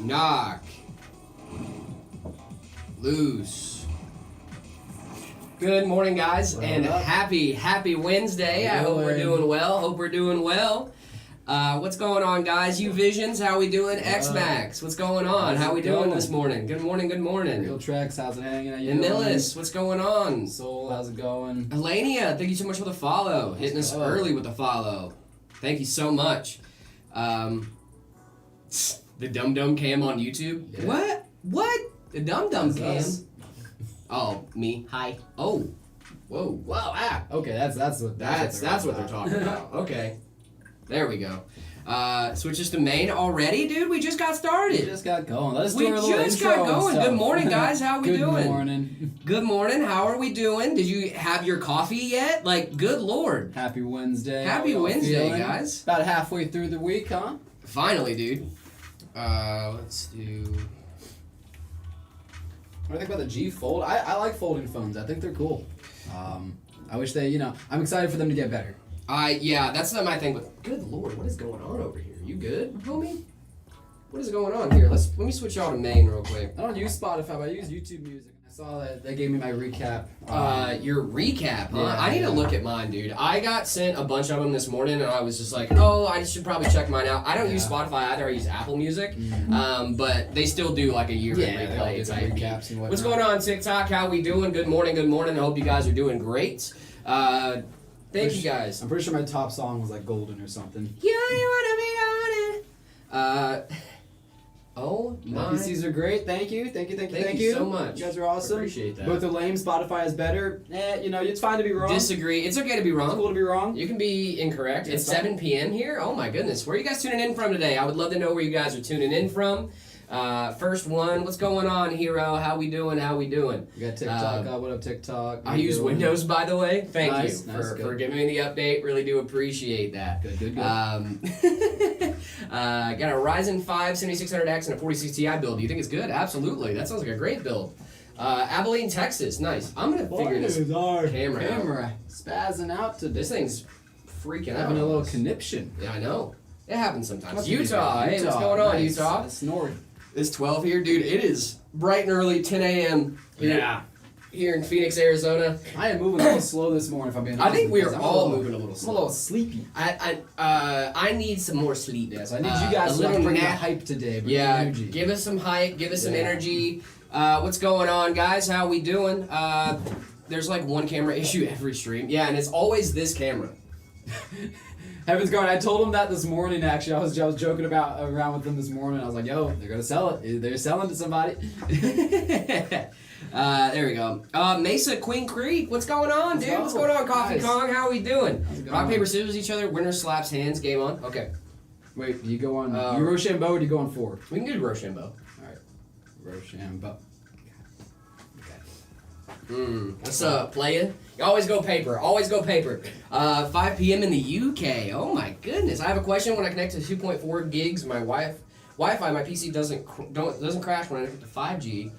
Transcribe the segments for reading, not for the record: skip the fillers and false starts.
knock, loose. Good morning, guys, and happy Wednesday. I hope we're doing well. What's going on, guys? You Visions, how we doing? X-Max, what's going on? How we doing this morning? Good morning. Real Trex, how's it hanging? And Millis, what's going on? Soul, how's it going? Elania, thank you so much for the follow. Hitting us early with the follow. Thank you so much. The Dum Dum Cam on YouTube. Yeah. What? The Dum Dum Cam? Oh, me. Hi. Oh. Whoa. Okay, that's what they're talking about. Okay. There we go. Switches to main already, dude. We just got started. We just got going. Let's do our little intro. Got going. Good morning, guys. How we doing? Good morning. Good morning. How are we doing? Did you have your coffee yet? Like, good Lord. Happy Wednesday. Happy Wednesday, guys. About halfway through the week, huh? Finally, dude. Let's do... What do you think about the G Fold? I like folding phones. I think they're cool. I wish they, I'm excited for them to get better. Yeah, that's not my thing, but good Lord, what is going on over here? You good, homie? What is going on here? Let me switch y'all to main real quick. I don't use Spotify, but I use YouTube Music. I saw that they gave me my recap. Your recap, huh? Yeah, I need to look at mine, dude. I got sent a bunch of them this morning, and I was just like, oh, I should probably check mine out. I don't use Spotify either. I use Apple Music, but they still do like a year replay type recaps and whatnot. What's going on, TikTok? How we doing? Good morning. I hope you guys are doing great. Thank you guys. I'm pretty sure my top song was like Golden or something. You wanna be on it. Oh my. PCs are great. Thank you so much. You guys are awesome. Appreciate that. Both are lame. Spotify is better. It's fine to be wrong. Disagree. It's okay to be wrong. It's cool to be wrong. You can be incorrect. It's 7 p.m. here. Oh my goodness. Where are you guys tuning in from today? I would love to know where you guys are tuning in from. First one, what's going on, Hero? How we doing? You got TikTok. What up, TikTok? I use Windows, by the way. Thank you for giving me the update. Really do appreciate that. Good. Got a Ryzen 5 7600X and a 4060 Ti build. Do you think it's good? Absolutely. That sounds like a great build. Abilene, Texas. Nice. I'm gonna figure this camera out. Spazzing out today. This thing's freaking out. Having a little conniption. Yeah, I know. It happens sometimes. Utah. Hey, what's going on, nice. Utah? Snoring. It's 12 here, dude. It is bright and early, 10 a.m. Here in Phoenix, Arizona. I am moving a little slow this morning, if I'm being honest. I think we are all moving a little slow. I'm a little sleepy. I need some more sleep. Yes, I need you guys to bring the hype today. Yeah, energy. Give us some hype. Give us some energy. What's going on, guys? How we doing? There's like one camera issue every stream. Yeah, and it's always this camera. Heaven's Guard, I told him that this morning, actually. I was joking around with them this morning. I was like, yo, they're going to sell it. They're selling to somebody. There we go. Mesa, Queen Creek, what's going on, dude? What's going on, Coffee Kong? How are we doing? Rock, paper, scissors each other. Winner slaps hands. Game on. Okay. Wait, do you go on you Rochambeau or do you go on 4? We can do Rochambeau. All right. Rochambeau. What's up, playa? You always go paper. 5 p.m. in the UK. Oh my goodness. I have a question. When I connect to 2.4 gigs, my Wi-Fi, my PC doesn't crash. When I connect to 5G,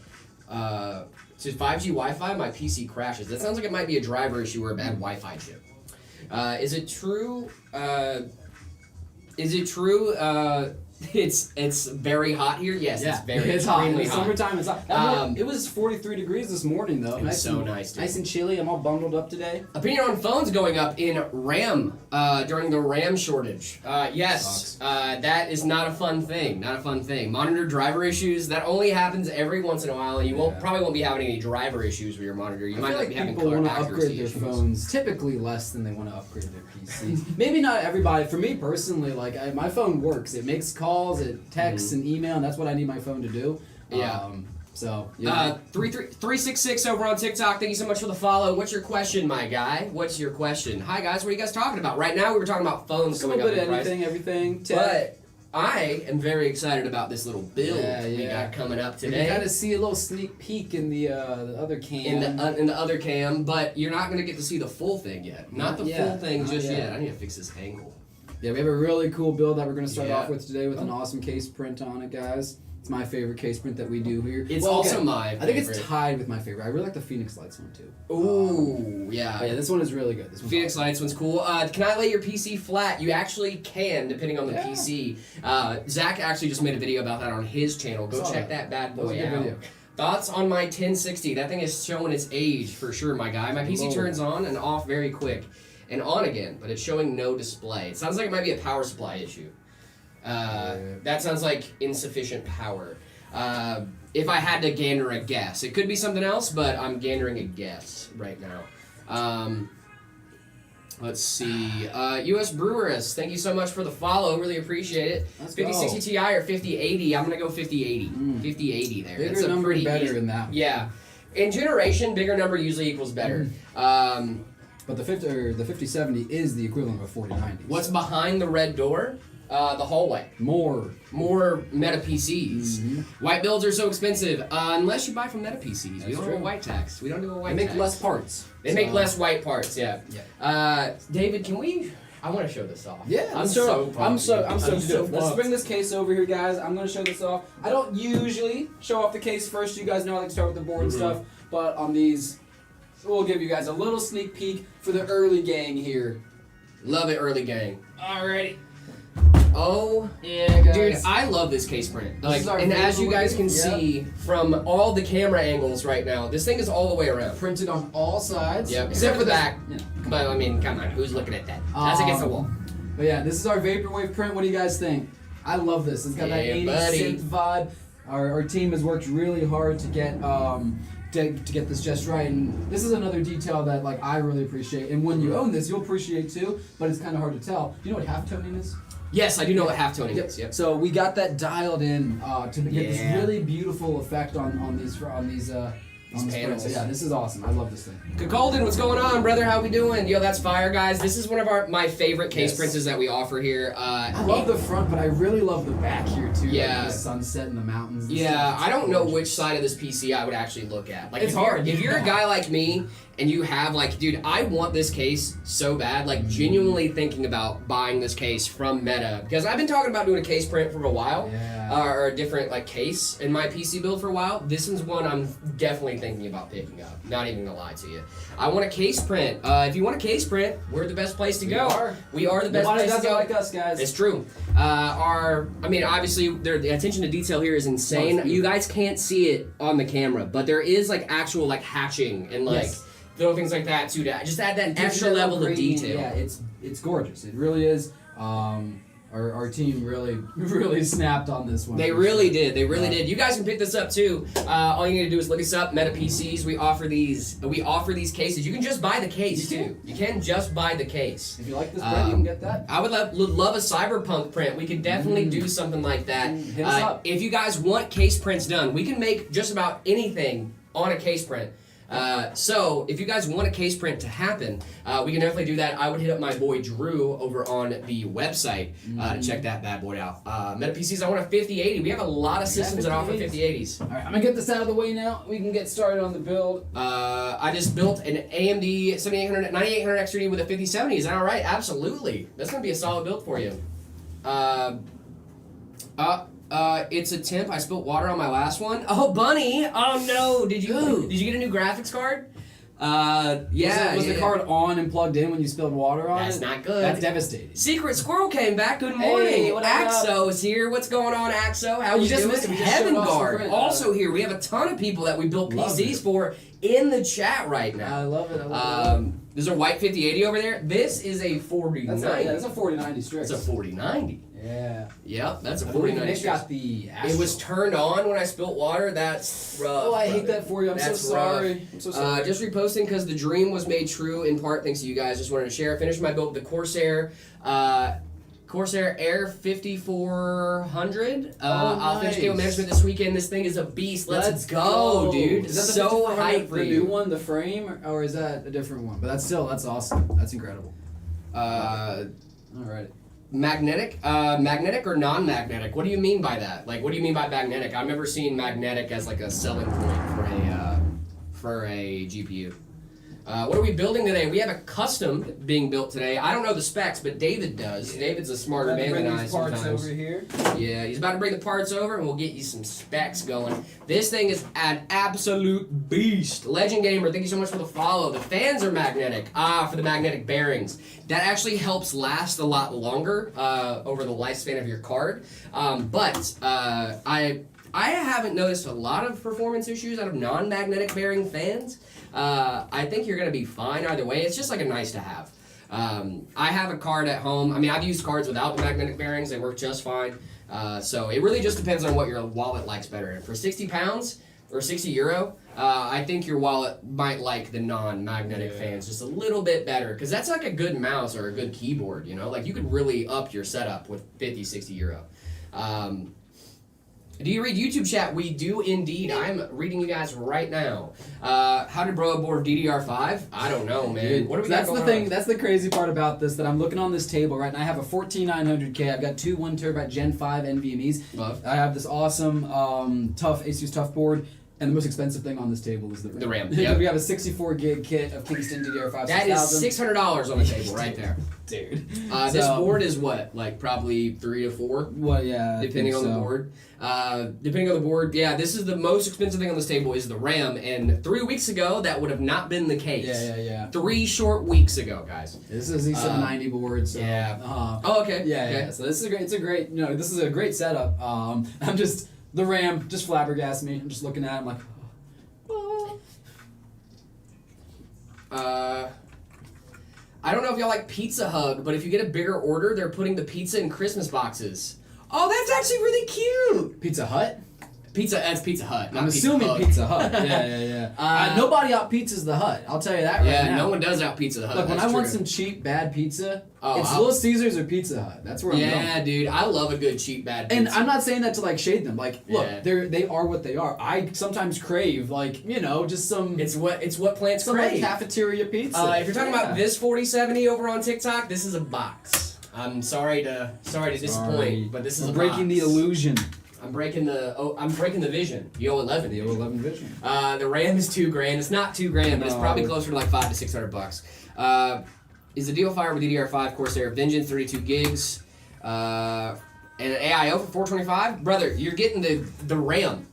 to 5G Wi-Fi, my PC crashes. That sounds like it might be a driver issue or a bad Wi-Fi chip. Is it true? It's very hot here. Yes, it's hot. In the summertime, it's hot. It was 43 degrees this morning, though. It's so nice, dude. Nice and chilly. I'm all bundled up today. Opinion on phones going up in RAM during the RAM shortage. Yes, that is not a fun thing. Monitor driver issues. That only happens every once in a while, and you probably won't be having any driver issues with your monitor. You might be having color accuracy issues. People want to upgrade their phones typically less than they want to upgrade their PC. Maybe not everybody. For me personally, my phone works. It makes calls, it texts and email, and that's what I need my phone to do. Yeah. 366 over on TikTok. Thank you so much for the follow. What's your question, my guy? What's your question? Hi guys, what are you guys talking about? Right now we were talking about phones going up in price. Everything. But I am very excited about this little build we got coming up today. You got to see a little sneak peek in the other cam. In the other cam, but you're not going to get to see the full thing yet. Not the full thing just yet. I need to fix this angle. Yeah, we have a really cool build that we're going to start off with today with an awesome case print on it, guys. It's my favorite case print that we do here. It's also my I think it's favorite. tied with my favorite. I really like the Phoenix Lights one too. Ooh, yeah. Yeah, this one is really good. This one's Phoenix awesome. Lights one's cool. Can I lay your PC flat? You actually can, depending on the Yeah. PC. Zach actually just made a video about that on his channel. Go Saw check that. that bad That was a boy good out. video. Thoughts on my 1060? That thing is showing its age for sure, my guy. My PC Whoa. turns on and off very quick, and on again, but it's showing no display. It sounds like it might be a power supply issue. That sounds like insufficient power. If I had to gander a guess, it could be something else, but I'm gandering a guess right now. Let's see. US Brewers, thank you so much for the follow. Really appreciate it. Let's 5060 Ti or 5080? I'm gonna go 5080. 5080 there. That's Bigger a number pretty better easy- than that one. Yeah. In generation, bigger number usually equals better. But the 5070 is the equivalent of a 4090. What's behind the red door? The hallway. More? More Meta PCs. White builds are so expensive, unless you buy from Meta PCs. We That's don't do true. a white tax. We don't do a white They make tax. less parts. They make less white parts, yeah. Yeah. David, can we... I want to show this off. Yeah, I'm let's so show it. I'm so Let's pumped. bring this case over here, guys. I'm going to show this off. I don't usually show off the case first. You guys know I like to start with the board and stuff. But on these, we'll give you guys a little sneak peek for the early gang here. Love it, early gang. Alrighty. Oh, Yeah, guys. dude, I love this case print. Like, is our and as you guys can Vaporwave, see from all the camera angles right now, this thing is all the way around. Printed on all sides. Yep, except for the this- back. Yeah. But I mean, come on, who's looking at that? That's against the wall. But yeah, this is our Vaporwave print. What do you guys think? I love this. It's got that Yeah, 80s buddy. synth vibe. Our team has worked really hard to get to get this just right, and this is another detail that like I really appreciate. And when you own this, you'll appreciate too. But it's kind of hard to tell. You know what halftoning is? Yes, I do know what halftoning is. Yep. So we got that dialed in to get this Yeah. really beautiful effect on these panels. prints. Yeah, this is awesome. I love this thing. Golden, what's going on, brother? How we doing? Yo, that's fire, guys. This is one of my favorite case Yes. prints that we offer here. I love the front, but I really love the back here too. Yeah. Like the sunset and the mountains. And Yeah, stuff. I don't know which side of this PC I would actually look at. Like, It's if you're- hard. If you're a guy like me and you have like, dude, I want this case so bad. Like, genuinely thinking about buying this case from Meta because I've been talking about doing a case print for a while, Yeah. or a different like case in my PC build for a while. This one's one I'm definitely thinking about picking up. Not even gonna lie to you. I want a case print. If you want a case print, we're the best place to go. We are the best Nobody place to does it go. like us, guys. It's true. I mean, obviously, the attention to detail here is insane. You guys can't see it on the camera, but there is like actual like hatching and like Yes. little things like that too. To just add that It gives extra you that level of green. detail. Yeah, it's gorgeous. It really is. Our team really snapped on this one. They for really sure. did. They really Yeah. did. You guys can pick this up too. All you need to do is look us up. Meta PCs. We offer these. We offer these cases. You can just buy the case You can. too. You can just buy the case. If you like this print, you can get that. I would love a cyberpunk print. We could definitely do something like that. Hit us up. If you guys want case prints done, we can make just about anything on a case print. So if you guys want a case print to happen, we can definitely do that. I would hit up my boy Drew over on the website to check that bad boy out. Meta PCs, I want a 5080. We have a lot of systems that offer 5080s. All right, I'm gonna get this out of the way now. We can get started on the build. I just built an AMD 9800 X3D with a 5070. Is that all right? Absolutely. That's gonna be a solid build for you. It's a temp. I spilled water on my last one. Oh, Bunny! Oh no! Did you get a new graphics card? Yeah. Was the card on and plugged in when you spilled water on That's it? not good. That's devastating. Secret Squirrel came back. Good morning. Hey, what up? Axo is here. What's going on, Axo? How You you just doing? missed it. We just Heaven showed off some Guard print. also here. We have a ton of people that we built Love PCs it. for in the chat right now. I love it. I love it. There's a white 5080 over there. This is a 4090. That's a 4090 Strix. It's a 4090. Yeah. Yep, that's a I believe 4090. Nick got the Astro. It was turned on when I spilt water. That's rough. Oh, I hate brother. that for you. I'm That's so sorry. I'm so sorry. Just reposting because the dream was made true in part thanks to you guys. Just wanted to share. Finished my build with the Corsair. Corsair Air 5400. I'll finish cable nice. management this weekend. This thing is a beast. Let's go, dude. Is that the So 5400, hyped for the you. new one, the frame, or is that a different one? But that's awesome. That's incredible. All right. Magnetic? Magnetic or non-magnetic? What do you mean by that? Like, what do you mean by magnetic? I've never seen magnetic as like a selling point for a GPU. What are we building today? We have a custom being built today. I don't know the specs, but David does. David's a smarter man than I sometimes. Over here. Yeah, he's about to bring the parts over, and we'll get you some specs going. This thing is an absolute beast. Legend Gamer, thank you so much for the follow. The fans are magnetic. For the magnetic bearings. That actually helps last a lot longer over the lifespan of your card. I haven't noticed a lot of performance issues out of non-magnetic bearing fans. I think you're going to be fine either way. It's just like a nice to have. I have a card at home. I mean, I've used cards without the magnetic bearings. They work just fine. So it really just depends on what your wallet likes better. And for 60 pounds or 60 euro, I think your wallet might like the non-magnetic fans just a little bit better. Because that's like a good mouse or a good keyboard, you know? Like you could really up your setup with 50, 60 euro. Do you read YouTube chat? We do indeed. I'm reading you guys right now. How did bro board DDR5? I don't know, man. Dude, what do we that's got going the thing. on? That's the crazy part about this. That I'm looking on this table right now. I have a 14900K. I've got two 1TB Gen 5 NVMe's. Love. I have this awesome tough Asus Tough board. And the most expensive thing on this table is the RAM. The RAM, yep. We have a 64 gig kit of Kingston DDR5 That is $600 on the table right there. Dude. This board is what? Like probably 3 to 4? Well, yeah. Depending on the board. Depending on the board, yeah, this is the most expensive thing on this table is the RAM. And 3 weeks ago, that would have not been the case. Yeah. 3 short weeks ago, guys. This is the 790 board. So, yeah. Oh, okay. Yeah. So this is great. This is a great setup. I'm just. The RAM just flabbergasts me. I'm just looking at it, I'm like, I don't know if y'all like Pizza Hug, but if you get a bigger order, they're putting the pizza in Christmas boxes. Oh, that's actually really cute. Pizza Hut? That's Pizza Hut. Not I'm assuming Hug. Pizza Hut. Yeah. Nobody out pizzas the Hut. I'll tell you that right now. Yeah, no one does out Pizza Hut. Look, when that's I want true. some cheap, bad pizza, Oh, it's Little Caesars or Pizza Hut. That's where I'm going. Yeah, dude, I love a good cheap bad pizza. And I'm not saying that to like shade them. Like, look, Yeah. they are what they are. I sometimes crave just some It's what plants some like crave. cafeteria pizza. If you're talking about this 4070 over on TikTok, this is a box. I'm sorry to disappoint, but this is I'm a breaking box. the illusion. I'm breaking the vision. The 011. The 011 Vision. The RAM is $2,000. It's not $2,000, but it's probably No. closer to like $500 to $600. Is the deal fire with DDR5 Corsair Vengeance 32 gigs, and an AIO for 425? Brother, you're getting the RAM.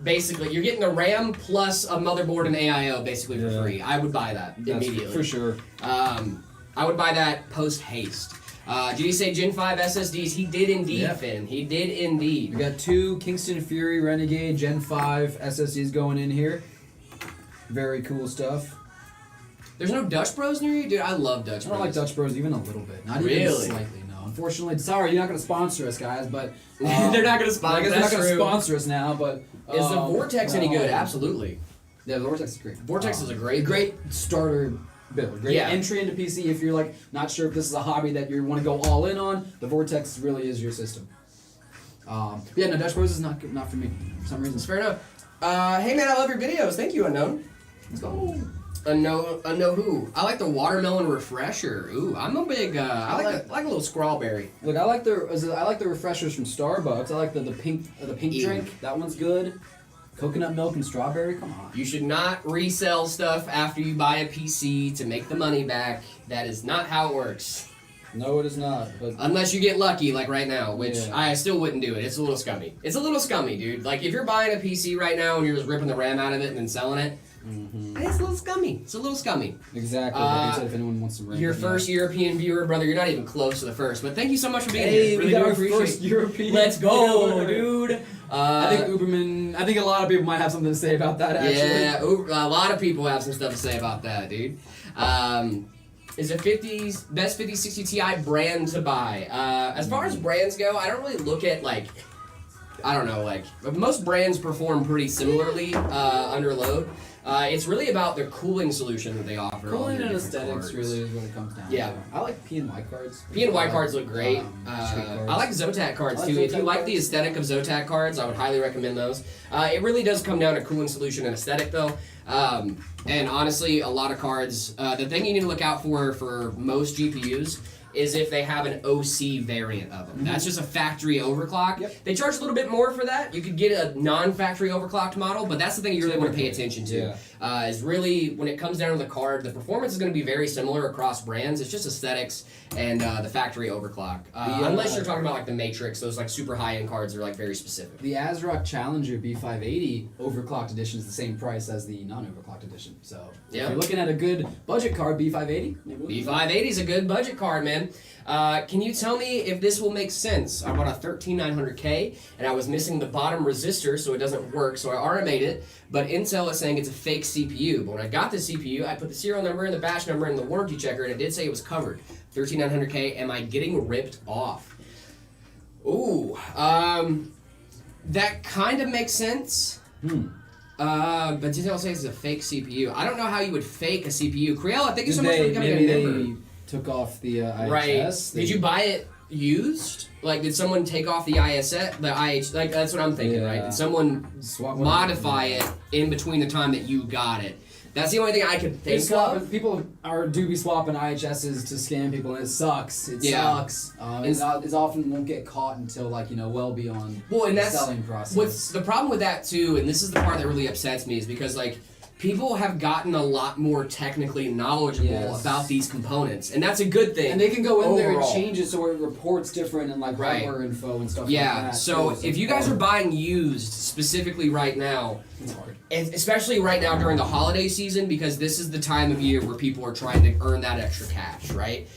Basically, you're getting the RAM plus a motherboard and AIO basically for free. I would buy that immediately. For sure. I would buy that post haste. Did he say Gen 5 SSDs? He did indeed, Yeah. Finn. He did indeed. We got two Kingston Fury Renegade Gen 5 SSDs going in here. Very cool stuff. There's no Dutch Bros near you? Dude, I love Dutch I Bros. don't like Dutch Bros even a little bit. Not even Really? slightly, no. Unfortunately, sorry, you're not going to sponsor us, guys, but... They're not going to I sponsor guess they're not That's going to true. sponsor us now, but... Is the Vortex any good? Absolutely. Yeah, the Vortex is great. Vortex is a great Great starter build. Great Yeah. entry into PC if you're like not sure if this is a hobby that you want to go all in on. The Vortex really is your system. Yeah, no, Dutch Bros is not for me for some reason. That's fair enough. Hey man, I love your videos. Thank you, Unknown. Let's go. Unknown who? I like the watermelon refresher. Ooh, I'm a big. I like a little strawberry. Look, I like the refreshers from Starbucks. I like the pink Ew. drink. That one's good. Coconut milk and strawberry. Come on. You should not resell stuff after you buy a PC to make the money back. That is not how it works. No, it is not. But Unless you get lucky, like right now, which Yeah. I still wouldn't do it. It's a little scummy. It's a little scummy, dude. Like if you're buying a PC right now and you're just ripping the RAM out of it and then selling it, it's a little scummy. It's a little scummy. exactly. Like I said, if anyone wants some Your first European viewer, brother, you're not even close to the first. But thank you so much for being Hey, here. we Really got do our appreciate first European. Let's go, viewer. dude. I think Uberman. I think a lot of people might have something to say about that. Actually. Yeah, a lot of people have some stuff to say about that, dude. Is a best 5060 Ti brand to buy? As far as brands go, I don't really look at most brands perform pretty similarly under load. It's really about the cooling solution that they offer. all Cooling their and different aesthetics cards. really is what it comes down Yeah. to. I like P&Y cards. P&Y cards look great. Street cards. I like Zotac cards I like too. If you Zotac like the cards. aesthetic of Zotac cards, I would highly recommend those. It really does come down to cooling solution and aesthetic though. And honestly, a lot of cards, the thing you need to look out for most GPUs is if they have an OC variant of them. That's just a factory overclock. Yep. They charge a little bit more for that. You could get a non-factory overclocked model, but that's the thing you really want to pay attention to. is really, when it comes down to the card, the performance is going to be very similar across brands. It's just aesthetics and the factory overclock. Unless you're talking about like the Matrix, those like super high-end cards are like very specific. The ASRock Challenger B580 overclocked edition is the same price as the non-overclocked edition. So if you're looking at a good budget card, B580. B580 is a good budget card, man. Can you tell me if this will make sense? I bought a 13900K and I was missing the bottom resistor, so it doesn't work, so I RMA'd it, but Intel is saying it's a fake CPU. But when I got the CPU, I put the serial number and the batch number in the warranty checker, and it did say it was covered. 13900K, am I getting ripped off? Ooh, that kind of makes sense. But Intel says it's a fake CPU. I don't know how you would fake a CPU. Creel, thank you so much for becoming a member. They took off the IHS. Right. Did you buy it used? Like, did someone take off the IH? Like, that's what I'm thinking, right? Did someone modify it in between the time that you got it? That's the only thing I could think of. People do be swapping IHSs to scam people, and it sucks. It sucks. It often won't get caught until well beyond the selling process. What's the problem with that too, and this is the part that really upsets me, is because people have gotten a lot more technically knowledgeable about these components, and that's a good thing. And they can go in there and change it so it reports different and hardware info and stuff like that. Yeah, so if you guys are buying used specifically right now, it's hard. Especially right now during the holiday season, because this is the time of year where people are trying to earn that extra cash, right?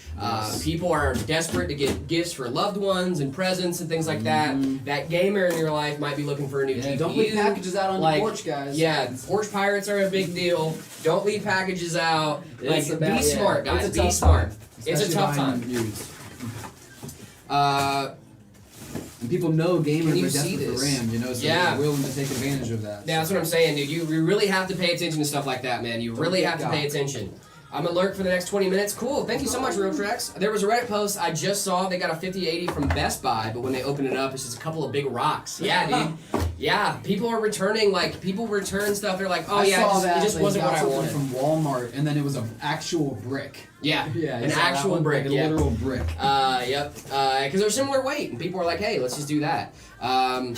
People are desperate to get gifts for loved ones and presents and things like that. That gamer in your life might be looking for a new GPU. Don't leave packages out on the porch, guys. Yeah, porch pirates are a big deal. Don't leave packages out. Be smart, guys. Be smart. It's a tough time. And people know gamers are desperate for RAM, so they're willing to take advantage of that. Yeah, that's what I'm saying, dude. You really have to pay attention to stuff like that, man. You really have to pay attention. I'm alert for the next 20 minutes. Cool. Thank you so much, RealTrex. There was a Reddit post I just saw. They got a 5080 from Best Buy, but when they open it up, it's just a couple of big rocks. Yeah, dude. Yeah, people are returning, people return stuff. They're like, it just wasn't what I wanted. From Walmart, and then it was an actual brick. Yeah, an actual brick. A literal brick. Yep. Because they're similar weight, and people are like, hey, let's just do that. Why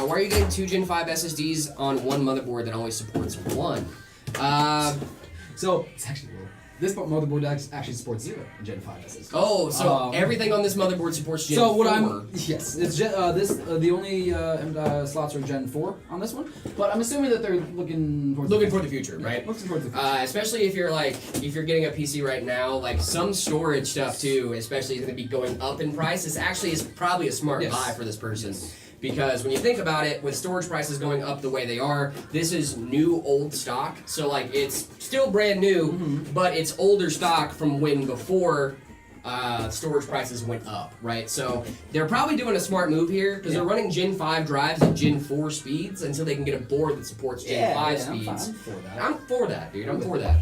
are you getting 2 Gen 5 SSDs on one motherboard that only supports one? So it's actually this motherboard actually supports 0 Gen 5 SSD. Oh, so everything on this motherboard supports Gen 4. It's the only slots are Gen 4 on this one, but I'm assuming that they're looking for the future, right? Looking towards the future. Especially if you're getting a PC right now, some storage stuff too, especially is going to be going up in price. This actually is probably a smart buy for this person. Because when you think about it, with storage prices going up the way they are, this is new old stock. So it's still brand new, but it's older stock from when before storage prices went up, right? So they're probably doing a smart move here because they're running Gen 5 drives at Gen 4 speeds until they can get a board that supports Gen 5 speeds. I'm for that. I'm for that, dude. I'm for that.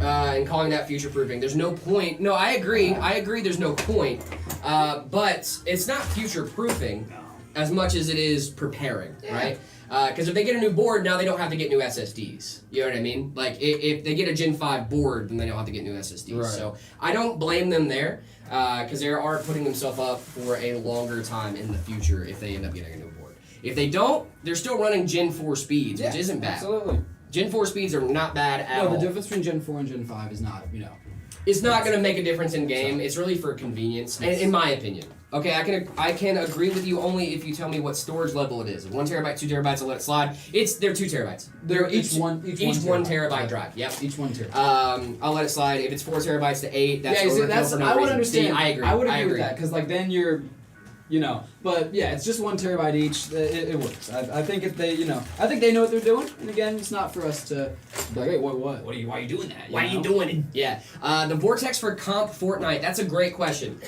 And calling that future-proofing. There's no point. No, I agree. There's no point. But it's not future-proofing as much as it is preparing, right? Because if they get a new board, now they don't have to get new SSDs. You know what I mean? If they get a Gen 5 board, then they don't have to get new SSDs. Right. So I don't blame them there, because they are putting themselves up for a longer time in the future if they end up getting a new board. If they don't, they're still running Gen 4 speeds, which isn't bad. Absolutely. Gen 4 speeds are not bad at all. No, the difference between Gen 4 and Gen 5 is not, It's not going to make a difference in game. It's really for convenience, in my opinion. Okay, I can agree with you only if you tell me what storage level it is. 1 terabyte, 2 terabytes, I'll let it slide. They're 2 terabytes. They're each one terabyte drive. Yep. Each 1 terabyte. I'll let it slide. If it's 4 terabytes to 8, that's overkill for no reason. I would understand. See, I agree. I would agree with that because then you're. But yeah, it's just 1 terabyte each. It works. I think if they, I think they know what they're doing. And again, it's not for us to be like, hey, why are you doing that? Why are you doing it? Yeah. The Vortex for comp Fortnite. That's a great question.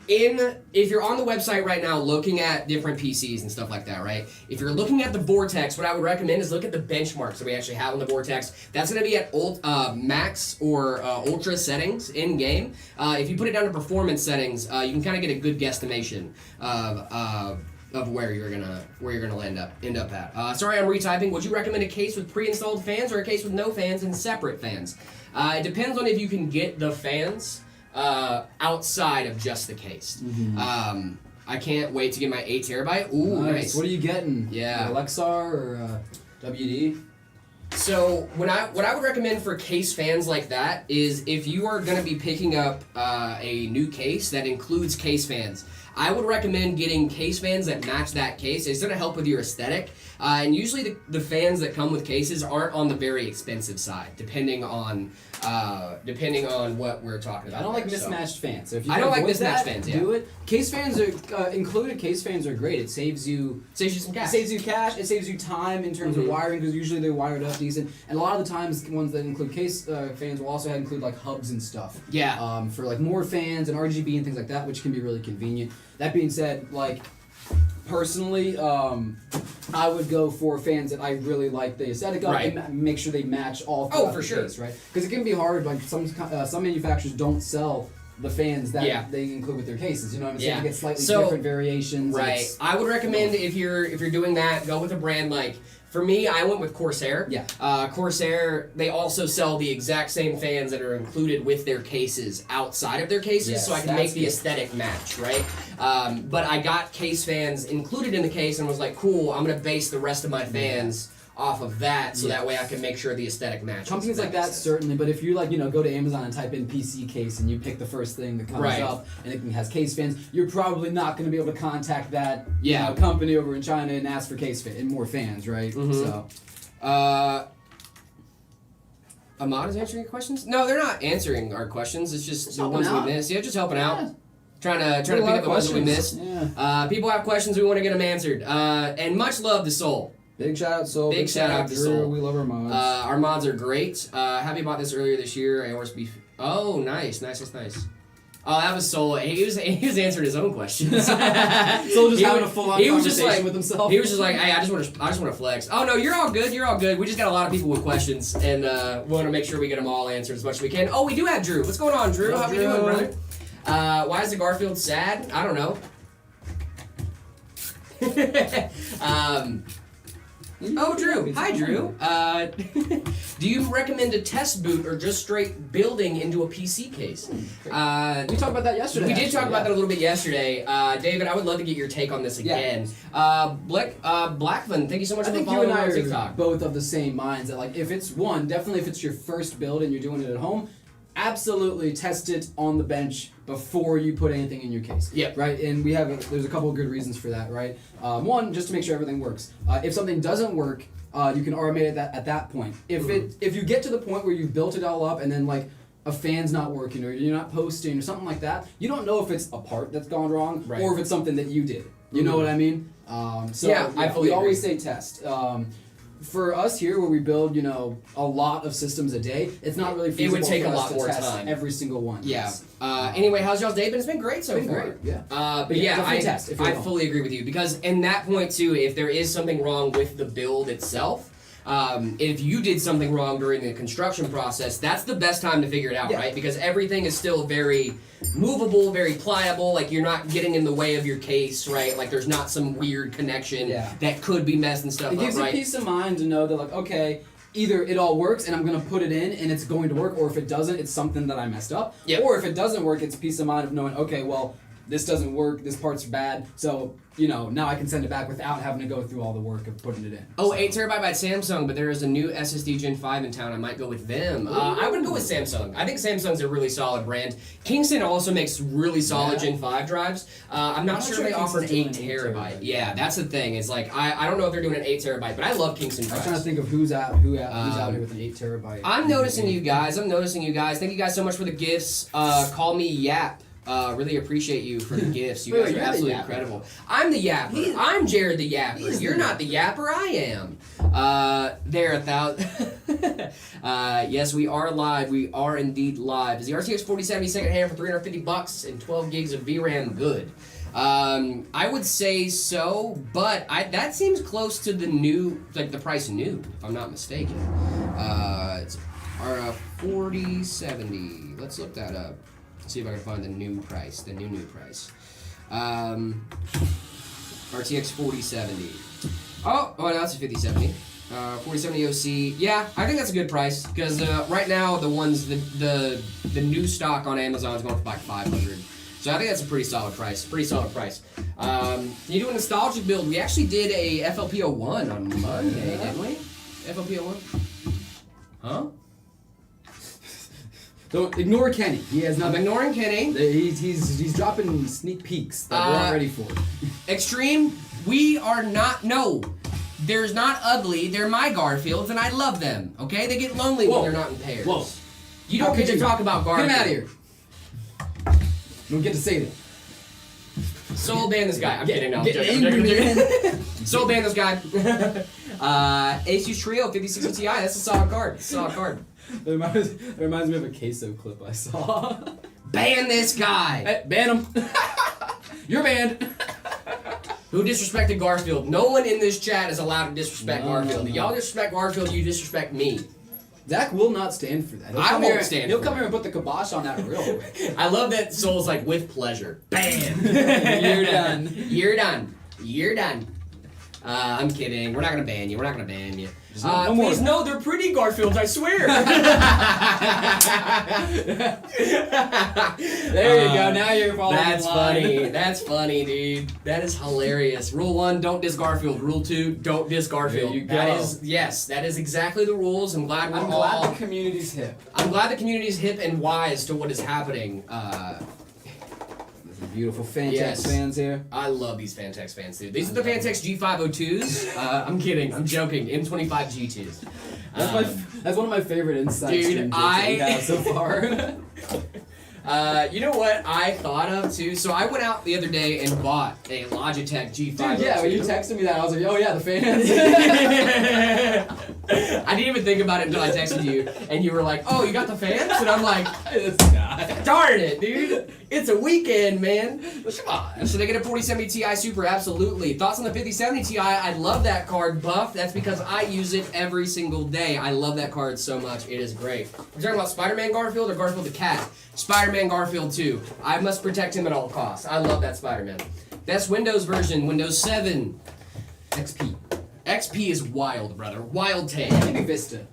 If you're on the website right now looking at different PCs and stuff like that, right? If you're looking at the Vortex, what I would recommend is look at the benchmarks that we actually have on the Vortex. That's going to be at max or ultra settings in game. If you put it down to performance settings, you can kind of get a good guesstimation of where you're gonna end up at. Sorry, I'm retyping. Would you recommend a case with pre-installed fans or a case with no fans and separate fans? It depends on if you can get the fans outside of just the case. I can't wait to get my 8 terabyte. Ooh, nice. What are you getting? Yeah. Lexar or? WD. So what I would recommend for case fans like that is if you are going to be picking up a new case that includes case fans, I would recommend getting case fans that match that case. It's going to help with your aesthetic. And usually the fans that come with cases aren't on the very expensive side, depending on what we're talking about. I don't like there, mismatched fans. So if you I can don't like avoid mismatched that, fans, yeah. do it. Case fans are included. Case fans are great. It saves you some cash. It saves you cash. It saves you time in terms of wiring because usually they're wired up decent. And a lot of the times, ones that include case fans will also include like hubs and stuff. Yeah. For like more fans and RGB and things like that, which can be really convenient. That being said, like personally, I would go for fans that I really like the aesthetic of and make sure they match all throughout the case, right? Because it can be hard. Like some manufacturers don't sell the fans that they include with their cases. You know what I'm saying? You get slightly different variations. Right. I would recommend if you're doing that, go with a brand like. For me, I went with Corsair. Yeah. Corsair, they also sell the exact same fans that are included with their cases outside of their cases, so I can make the aesthetic match, right? But I got case fans included in the case and was like, cool, I'm going to base the rest of my fans off of that, so that way I can make sure the aesthetic matches. Companies like that, certainly, but if you go to Amazon and type in PC case and you pick the first thing that comes up and it has case fans, you're probably not going to be able to contact that company over in China and ask for case fan and more fans, right? So, Ahmad is answering your questions? No, they're not answering our questions. It's just the ones we missed. Yeah, just helping out. Trying to pick up the ones we missed. Yeah. People have questions. We want to get them answered. And much love to Soul. Big shout out Soul. Big shout out to Drew. Soul. We love our mods. Our mods are great. Happy about this earlier this year. I always be. Oh, nice. Oh, that was Soul. He was answering his own questions. Soul just having a full-on conversation with himself. He was just like, hey, I just want to flex. Oh no, you're all good. We just got a lot of people with questions, and we want to make sure we get them all answered as much as we can. Oh, we do have Drew. What's going on, Drew? How we doing, brother? Why is the Garfield sad? I don't know. Oh, Drew. Hi, Drew. Do you recommend a test boot or just straight building into a PC case? We talked about that yesterday. We did talk about that a little bit yesterday. David, I would love to get your take on this again. Blackman, thank you so much for following me on TikTok. I think you and I are both of the same minds that, like, if it's your first build and you're doing it at home, absolutely test it on the bench before you put anything in your case. Yep. Right? And there's a couple of good reasons for that, right? One, just to make sure everything works. If something doesn't work, you can automate it at that point. If you get to the point where you've built it all up and then like a fan's not working or you're not posting or something like that, you don't know if it's a part that's gone wrong or if it's something that you did. You know what I mean? We always say test. For us here, where we build, a lot of systems a day, it's not really feasible. It would take for a us lot to more test time. every single one. Yeah. Anyway, how's y'all's day been? It's been great so far. Great. Yeah. But yeah, I fully agree with you because in that point too, if there is something wrong with the build itself, if you did something wrong during the construction process, that's the best time to figure it out, right? Because everything is still very movable, very pliable. Like you're not getting in the way of your case, right? Like there's not some weird connection that could be messing stuff up, right? It gives you peace of mind to know that, like, okay, either it all works and I'm going to put it in and it's going to work, or if it doesn't, it's something that I messed up. Yep. Or if it doesn't work, it's peace of mind of knowing, okay, well, this doesn't work, this part's bad, so, now I can send it back without having to go through all the work of putting it in. Oh, 8TB by Samsung, but there is a new SSD Gen 5 in town. I might go with them. I would go with Samsung. I think Samsung's a really solid brand. Kingston also makes really solid Gen 5 drives. I'm not sure they offer an 8TB. Yeah, that's the thing. It's like, I don't know if they're doing an 8TB, but I love Kingston drives. I'm trying to think of who's out here with an 8TB. I'm noticing you guys. Thank you guys so much for the gifts. Call me Yap. Really appreciate you for the gifts. You guys are absolutely incredible. I'm the Yapper. I'm Jared the Yapper. You're not the Yapper. I am. There, 1,000. Yes, we are live. We are indeed live. Is the RTX 4070 second hand for $350 and 12 gigs of VRAM good? I would say so, but that seems close to the new, like the price new, if I'm not mistaken. It's our 4070. Let's look that up. See if I can find the new price. RTX 4070. Oh, no, it's a 5070. 4070 OC. Yeah, I think that's a good price because right now the new stock on Amazon is going for like 500. So I think that's a pretty solid price. You do a nostalgic build. We actually did a FLP01 on Monday, didn't we? FOP at 1? Huh? Don't ignore Kenny. He has I'm nothing. ignoring Kenny. He's dropping sneak peeks that we're not ready for. Extreme, we are not. No. There's not ugly. They're my Garfields, and I love them. Okay? They get lonely when they're not in pairs. Whoa. You don't get to talk about Garfield. Get him out of here. You don't get to say that. Soul ban this guy. I'm kidding. No, I'm Get joking. angry, man. Soul ban this guy. Asus Trio 5060 Ti. That's a solid card. Solid card. It reminds me of a queso clip I saw. Ban this guy. Hey, ban him. You're banned. Who disrespected Garfield? No one in this chat is allowed to disrespect No, Garfield. no. Y'all disrespect Garfield, you disrespect me. Zach will not stand for that. I won't stand He'll for come it. here and put the kibosh on that real quick. I love that Soul's like, with pleasure. Bam! You're done. You're done. You're done. I'm kidding. We're not gonna ban you. We're not gonna ban you. No more. Please, no, they're pretty Garfields, I swear. There you go. Now you're following That's the line. funny. That's funny, dude. That is hilarious. Rule 1, don't diss Garfield. Rule 2, don't diss Garfield. There you That go. is, yes, that is exactly the rules. I'm glad I'm we're all. glad the community's hip. I'm glad the community is hip and wise to what is happening. There's some beautiful Fantex Yes. fans here. I love these Fantex fans, dude. These are the Fantex G502s. I'm kidding. I'm joking. M25 G2s. That's one of my favorite insights. Dude, we have so far. You know what I thought of too? So I went out the other day and bought a Logitech G502. Dude, yeah, when you texted me that, I was like, oh yeah, the fans. I didn't even think about it until I texted you, and you were like, "Oh, you got the fans?" And I'm like, This guy. "Darn it, dude! It's a weekend, man." Come on. So they get a 4070 Ti Super, absolutely. Thoughts on the 5070 Ti? I love that card, Buff. That's because I use it every single day. I love that card so much. It is great. We're talking about Spider-Man Garfield or Garfield the cat. Spider-Man Garfield 2. I must protect him at all costs. I love that Spider-Man. Best Windows version, Windows 7. XP. XP is wild, brother. Wild take. Maybe Vista.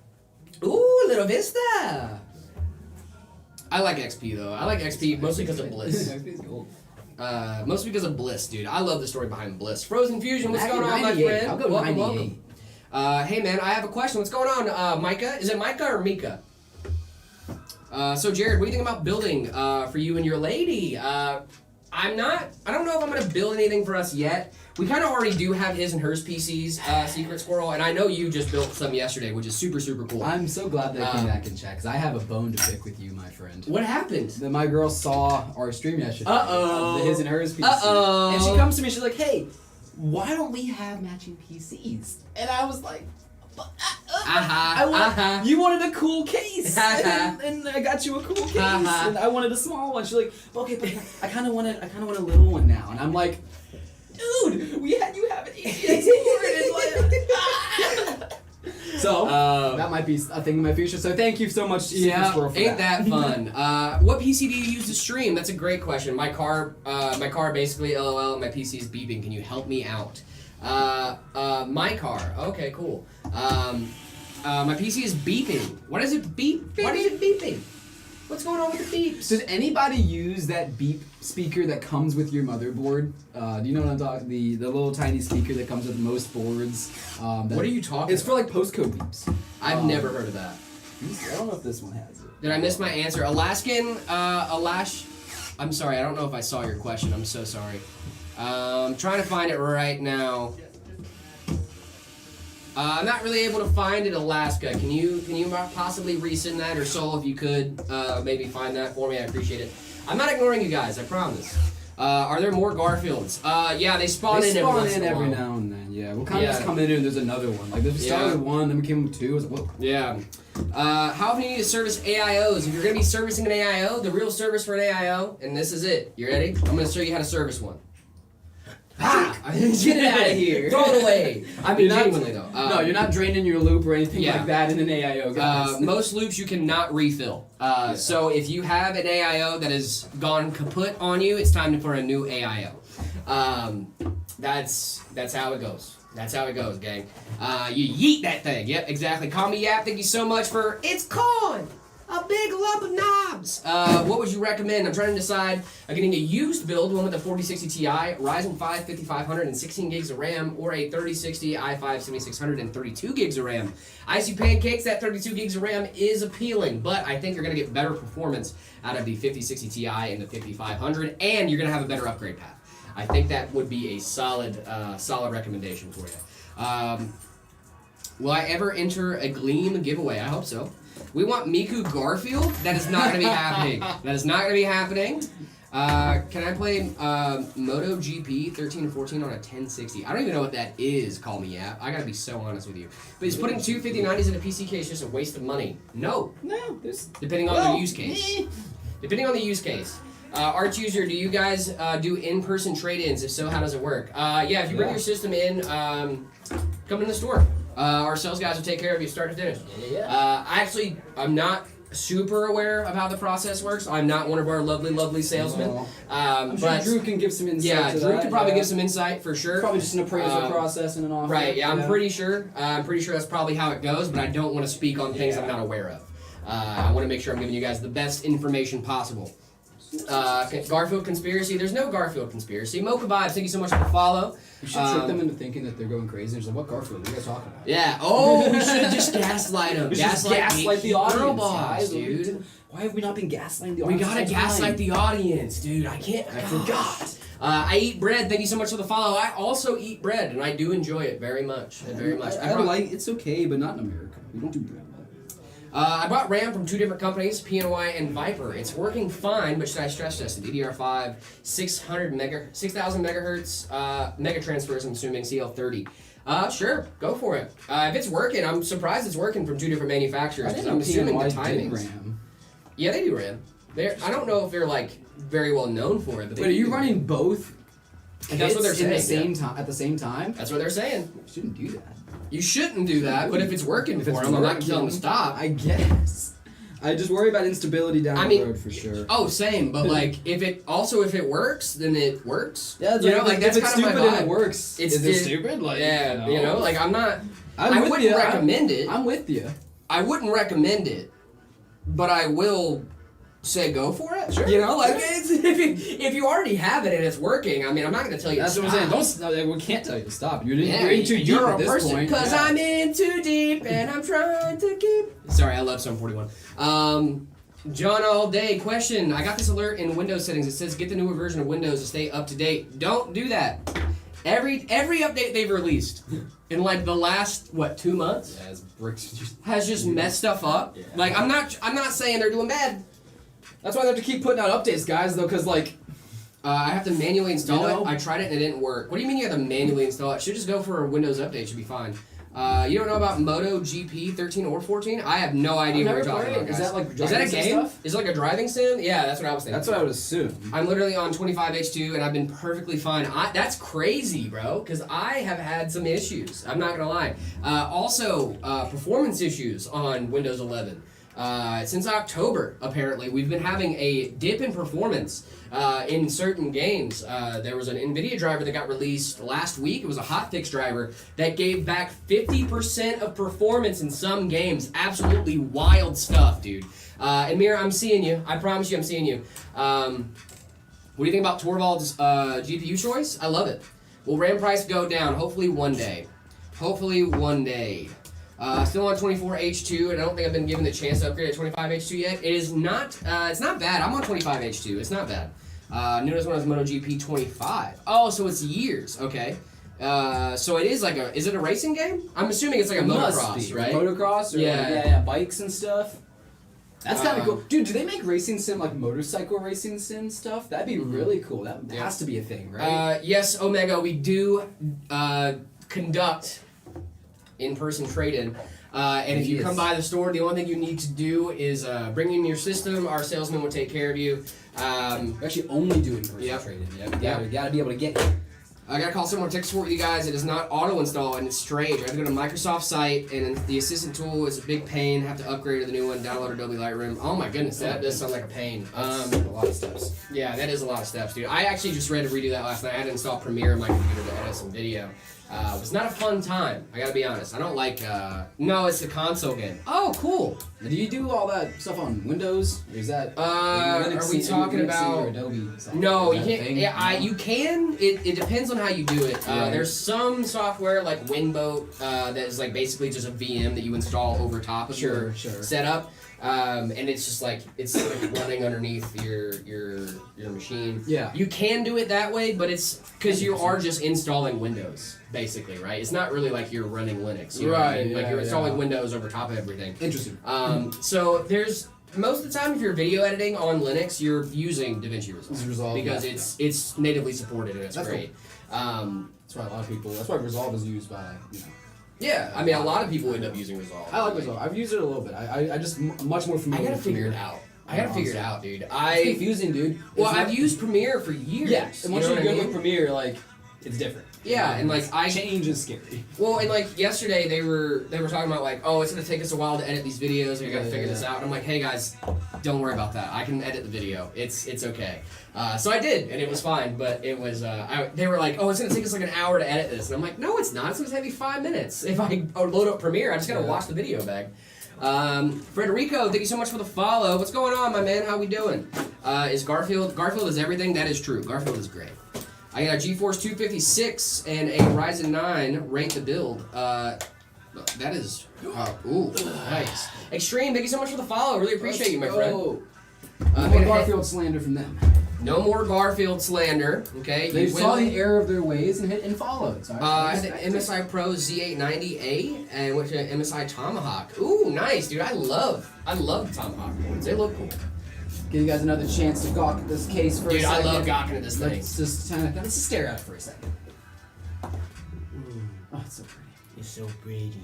Ooh, Little Vista. I like XP though. I like XP mostly because of Bliss. XP's cool. Mostly because of Bliss, dude. I love the story behind Bliss. Frozen Fusion, what's going on, my 98. friend? I'll go Welcome, 98. welcome. Hey man, I have a question. What's going on, Micah? Is it Micah or Mika? So Jared, what do you think about building for you and your lady? I don't know if I'm gonna build anything for us yet. We kind of already do have his and hers PCs, Secret Squirrel, and I know you just built some yesterday, which is super, super cool. I'm so glad that I came back in chat, because I have a bone to pick with you, my friend. What happened? That my girl saw our stream yesterday. Uh-oh. The his and hers PC. Uh-oh. And she comes to me, she's like, hey, why don't we have matching PCs? And I was like, you wanted a cool case, and I got you a cool case, and I wanted a small one. She's like, okay, but I kind of want a little one now, and I'm like, dude, you have an ETX board, So that might be a thing in my future. So thank you so much, Secret Squirrel, for ain't that fun? What PC do you use to stream? That's a great question. My car basically LOL. My PC is beeping. Can you help me out? My car. Okay, cool. My PC is beeping. Why does it beep? Why is it beeping? What's going on with the beeps? Does anybody use that beep speaker that comes with your motherboard? Do you know what I'm talking? The little tiny speaker that comes with most boards. What are you talking It's for like postcode beeps. I've never heard of that. I don't know if this one has it. Did I miss my answer? I'm sorry, I don't know if I saw your question. I'm so sorry. I'm trying to find it right now. I'm not really able to find it, Alaska. Can you possibly resend that, or Soul, if you could maybe find that for me? I appreciate it. I'm not ignoring you guys, I promise. Are there more Garfields? Yeah, they spawn in every now and then. Yeah, we'll kind of just come in and there's another one. Like, we started with one, then we came with two. It was like, whoa. Yeah. How often do you need to service AIOs? If you're going to be servicing an AIO, the real service for an AIO, and this is it. You ready? I'm going to show you how to service one. Get it out of here. Throw it away. I mean, genuinely though. No, you're not draining your loop or anything like that in an AIO, guys. Most loops you cannot refill. So if you have an AIO that has gone kaput on you, it's time for a new AIO. That's how it goes. That's how it goes, gang. You yeet that thing. Yep, exactly. Call me Yap. Thank you so much for It's Con. A big lump of knobs. What would you recommend? I'm trying to decide. I'm getting a used build, one with a 4060 Ti, Ryzen 5 5500 and 16 gigs of RAM, or a 3060 i5 7600 and 32 gigs of RAM. Icy Pancakes, that 32 gigs of RAM is appealing, but I think you're going to get better performance out of the 5060 Ti and the 5500, and you're going to have a better upgrade path. I think that would be a solid recommendation for you. Will I ever enter a Gleam giveaway? I hope so. We want Miku Garfield. That is not going to be happening. That is not going to be happening. Can I play MotoGP 13 and 14 on a 1060? I don't even know what that is, call me Yap. I got to be so honest with you. But is putting two 5090s in a PC case just a waste of money? No. No, there's... Depending on the use case. Depending on the use case. Arch User, do you guys do in-person trade-ins? If so, how does it work? Yeah, if you bring your system in, come in the store. Our sales guys will take care of you start to finish. I'm not super aware of how the process works. I'm not one of our lovely salesmen. I'm sure but Drew can give some insight. yeah, to Drew that, could probably give some insight for sure. Probably just an appraisal process and an offer. Right, yeah, I'm pretty sure. I'm pretty sure that's probably how it goes, but I don't want to speak on things I'm not aware of. I want to make sure I'm giving you guys the best information possible. Garfield conspiracy. There's no Garfield conspiracy. Mocha Vibes, thank you so much for the follow. We should trick them into thinking that they're going crazy. They're just like, what Garfield are you guys talking about? Yeah. Oh, we should just gaslight them. Gaslight the audience, girl boss, guys. dude. Why have we not been gaslighting the audience? We gotta gaslight the audience, dude. I forgot. I eat bread. Thank you so much for the follow. I also eat bread, and I do enjoy it very much. Very much. It's okay, but not in America. We don't do bread. I bought RAM from two different companies, PNY and Viper. It's working fine, but should I stress test it? DDR5, 6,000 megahertz, mega transfers, I'm assuming, CL30. Sure, go for it. If it's working, I'm surprised it's working from two different manufacturers, because I'm assuming the timings. RAM. Yeah, they do RAM. I don't know if they're, like, very well known for it, but Wait, are you running both? And that's what they're saying. At the same time? That's what they're saying. You shouldn't do that. You shouldn't do that, but if it's working for them, I'm not telling them to stop. I guess. I just worry about instability down the road for sure. Oh, same, but like if it works, then it works. Yeah, you know, like that's if it's kind of stupid my vibe. and it works. Is it stupid? Like, yeah, no. you know, like I wouldn't wouldn't recommend it. I'm with you. I wouldn't recommend it, but I will say go for it. Sure. You know, like if you already have it and it's working, I mean, I'm not going to tell you That's to what stop. I'm saying. We can't tell you to stop. You're in too deep you're at a this person, point. because I'm in too deep and I'm trying to keep... Sorry, I love Sum 41. John All Day, question. I got this alert in Windows settings. It says get the newer version of Windows to stay up to date. Don't do that. Every update they've released in like the last 2 months has just messed stuff up. Yeah. Like I'm not saying they're doing bad. That's why they have to keep putting out updates, guys, though, because, like... I have to manually install You know? it. I tried it and it didn't work. What do you mean you have to manually install it? Should just go for a Windows update. Should be fine. You don't know about MotoGP 13 or 14? I have no idea what you're talking about, guys. Is that like Is that a driving sim game? stuff? Is it like a driving sim? Yeah, that's what I was thinking. That's what I would assume. I'm literally on 25H2 and I've been perfectly fine. That's crazy, bro, because I have had some issues. I'm not going to lie. Also, performance issues on Windows 11. Since October, apparently, we've been having a dip in performance in certain games. There was an NVIDIA driver that got released last week. It was a hotfix driver that gave back 50% of performance in some games. Absolutely wild stuff, dude. And Mira, I'm seeing you. I promise you I'm seeing you. What do you think about Torvald's GPU choice? I love it. Will RAM price go down? Hopefully one day. Hopefully one day. Still on 24H2, and I don't think I've been given the chance to upgrade to 25H2 yet. It is not, it's not bad. I'm on 25H2. It's not bad. Newest one is MotoGP 25. Oh, so it's years. Okay. So it is like is it a racing game? I'm assuming it's like a motocross, right? Motocross or yeah, bikes and stuff. That's kind of cool. Dude, do they make racing sim, like motorcycle racing sim stuff? That'd be really cool. That has to be a thing, right? Yes, Omega, we do conduct in-person trade-in. And if you come by the store, the only thing you need to do is bring in your system. Our salesman will take care of you. We actually only do in-person trade-in. Yeah, you gotta be able to get it. I gotta call someone to tech support with you guys. It is not auto-install, and it's strange. I have to go to Microsoft site, and the assistant tool is a big pain. Have to upgrade to the new one, download Adobe Lightroom. Oh my goodness, that does sound like a pain. That's a lot of steps. Yeah, that is a lot of steps, dude. I actually just ready to redo that last night. I had to install Premiere on my computer to edit some video. Was not a fun time. I gotta be honest. I don't like. No, it's the console game. Oh, cool. Do you do all that stuff on Windows? Or is that Are we talking about Adobe? No, you Is that a can't. thing? Yeah, you can. It depends on how you do it. Right. There's some software like Winboat that is like basically just a VM that you install over top of your setup, and it's just like it's like running underneath your machine. Yeah. You can do it that way, but it's because you are just installing Windows basically, right? It's not really like you're running Linux, you know what I mean? Like you're installing Windows over top of everything. Interesting. So there's. Most of the time, if you're video editing on Linux, you're using DaVinci Resolve because it's natively supported and it's great. Cool. That's why a lot of people. That's why Resolve is used by Yeah, I mean a lot of people end up using Resolve. I like Resolve. I've used it a little bit. I just much more familiar. I gotta with figure Premiere. it out. I gotta figure it out, dude. It's confusing, dude. I've used Premiere for years. Yeah, and once you're good with Premiere. Premiere, like it's different. Yeah, and like change is scary. Well, and like yesterday they were talking about like, oh, it's gonna take us a while to edit these videos. We gotta figure this out. And I'm like, hey guys, don't worry about that. I can edit the video. It's okay. So I did, and it was fine. But it was they were like, oh, it's gonna take us like an hour to edit this, and I'm like, no, it's not. It's gonna take me 5 minutes. If I load up Premiere, I just gotta watch the video back. Frederico, thank you so much for the follow. What's going on, my man? How we doing? Is Garfield is everything? That is true. Garfield is great. I got a GeForce 256 and a Ryzen 9. Rate the build. That is. Ooh, nice. Extreme, thank you so much for the follow. Really appreciate you, my friend. No more Garfield slander from them. No more Garfield slander. Okay. They saw the error of their ways and hit and followed. So I had the MSI Pro Z890A and went to MSI Tomahawk. Ooh, nice, dude. I love the Tomahawk boards. They look cool. Give you guys another chance to gawk at this case for a second. Dude, I love gawking at this thing. Let's just stare at it for a second. Oh, it's so pretty. It's so pretty.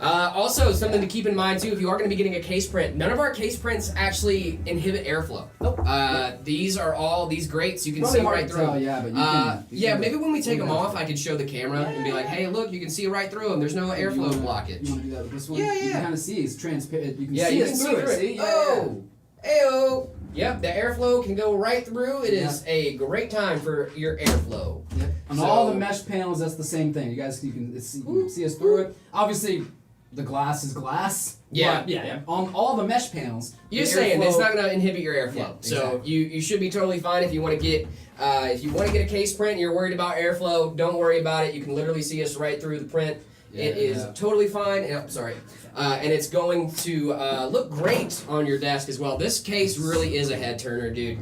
Also, something to keep in mind too, if you are going to be getting a case print, none of our case prints actually inhibit airflow. Nope. These are all these grates you can Probably see hard right to through. tell, yeah, but you can maybe when we take them off, I could show the camera and be like, hey, look, you can see right through them. There's no airflow blockage. You want to do that with this one? Yeah, You can kind of see it's transparent. You can Yeah, see you it can see through through it. See? it. Oh, ayo. Yep, the airflow can go right through. It is Yeah. a great time for your airflow. Yep. On So- all the mesh panels, that's the same thing. You guys, you can see us through it. Obviously, the glass is glass. Yeah, but yeah. On all the mesh panels, You're the saying airflow- it's not going to inhibit your airflow, Yeah, so exactly. you should be totally fine if you want to get a case print and you're worried about airflow. Don't worry about it. You can literally see us right through the print. It is totally fine. And, and it's going to look great on your desk as well. This case really is a head turner, dude.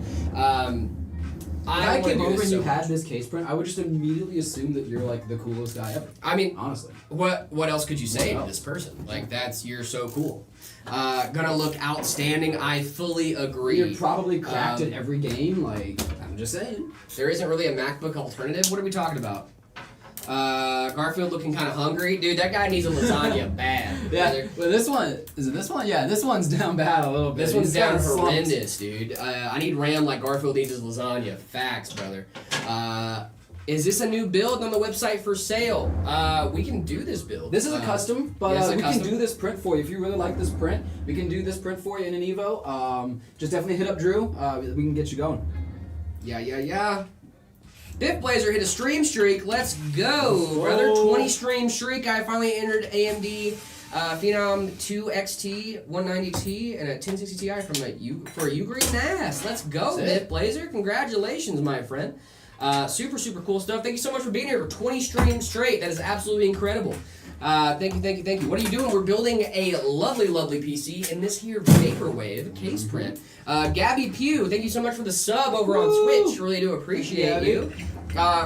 If I came over and you had this case print, I would just immediately assume that you're like the coolest guy ever. I mean, honestly, what else could you say to this person? Like, you're so cool. Gonna look outstanding. I fully agree. You're probably cracked at every game. Like, I'm just saying. There isn't really a MacBook alternative. What are we talking about? Garfield looking kind of hungry. Dude, that guy needs a lasagna bad. Yeah, well, this one, is it this one? Yeah, this one's down bad a little bit. This one's He's down kinda slumped. horrendous, dude. I need RAM like Garfield needs his lasagna. Facts, brother. Is this a new build on the website for sale? We can do this build. This is a custom, but yeah, it's a we custom. can do this print for you. If you really like this print, we can do this print for you in an Evo. Just definitely hit up Drew. We can get you going. Yeah. Biff Blazer hit a stream streak. Let's go, brother. 20 stream streak. I finally entered AMD Phenom 2XT 190T and a 1060 Ti for a Ugreen NAS. Let's go, Biff Blazer. Congratulations, my friend. Super cool stuff. Thank you so much for being here for 20 streams straight. That is absolutely incredible. Thank you. What are you doing? We're building a lovely PC in this here Vaporwave case print. Gabby Pugh, thank you so much for the sub over on Twitch. Really do appreciate you.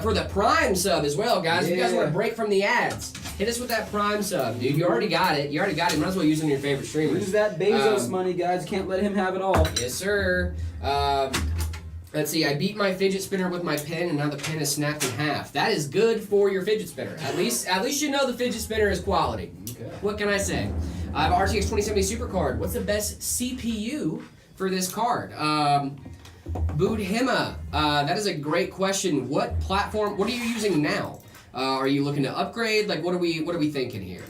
For the Prime sub as well, guys. If you guys want to break from the ads, hit us with that Prime sub, dude. You already got it. Might as well use it on your favorite streamers. Use that Bezos money, guys. Can't let him have it all. Yes, sir. Let's see, I beat my fidget spinner with my pen and now the pen is snapped in half. That is good for your fidget spinner. At least you know the fidget spinner is quality. Okay. What can I say? I have RTX 2070 Super card. What's the best CPU for this card? Budhima, that is a great question. What platform, what are you using now? Are you looking to upgrade? Like, what are we thinking here?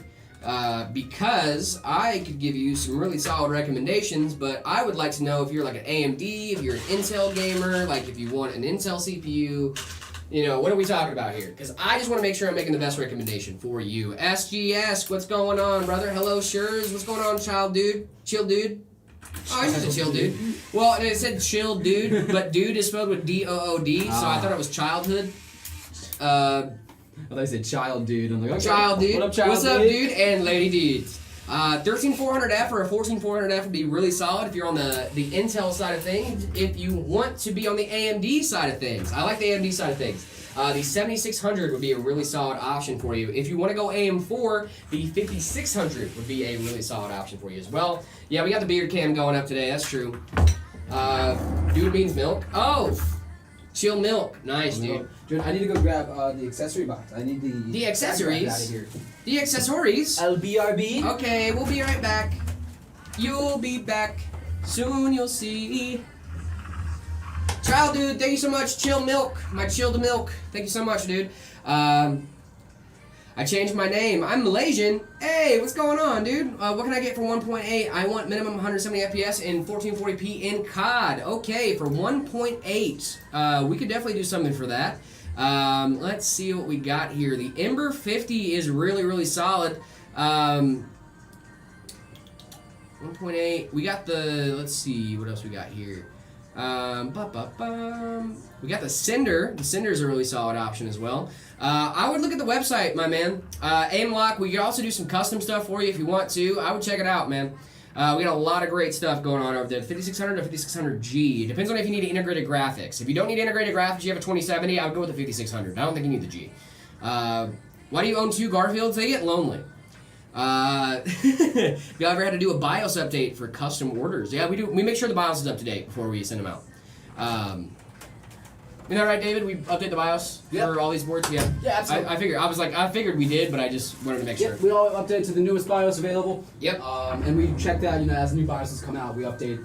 Because I could give you some really solid recommendations, but I would like to know if you're like an AMD, if you're an Intel gamer, like if you want an Intel CPU, You know, what are we talking about here? Because I just want to make sure I'm making the best recommendation for you. SGS, what's going on, brother? Hello, Shurs. What's going on, child dude? Chill dude? Oh, he's just a chill dude. Well, it said chill dude, but dude is spelled with D-O-O-D, so I thought it was childhood. I thought I said child dude. I'm like, okay. Child dude. What up, child What's up, dude? And lady dudes. 13400F or a 14400F would be really solid if you're on the Intel side of things. If you want to be on the AMD side of things, I like the AMD side of things. The 7600 would be a really solid option for you. If you want to go AM4, the 5600 would be a really solid option for you as well. Yeah, we got the beard cam going up today. That's true. Dude means milk. Oh, chill milk. Nice, dude. Dude, I need to go grab the accessory box. I need the accessories. out of here. The accessories. LBRB. Okay, we'll be right back. You'll be back. Soon you'll see. Child dude, thank you so much. Chill milk. My chilled milk. Thank you so much, dude. I changed my name. I'm Malaysian. Hey, what's going on, dude? What can I get for 1.8? I want minimum 170 FPS in 1440p in COD. Okay, for 1.8. We could definitely do something for that. Let's see what we got here. The Ember 50 is really, really solid. 1.8. We got the, let's see, what else we got here? We got the Sunder. The Sunder is a really solid option as well. I would look at the website, my man. Aimlock, we could also do some custom stuff for you if you want to. I would check it out, man. We got a lot of great stuff going on over there. 5600 to 5600G. It depends on if you need integrated graphics. If you don't need integrated graphics, you have a 2070, I would go with the 5600. I don't think you need the G. Why do you own two Garfields? They get lonely. If you ever had to do a BIOS update for custom orders? Yeah, we do. We make sure the BIOS is up to date before we send them out. Isn't that right, David? We update the BIOS for all these boards? Yeah. Yeah, absolutely. I figured we did, but I just wanted to make sure. We all update to the newest BIOS available. Yep. And we check that, as new BIOSes come out, we update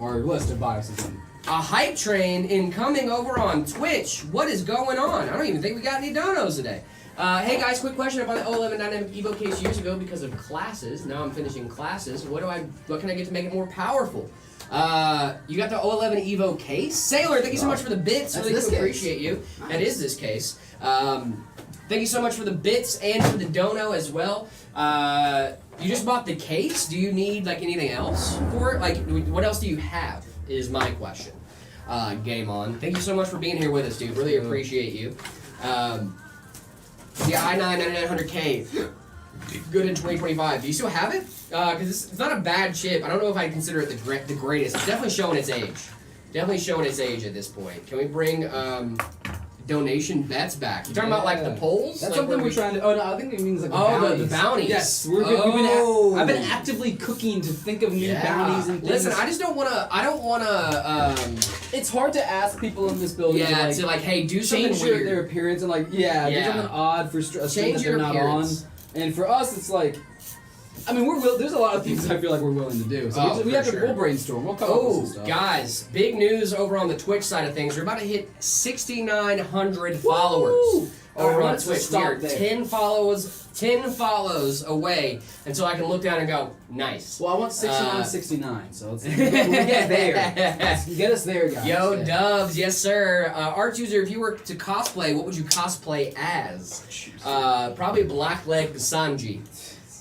our list of BIOSes. A hype train incoming over on Twitch. What is going on? I don't even think we got any donos today. Hey guys, quick question. I bought the 011 Dynamic Evo case years ago because of classes. Now I'm finishing classes. What can I get to make it more powerful? You got the 011 Evo case? Sailor, thank you so much for the bits. Really do appreciate you. Nice. That is this case. Thank you so much for the bits and for the dono as well. You just bought the case? Do you need anything else for it? What else do you have is my question. Game on. Thank you so much for being here with us, dude. Really appreciate you. The i9 9900K, good in 2025. Do you still have it? Because it's not a bad chip. I don't know if I'd consider it the greatest. It's definitely showing its age. Definitely showing its age at this point. Can we bring donation bets back? You talking about the polls? That's something we're trying to. Oh no, I think it means the bounties. The bounties. Yes, I've been actively cooking to think of new bounties and things. Listen, I just don't want to. I don't want to. It's hard to ask people in this building. Yeah, to hey, do something change weird. their appearance and do something odd for a thing that they're not appearance. on. And for us, it's there's a lot of things I feel like we're willing to do. So we'll brainstorm. We'll come up with some stuff. Guys, big news over on the Twitch side of things. We're about to hit 6,900 followers over on Twitch. We are 10 follows away until I can look down and go, nice. Well, I want 69, so let's get there. Get us there, guys. Yo, Dubs, yes sir. Art user, if you were to cosplay, what would you cosplay as? Probably Blackleg Sanji.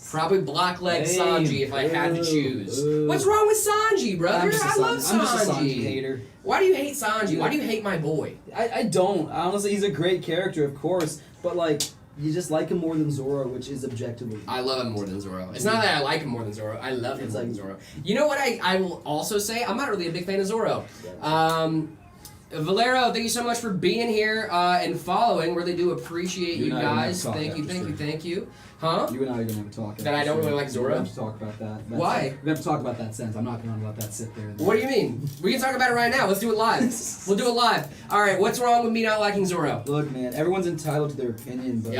Probably Blackleg Sanji if I had to choose. What's wrong with Sanji, brother? I love Sanji. I'm just a Sanji hater. Why do you hate Sanji? Why do you hate my boy? I don't. Honestly, he's a great character, of course, but you just like him more than Zoro, which is objectively. I love him more than Zoro. It's not that I like him more than Zoro. I love him more than Zoro. You know what I will also say? I'm not really a big fan of Zoro. Valero, thank you so much for being here and following. Really do appreciate you guys. Thank you. Huh? You and I are gonna have to talk. That I don't really like Zoro? We're gonna have to talk about that. Why? We're gonna have to talk about that sense. I'm not gonna let that sit there. What do you mean? We can talk about it right now. Let's do it live. We'll do it live. Alright, what's wrong with me not liking Zoro? Look, man, everyone's entitled to their opinion, but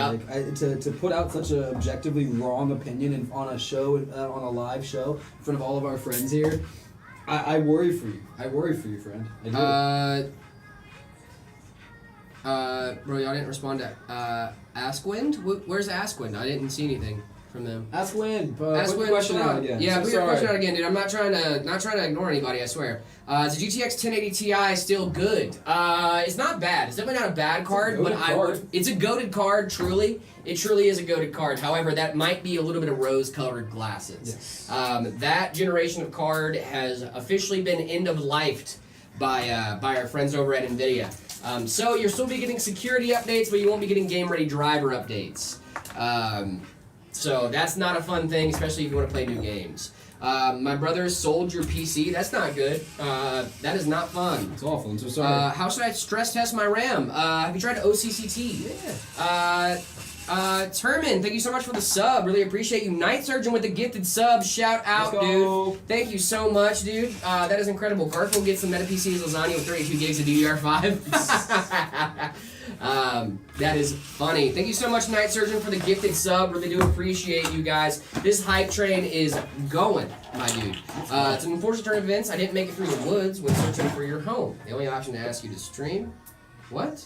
to put out such an objectively wrong opinion on a show, on a live show, in front of all of our friends here, I worry for you. I worry for you, friend. I do. Bro, y'all didn't respond to Askwind? Where's Askwind? I didn't see anything. from them. Ask Win. Ask Put the Win, question what's out up? again. Yeah, So put your sorry. question out again, dude. I'm not trying to ignore anybody. I swear. Is the GTX 1080 Ti still good? It's not bad. It's definitely not a bad card, but it's a goated card. Truly, it truly is a goated card. However, that might be a little bit of rose-colored glasses. Yes. That generation of card has officially been end of lifed by our friends over at NVIDIA. So you'll still be getting security updates, but you won't be getting game-ready driver updates. So that's not a fun thing, especially if you want to play new games. My brother sold your PC. That's not good. That is not fun. It's awful. I'm so sorry. How should I stress test my RAM? Have you tried OCCT? Yeah. Termin, thank you so much for the sub. Really appreciate you. Night Surgeon with the gifted sub. Shout out, Let's go. dude. Thank you so much, dude. That is incredible. Garfield gets some Meta PC's lasagna with 32 gigs of DDR5. That is funny. Thank you so much, Night Surgeon, for the gifted sub. Really do appreciate you guys. This hype train is going, my dude. It's an unfortunate turn of events. I didn't make it through the woods when searching for your home. The only option to ask you to stream. What?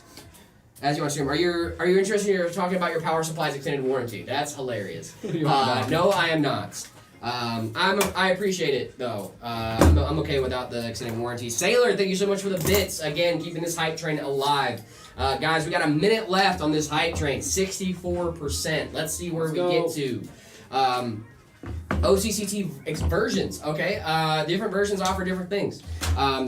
As you want to stream. Are you interested in talking about your power supply's extended warranty? That's hilarious. No, I am not. I appreciate it though. I'm okay without the extended warranty. Sailor, thank you so much for the bits. Again, keeping this hype train alive. Guys, we got a minute left on this hype train. 64%. Let's see where we get to. OCCT versions, okay? Different versions offer different things.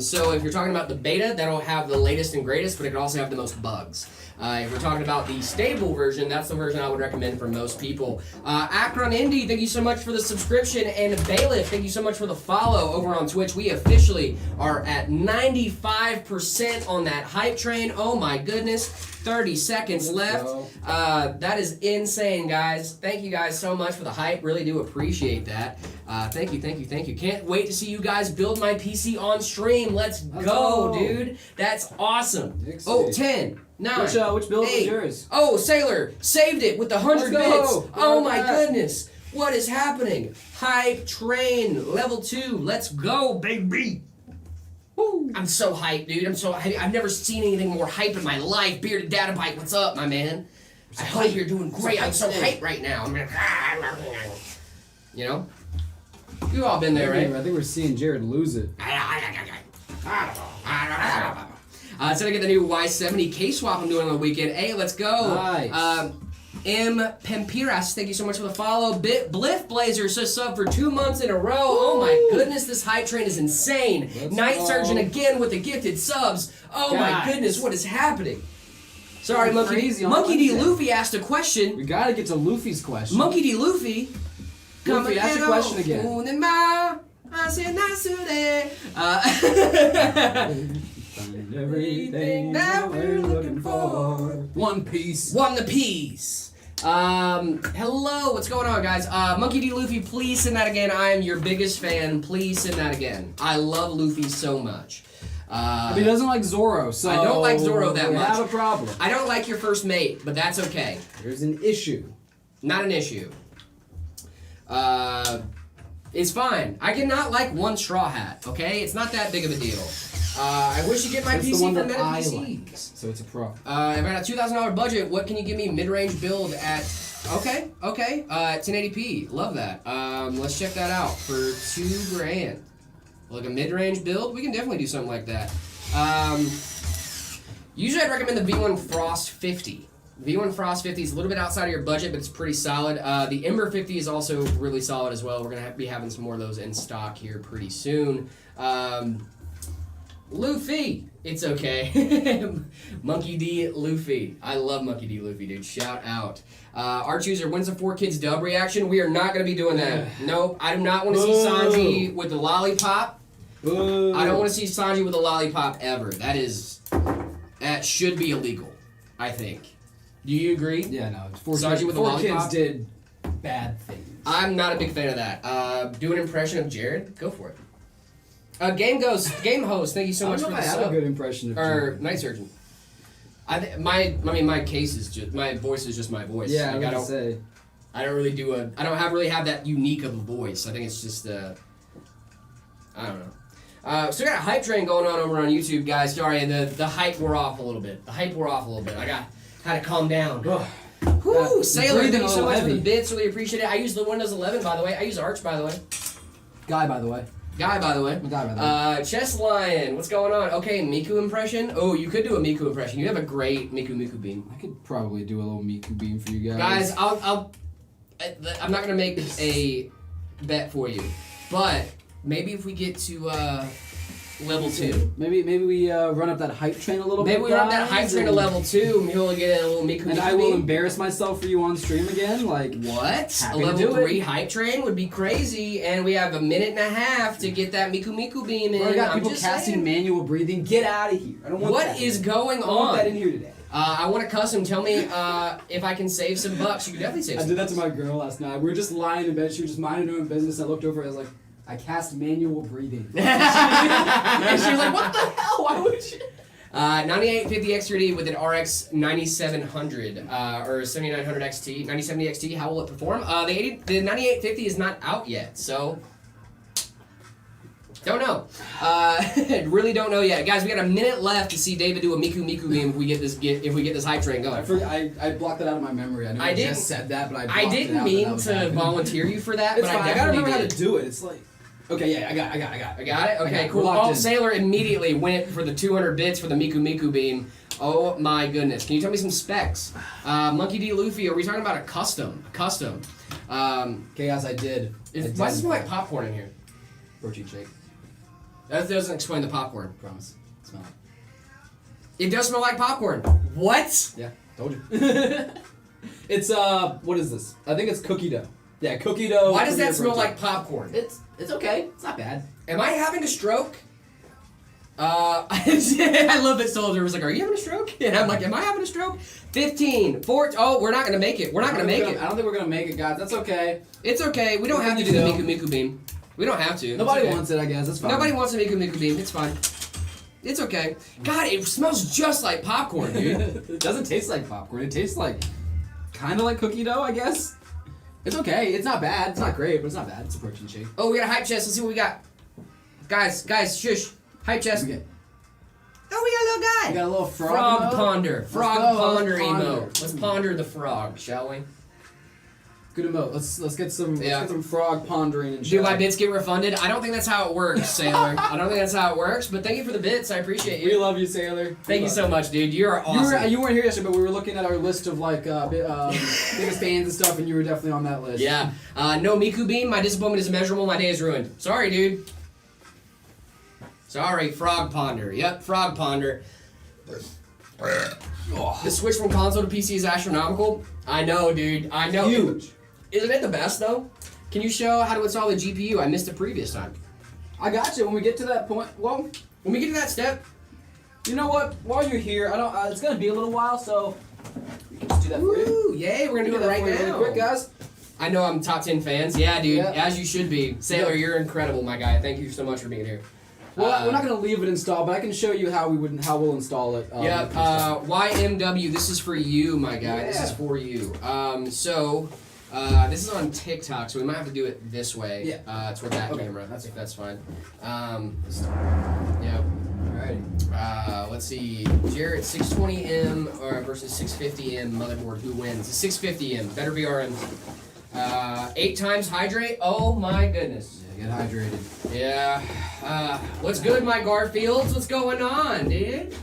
So if you're talking about the beta, that'll have the latest and greatest, but it can also have the most bugs. If we're talking about the stable version, that's the version I would recommend for most people. Akron Indy, thank you so much for the subscription, and Bailiff, thank you so much for the follow over on Twitch. We officially are at 95% on that hype train. Oh my goodness. 30 seconds left. That is insane, guys. Thank you guys so much for the hype. Really do appreciate that. Thank you. Can't wait to see you guys build my PC on stream. Let's go, dude. That's awesome. Oh, 10, 9, Which build 8. was yours? Oh, Sailor saved it with the 100 bits. Oh my goodness. What is happening? Hype train level 2. Let's go, baby. Woo. I'm so hyped, dude. I've never seen anything more hype in my life. Bearded Data Bite, what's up, my man? I hope you're doing great. I'm so hyped right now. You know? You've all been there, right? I think we're seeing Jared lose it. So I get the new Y70 case swap I'm doing on the weekend. Hey, let's go. Nice. M. Pempiras, thank you so much for the follow. Bliff Blazer, so sub for 2 months in a row. Oh my goodness, this hype train is insane. Night Surgeon again with the gifted subs. Oh my goodness, what is happening? Sorry, Monkey D. Luffy asked a question. We gotta get to Luffy's question. Monkey D. Luffy. Luffy, ask your question again. Everything that we're looking for. One Piece. One the Piece. Hello, what's going on, guys? Monkey D. Luffy, please send that again. I am your biggest fan. Please send that again. I love Luffy so much. But he doesn't like Zoro, so I don't like Zoro that we much. have a problem. I don't like your first mate, but that's okay. There's an issue. Not an issue. It's fine. I cannot like one Straw Hat, okay? It's not that big of a deal. I wish you get my That's PC the one from that Meta I PC. like, so it's a pro. If I got a $2,000 budget, what can you give me mid-range build at? Okay, 1080p. Love that. Let's check that out for $2,000. Like a mid-range build, we can definitely do something like that. Usually I'd recommend the V1 Frost 50. V1 Frost 50 is a little bit outside of your budget, but it's pretty solid. The Ember 50 is also really solid as well. We're going to be having some more of those in stock here pretty soon. Luffy, it's okay. Monkey D. Luffy. I love Monkey D. Luffy, dude. Shout out. Our chooser, when's the 4Kids dub reaction? We are not going to be doing that. Nope. I do not want to see Sanji with the lollipop. Boo. I don't want to see Sanji with a lollipop ever. That should be illegal, I think. Do you agree? Yeah, no. Sanji with a four lollipop? kids did bad things. I'm not a big fan of that. Do an impression of Jared? Go for it. Game host, thank you so much for the I have sub. a good impression of Or Jared. Night Surgeon. My case is just, my voice is just my voice. Yeah, Like, I was gonna say. I don't really have that unique of a voice. I think it's just I don't know. So we got a hype train going on over on YouTube, guys. Sorry, the hype wore off a little bit. I had to calm down. Whoo, Sailor, breathing thank you a so little much for the heavy. bits. Really appreciate it. I use the Windows 11, by the way. I use Arch, by the way. Guy, by the way. Guy, by the way. Guy, by the way. Chess Lion, what's going on? Okay, Miku impression. Oh, you could do a Miku impression. You have a great Miku beam. I could probably do a little Miku beam for you Guys, I'm not gonna make a bet for you, but maybe if we get to level 2. Maybe we run up that hype train a little bit. Maybe we run that hype guys, train to and- level 2, maybe we'll get a little Miku And Miku I will beam. embarrass myself for you on stream again. Like, What? A Happy to level do it. 3 hype train would be crazy, and we have a minute and a half to get that Miku beam in. I got I'm people just casting saying. manual breathing. Get out of here. I don't want What that. is going I don't want that in on? here today. I want a custom. Tell me if I can save some bucks. You can definitely save I some did that bucks. to my girl last night. We were just lying in bed. She was just minding her own business. I looked over. I was like, I cast manual breathing. And she was like, what the hell? Why would you? 9850 X3D with an RX 9700 or 7900 XT, 9070 XT. How will it perform? The 9850 is not out yet, so don't know. Really don't know yet, guys. We got a minute left to see David do a Miku beam if we get this hype train going. I blocked that out of my memory. I know I I didn't- just said that, but I I blocked it didn't out mean that was to happening. volunteer you for that, It's but fine. I I gotta definitely remember how did. to do it. It's like, okay, yeah, I got it. I got it? Okay, We're cool. locked Oh, in. Sailor immediately went for the 200 bits for the Miku beam. Oh my goodness. Can you tell me some specs? Monkey D. Luffy, are we talking about a custom? Okay, guys, I did. Why does it smell like popcorn in here? Protein shake? That doesn't explain the popcorn. Promise. Smell it. It does smell like popcorn. What? Yeah, told you. It's what is this? I think it's cookie dough. Yeah, cookie dough. Why does that Premier smell protein. like popcorn? It's okay. It's not bad. Am I having a stroke? I love that Soldier was like, are you having a stroke? And I'm like, am I having a stroke? 15, 14, oh, we're not going to make it. We're not going to make it. I don't think we're gonna make it, guys. That's okay. It's okay. We don't have to do the Miku beam. We don't have to. Nobody It's okay. wants it, I guess. It's fine. Nobody wants a Miku beam. It's fine. It's okay. God, it smells just like popcorn, dude. It doesn't taste like popcorn. It tastes like kind of like cookie dough, I guess. It's okay. It's not bad. It's not great, but it's not bad. It's a protein shake. Oh, we got a hype chest. Let's see what we got. Guys, shush. Hype chest. Okay. Oh, we got a little guy. We got a little frog. Frog mode. ponder. Let's Frog go, ponder let's ponder. emote. Let's ponder the frog, shall we? Good emote. Let's get some. Yeah. Let's get some frog pondering and Do shit. my bits get refunded? I don't think that's how it works, Sailor. I don't think that's how it works, but thank you for the bits. I appreciate We you. love you, Sailor. Thank you so much, dude. You're awesome. You weren't here yesterday, but we were looking at our list of like biggest fans and stuff, and you were definitely on that list. Yeah. No Miku beam. My disappointment is immeasurable. My day is ruined. Sorry, dude. Sorry, Frog Ponder. Yep, Frog Ponder. The switch from console to PC is astronomical. I know, dude. I know. Huge. Isn't it the best, though? Can you show how to install the GPU? I missed it previous time. I got you. When we get to that point, well, When we get to that step, you know what? While you're here, I don't. It's gonna be a little while, so we can just do that for you. woo, yay, we're gonna do it right for you now. really quick, guys. I know I'm top 10 fans. Yeah, dude, Yeah. as you should be. Sailor, Yeah. you're incredible, my guy. Thank you so much for being here. Well, we're not gonna leave it installed, but I can show you how we'll install it. Yeah, YMW, this is for you, my guy. This is Yeah. for you. This is on TikTok, so we might have to do it this way. Yeah. Toward that Okay, camera. that's if that's fine. Yeah. Alrighty. Let's see. Jarrett, 620M versus 650M motherboard. Who wins? The 650M. Better VRM. 8 times hydrate. Oh my goodness. Yeah, get hydrated. Yeah. What's good, my Garfields? What's going on, dude?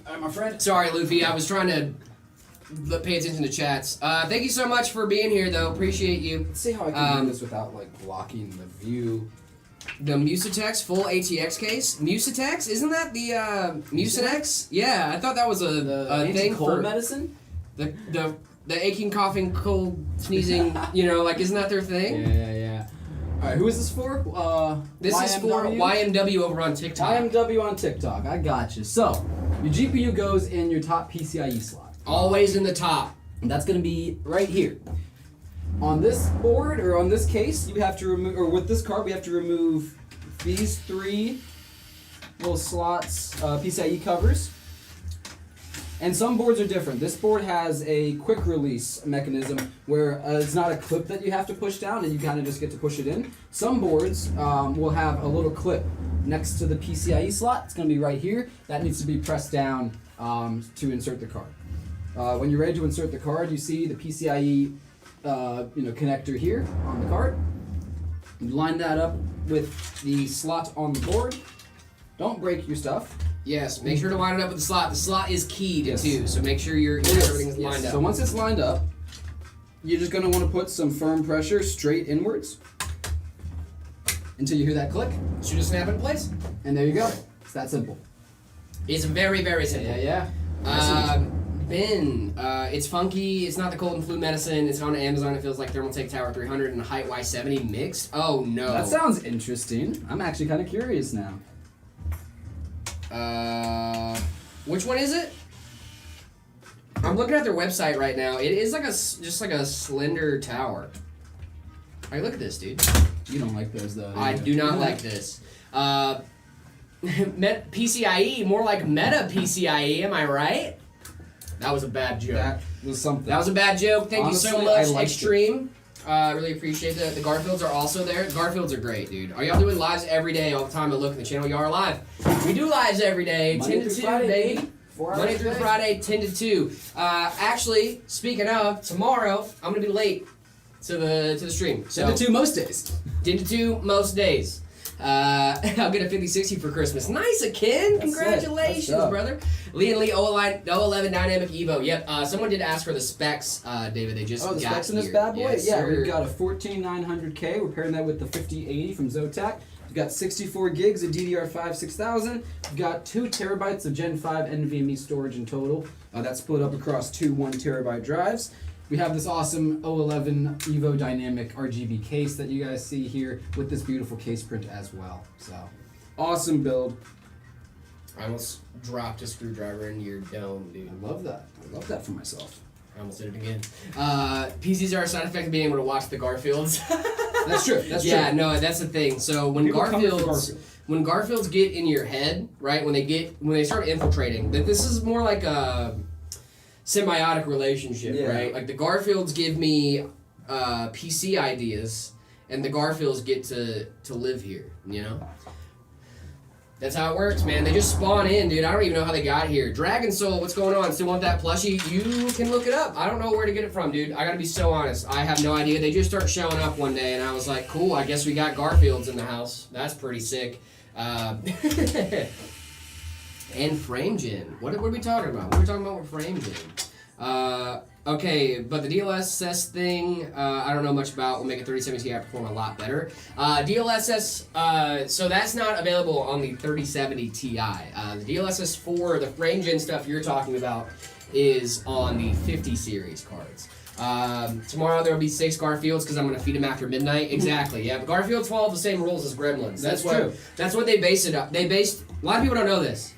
Alright, my friend. Sorry, Luffy. I was trying to pay attention to chats. Thank you so much for being here, though. Appreciate you. Let's see how I can do this without like blocking the view. The Musatex full ATX case. Musatex? Isn't that the Mucinex? Yeah, I thought that was a thing cold for medicine. the aching, coughing, cold, sneezing. Like isn't that their thing? Yeah. Alright, who is this for? This is for YMW over on TikTok. YMW on TikTok. I got you. So, your GPU goes in your top PCIe slot. Always in the top. And that's going to be right here. On this board, or on this case, you have to remove, or with this card, we have to remove these 3 little slots, PCIe covers. And some boards are different. This board has a quick release mechanism where it's not a clip that you have to push down and you kind of just get to push it in. Some boards will have a little clip next to the PCIe slot. It's going to be right here. That needs to be pressed down to insert the card. When you're ready to insert the card, you see the PCIe connector here on the card. You line that up with the slot on the board. Don't break your stuff. Yes, make sure to line it up with the slot. The slot is keyed too, so make sure everything's lined up. So once it's lined up, you're just going to want to put some firm pressure straight inwards until you hear that click. Should just snap into place. And there you go. It's that simple. It's very, very simple. Yeah. Ben, it's funky. It's not the cold and flu medicine. It's on Amazon. It feels like Thermaltake Tower 300 and Height Y70 mixed. Oh no. That sounds interesting. I'm actually kind of curious now. Which one is it? I'm looking at their website right now. It is like just like a slender tower. Alright, look at this, dude. You don't like those though. I do not like this. PCIe, more like Meta PCIe. Am I right? That was a bad joke. That was something. That was a bad joke. Thank Honestly, you so I much, liked Extreme. Really appreciate that. The Garfields are also there. The Garfields are great, dude. Are y'all doing lives every day all the time? I look at the channel. Y'all are live. We do lives every day, Monday 10 to through 2, Friday, baby. 4 hours Monday a through day. Friday, 10 to 2. Actually, speaking of, tomorrow I'm gonna be late to the stream. So 10 to 2 most days. 10 to 2 most days. I'll get a 5060 for Christmas. Nice, Ken. Congratulations, That's brother. Lee and Lee 011 Dynamic Evo. Yep. Someone did ask for the specs, David. They just the got specs in this here. bad boy? Yes, Yeah, sir. we've got a 14900K. We're pairing that with the 5080 from Zotac. We've got 64 gigs of DDR5 6000. We've got 2 terabytes of Gen 5 NVMe storage in total. That's split up across 2 1 terabyte drives. We have this awesome 011 Evo Dynamic RGB case that you guys see here with this beautiful case print as well. So, awesome build. I almost dropped a screwdriver into your dome, dude. I love that. I love that for myself. I almost did it again. PCs are a side effect of being able to watch the Garfields. That's true. That's true. Yeah, no, that's the thing. So when People come for Garfields, when Garfields get in your head, right? When they start infiltrating, that this is more like a symbiotic relationship, Yeah. right? Like the Garfields give me PC ideas, and the Garfields get to live here. You know. That's how it works, man. They just spawn in, dude. I don't even know how they got here. Dragon Soul, what's going on? Still want that plushie? You can look it up. I don't know where to get it from, dude. I gotta be so honest. I have no idea. They just start showing up one day, and I was like, cool, I guess we got Garfields in the house. That's pretty sick. And FrameGen. What are we talking about? What are we talking about with FrameGen? Okay, but the DLSS thing, I don't know much about. Will make a 3070 Ti perform a lot better. DLSS, so that's not available on the 3070 Ti. The DLSS 4, the FrameGen stuff you're talking about, is on the 50 series cards. Tomorrow there will be 6 Garfields because I'm going to feed them after midnight. Exactly, yeah. But Garfields follow the same rules as Gremlins. That's true. That's what they base it up. A lot of people don't know this.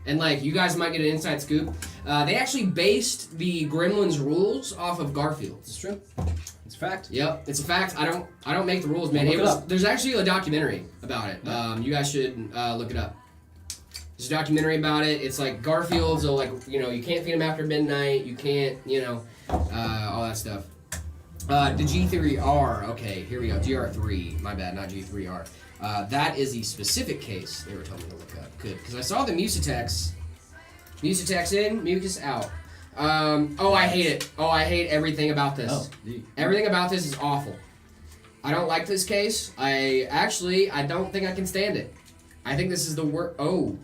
And like, you guys might get an inside scoop. They actually based the Gremlins rules off of Garfield's. It's true. It's a fact. Yep, it's a fact. I don't make the rules, man. Look it up. There's actually a documentary about it. You guys should look it up. There's a documentary about it. It's like Garfield's, so like, you know, you can't feed them after midnight. You can't, you know, all that stuff. The G3R. Okay, here we go. GR3. My bad, not G3R. That is the specific case they were telling me to look up. Good, because I saw the Mucinex. Mucinex in, mucus out. Oh, I hate it. Oh, I hate everything about this. Oh, Everything about this is awful. I don't like this case. I don't think I can stand it. I think this is the worst. Oh.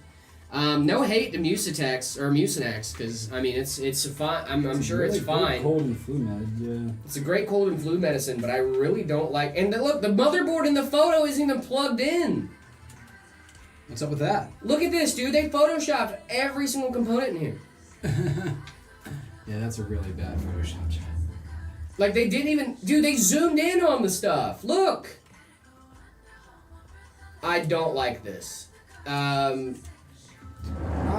No hate to Mucinex, because I mean it's fine. I'm sure really it's fine. Cold and flu med, yeah. It's a great cold and flu medicine, but I really don't like. And look, the motherboard in the photo isn't even plugged in. What's up with that? Look at this, dude. They photoshopped every single component in here. Yeah, that's a really bad Photoshop job. Like they didn't even, dude. They zoomed in on the stuff. Look. I don't like this. Not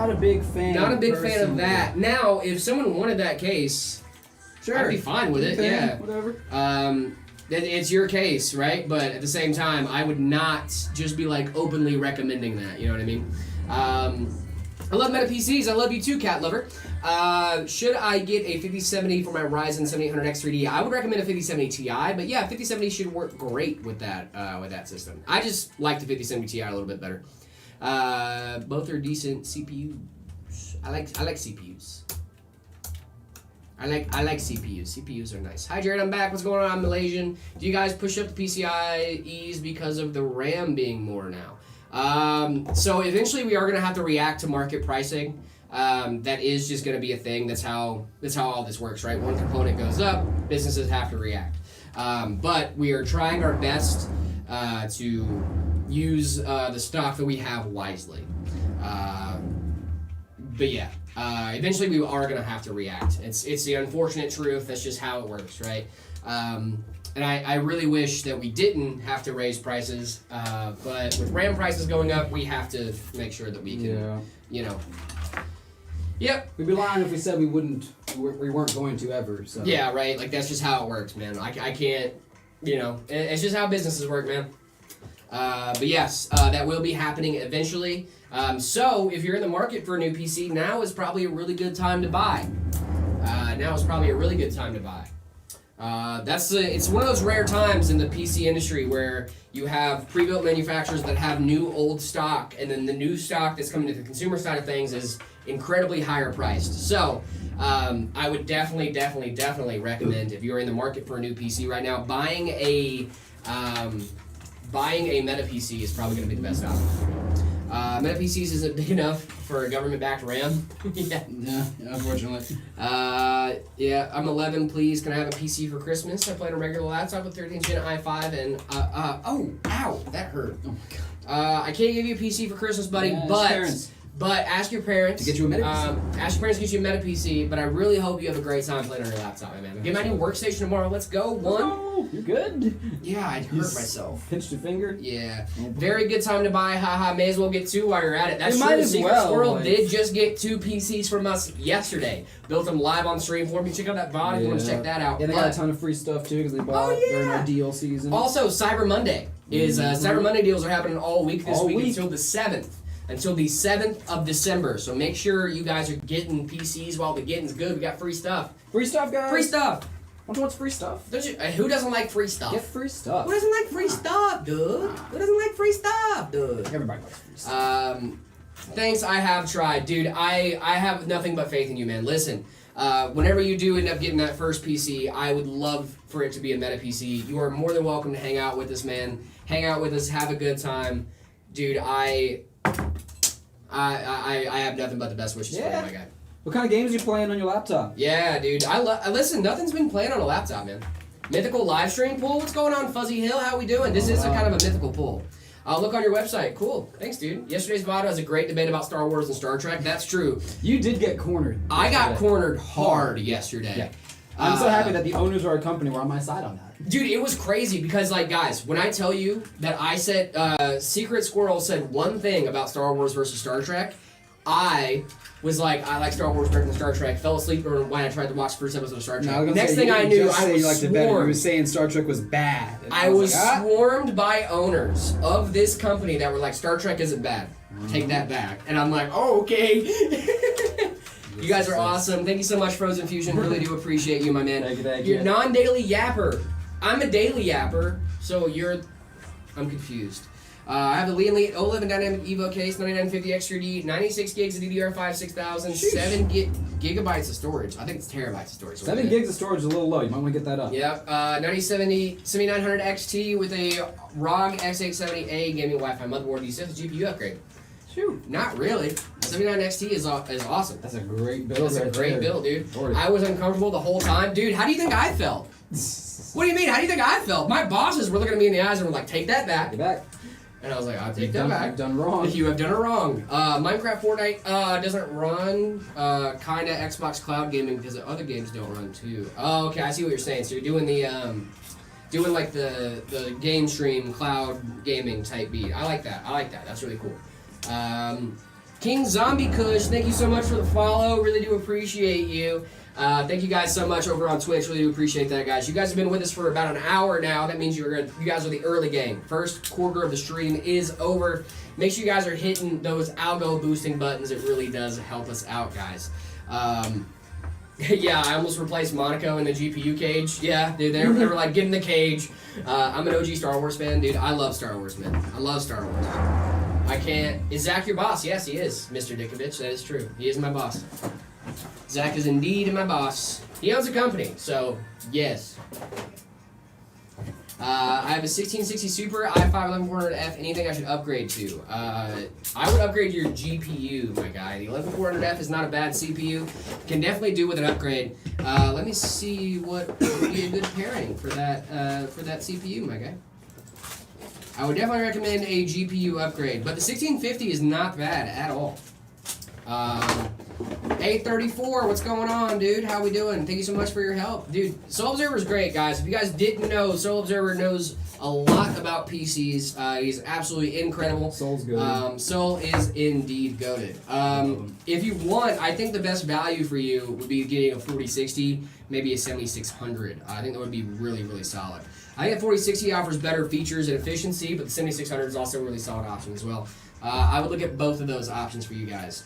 a big fan. Not a big fan of personally. that. Now, if someone wanted that case, Sure. I'd be fine with it. Fan, Yeah. Whatever. It's your case, right? But at the same time, I would not just be like openly recommending that. You know what I mean? I love Meta PCs. I love you too, cat lover. Should I get a 5070 for my Ryzen 7800X 3D? I would recommend a 5070 Ti, but yeah, 5070 should work great with that system. I just like the 5070 Ti a little bit better. Both are decent CPUs. I like CPUs. I like CPUs. CPUs are nice. Hi Jared, I'm back. What's going on? I'm Malaysian. Do you guys push up the PCIe's because of the RAM being more now? So eventually we are going to have to react to market pricing. That is just going to be a thing. That's how all this works, right? One component goes up, businesses have to react. But we are trying our best to use the stock that we have wisely. But yeah, eventually we are going to have to react. It's the unfortunate truth. That's just how it works, right? And I really wish that we didn't have to raise prices. But with RAM prices going up, we have to make sure that we can, Yep. We'd be lying if we said we wouldn't. We weren't going to ever. So. Yeah, right. Like that's just how it works, man. I can't. It's just how businesses work, man. But yes, that will be happening eventually. So if you're in the market for a new PC, now is probably a really good time to buy. It's one of those rare times in the PC industry where you have pre-built manufacturers that have new old stock, and then the new stock that's coming to the consumer side of things is incredibly higher priced. So I would definitely recommend, if you're in the market for a new PC right now, buying a Meta PC is probably going to be the best option. Meta PCs isn't big enough for a government-backed RAM. Yeah, unfortunately. Yeah, I'm 11, please. Can I have a PC for Christmas? I play on a regular laptop with 13th gen i5 and, ow, that hurt. Oh my god. I can't give you a PC for Christmas, buddy, Yeah, but ask your parents to get you a Meta PC. Ask your parents to get you a Meta PC, but I really hope you have a great time playing on your laptop, man. Get my new workstation tomorrow. Let's go. One. You're good. Yeah, I hurt myself. Pinched your finger. Yeah. Very good time to buy. Haha, may as well get two while you're at it. That's You true. might The as Secret well, Squirrel like- did just get 2 PCs from us yesterday. Built them live on stream for me. Check out that VOD if you want to check that out. Yeah, they got a ton of free stuff too because they bought it during our deal season. Also, Cyber Monday is Cyber Monday deals are happening all week this All week week. until the 7th. Until the 7th of December. So make sure you guys are getting PCs while the getting's good. We got free stuff. Free stuff, guys. Free stuff. Which one's free stuff? Who doesn't like free stuff? Get free stuff. Who doesn't like free stuff, dude? Who doesn't like free stuff, dude? Everybody likes free stuff. Thanks, I have tried. Dude, I have nothing but faith in you, man. Listen, whenever you do end up getting that first PC, I would love for it to be a Meta PC. You are more than welcome to hang out with us, man. Hang out with us, have a good time. Dude, I have nothing but the best wishes for you, my guy. What kind of games are you playing on your laptop? Yeah, dude. Listen, nothing's been playing on a laptop, man. Mythical live stream pool. What's going on, Fuzzy Hill? How we doing? This is a kind of a mythical pool. Look on your website. Cool. Thanks, dude. Yesterday's VOD was a great debate about Star Wars and Star Trek. That's true. You did get cornered. I got cornered hard yesterday. Yeah. I'm so happy that the owners of our company were on my side on that. Dude, it was crazy because, like, guys, when I tell you that I said, Secret Squirrel said one thing about Star Wars versus Star Trek, I was like, I like Star Wars better than Star Trek. Fell asleep when I tried to watch the first episode of Star Trek. Next thing I knew, I was You were saying Star Trek was bad. I was swarmed by owners of this company that were like, Star Trek isn't bad. Take that back. And I'm like, oh, okay. You guys are awesome. Thank you so much, Frozen Fusion. Really do appreciate you, my man. Thank you. You're non-daily yapper. I'm a daily yapper, so I'm confused. I have the Lee & Lee OLED and Dynamic Evo case, 9950 XTD, 96 gigs of DDR5, 6000, 7 gigabytes of storage. I think it's terabytes of storage. 7 gigs of storage is a little low. You might want to get that up. Yep. 7900 XT with a ROG X870A gaming Wi-Fi motherboard. Do you set the GPU upgrade? Shoot. Not really. 79 XT is awesome. That's a great build. That's a great build, dude. Lord. I was uncomfortable the whole time. Dude, how do you think I felt? What do you mean? How do you think I felt? My bosses were looking at me in the eyes and were like, take that back. Get back. And I was like, I'll take that back. You've done wrong. You have done it wrong. Minecraft Fortnite doesn't run kind of Xbox Cloud Gaming because the other games don't run too. Oh, okay, I see what you're saying. So you're doing doing like the game stream cloud gaming type beat. I like that. That's really cool. King Zombie Kush, thank you so much for the follow. Really do appreciate you. Thank you guys so much over on Twitch. Really do appreciate that, guys. You guys have been with us for about an hour now. That means you guys are the early game. First quarter of the stream is over. Make sure you guys are hitting those algo boosting buttons. It really does help us out, guys. Yeah, I almost replaced Monaco in the GPU cage. Yeah, dude, they were like, get in the cage. I'm an OG Star Wars fan, dude. I love Star Wars, man. I love Star Wars. I can't. Is Zach your boss? Yes, he is, Mr. Dickovich. That is true. He is my boss. Zach is indeed my boss. He owns a company, so yes. I have a 1660 Super, i5 11400F. Anything I should upgrade to? I would upgrade your GPU, my guy. The 11400F is not a bad CPU. Can definitely do with an upgrade. Let me see what would be a good pairing for that CPU, my guy. I would definitely recommend a GPU upgrade, but the 1650 is not bad at all. 834, what's going on, dude? How we doing? Thank you so much for your help. Dude, Soul Observer's great, guys. If you guys didn't know, Soul Observer knows a lot about PCs. He's absolutely incredible. Soul's good. Soul is indeed goated. If you want, I think the best value for you would be getting a 4060, maybe a 7600. I think that would be really, really solid. I think a 4060 offers better features and efficiency, but the 7600 is also a really solid option as well. I would look at both of those options for you guys.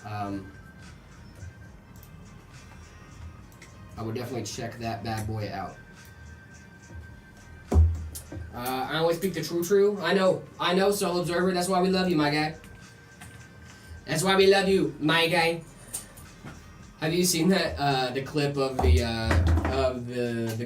I would definitely check that bad boy out. I always speak the true. I know, Soul Observer. That's why we love you, my guy. That's why we love you, my guy. Have you seen that the clip of the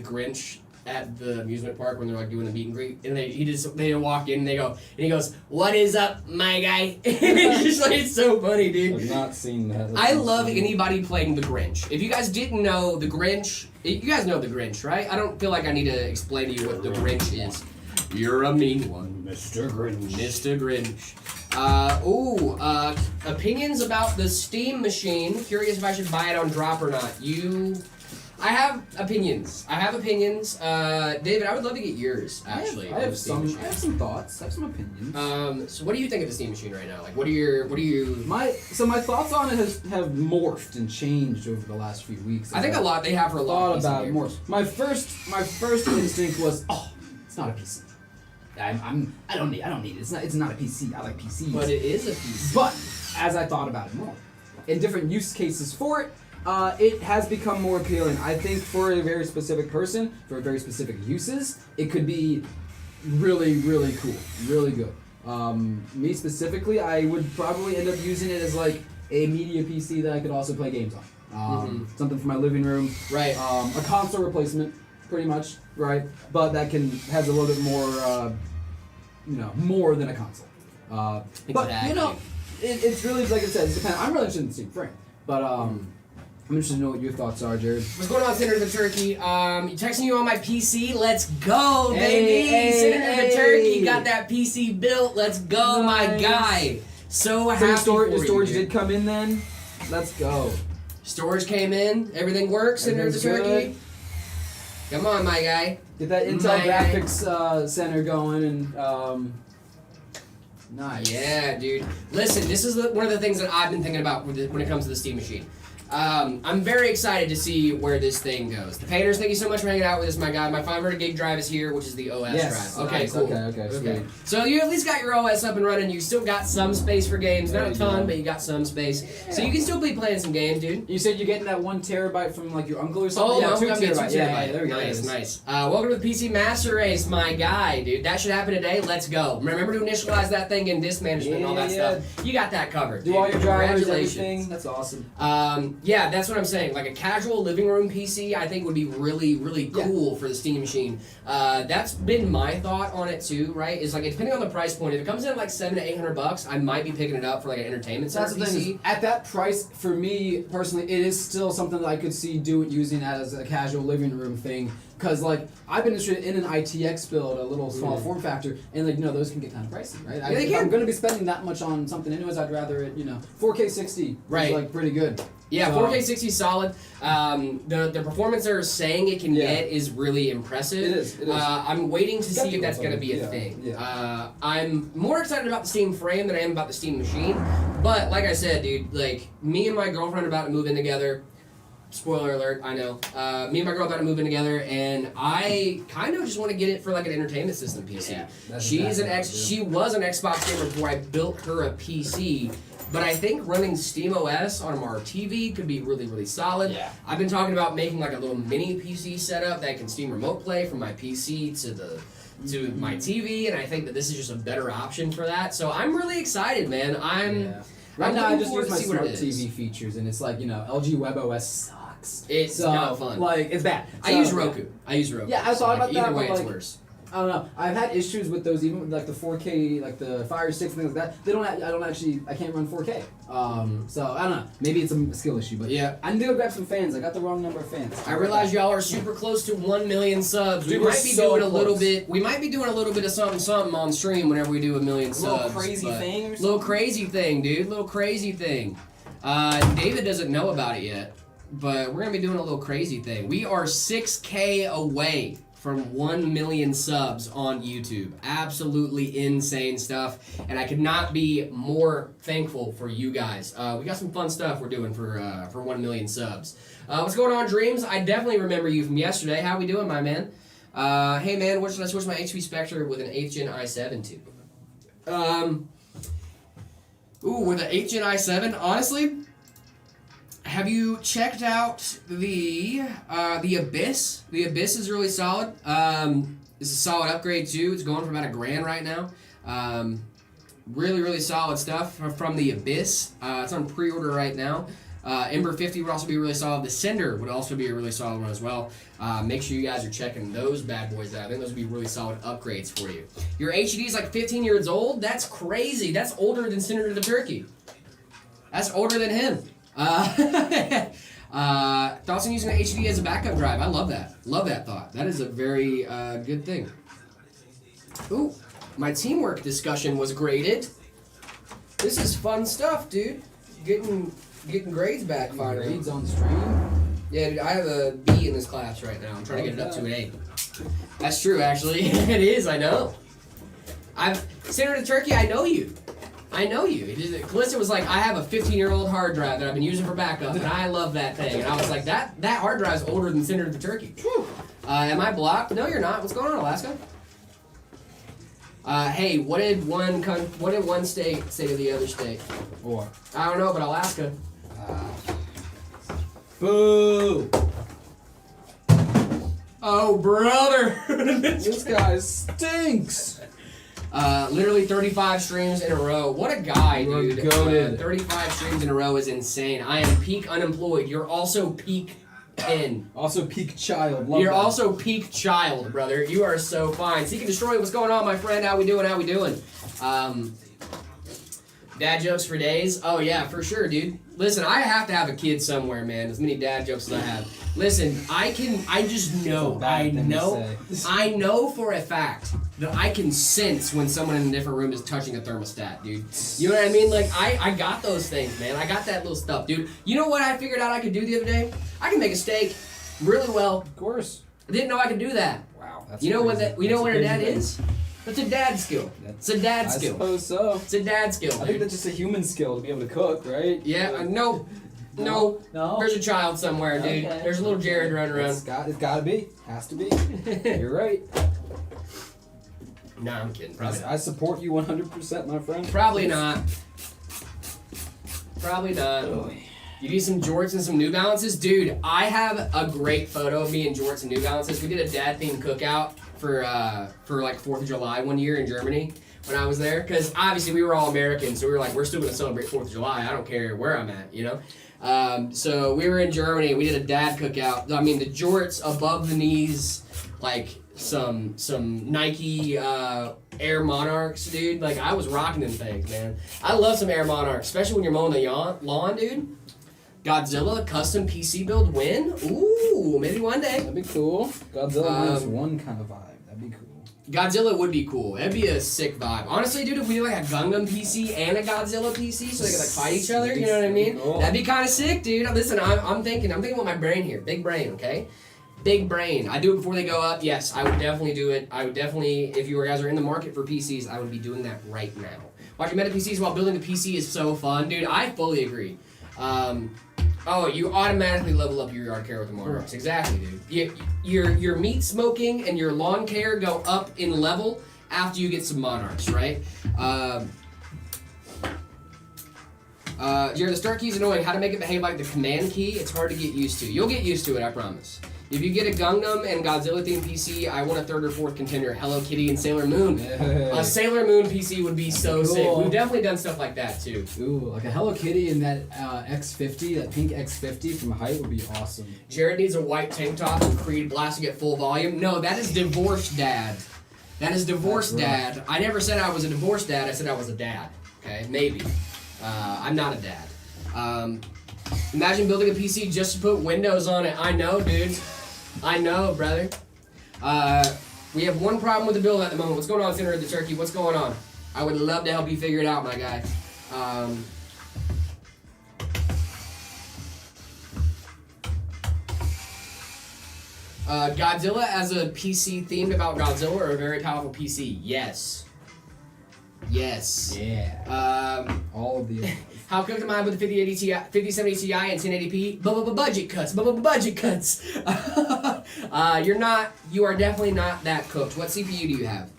Grinch at the amusement park when they're like doing the meet and greet, and they walk in and they go, and he goes, "What is up, my guy?" It's just like, it's so funny, dude. I've not seen that. I love anybody playing the Grinch. If you guys didn't know the Grinch, you guys know the Grinch, right? I don't feel like I need to explain to you what the Grinch is. You're a mean one, Mr. Grinch. Mr. Grinch. Opinions about the Steam machine. Curious if I should buy it on drop or not. I have opinions. David, I would love to get yours, actually. I have some thoughts. I have some opinions. So what do you think of the Steam machine right now? Like, what are you? My thoughts on it have morphed and changed over the last few weeks. I think they have for a lot about it more. My first instinct was, it's not a PC. I don't need it. It's not a PC. I like PCs. But it is a PC. But as I thought about it more, in different use cases for it, it has become more appealing. I think for a very specific person, for very specific uses, it could be really, really cool, really good. Me specifically, I would probably end up using it as like a media PC that I could also play games on. Something for my living room. Right. A console replacement, pretty much, right? But that has a little bit more, more than a console. Exactly. But, it's really, like I said, it's dependent. I'm really interested in the Steam frame. But, I'm interested to know what your thoughts are, Jared. What's going on, Sunder the Turkey? Texting you on my PC. Let's go, baby! Sunder the Turkey got that PC built. Let's go, my guy. So happy your for storage you, did come in then? Let's go. Storage came in. Everything works, Sunder the Turkey. Come on, my guy. Get that Intel graphics center going and nice. Yeah, dude. Listen, this is one of the things that I've been thinking about when it comes to the Steam machine. I'm very excited to see where this thing goes. The Painters, thank you so much for hanging out with us, my guy. My 500 gig drive is here, which is the OS drive. Okay, nice. cool. Okay, sweet. So you at least got your OS up and running. You still got some space for games. Not a ton, but you got some space. Yeah. So you can still be playing some games, dude. You said you're getting that 1 terabyte from like your uncle or something? Oh, yeah, 2 terabytes. Yeah, there we go. Nice. Welcome to the PC Master Race, my guy, dude. That should happen today. Let's go. Remember to initialize that thing in disk management and all that stuff. You got that covered. Do dude. all your drivers, Congratulations. everything. That's awesome. Yeah, that's what I'm saying. Like a casual living room PC, I think would be really, really cool for the Steam machine. That's been my thought on it too, right? Is like, depending on the price point, if it comes in at like $700 to $800, I might be picking it up for like an entertainment center That's the PC. thing. At that price, for me personally, it is still something that I could see using as a casual living room thing. Because like I've been interested in an ITX build, a little small form factor, and like those can get kind of pricey, right? Yeah, if I'm going to be spending that much on something anyways, I'd rather it 4K 60 is like pretty good. Yeah, so, 4K 60 is solid. The performance they're saying it can get is really impressive. It is. I'm waiting to see if that's going to be a thing. Yeah. I'm more excited about the Steam frame than I am about the Steam machine. But like I said, dude, like me and my girlfriend are about to move in together. Spoiler alert, I know. Me and my girl about to move in together, and I kind of just want to get it for like an entertainment system PC. Yeah, She was an Xbox gamer before I built her a PC. But I think running SteamOS on our TV could be really, really solid. Yeah. I've been talking about making like a little mini PC setup that can Steam Remote Play from my PC to my TV, and I think that this is just a better option for that. So I'm really excited, man. Right now I just use my see what smart it is. TV features, and it's like LG WebOS sucks. box. It's not fun. Like, it's bad. I use Roku. Yeah, I thought about that, Either way, but, it's like, worse. I don't know. I've had issues with those, even with like the 4K, like the Fire Sticks and things like that. They don't. I can't run 4K. So I don't know. Maybe it's a skill issue, but Yeah. I need to go grab some fans. I got the wrong number of fans. I realize y'all are super close to 1 million subs. Dude, We we're might be so doing a little close. bit. We might be doing a little bit of something on stream whenever we do 1 million subs. Little crazy but- thing or something? Little crazy thing, dude. Little crazy thing. David doesn't know about it yet, but we're gonna be doing a little crazy thing. We are 6K away from 1 million subs on YouTube. Absolutely insane stuff, and I could not be more thankful for you guys. We got some fun stuff we're doing for 1 million subs. What's going on, Dreams? I definitely remember you from yesterday. How we doing, my man? Hey man, what should I switch my HP Spectre with an 8th Gen i7 to? With an 8th Gen i7, honestly, have you checked out the Abyss? The Abyss is really solid. It's a solid upgrade too. It's going for about $1,000 right now. Really, really solid stuff from the Abyss. It's on pre-order right now. Ember 50 would also be really solid. The Sunder would also be a really solid one as well. Make sure you guys are checking those bad boys out. I think those would be really solid upgrades for you. Your HDD is like 15 years old? That's crazy. That's older than Senator the Turkey. That's older than him. Thoughts on using an HDD as a backup drive? I love that. Love that thought. That is a very good thing. Ooh, my teamwork discussion was graded. This is fun stuff, dude. Getting grades back finally. Grades on stream. Yeah, dude, I have a B in this class right now. I'm trying to get it up to an A. That's true, actually. It is, I know. Senator the Turkey, I know you. I know you. Calista was like, I have a 15-year-old hard drive that I've been using for backup, and I love that thing. And I was like, that hard drive's older than Senator the Turkey. Am I blocked? No, you're not. What's going on, Alaska? Hey, what did one state say to the other state? Or I don't know, but Alaska. boo! Oh, brother! This guy stinks. Literally 35 streams in a row. What a guy, You're dude. goated. 35 streams in a row is insane. I am peak unemployed. You're also peak in. Also peak child. Love You're that. also peak child, brother. You are so fine. Seek and Destroy, what's going on, my friend? How we doing? Dad jokes for days? Oh, yeah, for sure, dude. Listen, I have to have a kid somewhere, man. As many dad jokes as I have. Listen, I just know. I know for a fact that I can sense when someone in a different room is touching a thermostat, dude. You know what I mean? Like, I got those things, man. I got that little stuff, dude. You know what I figured out I could do the other day? I can make a steak really well. Of course. I didn't know I could do that. Wow. That's You know what crazy. that? You know That's what a a crazy dad thing. is? It's a dad skill. It's a dad I skill. suppose so. It's a dad skill, I think dude. that's just a human skill to be able to cook, right? Yeah, no. No. There's a child somewhere, dude. Okay. There's a little Jared running around. It's gotta be. Has to be. You're right. Nah, I'm kidding. Probably not. I support you 100%, my friend. Probably not. Probably not. You need some jorts and some New Balances? Dude, I have a great photo of me in jorts and New Balances. We did a dad-themed cookout for like 4th of July one year in Germany when I was there. Because obviously we were all Americans, so we were like, we're still going to celebrate 4th of July. I don't care where I'm at, you know? So we were in Germany. We did a dad cookout. I mean, the jorts above the knees, like some Nike Air Monarchs, dude. Like, I was rocking them things, man. I love some Air Monarchs, especially when you're mowing the lawn, dude. Godzilla custom PC build win? Ooh, maybe one day. That'd be cool. Godzilla has one kind of vibe. That'd be cool. Godzilla would be cool. That'd be a sick vibe. Honestly, dude, if we did like a Gundam PC and a Godzilla PC so they could like fight each other, you know what I mean? Cool. That'd be kind of sick, dude. Listen, I'm thinking with my brain here. Big brain, okay? Big brain. I do it before they go up. Yes, I would definitely do it. I would definitely, if you guys are in the market for PCs, I would be doing that right now. Watching meta PCs while building the PC is so fun, dude. I fully agree. Oh, you automatically level up your yard care with the Monarchs. Exactly, dude. Your meat smoking and your lawn care go up in level after you get some Monarchs, right? The start key is annoying. How to make it behave like the command key? It's hard to get used to. You'll get used to it, I promise. If you get a Gundam and Godzilla themed PC, I want a 3rd or 4th contender. Hello Kitty and Sailor Moon. Hey. A Sailor Moon PC would be so cool. sick. We've definitely done stuff like that too. Ooh, like a Hello Kitty and that X50, that pink X50 from height would be awesome. Jared needs a white tank top and Creed blasting at full volume. No, that is divorced dad. That is divorced dad. I never said I was a divorced dad. I said I was a dad. Okay, maybe. I'm not a dad. Imagine building a PC just to put Windows on it. I know, dude. I know, brother. We have one problem with the build at the moment. What's going on, Sunder the Turkey? What's going on? I would love to help you figure it out, my guy. Godzilla as a PC themed about Godzilla or a very powerful PC? Yes. Yes. Yeah. All of the above. How cooked am I with the 5080 Ti, 5070 Ti and 1080p? Budget cuts. Budget cuts. You are definitely not that cooked. What CPU do you have?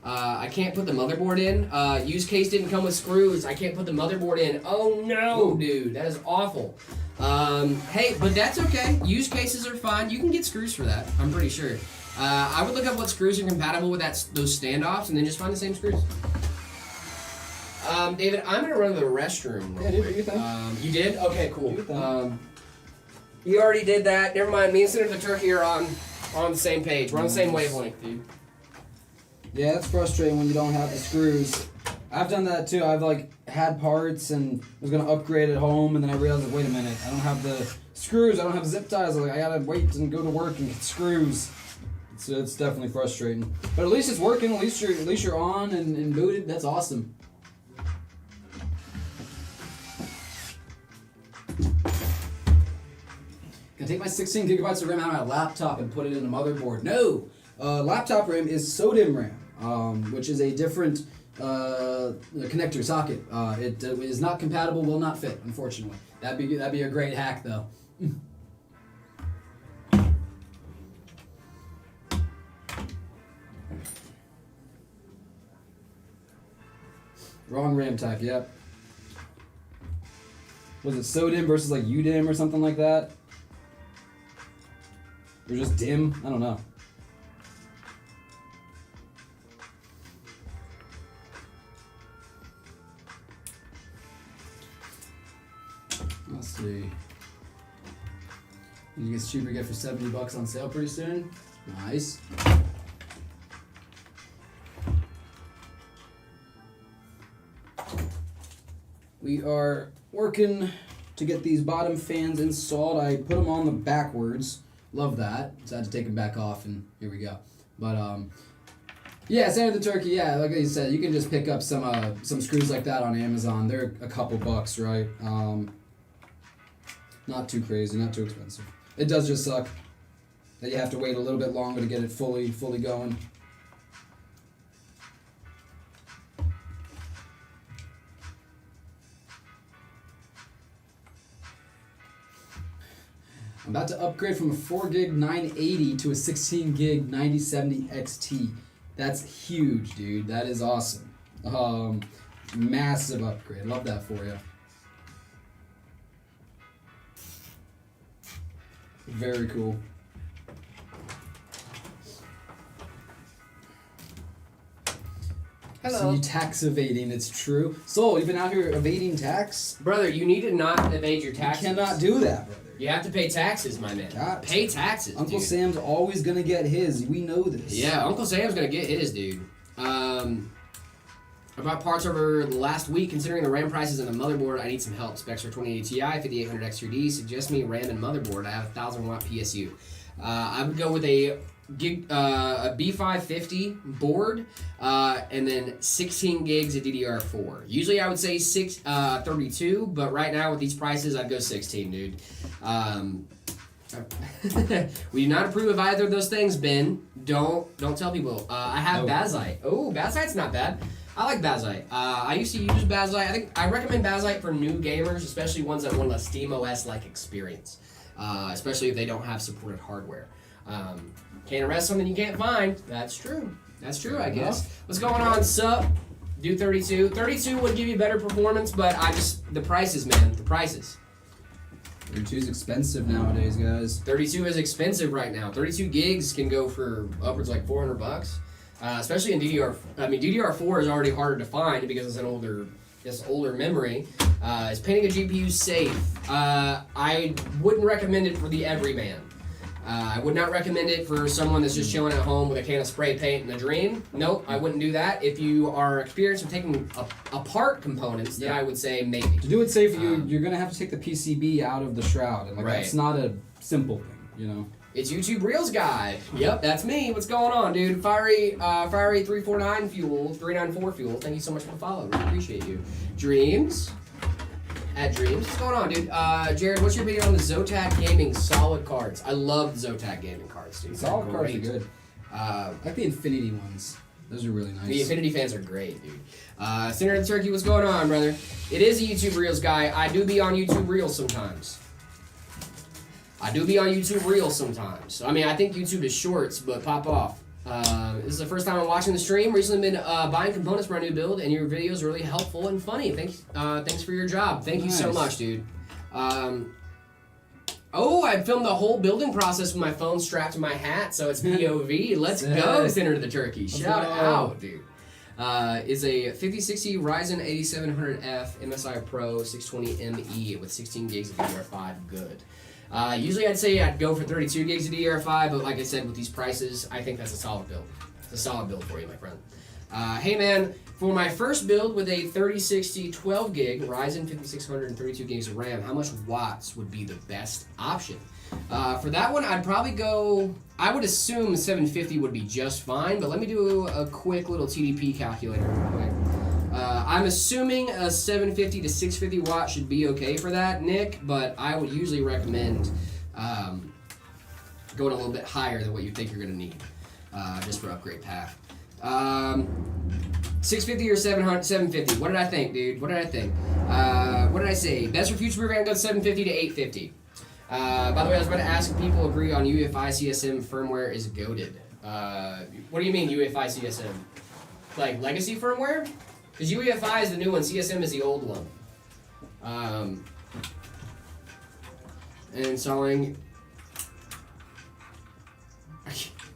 I can't put the motherboard in. Use case didn't come with screws. I can't put the motherboard in. Oh no, dude, that is awful. Hey, but that's okay. Use cases are fine. You can get screws for that. I'm pretty sure. I would look up what screws are compatible with those standoffs, and then just find the same screws. David, I'm gonna run to the restroom. Yeah, dude, do your thing. You did? Okay, cool. Do your thing. You already did that. Never mind. Me and Sunder the Turkey are on the same page. We're on the same wavelength, dude. Yeah, it's frustrating when you don't have the screws. I've done that too. I've like had parts and was gonna upgrade at home, and then I realized, like, wait a minute, I don't have the screws. I don't have zip ties. I gotta wait and go to work and get screws. It's definitely frustrating. But at least it's working. At least you're on and booted. That's awesome. Can I take my 16 gigabytes of RAM out of my laptop and put it in a motherboard? No! Laptop RAM is SODIMM RAM, which is a different connector socket. It is not compatible, will not fit, unfortunately. That'd be a great hack, though. Wrong RAM type, yep. Was it SODIMM versus like UDIMM or something like that? Or just DIMM? I don't know. Let's see. You get cheaper, get for $70 on sale pretty soon. Nice. We are working to get these bottom fans installed. I put them on the backwards. Love that. So I had to take them back off, and here we go. But yeah, Sunder the Turkey. Yeah, like I said, you can just pick up some screws like that on Amazon. They're a couple bucks, right? Not too crazy, not too expensive. It does just suck that you have to wait a little bit longer to get it fully going. I'm about to upgrade from a 4 gig 980 to a 16 gig 9070 XT. That's huge, dude. That is awesome. Massive upgrade. Love that for you. Very cool. Hello. So you tax evading, it's true. So you've been out here evading tax? Brother, you need to not evade your taxes. You cannot do that, brother. You have to pay taxes, my man. God. Pay taxes, Uncle dude. Sam's always gonna get his. We know this. Yeah, Uncle Sam's gonna get his, dude. I bought parts over the last week. Considering the RAM prices and the motherboard, I need some help. Specs for 2080 Ti, 5800 X3D. Suggest me RAM and motherboard. I have a 1000 watt PSU. I would go with a B550 board, and then 16 gigs of DDR4. Usually I would say 32, but right now with these prices, I'd go 16, dude. We do not approve of either of those things, Ben. Don't tell people. I have Bazite. Oh, Bazite's not bad. I like Bazite. I used to use Bazite. I recommend Bazite for new gamers, especially ones that want a SteamOS-like experience, especially if they don't have supported hardware. Can't arrest something you can't find. That's true. That's true, I guess. What's going on, sup? Do 32. 32 would give you better performance, but the prices, man. The prices. 32 is expensive nowadays, guys. 32 is expensive right now. 32 gigs can go for upwards like $400, especially in DDR. I mean, DDR4 is already harder to find because it's an older memory. Is painting a GPU safe? I wouldn't recommend it for the everyman. I would not recommend it for someone that's just chilling at home with a can of spray paint and a dream. Nope, I wouldn't do that. If you are experienced with taking apart components, then I would say maybe. To do it safe, you're going to have to take the PCB out of the shroud. And like that's not a simple thing, you know? It's YouTube Reels guy. Yep, that's me. What's going on, dude? Fiery 349 fuel, 394 fuel. Thank you so much for the follow. Really appreciate you. Dreams. At Dreams. What's going on, dude? Jared, what's your opinion on the Zotac Gaming solid cards? I love the Zotac Gaming cards, dude. Solid cards are good. I like the Infinity ones. Those are really nice. The Infinity fans are great, dude. Senator the Turkey, what's going on, brother? It is a YouTube Reels guy. I do be on YouTube Reels sometimes. I mean, I think YouTube is shorts, but pop off. This is the first time I'm watching the stream. Recently been buying components for a new build, and your videos are really helpful and funny. Thanks for your job. Thank you so much, dude. I filmed the whole building process with my phone strapped to my hat, so it's POV. Let's go, Senator the Turkey. Shout out, dude. Is a 5060 Ryzen 8700F MSI Pro 620ME with 16 gigs of DDR5 good. Usually I'd say I'd go for 32 gigs of DDR5, but like I said, with these prices, I think that's a solid build. It's a solid build for you, my friend. Hey man, for my first build with a 3060 12 gig Ryzen 5600 and 32 gigs of RAM, how much watts would be the best option? For that one, I'd probably go, I would assume 750 would be just fine, but let me do a quick little TDP calculator real quick. I'm assuming a 750 to 650 watt should be okay for that, Nick, but I would usually recommend going a little bit higher than what you think you're going to need, just for upgrade path. 650 or 750? What did I think, dude? What did I think? What did I say? Best for future-proof, I'm going to go 750 to 850. By the way, I was about to ask if people agree on UEFI CSM firmware is goated. What do you mean UEFI CSM? Like legacy firmware? Because UEFI is the new one, CSM is the old one. And installing.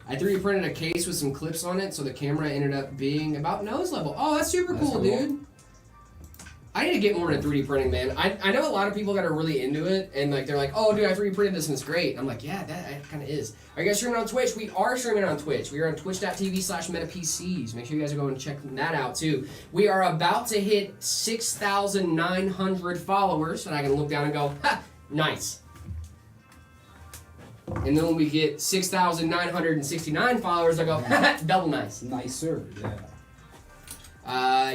I 3D printed a case with some clips on it, so the camera ended up being about nose level. Oh, that's super cool, dude. I need to get more into 3D printing, man. I know a lot of people that are really into it, and like they're like, oh, dude, I 3D printed this and it's great. I'm like, yeah, that kind of is. Are you guys streaming on Twitch? We are streaming on Twitch. We are on twitch.tv/metapcs. Make sure you guys are going and checking that out, too. We are about to hit 6,900 followers, and I can look down and go, ha, nice. And then when we get 6,969 followers, I go, double nice. Nicer, yeah.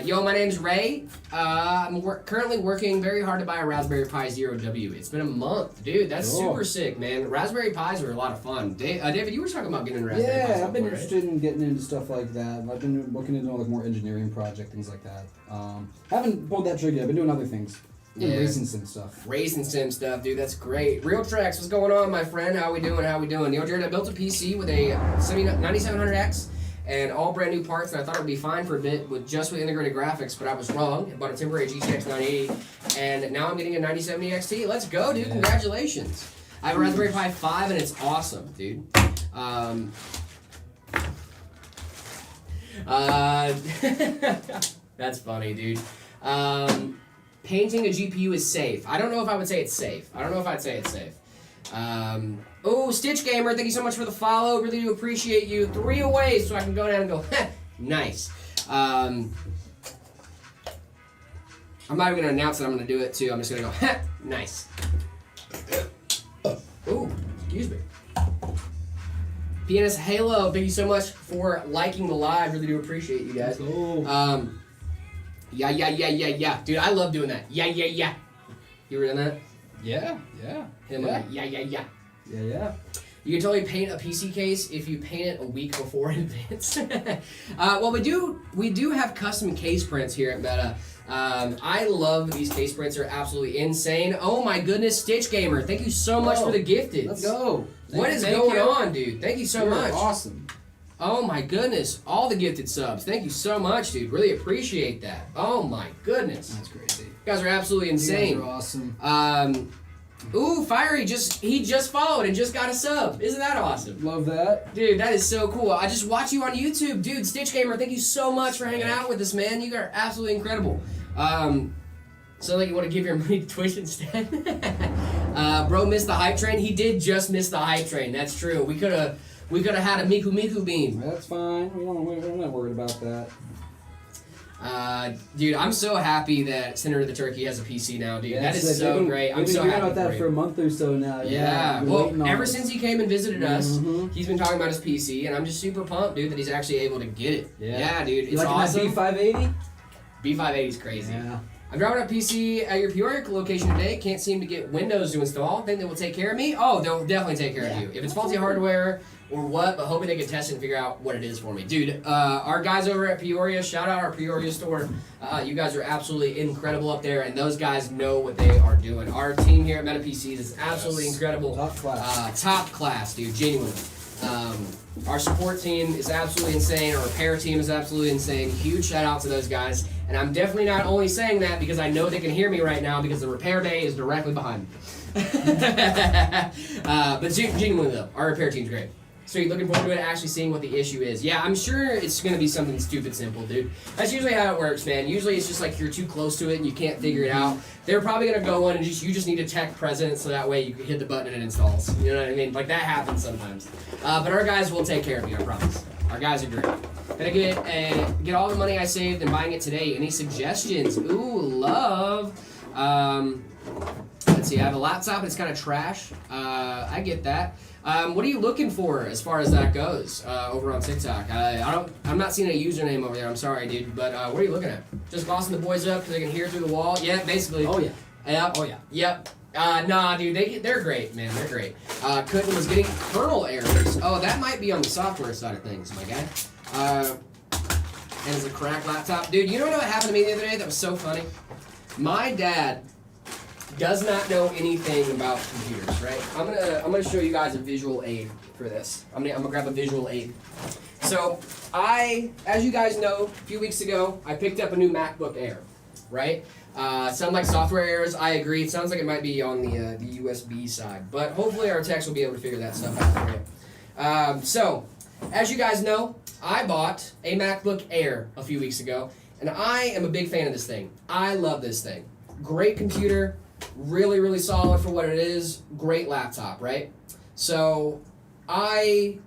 Yo, my name's Ray. I'm currently working very hard to buy a Raspberry Pi Zero W. It's been a month, dude. That's super sick, man. Raspberry Pis are a lot of fun. David, you were talking about getting a Raspberry Pi. Yeah, I've been interested in getting into stuff like that. I've been looking into like more engineering project things like that. Haven't pulled that trigger yet. I've been doing other things. Yeah. Racing sim stuff. Racing sim stuff, dude. That's great. Real Trex, what's going on, my friend? How we doing? Yo, Jared, I built a PC with a 9700X and all brand new parts, and I thought it would be fine for a bit with integrated graphics, but I was wrong. I bought a temporary GTX 980, and now I'm getting a 9070 XT. Let's go, dude. Yeah. Congratulations. I have a Raspberry Pi 5, and it's awesome, dude. That's funny, dude. Painting a GPU is safe. I don't know if I would say it's safe. Oh, Stitch Gamer, thank you so much for the follow. Really do appreciate you. 3 away, so I can go down and go, nice. I'm not even going to announce that I'm going to do it, too. I'm just going to go, nice. Ooh, excuse me. PNS Halo, thank you so much for liking the live. Really do appreciate you guys. Yeah. Dude, I love doing that. Yeah. You were doing that? Yeah. Yeah. Yeah. You can totally paint a PC case if you paint it a week before in advance. Well, we do have custom case prints here at Meta. I love these case prints. They're absolutely insane. Oh my goodness, Stitch Gamer, thank you so much for the gifted. Let's go. What is going on, dude? Thank you so much. Awesome. Oh my goodness, all the gifted subs. Thank you so much, dude. Really appreciate that. Oh my goodness. That's crazy. You guys are absolutely insane. You guys are awesome. Ooh, Fiery he just followed and just got a sub. Isn't that awesome? Love that. Dude, that is so cool. I just watch you on YouTube. Dude, Stitch Gamer, thank you so much for hanging out with us, man. You are absolutely incredible. So like you want to give your money to Twitch instead? Bro missed the hype train. He did just miss the hype train. That's true. We could have had a Miku beam. That's fine. We're not worried about that. Dude, I'm so happy that Senator the Turkey has a PC now, dude. Yeah, that is so great. I'm so happy about that for a month or so now. Yeah. Well, ever since he came and visited us, Mm-hmm. he's been talking about his PC, and I'm just super pumped, dude, that he's actually able to get it. Yeah, Dude, it's you like awesome. that B580? B580 is crazy. Yeah. I'm driving a PC at your Peoria location today. Can't seem to get Windows to install. Think they will take care of me? Oh, they'll definitely take care of you. If it's faulty hardware or what, but hoping they can test it and figure out what it is for me. Dude, our guys over at Peoria, shout out our Peoria store. You guys are absolutely incredible up there, and those guys know what they are doing. Our team here at Meta PCs is absolutely incredible. Top class. Top class, dude, genuinely. Our support team is absolutely insane. Our repair team is absolutely insane. Huge shout out to those guys. And I'm definitely not only saying that because I know they can hear me right now because the repair bay is directly behind me. But genuinely though, our repair team's great. Sweet, looking forward to it, actually seeing what the issue is. Yeah, I'm sure it's going to be something stupid simple, dude. That's usually how it works, man. Usually it's just like you're too close to it and you can't figure it out. They're probably going to go in and you just need a tech present so that way you can hit the button and it installs. You know what I mean? Like that happens sometimes. But our guys will take care of you, I promise. Our guys are great. Gonna get all the money I saved and buying it today. Any suggestions? Ooh, love. Let's see, I have a laptop and it's kind of trash. I get that. What are you looking for as far as that goes over on TikTok? I'm not seeing a username over there. I'm sorry, dude. But what are you looking at? Just bossing the boys up because they can hear through the wall? Yeah, basically. Oh yeah. Yep. Oh yeah. Yep. Nah, dude, they're great, man. They're great. Clinton was getting kernel errors. Oh, that might be on the software side of things, my guy. And it's a cracked laptop. Dude, you know what happened to me the other day that was so funny? My dad does not know anything about computers, right? I'm gonna show you guys a visual aid for this. I'm gonna grab a visual aid. So as you guys know, a few weeks ago, I picked up a new MacBook Air, right? Sound like software errors. I agree. It sounds like it might be on the USB side, but hopefully our techs will be able to figure that stuff out for you. So, as you guys know, I bought a MacBook Air a few weeks ago, and I am a big fan of this thing. I love this thing. Great computer, really, really solid for what it is. Great laptop, right? So, I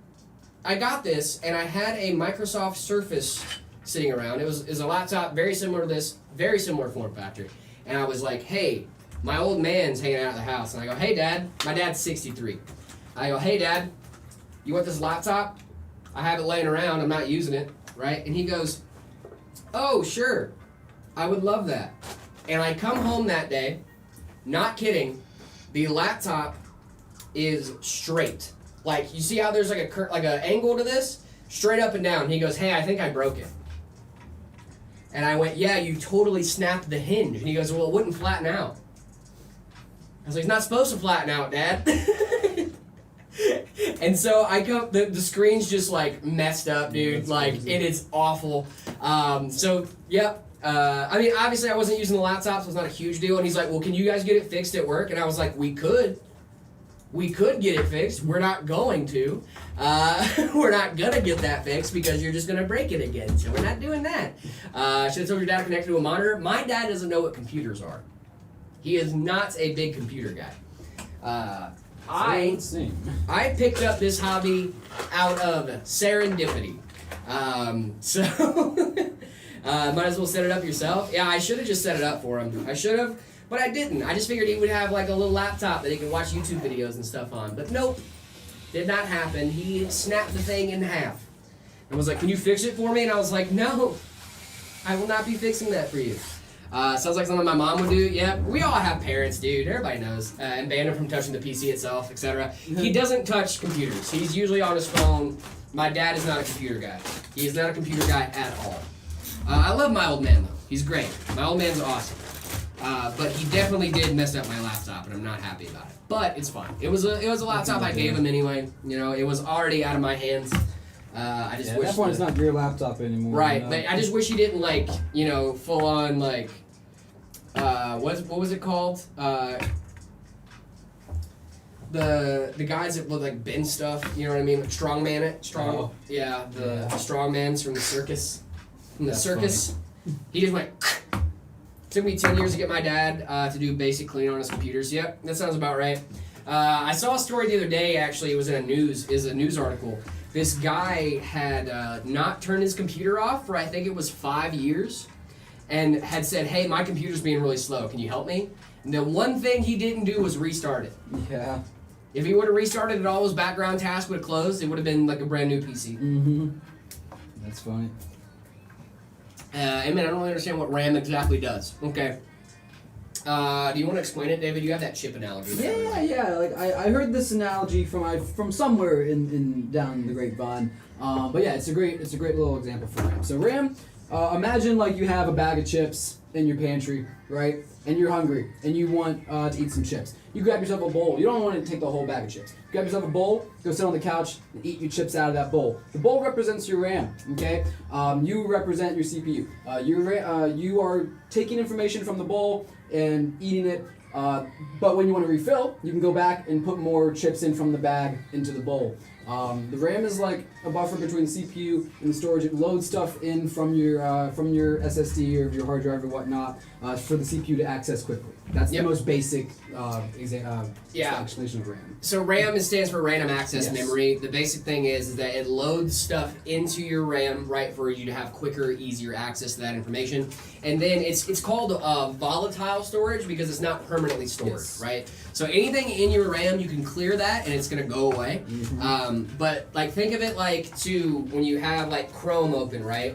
got this, and I had a Microsoft Surface sitting around. It was a laptop very similar to this, very similar form factor. And I was like, hey, my old man's hanging out at the house. And I go, hey, Dad. My dad's 63. I go, hey, Dad, you want this laptop? I have it laying around. I'm not using it, right? And he goes, oh, sure. I would love that. And I come home that day, not kidding, the laptop is straight. Like, you see how there's like a angle to this? Straight up and down. And he goes, hey, I think I broke it. And I went, yeah, you totally snapped the hinge. And he goes, well, it wouldn't flatten out. I was like, it's not supposed to flatten out, Dad. And so I come, the screen's just like messed up, dude. That's like, crazy. it is awful. So, yep. I mean, obviously I wasn't using the laptop, so it's not a huge deal. And he's like, well, can you guys get it fixed at work? And I was like, we could. We could get it fixed. We're not going to. We're not going to get that fixed because you're just going to break it again. So we're not doing that. Should have told your dad to connect to a monitor. My dad doesn't know what computers are. He is not a big computer guy. I picked up this hobby out of serendipity. Might as well set it up yourself. Yeah, I should have just set it up for him. I should have. But I didn't. I just figured he would have like a little laptop that he could watch YouTube videos and stuff on. But nope, did not happen. He snapped the thing in half and was like, can you fix it for me? And I was like, no, I will not be fixing that for you. Sounds like something my mom would do. Yeah, we all have parents, dude. Everybody knows. And ban him from touching the PC itself, etc. He doesn't touch computers. He's usually on his phone. My dad is not a computer guy. He is not a computer guy at all. I love my old man, though. He's great. My old man's awesome. But he definitely did mess up my laptop, and I'm not happy about it. But it's fine. It was a laptop I gave him anyway. You know, it was already out of my hands. I just wish at that point it's not your laptop anymore. right, You know? but I just wish he didn't like, you know, full on like, what was it called? the guys that would like bend stuff, you know what I mean? Like strongman it. Oh. Yeah, the strongmans from the circus. From the That's circus. He just went. Took me 10 years to get my dad to do basic cleaning on his computers. Yep, that sounds about right. I saw a story the other day, actually, it was in a news article. This guy had not turned his computer off for I think it was 5 years and had said, hey, my computer's being really slow, can you help me? And the one thing he didn't do was restart it. Yeah. If he would have restarted it, all those background tasks would have closed, it would have been like a brand new PC. Mm-hmm. That's funny. I mean, I don't really understand what RAM exactly does. Okay. Do you want to explain it, David? You have that chip analogy. Yeah. Like I heard this analogy from somewhere in down the grapevine. But yeah, it's a great little example for RAM. So RAM, imagine like you have a bag of chips in your pantry, right? And you're hungry and you want to eat some chips. You grab yourself a bowl. You don't want to take the whole bag of chips. Grab yourself a bowl, go sit on the couch, and eat your chips out of that bowl. The bowl represents your RAM, okay? You represent your CPU. You are taking information from the bowl and eating it, but when you want to refill, you can go back and put more chips in from the bag into the bowl. The RAM is like a buffer between the CPU and the storage. It loads stuff in from your SSD or your hard drive or whatnot for the CPU to access quickly. That's the most basic explanation of RAM. So RAM stands for random access Yes. memory. The basic thing is that it loads stuff into your RAM, right, for you to have quicker, easier access to that information. And then it's called volatile storage because it's not permanently stored, Yes. right? So anything in your RAM, you can clear that and it's going to go away. Mm-hmm. But like think of it like when you have like Chrome open, right?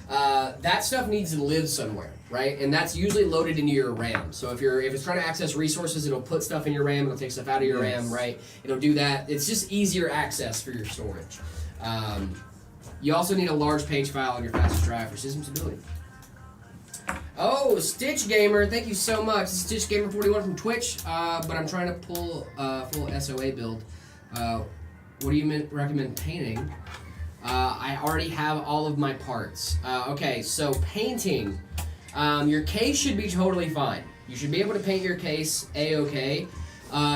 That stuff needs to live somewhere, right? And that's usually loaded into your RAM. So if it's trying to access resources, it'll put stuff in your RAM, it'll take stuff out of your RAM, right? It'll do that. It's just easier access for your storage. You also need a large page file on your fastest drive for system stability. Oh, Stitch Gamer, thank you so much. This is Stitch Gamer 41 from Twitch, but I'm trying to pull a full SOA build. What do you recommend painting? I already have all of my parts. Okay, so painting. Your case should be totally fine. You should be able to paint your case A-okay.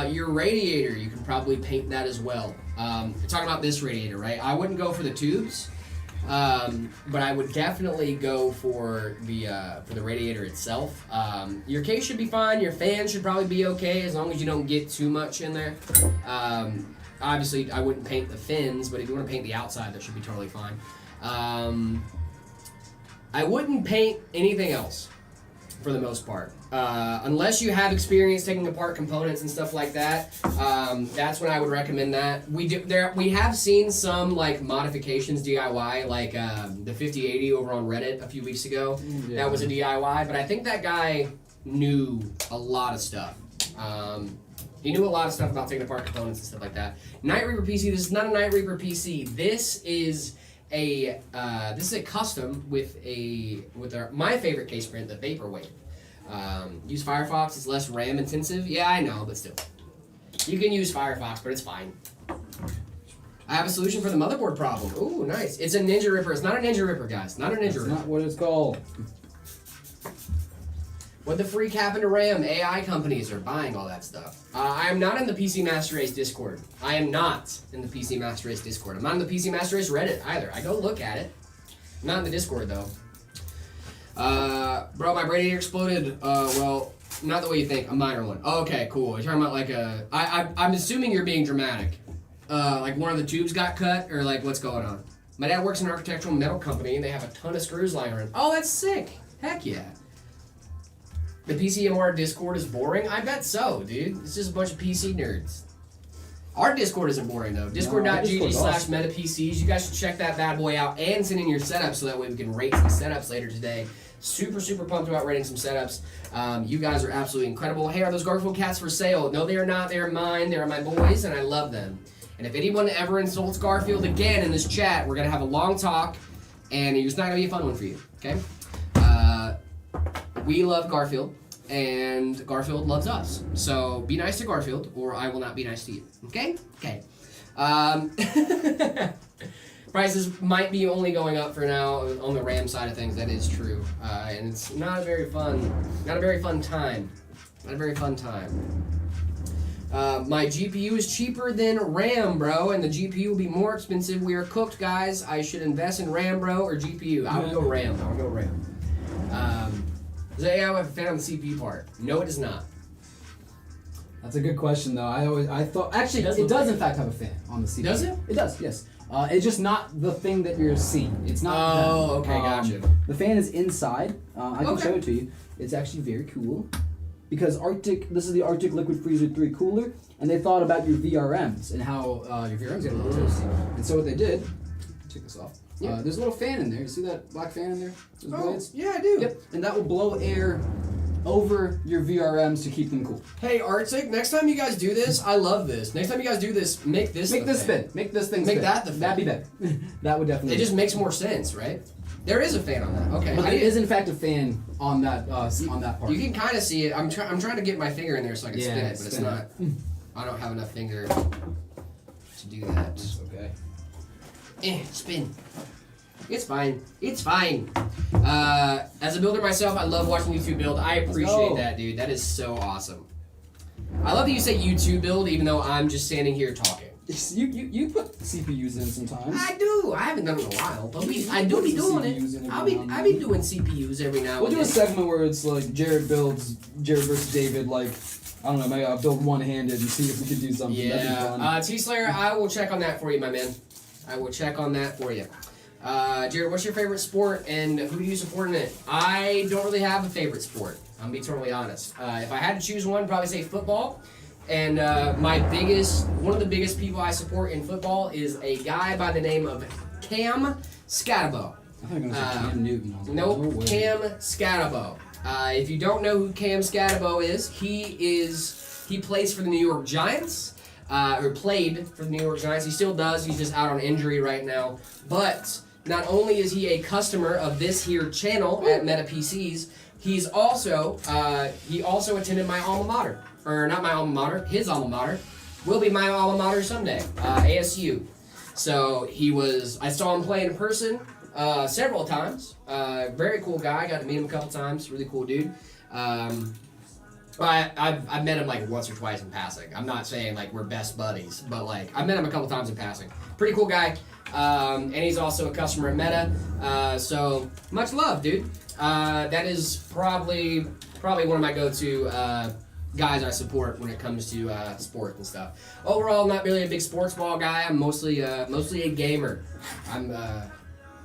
Your radiator, you can probably paint that as well. Talking about this radiator, right? I wouldn't go for the tubes, but I would definitely go for the radiator itself. Your case should be fine. Your fan should probably be okay as long as you don't get too much in there. Obviously, I wouldn't paint the fins, but if you want to paint the outside, that should be totally fine. I wouldn't paint anything else, for the most part. Unless you have experience taking apart components and stuff like that, that's when I would recommend that. We have seen some like modifications DIY, like the 5080 over on Reddit a few weeks ago. Yeah. That was a DIY, but I think that guy knew a lot of stuff. He knew a lot of stuff about taking apart components and stuff like that. Night Reaper PC. This is not a Night Reaper PC. This is a custom with my favorite case print, the Vaporwave. Use Firefox. It's less RAM intensive. Yeah, I know, but still, you can use Firefox, but it's fine. I have a solution for the motherboard problem. Ooh, nice. It's a Ninja Ripper. It's not a Ninja Ripper, guys. Not a Ninja Ripper. That's not what it's called. What the freak happened to RAM? AI companies are buying all that stuff. I am not in the PC Master Race Discord. I am not in the PC Master Race Discord. I'm not in the PC Master Race Reddit either. I go look at it. I'm not in the Discord though. Bro, my radiator exploded. Well, not the way you think. A minor one. Oh, okay, cool. You're talking about like I'm assuming you're being dramatic. Like one of the tubes got cut, or like what's going on? My dad works in an architectural metal company, and they have a ton of screws lying around. Oh, that's sick. Heck yeah. The PCMR Discord is boring? I bet so, dude. It's just a bunch of PC nerds. Our Discord isn't boring, though. Discord.gg/metapcs. You guys should check that bad boy out and send in your setups so that way we can rate some setups later today. Super, super pumped about rating some setups. You guys are absolutely incredible. Hey, are those Garfield cats for sale? No, they are not. They are mine. They are my boys, and I love them. And if anyone ever insults Garfield again in this chat, we're going to have a long talk, and it's not going to be a fun one for you, okay? We love Garfield, and Garfield loves us. So be nice to Garfield, or I will not be nice to you. Okay? Okay. Prices might be only going up for now on the RAM side of things. That is true, and it's not a very fun time. Not a very fun time. My GPU is cheaper than RAM, bro, and the GPU will be more expensive. We are cooked, guys. I should invest in RAM, bro, or GPU. I would go RAM. Does AI have a fan on the CPU part? No, it does not. That's a good question, though. I thought actually it does in fact have a fan on the CPU. Does it? It does. Yes. It's just not the thing that you're seeing. It's not. Oh, okay, gotcha. The fan is inside. I can Okay. show it to you. It's actually very cool because this is the Arctic Liquid Freezer 3 cooler, and they thought about your VRMs and how your VRMs get a little toasty. And so what they did, take this off. Yeah. There's a little fan in there. You see that black fan in there? Those blades? Yeah, I do. Yep. And that will blow air over your VRMs to keep them cool. Hey, Arctic, next time you guys do this, I love this. Next time you guys do this, make this Make the this fan. spin. Make this thing Make spin. that the fan. That'd be better. That would definitely. It just makes more sense, right? There is a fan on that. Okay. But I there didn't- is in fact a fan on that part. You can kind of see it. I'm trying to get my finger in there so I can Yeah, spin it, but it's spin not. I don't have enough finger to do that. Okay. Spin. It's fine. It's fine. As a builder myself, I love watching YouTube build. I appreciate go. that, dude. That is so awesome. I love that you say YouTube build, even though I'm just standing here talking. You put CPUs in sometimes. I do. I haven't done it in a while, but I do be doing it. I be doing CPUs every now We'll and do a then. segment where it's like Jared versus David. Like I don't know, maybe I'll build one-handed and see if we can do something. That'd be fun. Yeah. T-Slayer, I will check on that for you, my man. I will check on that for you. Jared, what's your favorite sport and who do you support in it? I don't really have a favorite sport. I'm gonna be totally honest. If I had to choose one, I'd probably say football. And one of the biggest people I support in football is a guy by the name of Cam Scatabo. I think I'm gonna say Cam Newton. Nope, No way. Cam Scatabo. If you don't know who Cam Scatabo is, he plays for the New York Giants, or played for the New York Giants. He still does. He's just out on injury right now. But not only is he a customer of this here channel at Meta PCs, he also attended my alma mater, or not my alma mater, his alma mater, will be my alma mater someday, ASU. So I saw him play in person several times. Very cool guy. Got to meet him a couple times. Really cool dude. I've met him like once or twice in passing. I'm not saying like we're best buddies, but like I've met him a couple times in passing. Pretty cool guy. And he's also a customer at Meta. So much love, dude. That is probably one of my go-to guys I support when it comes to sports and stuff. Overall, not really a big sports ball guy. I'm mostly a gamer.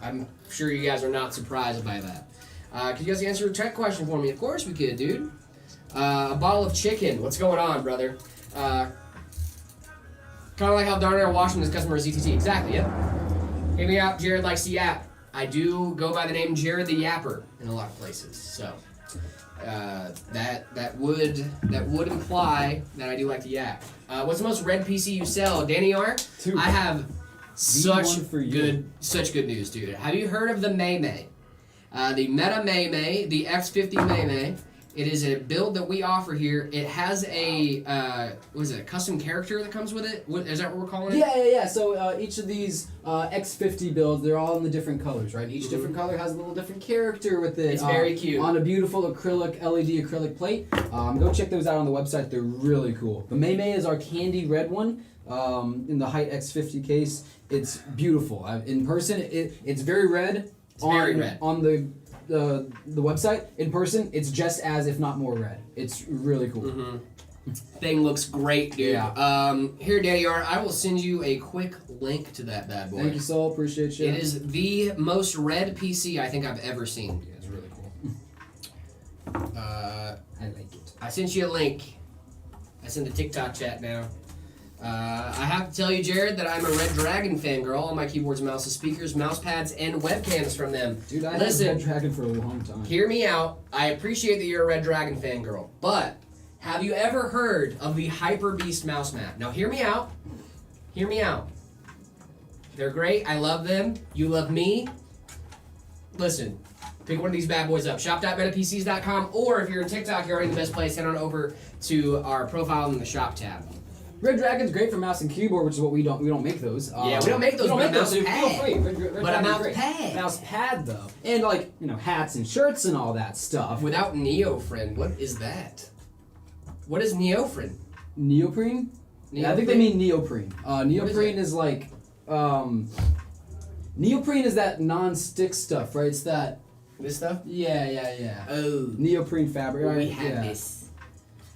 I'm sure you guys are not surprised by that. Could you guys answer a tech question for me? Of course we could, dude. A bottle of chicken. What's going on, brother? Kind of like how Darnell Washington's customer is ZTT. Exactly, yep. Hit me out. Jared likes to yap. I do go by the name Jared the Yapper in a lot of places. So that would imply that I do like to yap. What's the most red PC you sell, Danny R? Dude, I have such one for you. good news, dude. Have you heard of the Maymay? The Meta Maymay, the X50 Maymay. It is a build that we offer here. It has a a custom character that comes with it? Is that what we're calling it? Yeah. So each of these X50 builds, they're all in the different colors, right? Each different color has a little different character with it. It's very cute. On a beautiful LED acrylic plate. Go check those out on the website. They're really cool. The Maymay is our candy red one in the Height X50 case. It's beautiful. In person, it's very red. Very red. On the website. In person, it's just as, if not more, red. It's really cool. Mm-hmm. Thing looks great, dude. Yeah. Here, Daddy R, I will send you a quick link to that bad boy. Thank you, Saul. Appreciate you. It is the most red PC I think I've ever seen. Yeah, it's really cool. I like it. I sent you a link. I sent a TikTok chat now. I have to tell you, Jared, that I'm a Red Dragon fangirl. All my keyboards, mouses, speakers, mouse pads, and webcams from them. Dude, I Listen, have Red Dragon for a long time. Hear me out. I appreciate that you're a Red Dragon fangirl, but have you ever heard of the Hyper Beast mouse mat? Now, hear me out. Hear me out. They're great. I love them. You love me. Listen, pick one of these bad boys up. Shop.metapcs.com, or if you're in TikTok, you're already in the best place. Head on over to our profile in the shop tab. Red Dragon's great for mouse and keyboard, which is what we don't make those. Yeah, we don't make those. We don't make those. So mouse feel pad. free. Red But a Dragon's mouse great. pad. Mouse pad though, and like hats and shirts and all that stuff. Without Neofriend, what is that? What is Neofriend? Neoprene? Yeah, I think they mean neoprene. Neoprene is like, neoprene is that non-stick stuff, right? It's that. This stuff? Yeah. Oh. Neoprene fabric. Right? We have yeah. this.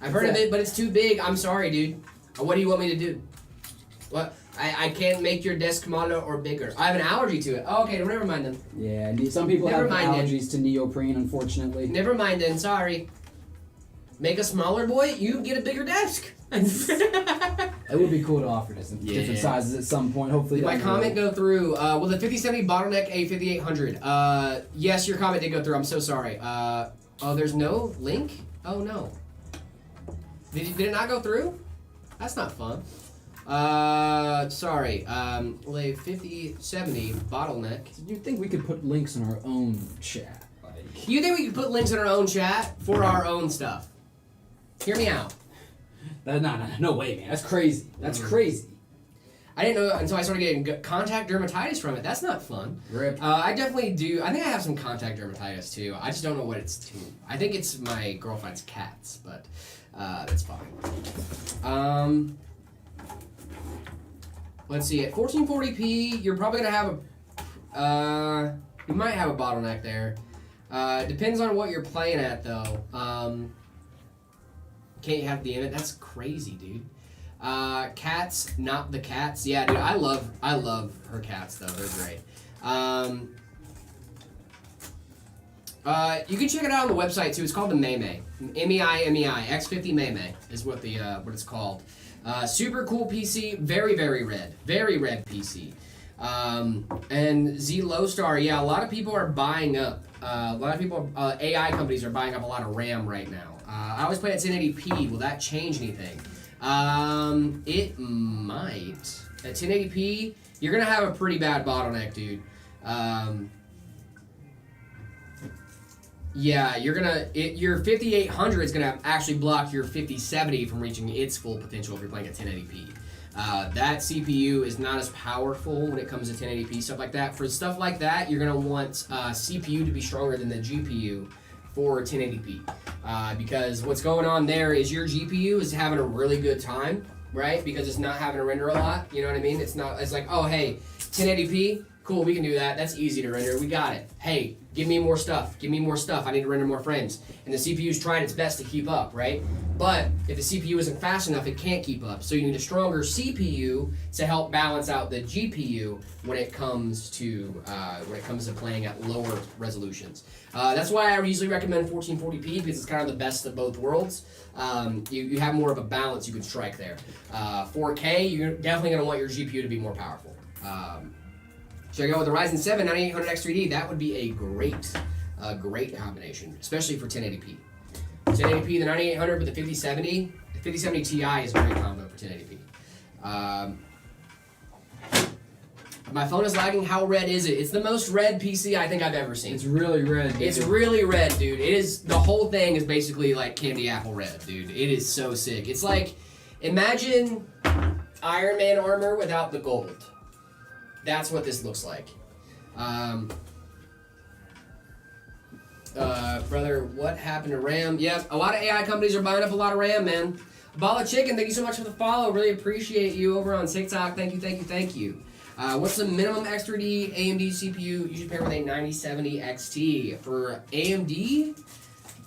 I've heard of it, but it's too big. I'm sorry, dude. What do you want me to do? What? I can't make your desk smaller or bigger. I have an allergy to it. Oh, okay, never mind then. Yeah, some people Never have mind allergies to neoprene, unfortunately. Never mind then, sorry. Make a smaller boy, you get a bigger desk. It would be cool to offer different sizes at some point, hopefully. Did my comment go through? Will the 5070 bottleneck a 5800? Yes, your comment did go through. I'm so sorry. Oh, there's no link? Oh, no. Did it not go through? That's not fun. Sorry. Well, a 5070 bottleneck. Do you think we could put links in our own chat? Like, You think we could put links in our own chat for our own stuff? Hear me out. No way, man. That's crazy. That's crazy. I didn't know until I started getting contact dermatitis from it. That's not fun. Rip. I definitely do. I think I have some contact dermatitis too. I just don't know what it's to. I think it's my girlfriend's cats, but that's fine. Let's see. At 1440p, you're probably gonna have a. You might have a bottleneck there. Depends on what you're playing at though. Can't you have the image? That's crazy, dude. Cats, not the cats. Yeah, dude, I love her cats though. They're great. You can check it out on the website too. It's called the Meimei. MEI X50 Meimei is what it's called. Super cool PC. Very red. Very red PC. And Z Lowstar. Yeah, a lot of people are buying up. A lot of people, AI companies are buying up a lot of RAM right now. I always play at 1080p. Will that change anything? It might. At 1080p, you're gonna have a pretty bad bottleneck, dude. Yeah, your 5800 is gonna actually block your 5070 from reaching its full potential if you're playing at 1080p. That CPU is not as powerful when it comes to 1080p, stuff like that. For stuff like that, you're gonna want CPU to be stronger than the GPU for 1080p. Because what's going on there is your GPU is having a really good time, right? Because it's not having to render a lot, you know what I mean? It's like, oh, hey, 1080p, cool, we can do that. That's easy to render, we got it. Hey, give me more stuff, I need to render more frames. And the CPU's trying its best to keep up, right? But if the CPU isn't fast enough, it can't keep up. So you need a stronger CPU to help balance out the GPU when it comes to playing at lower resolutions. That's why I usually recommend 1440p because it's kind of the best of both worlds. You have more of a balance you can strike there. 4K, you're definitely going to want your GPU to be more powerful. Should I go with the Ryzen 7 9800X3D? That would be a great combination, especially for 1080p. 1080p, the 9800 with the 5070. The 5070 Ti is a great combo for 1080p. My phone is lagging. How red is it? It's the most red PC I think I've ever seen. It's really red. Dude. It's really red, dude. It is. The whole thing is basically like candy apple red, dude. It is so sick. It's like, imagine Iron Man armor without the gold. That's what this looks like. Brother, what happened to RAM? Yep, a lot of AI companies are buying up a lot of RAM, man. Bala Chicken, thank you so much for the follow. Really appreciate you over on TikTok. Thank you. What's the minimum X3D AMD CPU you should pair with a 9070 XT? For AMD,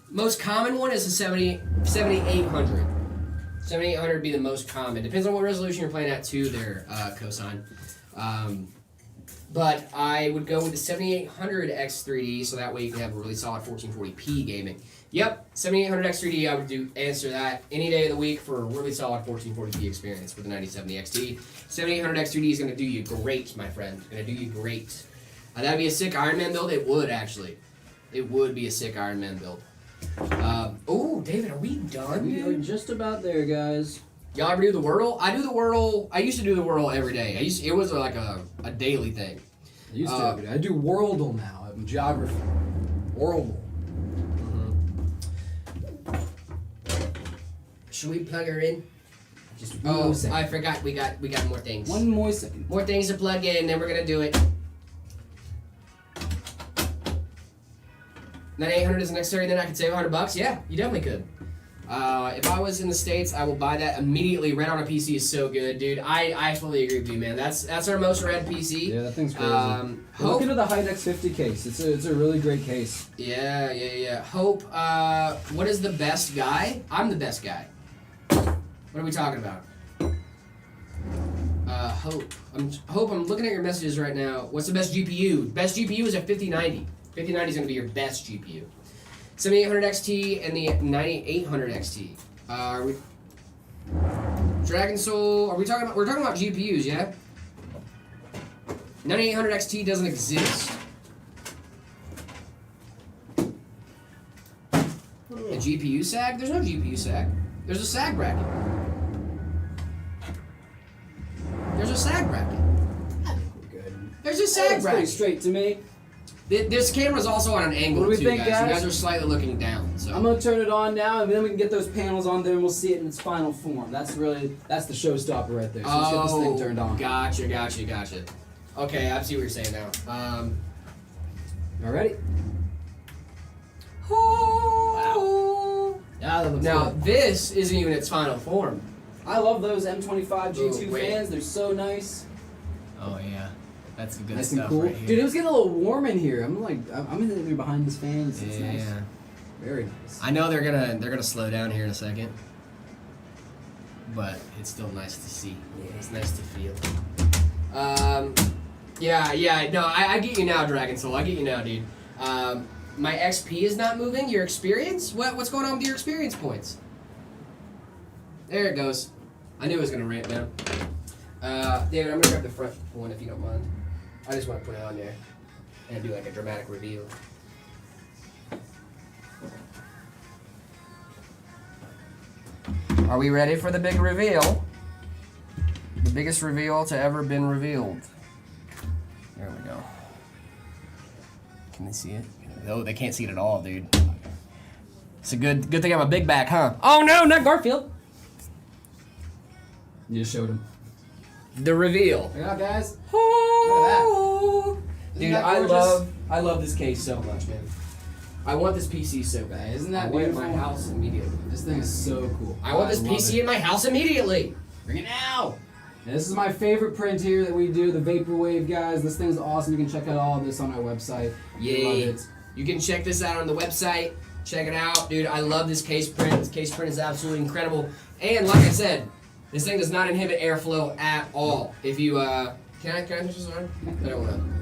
most common one is a 7800. 7800 would be the most common. Depends on what resolution you're playing at too there, Cosign. But I would go with the 7800 X3D so that way you can have a really solid 1440p gaming. Yep, 7800 X3D, I would answer that any day of the week for a really solid 1440p experience with the 9070 XT. 7800 X3D is going to do you great, my friend. Going to do you great. That'd be a sick Iron Man build? It would, actually. It would be a sick Iron Man build. Oh, David, are we done? We are just about there, guys. Y'all ever do the Wordle? I do the Wordle. I used to do the Wordle every day. It was like a daily thing. I used to every day. I do Worldle now. I'm geography. Worldle. Should we plug her in? Just one more second. I forgot. We got more things. One more second. More things to plug in, then we're gonna do it. 9800 isn't necessary. Then I could save $100. Yeah, you definitely could. If I was in the States, I will buy that immediately. Red on a PC is so good, dude. I fully agree with you, man. That's our most read PC. Yeah, that thing's crazy. Look into the Hydex 50 case. It's a really great case. Yeah. Hope, what is the best guy? I'm the best guy. What are we talking about? Hope. I'm looking at your messages right now. What's the best GPU? Best GPU is a 5090. 5090 is going to be your best GPU. 7800 XT and the 9800 XT. Are we Dragon Soul? We're talking about GPUs, yeah? 9800 XT doesn't exist. A GPU sag? There's no GPU sag. There's a sag bracket. There's a sag bracket. There's a sag That's pretty bracket. straight to me. This camera's also on an angle What do we too, think, guys. You guys? guys are slightly looking down. So I'm gonna turn it on now, and then we can get those panels on there, and we'll see it in its final form. That's the showstopper right there. So let's get this thing turned on. Gotcha. Okay, I see what you're saying now. All ready? Wow. Yeah, that looks Now good. this isn't even its final form. I love those M25 G2 Ooh, wait. fans. They're so nice. Oh yeah, that's the good Nice and stuff cool. right here. Dude, it was getting a little warm in here. I'm in there behind this fan. It's nice. Yeah. Very nice. I know they're gonna slow down here in a second, but it's still nice to see. It's nice to feel. Yeah. No, I get you now, Dragon Soul. I get you now, dude. My XP is not moving. Your experience? What's going on with your experience points? There it goes. I knew it was gonna ramp down. David, I'm gonna grab the front one if you don't mind. I just want to put it on there and do like a dramatic reveal. Are we ready for the big reveal? The biggest reveal to ever been revealed. There we go. Can they see it? Oh, they can't see it at all, dude. It's a good thing I'm a big back, huh? Oh no, not Garfield. You just showed him. The reveal. Look out, guys. Dude, that I gorgeous? love this case so much, man. I want this PC so bad. Isn't that I want it in my beautiful? house immediately. This thing is so cool. I want this love PC it. in my house immediately. Bring it now. And this is my favorite print here that we do, the Vaporwave, guys. This thing's awesome. You can check out all of this on our website. Yay. Love it. You can check this out on the website. Check it out, dude. I love this case print. This case print is absolutely incredible. And like I said, this thing does not inhibit airflow at all. If you can I touch this on? I don't wanna.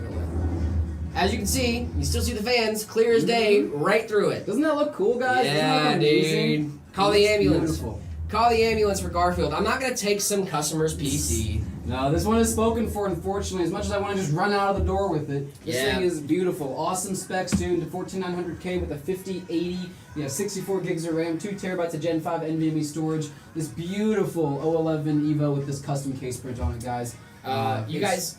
As you can see, you still see the fans clear as day right through it. Doesn't that look cool, guys? Doesn't that Yeah, look amazing? dude. Call the Looks ambulance. Beautiful. Call the ambulance for Garfield. I'm not gonna take some customer's PC. No, this one is spoken for, unfortunately. As much as I want to just run out of the door with it, this Yeah. thing is beautiful. Awesome specs, tuned to 14900K with a 5080. You have 64 gigs of RAM, 2 terabytes of Gen 5 NVMe storage. This beautiful O11 Evo with this custom case print on it, guys. You it's-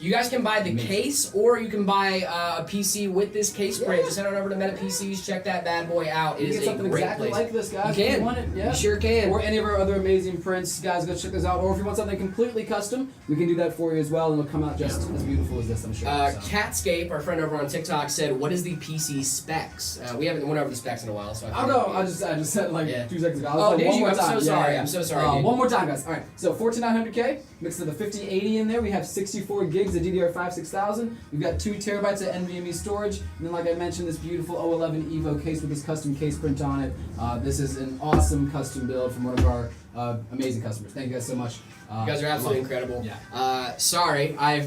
guys can buy the Amazing. case, or you can buy a PC with this case print. Just head on over to Meta PCs, check that bad boy out. It You is get a something great exactly place. like this, guys. You If can. you want it, yeah. You sure can. Or any of our other amazing prints, guys, go check this out. Or if you want something completely custom, we can do that for you as well, and it'll come out just as beautiful as this, I'm sure. So. Catscape, our friend over on TikTok, said, "What is the PC specs?" We haven't went over the specs in a while, so I'll go. I just said like Yeah. 2 seconds ago. Oh, I'll go did one you? more I'm time. so sorry. I'm so sorry, dude. One more time, guys. All right. So 14900K mixed with a 5080 in there. We have 64 gigs of DDR5 6000. We've got 2 terabytes of NVMe storage, and then like I mentioned, this beautiful O11 Evo case with this custom case print on it. This is an awesome custom build from one of our amazing customers. Thank you guys so much. You guys are absolutely incredible. Yeah. Sorry, I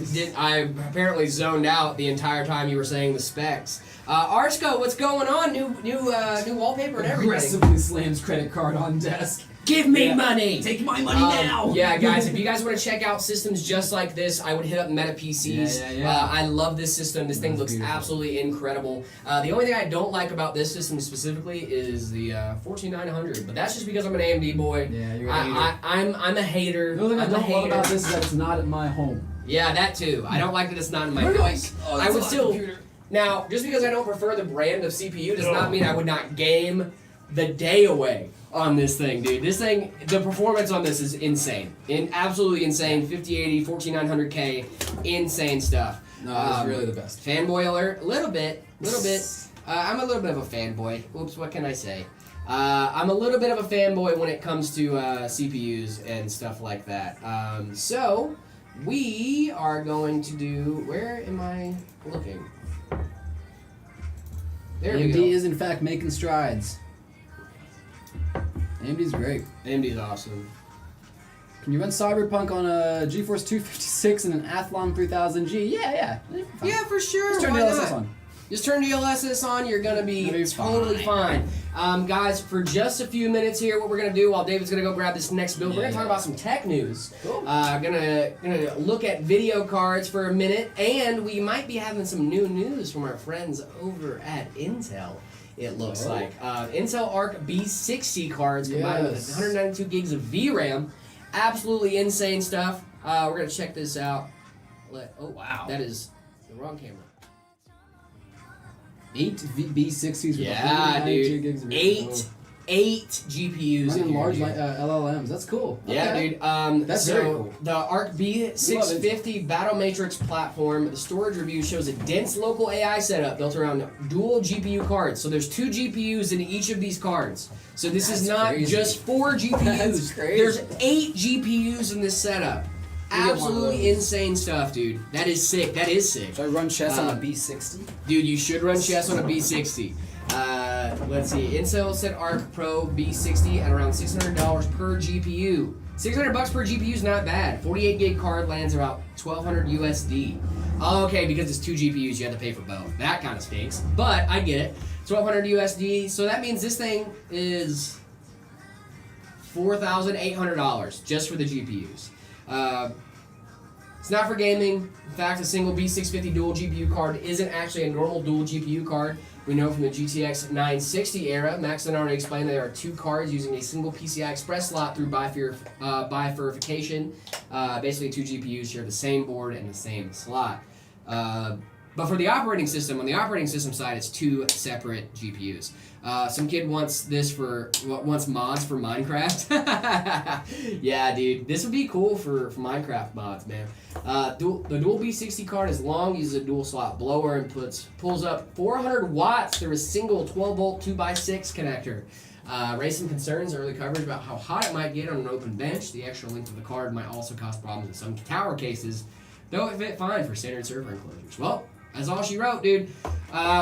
apparently zoned out the entire time you were saying the specs. Arsco, what's going on? New wallpaper and everything. Aggressively slams credit card on desk. Give me Yeah. money. Take my money now. Yeah, guys, if you guys want to check out systems just like this, I would hit up Meta PCs. Yeah. I love this system. This thing That's looks beautiful. absolutely incredible. The only thing I don't like about this system specifically is the 14900, but that's just because I'm an AMD boy. Yeah, you're a hater. I'm a hater. The only thing I I'm a don't love hater. about this is that it's not at my home. Yeah, that too. I don't like that it's not in my Where do I- house. Oh, I it's would on my still. computer. Now, just because I don't prefer the brand of CPU does not mean I would not game the day away on this thing, dude. This thing, the performance on this is insane. Absolutely insane. 5080, 14900K, insane stuff. No, it's really the best. Fanboy alert, a little bit. I'm a little bit of a fanboy. Oops, what can I say? I'm a little bit of a fanboy when it comes to CPUs and stuff like that. So we are going to do. Where am I looking? There we AMD go. is in fact making strides. AMD's great. AMD's awesome. Can you run Cyberpunk on a GeForce 256 and an Athlon 3000G? Yeah. Fine. Yeah, for sure. Just turn Why DLSS not? on. Just turn DLSS on, you're gonna be It'll be totally fine. Guys, for just a few minutes here, what we're gonna do while David's gonna go grab this next build, we're gonna talk about some tech news. Cool. Gonna look at video cards for a minute, and we might be having some new news from our friends over at Intel. It looks like Intel Arc B60 cards combined with 192 gigs of VRAM, absolutely insane stuff. We're gonna check this out. Oh wow, that is the wrong camera. 8 B60s with Yeah, 192 dude. gigs of Eight GPUs in running here, large dude. LLMs. That's cool. Yeah, Okay. dude. That's so very cool. The Arc B650 Battle Matrix platform, the storage review shows a dense local AI setup built around dual GPU cards. So there's 2 GPUs in each of these cards. So this is That's not crazy. just 4 GPUs. That's crazy. There's 8 GPUs in this setup. get one of Absolutely those. insane stuff, dude. That is sick. That is sick. Should I run chess on Uh, a B60? Dude, you should run chess on a B60. Let's see. Intel set Arc Pro B60 at around $600 per GPU. $600 per GPU is not bad. 48 gig card lands about $1,200 USD. Okay, because it's 2 GPUs, you have to pay for both. That kind of stinks, but I get it. 1,200 USD. So that means this thing is $4,800 just for the GPUs. It's not for gaming. In fact, a single B650 dual GPU card isn't actually a normal dual GPU card. We know from the GTX 960 era, Max then already explained there are 2 cards using a single PCI Express slot through bifurcation. Basically, 2 GPUs share the same board and the same slot. But for the operating system, on the operating system side, it's 2 separate GPUs. Some kid wants mods for Minecraft. Yeah, dude, this would be cool for Minecraft mods, man. The dual B60 card is long, uses a dual slot blower, and pulls up 400 watts through a single 12-volt 2x6 connector. Raised some concerns early coverage about how hot it might get on an open bench. The extra length of the card might also cause problems in some tower cases, though it fit fine for standard server enclosures. Well, that's all she wrote, dude.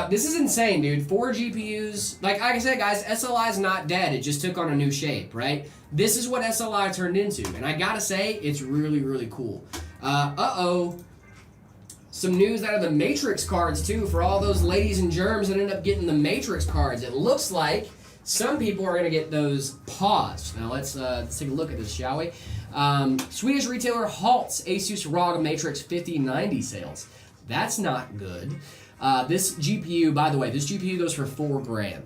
This is insane, dude. 4 GPUs. Like I said, guys, SLI is not dead. It just took on a new shape, right? This is what SLI turned into. And I gotta say, it's really, really cool. Some news out of the Matrix cards, too, for all those ladies and germs that end up getting the Matrix cards. It looks like some people are gonna get those paused. Now, let's take a look at this, shall we? Swedish retailer halts Asus ROG Matrix 5090 sales. That's not good. This GPU, by the way, this GPU goes for $4,000.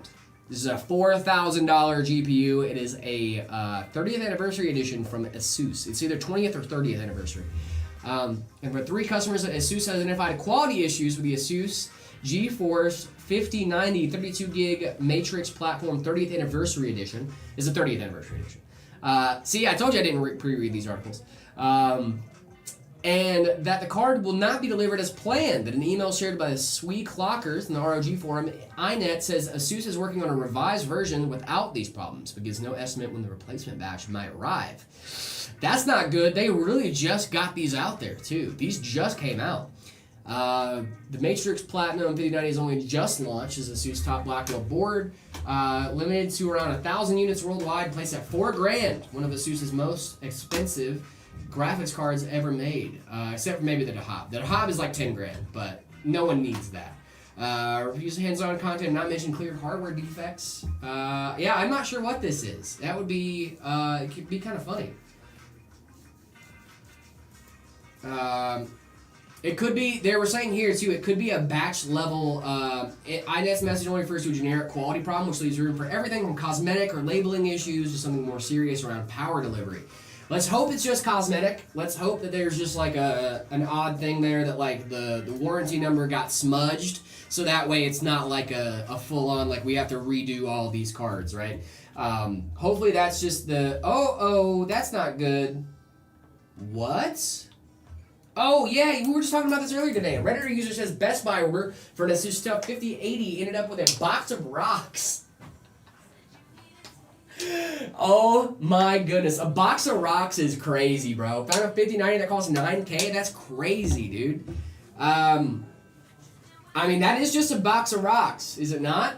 This is a $4,000 GPU. It is a 30th anniversary edition from Asus. It's either 20th or 30th anniversary. And for 3 customers, Asus has identified quality issues with the Asus GeForce 5090 32 gig Matrix Platform 30th anniversary edition. It's a 30th anniversary edition. See, I told you I didn't pre-read these articles. And that the card will not be delivered as planned. That an email shared by the Swee Clockers in the ROG forum, iNet says Asus is working on a revised version without these problems, but gives no estimate when the replacement batch might arrive. That's not good. They really just got these out there, too. These just came out. The Matrix Platinum 5090 is only just launched as Asus top Blackwell board, limited to around 1,000 units worldwide, placed at $4,000. One of Asus's most expensive graphics cards ever made, except for maybe the Dahab. The Dahab is like $10,000, but no one needs that. Reviews hands-on content, not mention clear hardware defects. Yeah, I'm not sure what this is. That would be, it could be kind of funny. It could be, they were saying here too, it could be a batch level, INET's message only refers to a generic quality problem, which leaves room for everything from cosmetic or labeling issues to something more serious around power delivery. Let's hope it's just cosmetic. Let's hope that there's just like an odd thing there that like the warranty number got smudged, so that way it's not like a full-on, like we have to redo all these cards, right? Hopefully that's just the, that's not good. What? Oh yeah, we were just talking about this earlier today. A Redditor user says Best Buy order for an Asus Stuff 5080 ended up with a box of rocks. Oh my goodness. A box of rocks is crazy, bro. Found a 5090 that costs $9K? That's crazy, dude. I mean, that is just a box of rocks, is it not?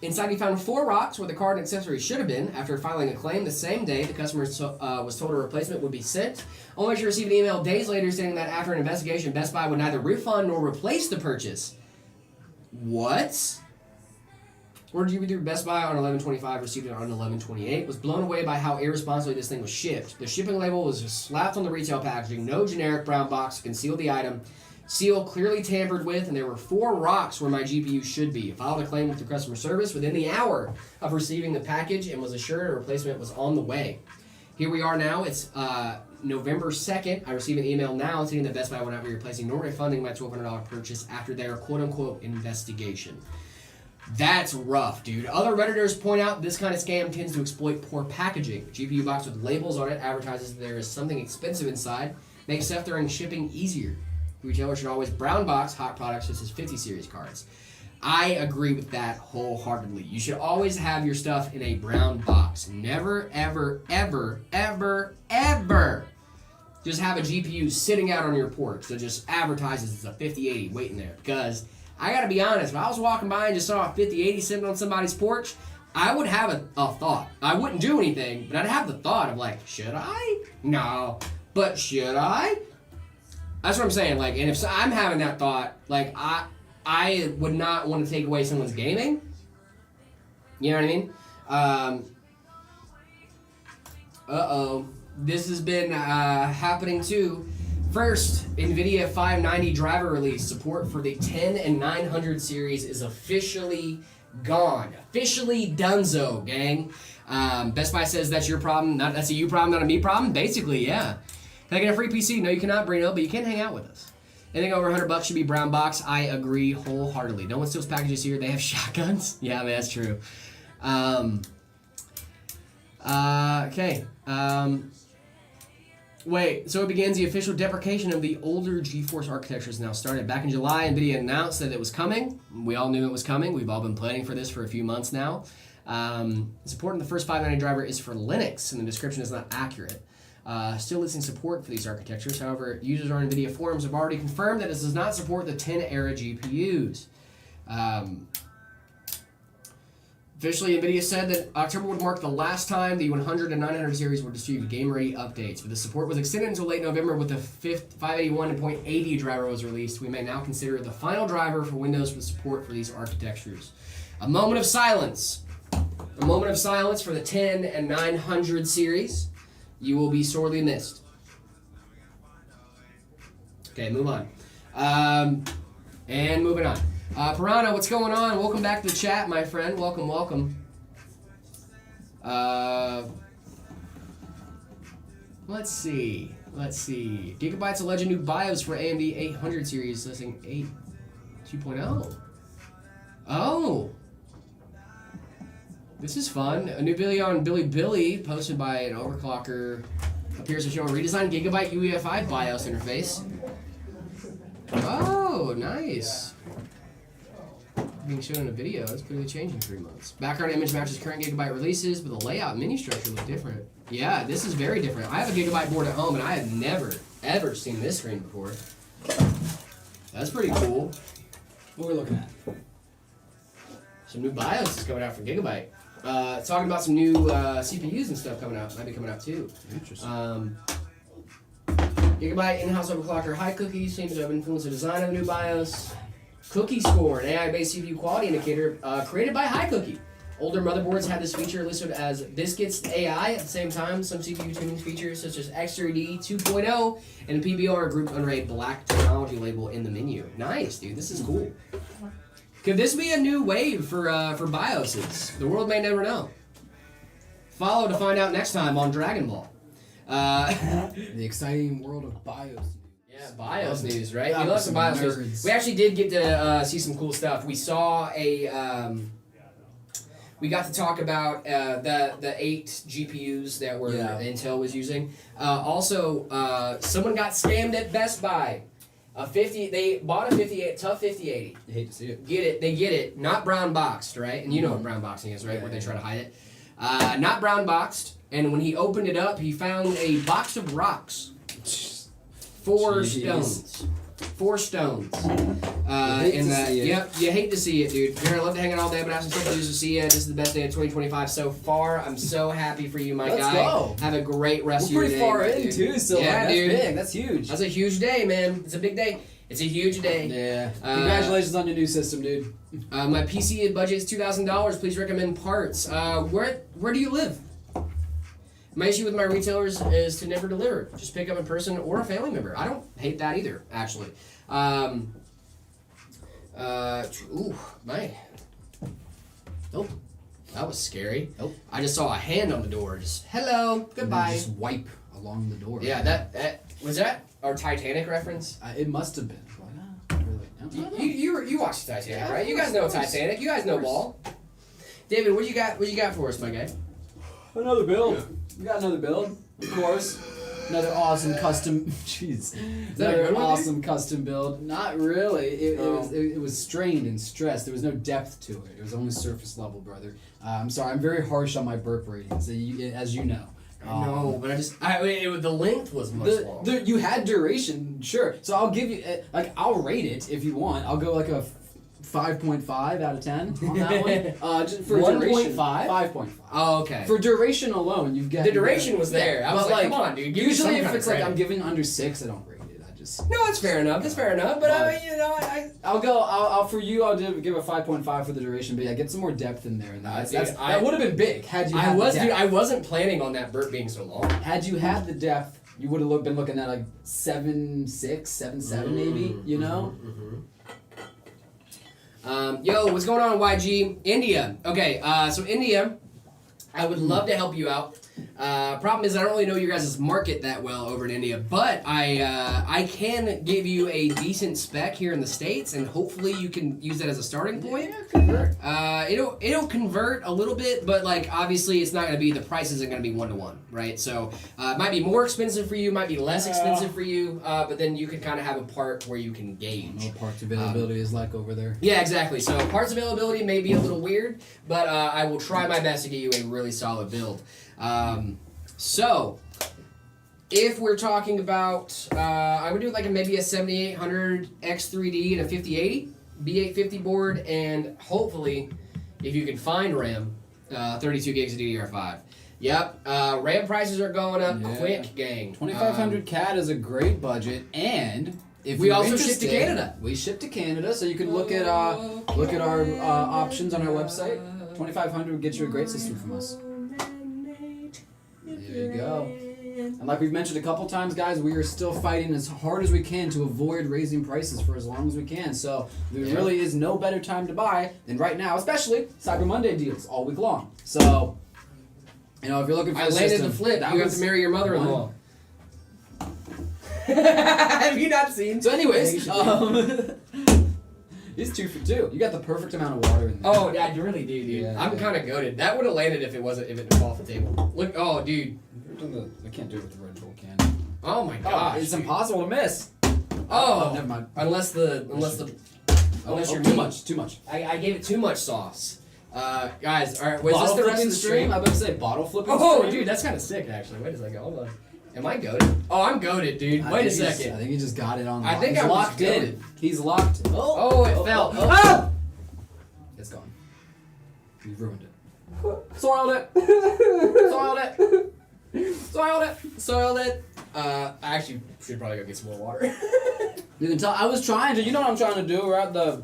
Inside he found 4 rocks where the card and accessory should have been. After filing a claim the same day, the customer was told a replacement would be sent, only to receive an email days later stating that after an investigation, Best Buy would neither refund nor replace the purchase. What? Ordered you through Best Buy on 11/25, received it on 11/28. Was blown away by how irresponsibly this thing was shipped. The shipping label was just slapped on the retail packaging. No generic brown box to conceal the item. Seal clearly tampered with, and there were 4 rocks where my GPU should be. Filed a claim with the customer service within the hour of receiving the package and was assured a replacement was on the way. Here we are now. It's November 2nd. I received an email now stating that Best Buy will not be replacing nor refunding my $1,200 purchase after their quote-unquote investigation. That's rough, dude. Other Redditors point out this kind of scam tends to exploit poor packaging. A GPU box with labels on it advertises that there is something expensive inside, makes stuff during shipping easier. Retailers should always brown box hot products such as 50 series cards. I agree with that wholeheartedly. You should always have your stuff in a brown box. Never, ever, ever, ever, ever just have a GPU sitting out on your porch that just advertises it's a 5080 waiting there. Because I gotta be honest, if I was walking by and just saw a 5080 sitting on somebody's porch, I would have a thought. I wouldn't do anything, but I'd have the thought of like, should I? No. But should I? That's what I'm saying. Like, and if I'm having that thought, like, I would not want to take away someone's gaming. You know what I mean? Uh-oh. This has been happening too. First, NVIDIA 590 driver release. Support for the 10 and 900 series is officially gone. Officially donezo, gang. Best Buy says that's your problem. That's a you problem, not a me problem. Basically, yeah. Can I get a free PC? No, you cannot, Brino, but you can hang out with us. Anything over $100 should be brown box. I agree wholeheartedly. No one steals packages here. They have shotguns. Yeah, man, that's true. Okay. Wait, so it begins the official deprecation of the older GeForce architectures now started. Back in July, NVIDIA announced that it was coming. We all knew it was coming. We've all been planning for this for a few months now. It's important the first 590 driver is for Linux, and the description is not accurate. Still listing support for these architectures. However, users on NVIDIA forums have already confirmed that this does not support the 10-era GPUs. Officially, NVIDIA said that October would mark the last time the 100 and 900 series would receive game-ready updates. But the support was extended until late November with the 581.80 driver was released. We may now consider it the final driver for Windows with support for these architectures. A moment of silence. A moment of silence for the 10 and 900 series. You will be sorely missed. Okay, move on. And moving on. Piranha, what's going on? Welcome back to the chat, my friend. Welcome, welcome. Let's see. Gigabytes allege a new BIOS for AMD 800 series listing 8.2.0. Oh. This is fun. A new video on Billy posted by an overclocker appears to show a redesigned Gigabyte UEFI BIOS interface. Oh, nice. Being shown in a video, it's clearly changed in 3 months. Background image matches current Gigabyte releases, but the layout and menu structure look different. Yeah, this is very different. I have a Gigabyte board at home, and I have never, ever seen this screen before. That's pretty cool. What are we looking at? Some new BIOS is coming out from Gigabyte. Talking about some new CPUs and stuff coming out. Might be coming out too. Interesting. Gigabyte in-house overclocker High Cookie seems to have influenced the design of the new BIOS. Cookie Score, an AI-based CPU quality indicator created by High Cookie. Older motherboards had this feature listed as Biscuits AI. At the same time, some CPU tuning features such as X3D 2.0 and a PBR grouped under a black technology label in the menu. Nice, dude. This is cool. Could this be a new wave for BIOSes? The world may never know. Follow to find out next time on Dragon Ball. The exciting world of BIOS. Yeah, BIOS news, right? We love some BIOS news. We actually did get to see some cool stuff. We saw we got to talk about the 8 GPUs that were Intel was using. Also, someone got scammed at Best Buy. They bought a tough 5080. You hate to see it. They get it, not brown boxed, right? And you know what brown boxing is, right? Where they try to hide it. Not brown boxed. And when he opened it up, he found a box of rocks. 4 Jeez. stones. 4 stones. hate to see it. Yep, you hate to see it, dude. You're gonna love to hang out all day, but I have some stuff to do, so see ya. This is the best day of 2025 so far. I'm so happy for you, my Let's guy. go. Have a great rest We're of your pretty day. far my in dude. too, so Yeah, like, that's dude. big. That's huge. That's a huge day, man. It's a big day. It's a huge day. Yeah. Congratulations on your new system, dude. My PC budget is $2,000. Please recommend parts. Where do you live? My issue with my retailers is to never deliver. Just pick up in person or a family member. I don't hate that either, actually. Nope. That was scary. Nope. I just saw a hand on the door. Just, hello, goodbye. Just wipe along the door. Yeah, that was that our Titanic reference? It must have been. Like, really, no. You watched Titanic, Yeah, right? of You course, guys know of course. Titanic. You guys know Of course. ball. David, what you got for us, my guy? Another build. We got another build, of course. Another awesome custom. Jeez. that a good Another one, awesome custom build. Not really. Oh. It was strained and stressed. There was no depth to it. It was only surface level, brother. I'm sorry. I'm very harsh on my burp ratings, as you know. No, but the length was much longer. You had duration, sure. So I'll give you I'll rate it if you want. I'll go like a 5.5 out of 10 on that one. Just for 1.5? duration, 5.5. Oh, okay. For duration alone, you've got The duration was there. I was but like, come on, dude. Give me some Usually, if kind of it's like I'm credit. giving under 6, I don't rate it. I just No, that's fair enough. That's fair enough. But I'll for you. I'll give a 5.5 for the duration. But yeah, get some more depth in there. And that would have been big had you. Had the depth. I wasn't planning on that burp being so long. Had you had the depth, you would have been looking at like 7.6, 7.7 maybe. You know. Yo, what's going on, YG? India. Okay, so India, I would love to help you out. Problem is, I don't really know your guys' market that well over in India, but I can give you a decent spec here in the States, and hopefully you can use that as a starting point. It'll convert a little bit, but like obviously it's not gonna be, the price isn't gonna be 1-to-1, right? So it might be more expensive for you, might be less expensive for you, but then you can kind of have a part where you can gauge. What parts availability is like over there. Yeah, exactly. So parts availability may be a little weird, but I will try my best to get you a really solid build. So if we're talking about, I would do like maybe a 7800 X3D and a 5080 B850 board, and hopefully, if you can find RAM, 32 gigs of DDR5. Yep, RAM prices are going up quick, gang. 2500 CAD is a great budget, and if We you're also ship to interested, Canada. We ship to Canada, so you can look at our options on our website. 2500 would get you a great system from us. There you go. And like we've mentioned a couple times, guys, we are still fighting as hard as we can to avoid raising prices for as long as we can. So there really is no better time to buy than right now, especially Cyber Monday deals all week long. So, you know, if you're looking for I a landed system, the flip. that You have was to marry your mother-in-law. Have you not seen? So, anyways, it's 2 for 2. You got the perfect amount of water in there. Oh, I really do, dude. Yeah, I'm yeah. kind of goated. That would have landed if it didn't fall off the table. Look, oh, dude. I can't do it with the Red Bull can. Oh my gosh. It's dude. impossible to miss. Oh, never mind. Unless you're too me. much. Too much. I gave it too much sauce. Guys, all right. Was Bottle this the rest flipping of the stream? I was about to say bottle flipping Oh, stream. dude, that's kind of sick, actually. Wait a second. Hold on. Am I goaded? Oh, I'm goaded, dude. I Wait a think he's- second. I think he just got it on. I think He's I was locked in. goated. He's locked. Oh, it fell. Oh. Ah! It's gone. You ruined it. Soiled it. Soiled it. Soiled it. Soiled it. I actually should probably go get some more water. You can tell. I was trying to. You know what I'm trying to do? We're at the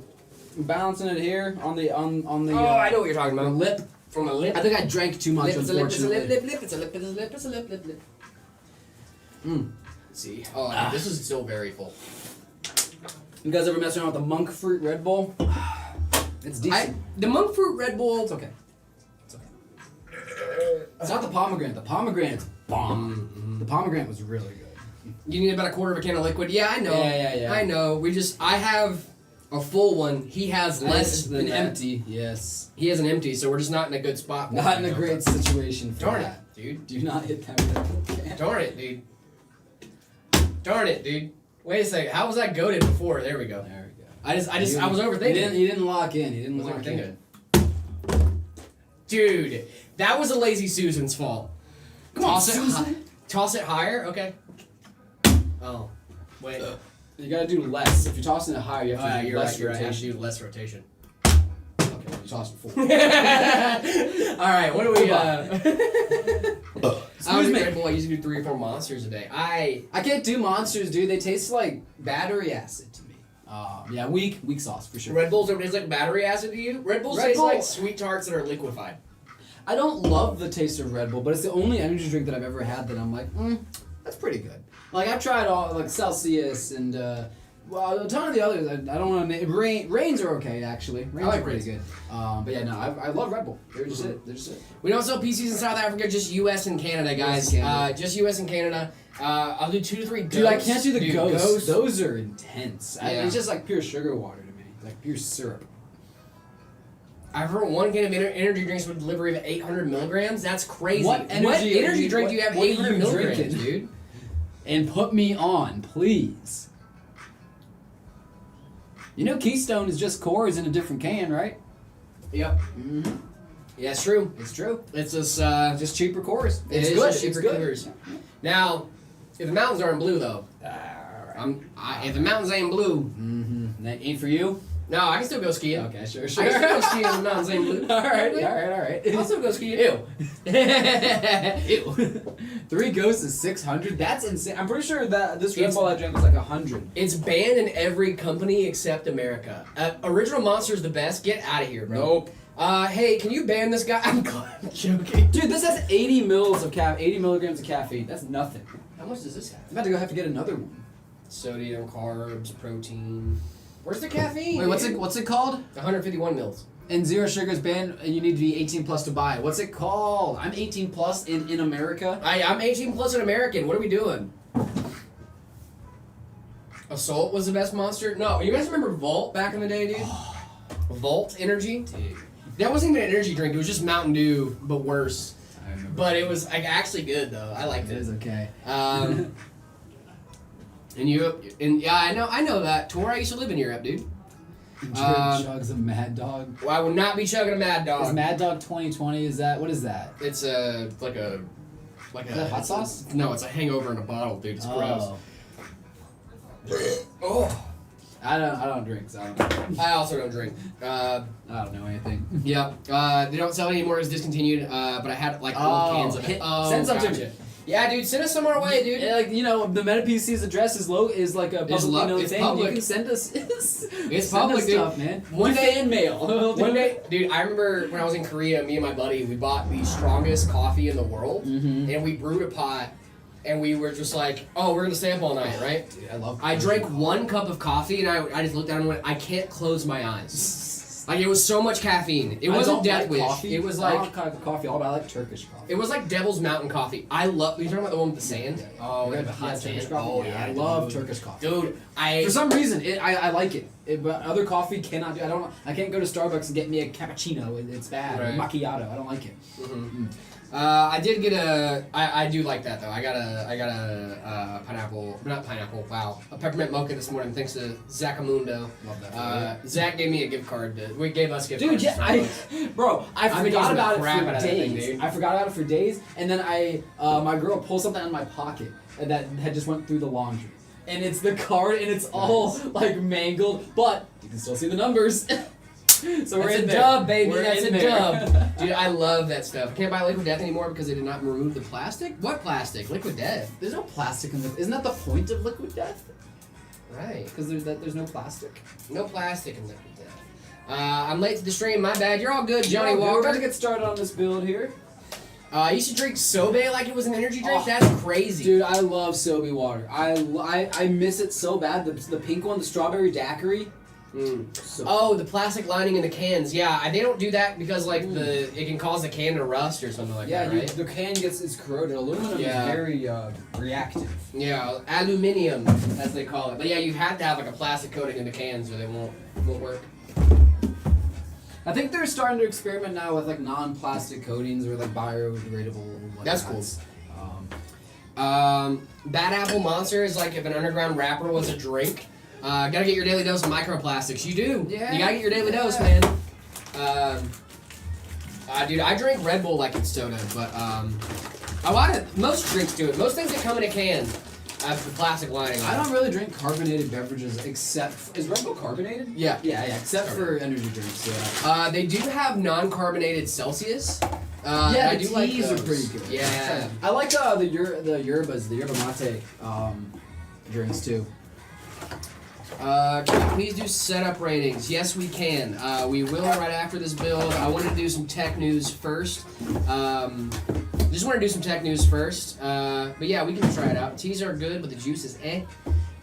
balancing it here on the on the. Oh, I know what you're talking the about. lip. From a lip. I think I drank too much. It's a lip, it's a lip, Unfortunately. lip, lip, it's a lip, it's a lip, it's a lip, lip, lip. Mm. Let's see. Oh, dude, this is still very full. You guys ever mess around with the monk fruit Red Bull? It's decent. The monk fruit Red Bull. It's okay. It's okay. It's not the pomegranate. The pomegranate's bomb. The pomegranate was really good. You need about a quarter of a can of liquid. Yeah, I know. Yeah. I know. I have a full one. He has less than an that. empty. Yes. He has an empty, so we're just not in a good spot. Not in a great situation for Darn that. it, dude. Do not hit that Red Bull can. Darn it, dude. Darn it, dude. Wait a second. How was I goated before? There we go. There we go. I was overthinking. He didn't lock in. He didn't I was lock overthinking. in. Dude, that was a lazy Susan's fault. Come on, Toss it Susan. Toss it higher? Okay. Oh. Wait. You gotta do less. If you're tossing it higher, you have to do You're less right, you're right. I have to rotation. do less rotation. Okay, well, you tossed it full. Alright, what do we I was me. Red Bull. I used to do 3 or 4 monsters a day. I can't do monsters, dude. They taste like battery acid to me. Yeah, weak sauce for sure. Red Bulls don't taste like battery acid to you? Red Bulls Red taste Bull- like sweet tarts that are liquefied. I don't love the taste of Red Bull, but it's the only energy drink that I've ever had that I'm like, that's pretty good. Like I've tried all like Celsius and well a ton of the others. I don't want to name. Reigns are okay actually. Reigns like are pretty Reigns. good. But yeah, no, I love Red Bull. They're just it. They're just it. We don't sell PCs in South Africa, just US and Canada, guys. US and Canada. Just US and Canada. I'll do 2 to 3 ghosts. Dude, I can't do the Dude, ghosts. Those are intense. Yeah. It's just like pure sugar water to me. Like pure syrup. I've heard 1 can of energy drinks with delivery of 800 milligrams. That's crazy. What energy drink do you have what are 800 you milligrams, drinking? dude? And put me on, please. You know Keystone is just cores in a different can, right? Yep. Mm-hmm. Yeah, it's true. It's true. It's just Just cheaper cores. it's It good. is, Cheaper it's good. coolers. Now, if the mountains aren't blue though, if the mountains ain't blue, Mm-hmm. That ain't for you? no, I can still go skiing. Okay, sure, I can still go skiing if the mountains ain't blue. Alright. I'll still go skiing. Ew. Ew. 3 ghosts is 600? That's insane. I'm pretty sure that this Red It's- Bull I drank was like 100. It's banned in every company except America. Original Monster's the best. Get out of here, bro. Nope. Hey, can you ban this guy? I'm joking. Dude, this has 80 milligrams of caffeine. That's nothing. How much does this have? I'm about to go have to get another one. Sodium, carbs, protein. Where's the caffeine? Wait, what's it called? 151 mils. And zero sugar is banned, and you need to be 18 plus to buy it. What's it called? I'm 18 plus in America. I'm 18 plus an American. What are we doing? Assault was the best monster? No, you guys remember Volt back in the day, dude? Volt Energy? Dude, That wasn't even an energy drink. It was just Mountain Dew, but worse. I remember. But it was like actually good though. I liked It it. is okay. And yeah, I know that. Tor, I used to live in Europe, dude. Chugs a Mad Dog. Well, I would not be chugging a Mad Is Dog. Mad Dog 2020? What is that? It's like a Is that hot sauce? No, it's a hangover in a bottle, dude. It's gross. Oh. I don't drink, so I don't know. I also don't drink. I don't know anything. Yep. They don't sell it anymore. It's discontinued. But I had like old cans of it. Send some to me. Yeah, dude. Send us some our way, dude. Yeah, like the Meta PC's address is like a publicly known it's thing. public. You can send us. It's send public, us dude. stuff, man. One Do day- fan mail. One day, dude, I remember when I was in Korea, me and my buddy, we bought the strongest coffee in the world, Mhm. and we brewed a pot, and we were just like, oh, we're gonna stay up all night, right? Dude, I love. I drank 1 cup of coffee, and I just looked down and went, I can't close my eyes. Like, it was so much caffeine. It wasn't Death Wish. Coffee. It was I like, don't like coffee. All, but I like Turkish coffee. it was like Devil's Mountain coffee. I love, you talking about the one with the sand? Oh, yeah, the hot sand. Turkish coffee. Oh, yeah, I dude. love Turkish coffee. Dude, For some reason, I like it. But other coffee cannot do. I can't go to Starbucks and get me a cappuccino. It's bad. Right. Macchiato. I don't like it. I did get I do like that though. I got a pineapple, not pineapple, wow. A peppermint mocha this morning thanks to Zackamundo. Love that. Zach gave me a gift card. We gave us gift Dude, cards. yeah, I been forgot using about the it crap for out of that thing, days. dude. I forgot about it for days, and then my girl pulled something out of my pocket that had just went through the laundry, and it's the card, and it's all like mangled, but you can still see the numbers. So we're That's in a there. dub, baby. We're That's in a there. dub. Dude, I love that stuff. I can't buy Liquid Death anymore because they did not remove the plastic. What plastic? Liquid Death. There's no plastic in isn't that the point of Liquid Death? Right. Because there's no plastic. No plastic in Liquid Death. I'm late to the stream. My bad. You're all good, Johnny We're Walker. about to get started on this build here. I used to drink Sobe like it was an energy drink. Oh, That's crazy. Dude, I love Sobe water. I miss it so bad. The pink one, the strawberry daiquiri. So Oh, the plastic lining in the cans. Yeah, they don't do that because like it can cause the can to rust or something like yeah, that, right? the can is corroded. Aluminum Yeah. is very reactive. Yeah, aluminium as they call it. But yeah, you have to have like a plastic coating in the cans or they won't work. I think they're starting to experiment now with like non-plastic coatings or like biodegradable. That's cool. Bad Apple Monster is like if an underground rapper was a drink. Gotta get your daily dose of microplastics. You do. Yeah. You gotta get your daily dose, man. Dude, I drink Red Bull like it's soda, but most drinks do it. Most things that come in a can have the plastic lining on I it. don't really drink carbonated beverages except Is Red Bull carbonated? Yeah. yeah, except for energy drinks. Yeah. They do have non-carbonated Celsius. Yeah, I the do like teas are those. pretty good. Yeah. I like the yerbas, the yerba mate drinks too. Can you please do setup ratings? Yes, we can. We will right after this build. I wanted to do some tech news first. Just want to do some tech news first. But yeah, we can try it out. Teas are good, but the juice is eh.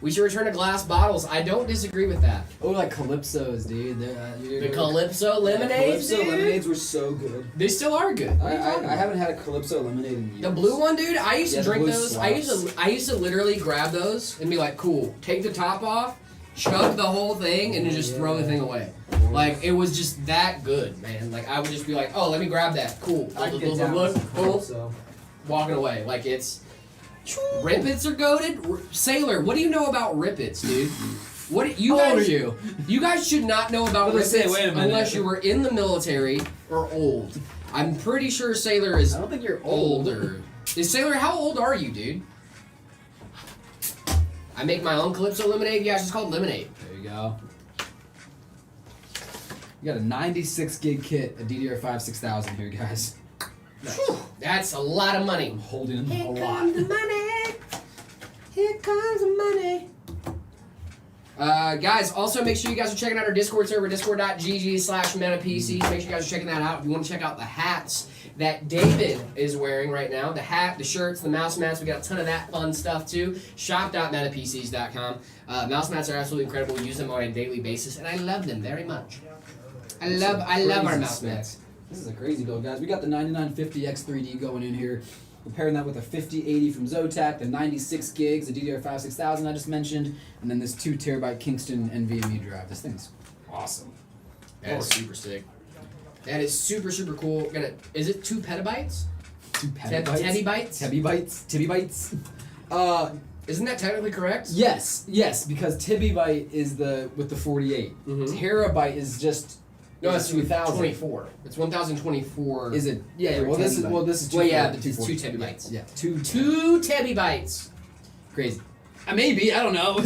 We should return to glass bottles. I don't disagree with that. Oh, like Calypsos, dude. The Calypso lemonades, Calypso dude. lemonades were so good. They still are good. I haven't had a Calypso lemonade in years. The blue one, dude. I used to Yeah, the drink blue those. slaps. I used to literally grab those and be like, cool. Take the top off, chug the whole thing, and then just throw the thing away. Like it was just that good, man. Like I would just be like, oh, let me grab that. Cool. I can get down with some Calypso. Walking away. Like it's. Rippets are goated. Sailor, what do you know about Rippets, dude? What you How guys? old are you? You guys should not know about I was Rippets gonna say, wait a minute. unless you were in the military or old. I'm pretty sure Sailor is I don't think you're old. older. Is Sailor? How old are you, dude? I make my own Calypso lemonade. Yeah, it's just called lemonade. There you go. You got a 96 gig kit, a DDR5 6000 here, guys. Nice. That's a lot of money. I'm holding Here a lot. comes the money. Here comes the money. Guys, also make sure you guys are checking out our Discord server, discord.gg/metapc. Make sure you guys are checking that out. If you want to check out the hats that David is wearing right now, the hat, the shirts, the mouse mats, we got a ton of that fun stuff too. Shop.metapcs.com. Mouse mats are absolutely incredible. We use them on a daily basis, and I love them very much. I love our Crazy mouse specs. mats. This is a crazy build, guys. We got the 9950 X3D going in here. We're pairing that with a 5080 from Zotac, the 96 gigs, the DDR5 6000 I just mentioned, and then this 2 terabyte Kingston NVMe drive. This thing's awesome. That is super sick. That is super, super cool. Is it 2 petabytes? 2 petabytes. Teddy bytes? Tibby bytes. Isn't that technically correct? Yes, because Tibby byte is with the 48. Mhm. Terabyte is just No, is it's 2000. 24. It's 1024. Is it? Yeah. Or Well, this is terabyte. this is. Well, yeah, 240, it's 2 240. terabytes. Yeah, 2 2 terabytes. crazy. Maybe I don't know.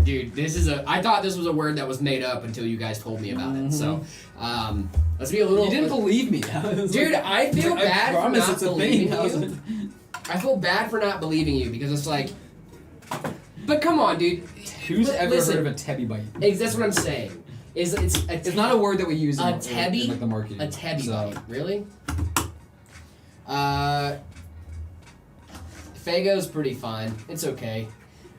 Dude, I thought this was a word that was made up until you guys told me about it. So, let's be a little. You didn't believe me, Dude, I feel bad for promise not it's a believing thing. you. I feel bad for not believing you because it's like, but come on, dude. Who's ever Listen, heard of a Tebby byte? That's what I'm saying. It's not a word that we use in Tebby? like the marketing. A Tebby So, byte, really? Fago's pretty fine. It's okay.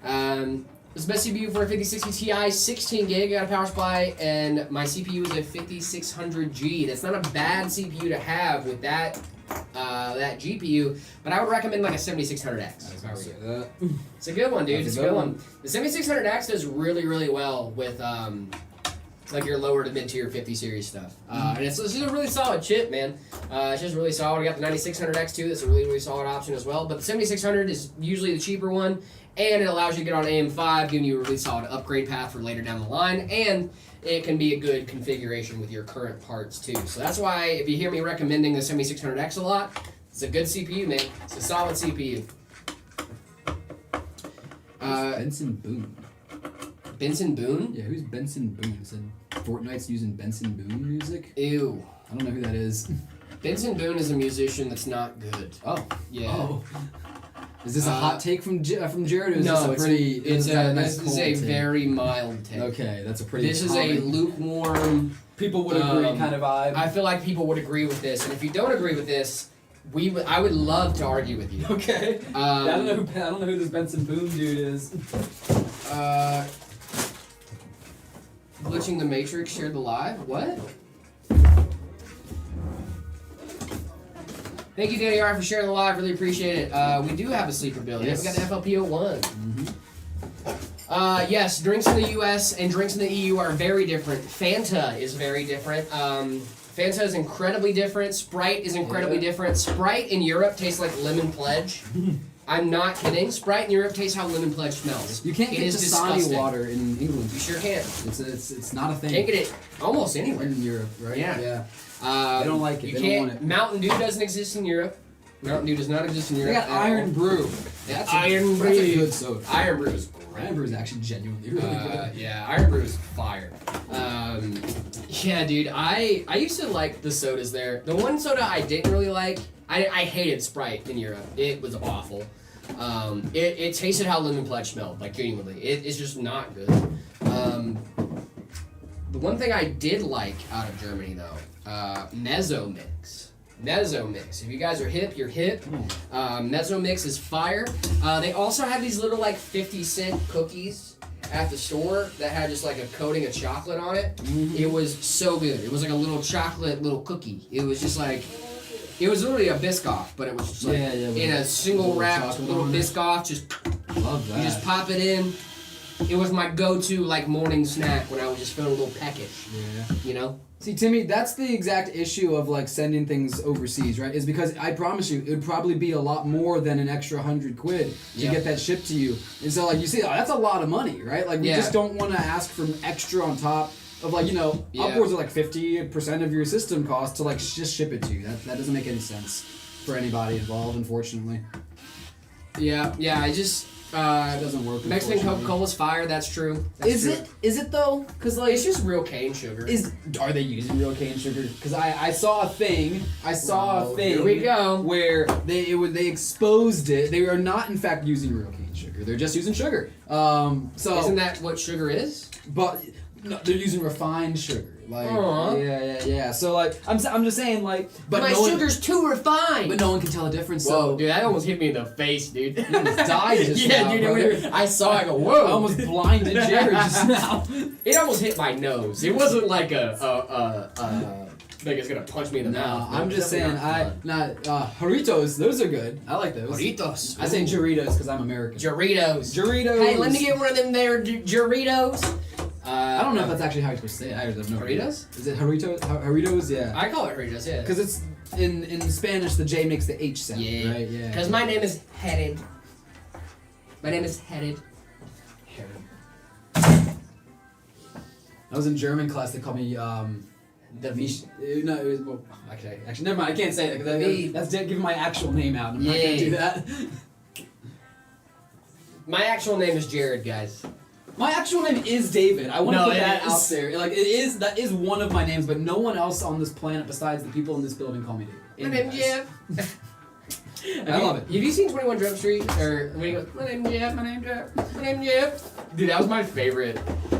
It's the best CPU for a 5060 Ti, 16 gig. I got a power supply, and my CPU is a 5600G. That's not a bad CPU to have with that GPU, but I would recommend like a 7600X. if I were you. It's a good one, dude. That's It's a a good good one. The 7600X does really, really well with like your lower to mid tier 50 series stuff. And it's just a really solid chip, man. It's just really solid. We got the 9600X too. That's a really, really solid option as well. But the 7600 is usually the cheaper one, and it allows you to get on AM5, giving you a really solid upgrade path for later down the line. And it can be a good configuration with your current parts too. So that's why if you hear me recommending the 7600X a lot, it's a good CPU, man. It's a solid CPU. Benson Boone. Benson Boone? Yeah, who's Benson Boone? Said Fortnite's using Benson Boone music. Ew. I don't know who that is. Benson Boone is a musician that's not good. Oh. Yeah. Oh. Is this a hot take from Jared? Or is No, this a pretty? this is a cold take? very mild take. Okay, that's a pretty. This is a common- lukewarm. People would agree Um, kind of vibe. I feel like people would agree with this, and if you don't agree with this, I would love to argue with you. Okay. I don't know who this Benson Boone dude is. Glitching the Matrix shared the live. What? Thank you, Danny R, for sharing the live. Really appreciate it. We do have a sleeper build. Yes. We got the FLP01. Yes, drinks in the US and drinks in the EU are very different. Fanta is very different. Fanta is incredibly different. Sprite is incredibly different. Sprite in Europe tastes like lemon pledge. I'm not kidding. Sprite in Europe tastes how lemon pledge smells. You can't It get is Dasani disgusting. water in England. You sure can. It's not a thing. Can't get it almost anywhere. in Europe, right? Yeah. They don't like it. You They can't. don't want it. Mountain Dew doesn't exist in Europe. Mountain Dew does not exist in They Europe. got at Iron all. Brew. That's That's a good soda. Iron Brew is Iron great. Brew is actually genuinely really good. Yeah, Iron Brew is fire. Yeah, dude, I used to like the sodas there. The one soda I didn't really like, I hated Sprite in Europe. It was awful. It tasted how lemon pledge smelled, like genuinely. It's just not good. The one thing I did like out of Germany though, Mezzo Mix. Mezzo Mix. If you guys are hip, you're hip. Mezzo Mix is fire. They also have these little like 50-cent cookies at the store that had just like a coating of chocolate on it. It was so good. It was like a little chocolate little cookie. It was just like, it was literally a Biscoff, but it was just like in a single wrapped little Biscoff. Just Love that. you just pop it in. It was my go-to like morning snack when I was just feeling a little peckish. Yeah. You know. See, Timmy, that's the exact issue of like sending things overseas, right? Is because I promise you, it would probably be a lot more than an extra $100 to get that shipped to you. And so, like, you see, that's a lot of money, right? Like, we just don't want to ask for extra on top of like, upwards of like 50% of your system cost to like just ship it to you. That doesn't make any sense for anybody involved, unfortunately. Yeah. I just. It doesn't work. Mexican unfortunately. Coca-Cola's fire. That's true. That's true. Is it though? Because like It's just real cane sugar. are they using real cane sugar? Because I saw a thing. Here we go. Where they exposed it. They are not in fact using real cane sugar. They're just using sugar. So Isn't that what sugar is? But no, they're using refined sugar. Like Aw. yeah. So like I'm just saying like, but my no one, sugar's too refined. but no one can tell the difference. Whoa, So dude, that almost hit me in the face, dude. you almost died just yeah, now, dude. brother. I saw. I go, whoa. I almost blinded Jared just now. It almost hit my nose. It wasn't like like it's gonna punch me in the No, mouth. I'm just saying. Doritos. Those are good. I like those. Doritos. I say Doritos because I'm American. Doritos. Doritos. Hey, let me get one of them there Doritos. I don't know if that's actually how you're supposed to say it. I have no idea. Doritos? Is it Doritos? Doritos? Yeah. I call it Doritos, yeah. Because it's in Spanish, the J makes the H sound. Yeah. Right. Yeah. Because my name is Headed. My name is Headed. I was in German class. They called me The Vish. No, it was well. Actually, never mind. I can't say that The because that's giving my actual name out. I'm not gonna do that. My actual name is Jared, guys. My actual name is David. I want to No, put it that is. out there. Like that is one of my names, but no one else on this planet besides the people in this building call me David. My name's Jeff. I love it. Have you seen 21 Jump Street? Or when he goes, my name's Jeff, my name's Jeff, my name's Jeff. Dude, that was my favorite.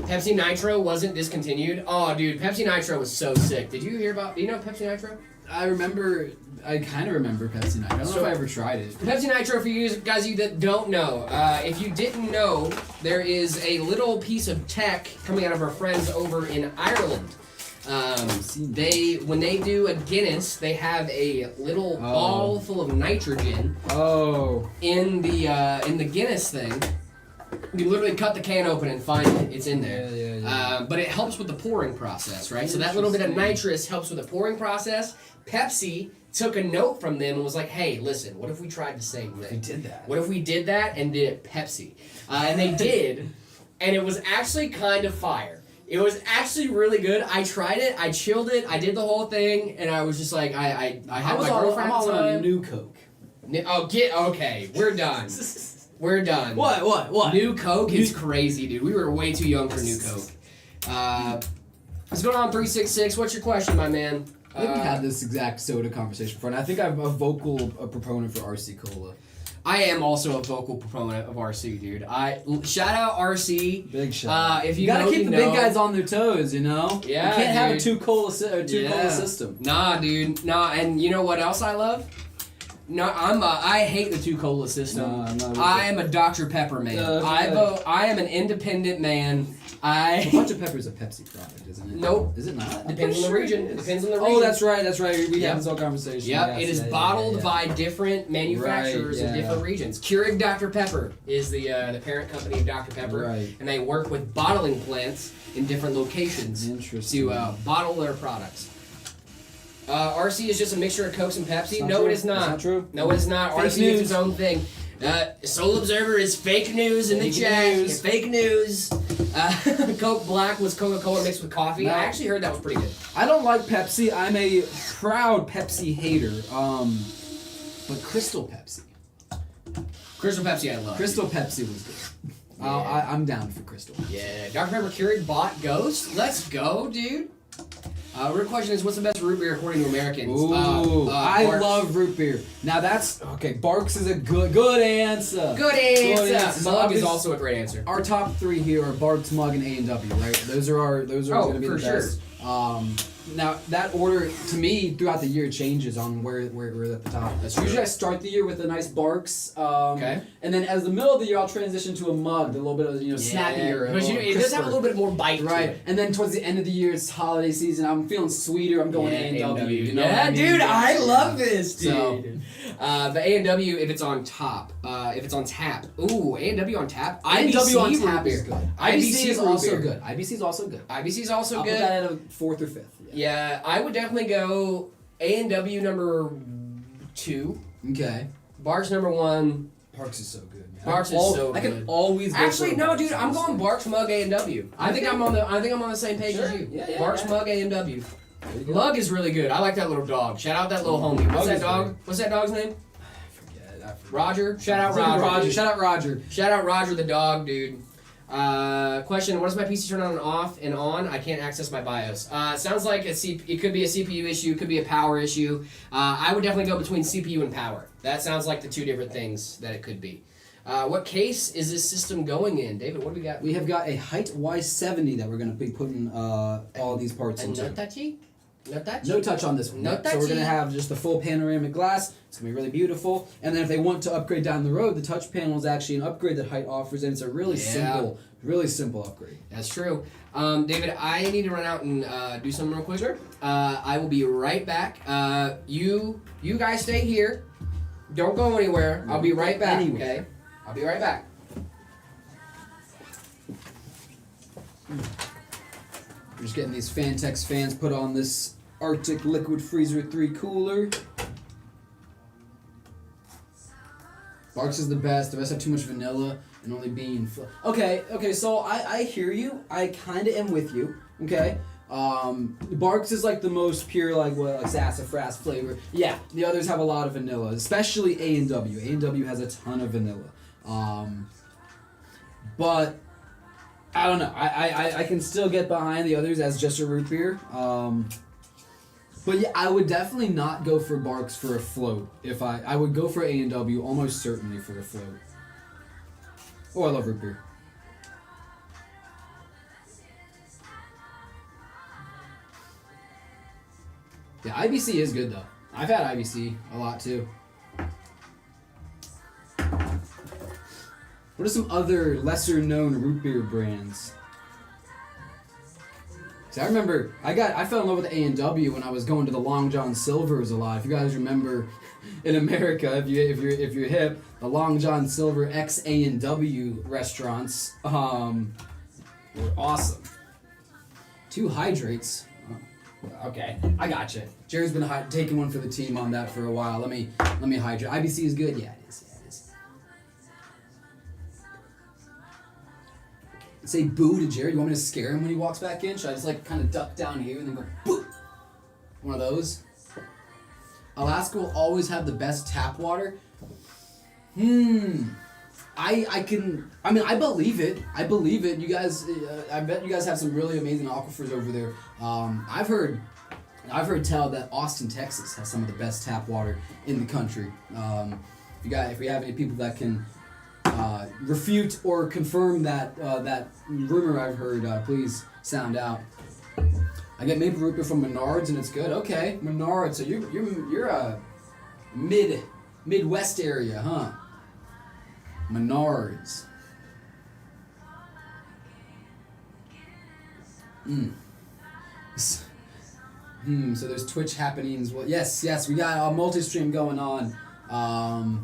Pepsi Nitro wasn't discontinued. Oh, dude, Pepsi Nitro was so sick. Did you hear about? Do you know Pepsi Nitro? I kind of remember Pepsi Nitro. I don't know if I ever tried it. Pepsi Nitro, for you guys that don't know, if you didn't know, there is a little piece of tech coming out of our friends over in Ireland. When they do a Guinness, they have a little ball full of nitrogen in the Guinness thing. You literally cut the can open and find it. It's in there. Yeah. But it helps with the pouring process, right? So that little bit of nitrous helps with the pouring process. Pepsi took a note from them and was like, hey, listen, what if we tried the same thing? We did that. What if we did that and did it Pepsi? And they did, and it was actually kind of fire. It was actually really good. I tried it, I chilled it, I did the whole thing, and I was just like, I had my girlfriend at the on time. New Coke. Okay, we're done. We're done. What? New Coke is crazy, dude. We were way too young for New Coke. What's going on, 366? What's your question, my man? I think we had this exact soda conversation before, and I think I'm a vocal proponent for RC Cola. I am also a vocal proponent of RC, dude. Shout out RC. Big shout. If You you gotta know, keep you the big know. guys on their toes, you know? Yeah, You can't have a dude. two cola system. Nah, dude. Nah, and you know what else I love? No, I hate the two cola system. No, I'm not with I it. am a Dr. Pepper man. I am an independent man. Dr. Pepper is a Pepsi product, isn't it? Nope. Is it not? Depends on the region. It depends on the region. Oh, that's right. We Yep. had this whole conversation. Yep, Yes, it is yeah, bottled yeah. by different manufacturers in Right, yeah. different regions. Keurig Dr. Pepper is the parent company of Dr. Pepper, Right. and they work with bottling plants in different locations Interesting. to bottle their products. RC is just a mixture of Cokes and Pepsi. Not No, true. it is not. That's not true. No, it is not. Fake RC is news. its own thing. Soul Observer is fake news in the Fake chat. news. Fake news. Coke Black was Coca-Cola mixed with coffee. No. I actually heard that was pretty good. I don't like Pepsi. I'm a proud Pepsi hater. But Crystal Pepsi. Crystal Pepsi I love. Crystal Pepsi was good. Yeah. I'm down for Crystal. Yeah, Dr. Pepper Keurig bought Ghost. Let's go, dude. Real question is, what's the best root beer according to Americans? Ooh, I Barks. love root beer. Now that's okay. Barks is a good answer. Good answer. So Mug is obvious- also a great answer. Our top three here are Barks, Mug, and A&W, right? Those are going to be for the sure. best. Now that order to me throughout the year changes on where we're at the top. That's Usually true. I start the year with a nice Barks. Okay. And then as the middle of the year I'll transition to a Mug, a little bit of snappier. Because it does have a crisper. little bit more bite to Right, it. and then towards the end of the year, it's holiday season. I'm feeling sweeter. I'm going A&W. You know what I mean? dude, I love this, dude. So- But A&W, if it's on top, if it's on tap. Ooh, A&W on tap. A&W on IBC tap root is beer. good. IBC IBC is root also beer. good. IBC is also good. IBC is also I'll good. put that at a 4th or 5th. Yeah, I would definitely go A&W number 2, Okay. Barks number 1. Parks is so good, man. Barks is so I can good. always go Actually, for a no, Barks, dude, I'm honestly. going Barks, Mug, A&W. I think I'm on the same page as Sure. you. Yeah, Barks, yeah. Mug, A&W. There you go. Mug is really good. I like that little dog. Shout out that little homie. What's Mug that is dog? great. What's that dog's name? I forget. Roger. Shout out Roger. Shout out Roger. Shout out Roger the dog, dude. Question: what does my PC turn on and off and on? I can't access my BIOS. Sounds like it could be a CPU issue, it could be a power issue. I would definitely go between CPU and power. That sounds like the two different things that it could be. What case is this system going in, David? What do we got? We have got a Height Y70 that we're going to be putting all these parts A into. no touchy? No touch? No touch on this one. No So we're touchy. going to have just the full panoramic glass. It's going to be really beautiful. And then if they want to upgrade down the road, the touch panel is actually an upgrade that Height offers, and it's a really simple upgrade. That's true. David, I need to run out and do something real quick. Sure. I will be right back. You guys stay here. Don't go anywhere. I'll be right back. Anywhere. Okay. I'll be right back. We're just getting these Fantex fans put on this Arctic Liquid Freezer 3 cooler. Barks is the best. The rest have too much vanilla and only bean. Okay, so I hear you. I kind of am with you. Okay. Barks is like the most pure, like sassafras flavor. Yeah, the others have a lot of vanilla, especially A&W. A&W has a ton of vanilla. But I don't know. I can still get behind the others as just a root beer. But yeah, I would definitely not go for Barks for a float. If I would go for A&W almost certainly for a float. Oh, I love root beer. Yeah, IBC is good though. I've had IBC a lot too. What are some other lesser known root beer brands? See, I remember I fell in love with A&W when I was going to the Long John Silver's a lot. If you guys remember, in America, if you're hip, the Long John Silver ex A&W restaurants were awesome. 2 hydrates. Okay, I gotcha. Jared's been taking one for the team on that for a while. Let me hydrate. IBC is good. Yeah, it is. Say boo to Jared. You want me to scare him when he walks back in? Should I just like kind of duck down here and then go boo? One of those. Alaska will always have the best tap water. I believe it. You guys, I bet you guys have some really amazing aquifers over there. I've heard tell that Austin, Texas has some of the best tap water in the country. If we have any people that can refute or confirm that rumor I've heard, please sound out. I get maple root beer from Menards and it's good. Okay, Menards. So you're a Midwest area, huh? Menards. So there's Twitch happenings. Well, yes, we got a multi-stream going on. I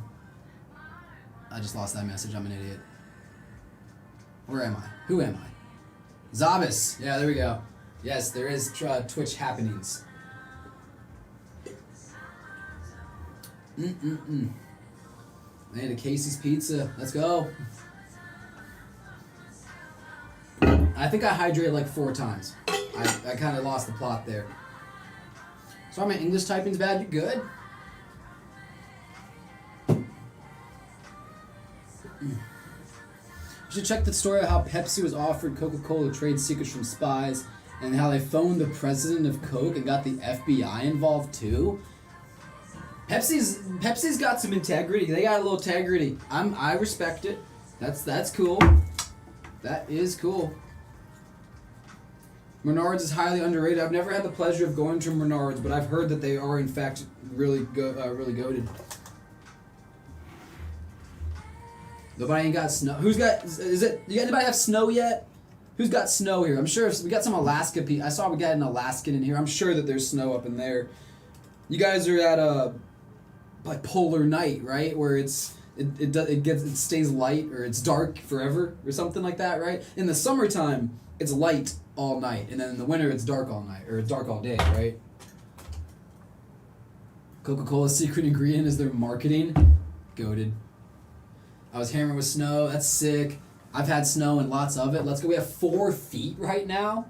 just lost that message. I'm an idiot. Where am I? Who am I? Zabas. Yeah, there we go. Yes, there is Twitch happenings. I need a Casey's Pizza. Let's go. I think I hydrated like 4 times. I kind of lost the plot there. Sorry, my English typing's bad. You good? You should check the story of how Pepsi was offered Coca-Cola trade secrets from spies and how they phoned the president of Coke and got the FBI involved too. Pepsi's got some integrity. They got a little integrity. I respect it. That's cool. That is cool. Menards is highly underrated. I've never had the pleasure of going to Menards, but I've heard that they are in fact really goated. Nobody ain't got snow. Who's got? Is it? You anybody have snow yet? Who's got snow here? I'm sure we got some Alaska people. I saw we got an Alaskan in here. I'm sure that there's snow up in there. You guys are at a like polar night, right? Where it stays light or it's dark forever or something like that, right? In the summertime, it's light all night, and then in the winter, it's dark all night or it's dark all day, right? Coca-Cola's secret ingredient is their marketing. Goated. I was hammering with snow. That's sick. I've had snow and lots of it. Let's go. We have 4 feet right now.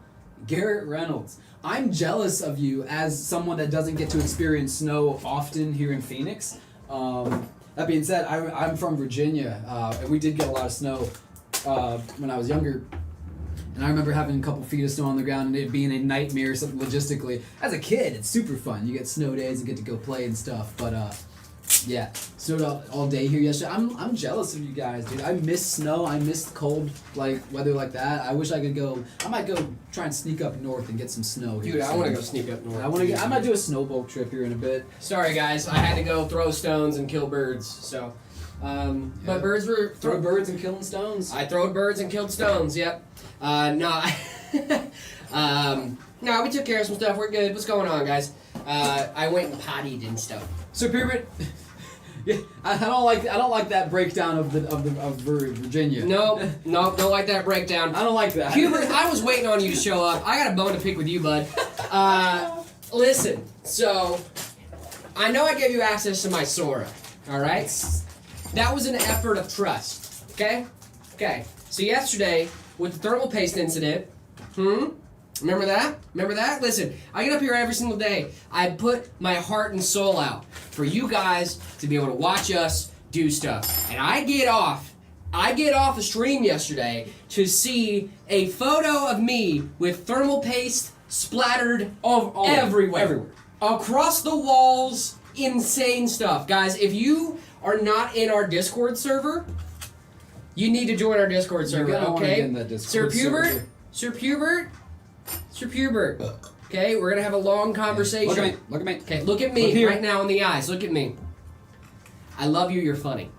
Garrett Reynolds. I'm jealous of you as someone that doesn't get to experience snow often here in Phoenix. That being said, I'm from Virginia, and we did get a lot of snow when I was younger. And I remember having a couple feet of snow on the ground and it being a nightmare logistically. As a kid, it's super fun. You get snow days and get to go play and stuff. But yeah, snowed all day here yesterday. I'm jealous of you guys, dude. I miss snow. I miss cold weather like that. I wish I could go. I might go try and sneak up north and get some snow here. Dude, I want to go sneak up north. I might do a snowball trip here in a bit. Sorry, guys. I had to go throw stones and kill birds. So, but birds were throw birds and killing stones. I throwed birds and killed stones. Yep. No, we took care of some stuff. We're good. What's going on, guys? I went and pottied and stuff. So, Pubert, yeah, I don't like that breakdown of Virginia. No, don't like that breakdown. I don't like that. Hubert, I was waiting on you to show up. I got a bone to pick with you, bud. Listen, so I know I gave you access to my Sora. All right, that was an effort of trust. Okay. So yesterday with the thermal paste incident, Remember that? Listen, I get up here every single day. I put my heart and soul out for you guys to be able to watch us do stuff. And I get off the stream yesterday to see a photo of me with thermal paste splattered all everywhere. Across the walls, insane stuff. Guys, if you are not in our Discord server, you need to join our Discord server, okay? Sir Pubert, okay, we're gonna have a long conversation. Look at me. Okay, look at me right now in the eyes. Look at me. I love you. You're funny.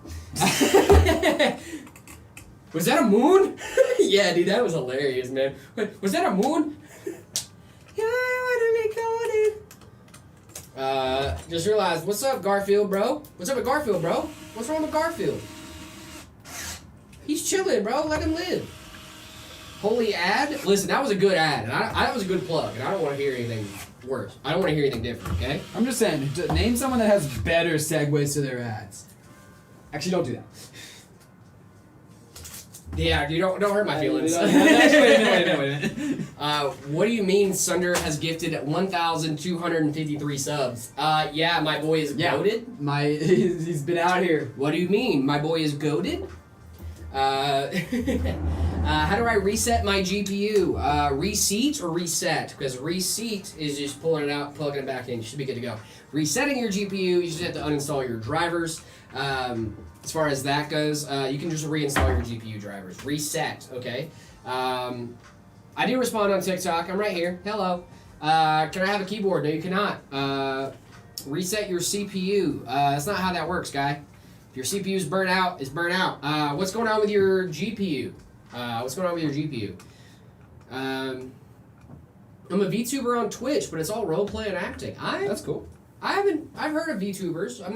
Was that a moon? Yeah, dude, that was hilarious, man. Wait, was that a moon? Yeah, I wanna be coded. Just realized. What's up, Garfield, bro? What's up with Garfield, bro? What's wrong with Garfield? He's chilling, bro. Let him live. Holy ad? Listen, that was a good ad, and that was a good plug, and I don't want to hear anything worse. I don't want to hear anything different, okay? I'm just saying, name someone that has better segues to their ads. Actually, don't do that. Yeah, you don't hurt my feelings. Wait a minute. What do you mean Sunder has gifted 1,253 subs? Yeah, my boy is goated. He's been out here. What do you mean? My boy is goated? How do I reset my GPU? Reseat or reset? Because reseat is just pulling it out, plugging it back in. You should be good to go. Resetting your GPU, you just have to uninstall your drivers. As far as that goes, you can just reinstall your GPU drivers. Reset, okay? I do respond on TikTok. I'm right here. Hello. Can I have a keyboard? No, you cannot. Reset your CPU. That's not how that works, guy. If your CPU is burnt out, it's burnt out. What's going on with your GPU? What's going on with your GPU? I'm a VTuber on Twitch, but it's all roleplay and acting. That's cool. I've heard of VTubers. I'm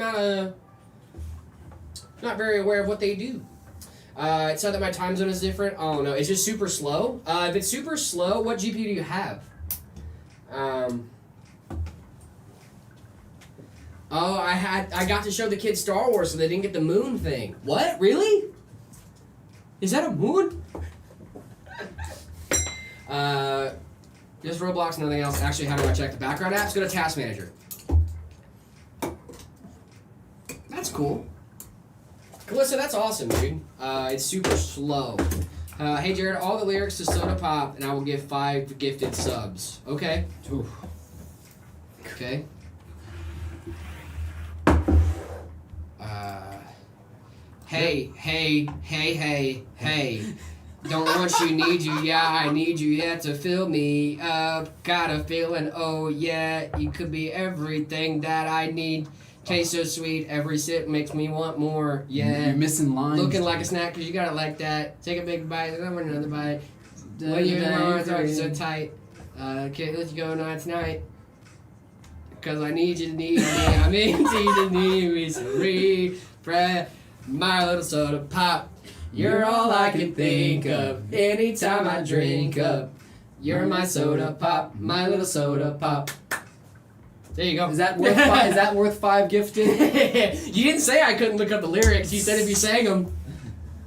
not very aware of what they do. It's not that my time zone is different. Oh no, it's just super slow. If it's super slow, what GPU do you have? Oh, I got to show the kids Star Wars, so they didn't get the moon thing. What? Really? Is that a moon? Just Roblox, nothing else. Actually, how do I check the background apps? Go to Task Manager. That's cool. Calista, that's awesome, dude. It's super slow. Hey, Jared, all the lyrics to Soda Pop, and I will give 5 gifted subs. Okay. Oof. Okay. Hey. Don't want you, need you, yeah, I need you, yeah, to fill me up. Got a feeling, oh yeah, you could be everything that I need. Tastes so sweet, every sip makes me want more, yeah. You're missing lines. Looking like a snack, cause you got it like that. Take a big bite, and I want another bite. When you're so tight, can't let you go, no, it's night. Cause I need you to need me, I mean, to need me, so refresh my little soda pop. You're all I can think of anytime I drink up. You're my soda pop, my little soda pop. There you go. Is that worth five, is that worth 5 gifted? You didn't say I couldn't look up the lyrics. You said if you sang them.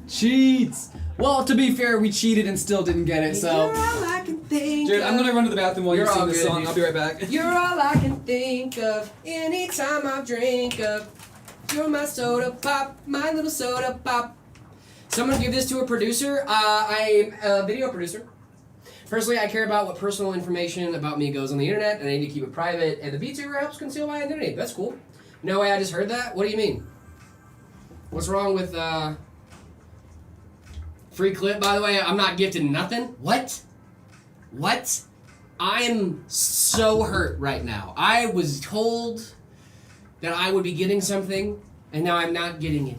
Cheats. Well, to be fair, we cheated and still didn't get it. So. You're all I can think Jared, I'm gonna run to the bathroom while you You're sing all this good, song. dude. I'll be right back. You're all I can think of anytime I drink up. You're my soda pop, my little soda pop. Someone give this to a producer. I'm a video producer. Personally, I care about what personal information about me goes on the internet, and I need to keep it private, and the VTuber helps conceal my identity. That's cool. No way, I just heard that? What do you mean? What's wrong with, free clip, by the way? I'm not gifted nothing? What? I am so hurt right now. I was told that I would be getting something, and now I'm not getting it.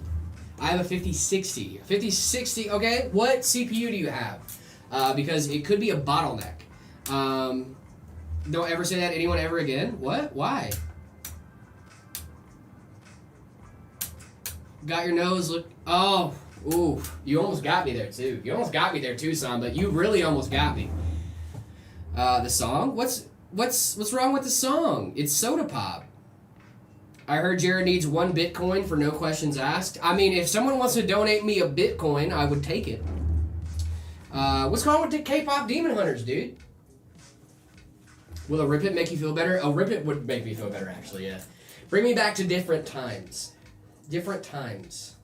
I have a 5060. 5060, okay? What CPU do you have? Because it could be a bottleneck. Don't ever say that to anyone ever again. What? Why? Got your nose look. Oh, ooh. You almost got me there too. You almost got me there too, son. But you really almost got me. The song? What's wrong with the song? It's Soda Pop. I heard Jared needs 1 Bitcoin for no questions asked. I mean, if someone wants to donate me a Bitcoin, I would take it. What's wrong with the K-pop Demon Hunters, dude? Will a Rip It make you feel better? A Rip It would make me feel better, actually, yeah. Bring me back to different times. Different times.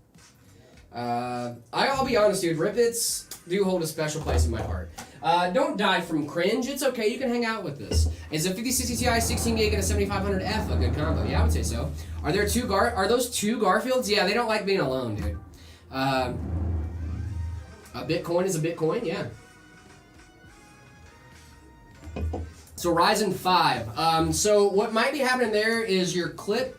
I'll be honest, dude. Rip Its do hold a special place in my heart. Don't die from cringe. It's okay. You can hang out with this. Is a 5060 Ti 16 gig and a 7500F a good combo? Yeah, I would say so. Are those 2 Garfields? Yeah, they don't like being alone, dude. A Bitcoin is a Bitcoin, yeah. So Ryzen 5. So what might be happening there is your clips.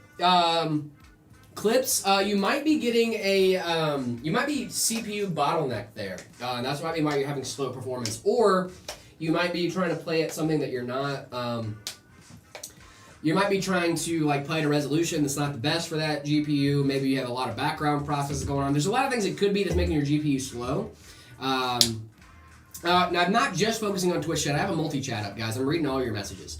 You might be getting a you might be CPU bottleneck there. That's why you're having slow performance, or you might be trying to play at something that you're not. You might be trying to like play at a resolution that's not the best for that GPU. Maybe you have a lot of background processes going on. There's a lot of things it could be that's making your GPU slow. Now I'm not just focusing on Twitch chat. I have a multi-chat up, guys. I'm reading all your messages.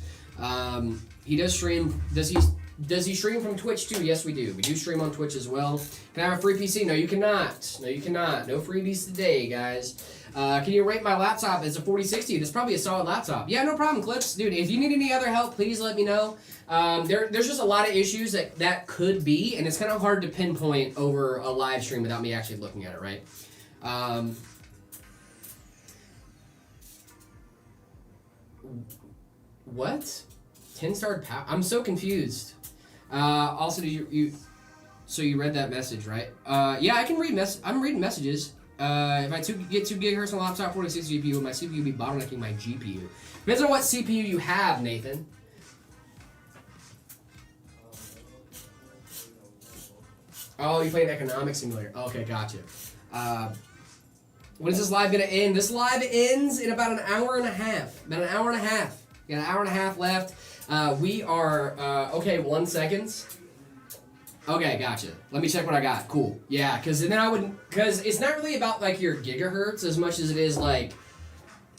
He does stream. Does he stream from Twitch too? Yes, we do. We do stream on Twitch as well. Can I have a free PC? No, you cannot. No, you cannot. No freebies today, guys. Can you rate my laptop as a 4060? That's probably a solid laptop. Yeah, no problem, Clips. Dude, if you need any other help, please let me know. There's just a lot of issues that could be, and it's kind of hard to pinpoint over a live stream without me actually looking at it, right? What? 10-star power? I'm so confused. Also, did you so you read that message, right? Yeah, I can read I'm reading messages. If I get 2 gigahertz on a laptop, 46 GPU, my CPU will be bottlenecking my GPU. Depends on what CPU you have, Nathan. Oh, you played Economic Simulator. Okay, gotcha. When is this live gonna end? This live ends in about an hour and a half. About an hour and a half. We got an hour and a half left. We are, okay, 1 second. Okay, gotcha. Let me check what I got. Cool. Yeah, because it's not really about like your gigahertz as much as it is like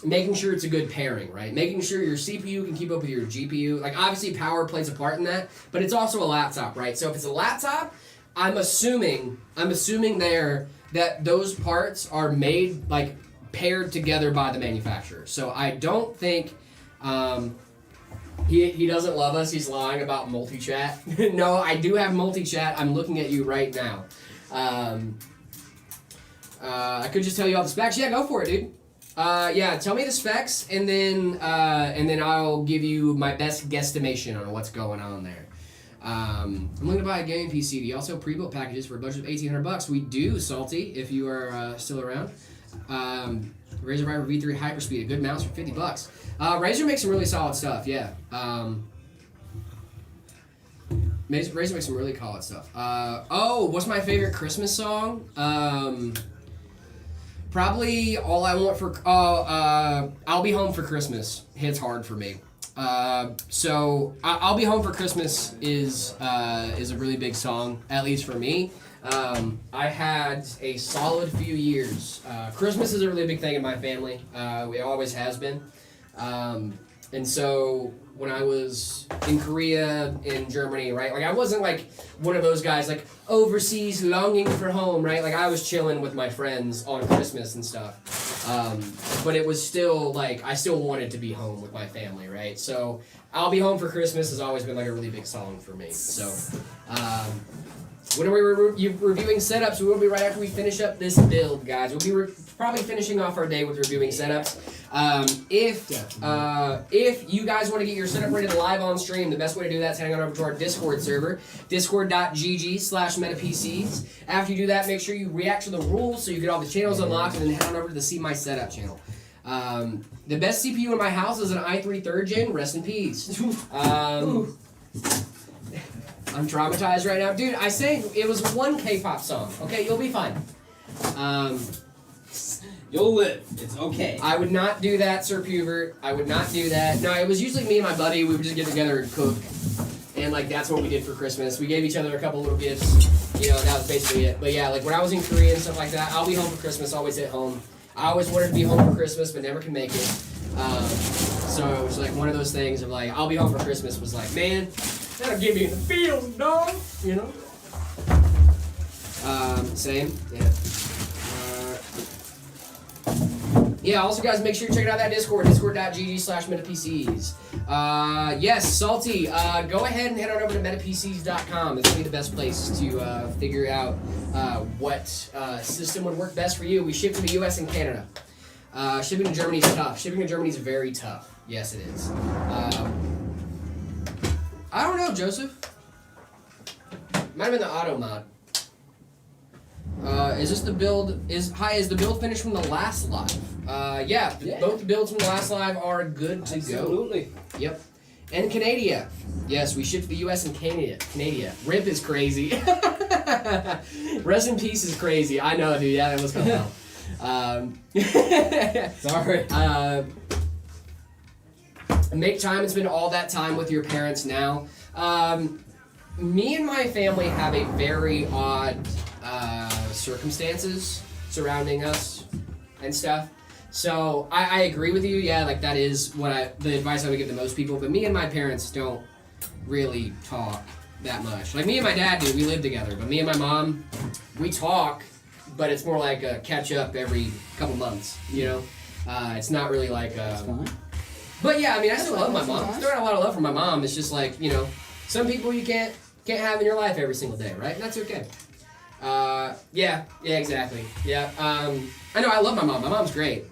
making sure it's a good pairing, right? Making sure your CPU can keep up with your GPU. Like, obviously, power plays a part in that, but it's also a laptop, right? So if it's a laptop, I'm assuming there that those parts are made, like, paired together by the manufacturer. So I don't think he doesn't love us. He's lying about multi-chat. No, I do have multi-chat. I'm looking at you right now. I could just tell you all the specs. Yeah, go for it, dude. Yeah, tell me the specs, and then I'll give you my best guesstimation on what's going on there. I'm looking to buy a gaming PC. Do you also have pre-built packages for a budget of $1,800? We do, Salty, if you are still around. Razer Viper V3 Hyperspeed, a good mouse for $50. Razer makes some really solid stuff, yeah. Razer makes some really solid stuff. What's my favorite Christmas song? Probably All I Want for... I'll Be Home for Christmas hits hard for me. So I'll Be Home for Christmas is a really big song, at least for me. I had a solid few years. Christmas is a really big thing in my family. It always has been. And so when I was in Korea, in Germany, right? Like, I wasn't like one of those guys like overseas longing for home, right? Like, I was chilling with my friends on Christmas and stuff. But it was still like, I still wanted to be home with my family, right? So I'll Be Home for Christmas has always been like a really big song for me. So, when are we reviewing setups? We will be right after we finish up this build, guys. We'll be probably finishing off our day with reviewing setups. If you guys want to get your setup rated live on stream, the best way to do that is heading on over to our Discord server, discord.gg/metapcs. After you do that, make sure you react to the rules so you get all the channels unlocked, and then head on over to the See My Setup channel. The best CPU in my house is an i3 3rd Gen. Rest in peace. I'm traumatized right now. Dude, I say it was one K-pop song. Okay, you'll be fine. You'll live. It's okay. I would not do that, Sir Pubert. I would not do that. No, it was usually me and my buddy. We would just get together and cook. And, like, that's what we did for Christmas. We gave each other a couple little gifts. You know, that was basically it. But, yeah, like, when I was in Korea and stuff like that, I'll be home for Christmas, always at home. I always wanted to be home for Christmas, but never can make it. So it was, like, one of those things of, like, I'll be home for Christmas was like, man, that'll give me the feels, dog. You know? Same. Yeah. Yeah, also, guys, make sure you check out that Discord, discord.gg/metapcs. Yes, Salty, go ahead and head on over to metapcs.com. It's going to be the best place to figure out what system would work best for you. We ship to the U.S. and Canada. Shipping to Germany is tough. Shipping to Germany is very tough. Yes, it is. I don't know, Joseph. Might have been the auto mod. Is this the build? Is the build finished from the last live? Yeah, both the builds from the last live are good to go. Absolutely. Yep. And Canada. Yes, we ship to the U.S. and Canada. RIP is crazy. Rest in peace is crazy. I know, dude. Yeah, that was kind of Sorry. Make time and spend all that time with your parents now. Me and my family have a very odd circumstances surrounding us and stuff. So I agree with you. Yeah, like that is the advice I would give to most people. But me and my parents don't really talk that much. Like me and my dad do. We live together. But me and my mom, we talk, but it's more like a catch up every couple months. You know, it's not really like. But yeah, I mean, I still love my mom. Still got a lot of love for my mom. It's just like, you know, some people you can't have in your life every single day, right? And that's okay. Yeah, exactly. Yeah. I know I love my mom. My mom's great.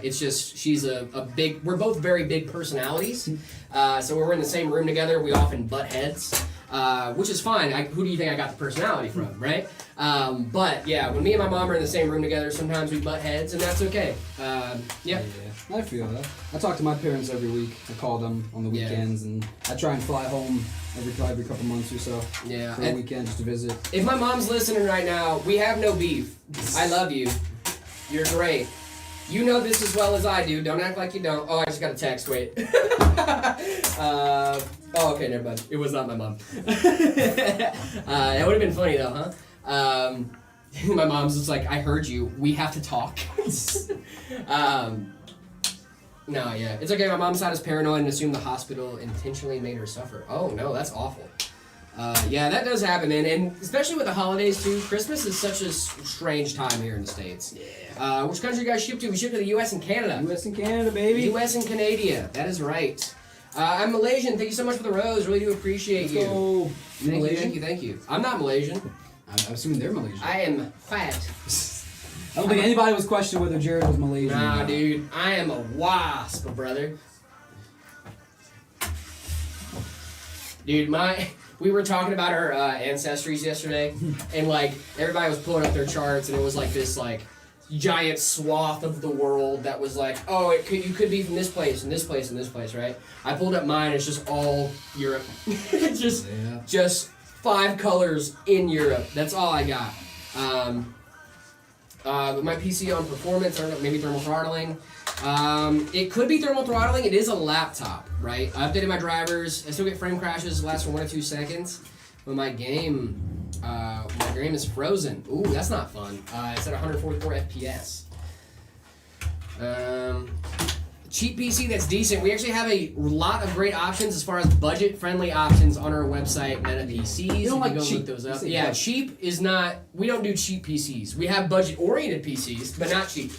It's just she's a big. We're both very big personalities. So when we're in the same room together, we often butt heads, which is fine. Who do you think I got the personality from, right? But yeah, when me and my mom are in the same room together, sometimes we butt heads, and that's okay. Yeah. I feel that. I talk to my parents every week. I call them on the weekends, and I try and fly home every couple months or so. Yeah. For a weekend just to visit. If my mom's listening right now, we have no beef. I love you. You're great. You know this as well as I do. Don't act like you don't. Oh, I just got a text. Wait. Okay, never mind. It was not my mom. That would have been funny though, huh? My mom's just like, I heard you. We have to talk. No, yeah. It's okay. My mom's side is paranoid and assumed the hospital intentionally made her suffer. Oh, no, that's awful. Yeah, that does happen, man. And especially with the holidays, too. Christmas is such a strange time here in the States. Yeah. Which country you guys ship to? We ship to the U.S. and Canada. U.S. and Canada, baby. U.S. and Canada. That is right. I'm Malaysian. Thank you so much for the rose. Really do appreciate you. Oh, Thank you. I'm not Malaysian. I'm assuming they're Malaysian. I am fat. I don't think anybody was questioning whether Jared was Malaysian. Nah, dude. I am a wasp, brother. Dude, we were talking about our ancestries yesterday, and like everybody was pulling up their charts, and it was like this like giant swath of the world that was like, oh, you could be from this place and this place and this place, right? I pulled up mine. It's just all Europe, just 5 colors in Europe. That's all I got. But my PC on performance, or maybe thermal throttling. It could be thermal throttling. It is a laptop, right? I updated my drivers. I still get frame crashes. Last for 1 or 2 seconds. But my game is frozen. Ooh, that's not fun. It's at 144 FPS. Cheap PC that's decent. We actually have a lot of great options as far as budget-friendly options on our website, Meta PCs. You don't like go cheap. look those up. Yeah, cheap is not. We don't do cheap PCs. We have budget-oriented PCs, but not cheap.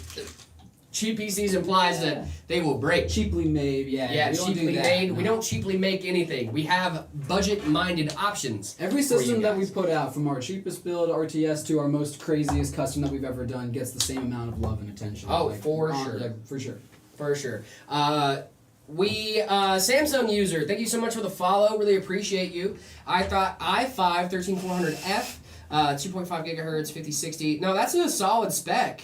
Cheap PCs implies that they will break. Cheaply made, Yeah, we don't cheaply do that, made. no. We don't cheaply make anything. We have budget-minded options. Every for you system that we guys. put out, from our cheapest build RTS to our most craziest custom that we've ever done, gets the same amount of love and attention. Oh, for sure. Yeah, for sure. For sure. Samsung user, thank you so much for the follow. Really appreciate you. I thought i5 13400F, 2.5 gigahertz, 5060. No, that's a solid spec.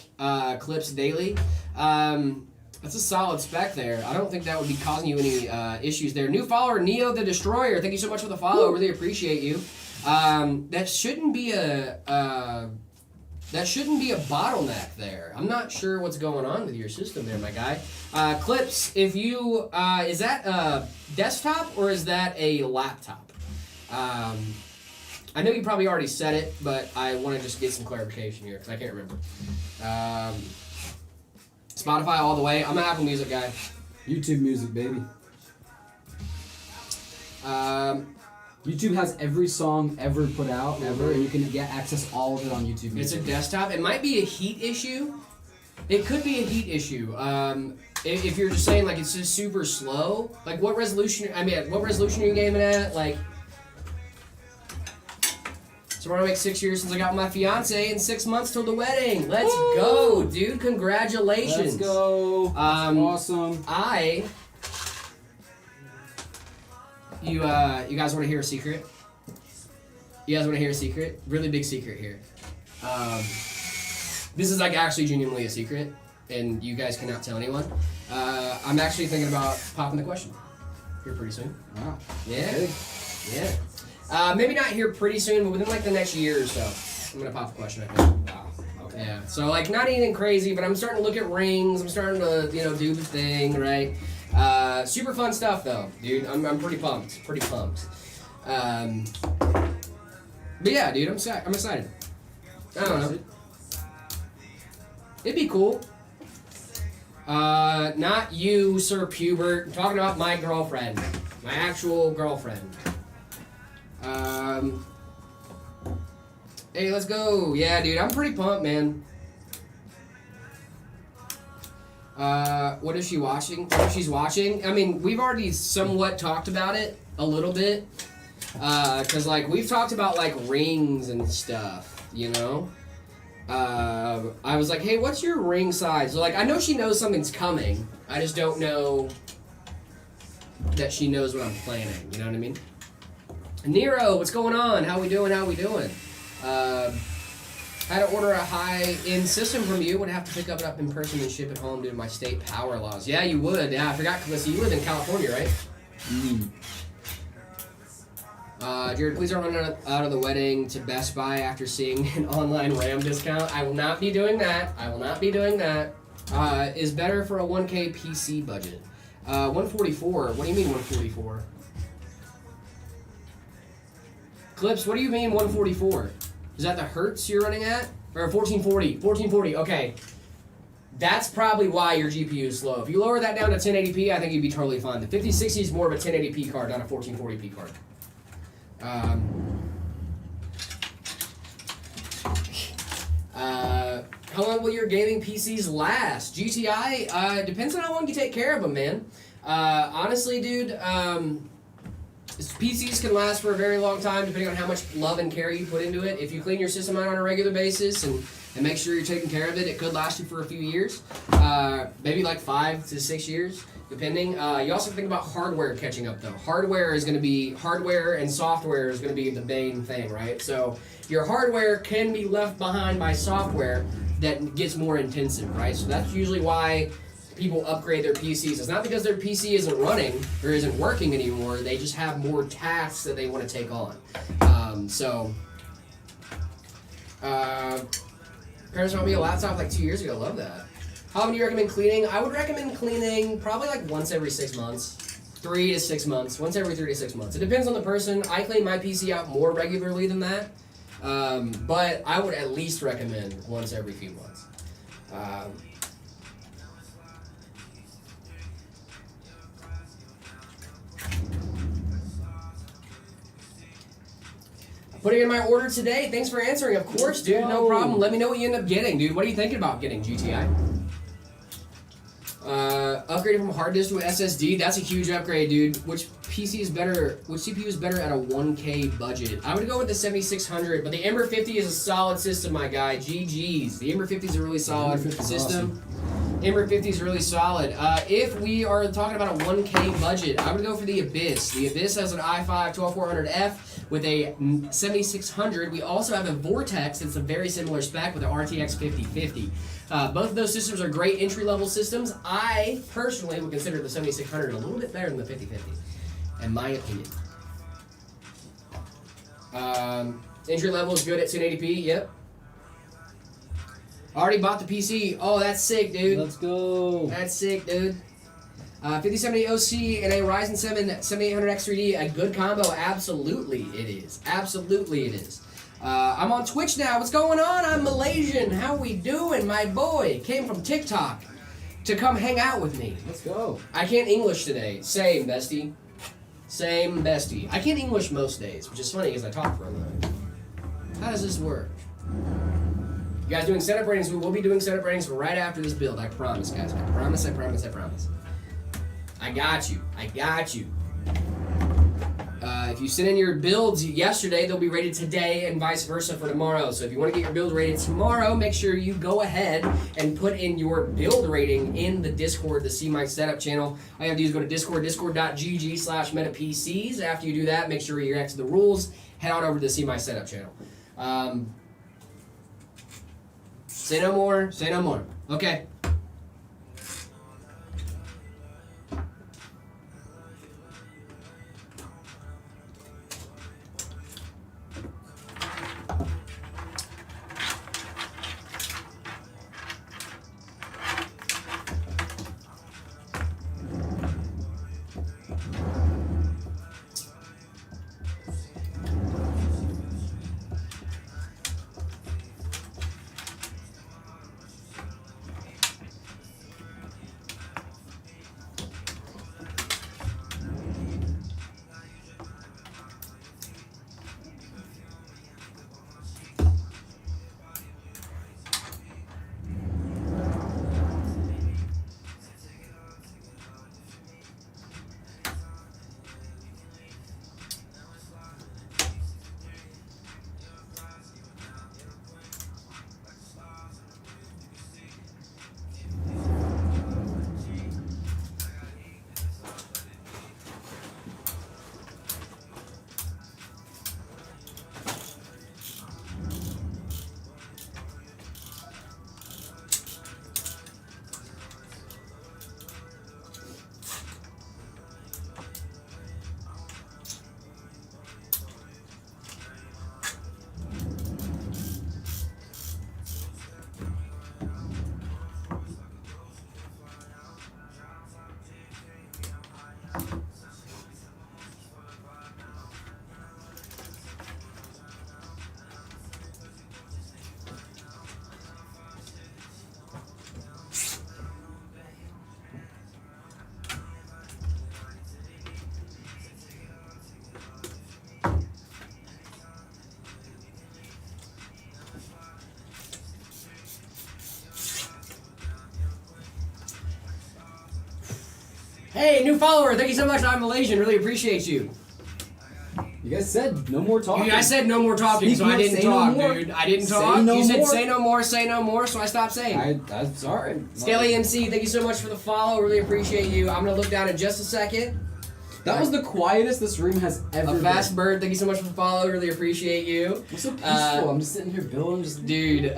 Clips daily. That's a solid spec there. I don't think that would be causing you any issues there. New follower, Neo the Destroyer. Thank you so much for the follow. Really appreciate you. That shouldn't be a bottleneck there. I'm not sure what's going on with your system there, my guy. Clips, if you is that a desktop or is that a laptop? I know you probably already said it, but I want to just get some clarification here because I can't remember. Spotify all the way. I'm an Apple Music guy. YouTube Music, baby. YouTube has every song ever put out, ever, and you can get access all of it on YouTube Music. It's a desktop. It might be a heat issue. It could be a heat issue. If you're just saying like it's just super slow, like what resolution? What resolution are you gaming at? Like, so we're gonna make 6 years since I got my fiance and 6 months till the wedding. Let's go, dude! Congratulations. Let's go. Awesome. You guys want to hear a secret? You guys want to hear a secret? Really big secret here. This is like actually genuinely a secret, and you guys cannot tell anyone. I'm actually thinking about popping the question here pretty soon. Wow. Yeah. Yeah. Maybe not here pretty soon, but within like the next year or so, I'm gonna pop the question. I think. Wow. Okay. Yeah. So like not anything crazy, but I'm starting to look at rings. I'm starting to do the thing, right? Super fun stuff though, dude. I'm pretty pumped. But yeah, dude, I'm excited. I don't know. It'd be cool. Not you, Sir Pubert. I'm talking about my girlfriend. My actual girlfriend. Hey, let's go. Yeah, dude, I'm pretty pumped, man. What is she watching? What she's watching? I mean, we've already somewhat talked about it a little bit. Cause like we've talked about like rings and stuff, you know? I was like, hey, what's your ring size? So like, I know she knows something's coming. I just don't know that she knows what I'm planning. You know what I mean? Nero, what's going on? How we doing? I had to order a high-end system from you. Would have to pick it up in person and ship it home due to my state power laws. Yeah, you would. Yeah, I forgot, Calissa. You live in California, right? Jared, please don't run out of the wedding to Best Buy after seeing an online RAM discount. I will not be doing that. Is better for a 1K PC budget. 144. What do you mean 144? Clips, what do you mean 144? Is that the hertz you're running at? Or 1440? 1440, okay. That's probably why your GPU is slow. If you lower that down to 1080p, I think you'd be totally fine. The 5060 is more of a 1080p card, not a 1440p card. How long will your gaming PCs last? GTI, depends on how long you take care of them, man. Honestly, dude, PCs can last for a very long time depending on how much love and care you put into it. If you clean your system out on a regular basis and make sure you're taking care of it, it could last you for a few years. Maybe like 5 to 6 years, depending. You also think about hardware catching up, though. Hardware and software is going to be the main thing, right? So your hardware can be left behind by software that gets more intensive, right? So that's usually why people upgrade their PCs. It's not because their PC isn't running or isn't working anymore. They just have more tasks that they want to take on. Parents bought me a laptop like 2 years ago. Love that. How often do you recommend cleaning? I would recommend cleaning probably like once every 6 months. 3 to 6 months. Once every 3 to 6 months. It depends on the person. I clean my PC out more regularly than that. But I would at least recommend once every few months. Putting in my order today. Thanks for answering. Of course, dude. No problem. Let me know what you end up getting, dude. What are you thinking about getting, GTI? Upgrading from hard disk to SSD. That's a huge upgrade, dude. Which PC is better? Which CPU is better at a 1K budget? I would go with the 7600, but the Ember 50 is a solid system, my guy. GG's. The Ember 50 is a really solid system. Awesome. Ember 50 is really solid. If we are talking about a 1K budget, I would go for the Abyss. The Abyss has an i5 12400F with a 7600. We also have a Vortex that's a very similar spec with an RTX 5050. Both of those systems are great entry-level systems. I personally would consider the 7600 a little bit better than the 5050, in my opinion. Entry-level is good at 1080p, yep. Already bought the PC. Oh, that's sick, dude. Let's go. That's sick, dude. 5070 OC and a Ryzen 7 7800X3D, a good combo? Absolutely it is. Absolutely it is. I'm on Twitch now. What's going on? I'm Malaysian. How we doing, my boy? Came from TikTok to come hang out with me. Let's go. I can't English today. Same, bestie. Same, bestie. I can't English most days, which is funny because I talk for a living. How does this work? You guys doing setup ratings? We will be doing setup ratings right after this build. I promise, guys. I promise, I promise, I promise. I got you. I got you. If you sent in your builds yesterday, they'll be rated today and vice versa for tomorrow. So if you want to get your build rated tomorrow, make sure you go ahead and put in your build rating in the Discord, the See My Setup channel. All you have to do is go to Discord, discord.gg/metapcs. After you do that, make sure you exit the rules. Head on over to the See My Setup channel. Say no more. Say no more. Okay. Hey, new follower. Thank you so much. I'm Malaysian. Really appreciate you. You guys said no more talking. You guys said no more talking, so I didn't talk, dude. I didn't talk. You said say no more, so I stopped saying. I'm sorry. Scaly MC, thank you so much for the follow. Really appreciate you. I'm gonna look down in just a second. That was the quietest this room has ever been. A fast bird, thank you so much for the follow. Really appreciate you. I'm so peaceful. I'm just sitting here building, Dude.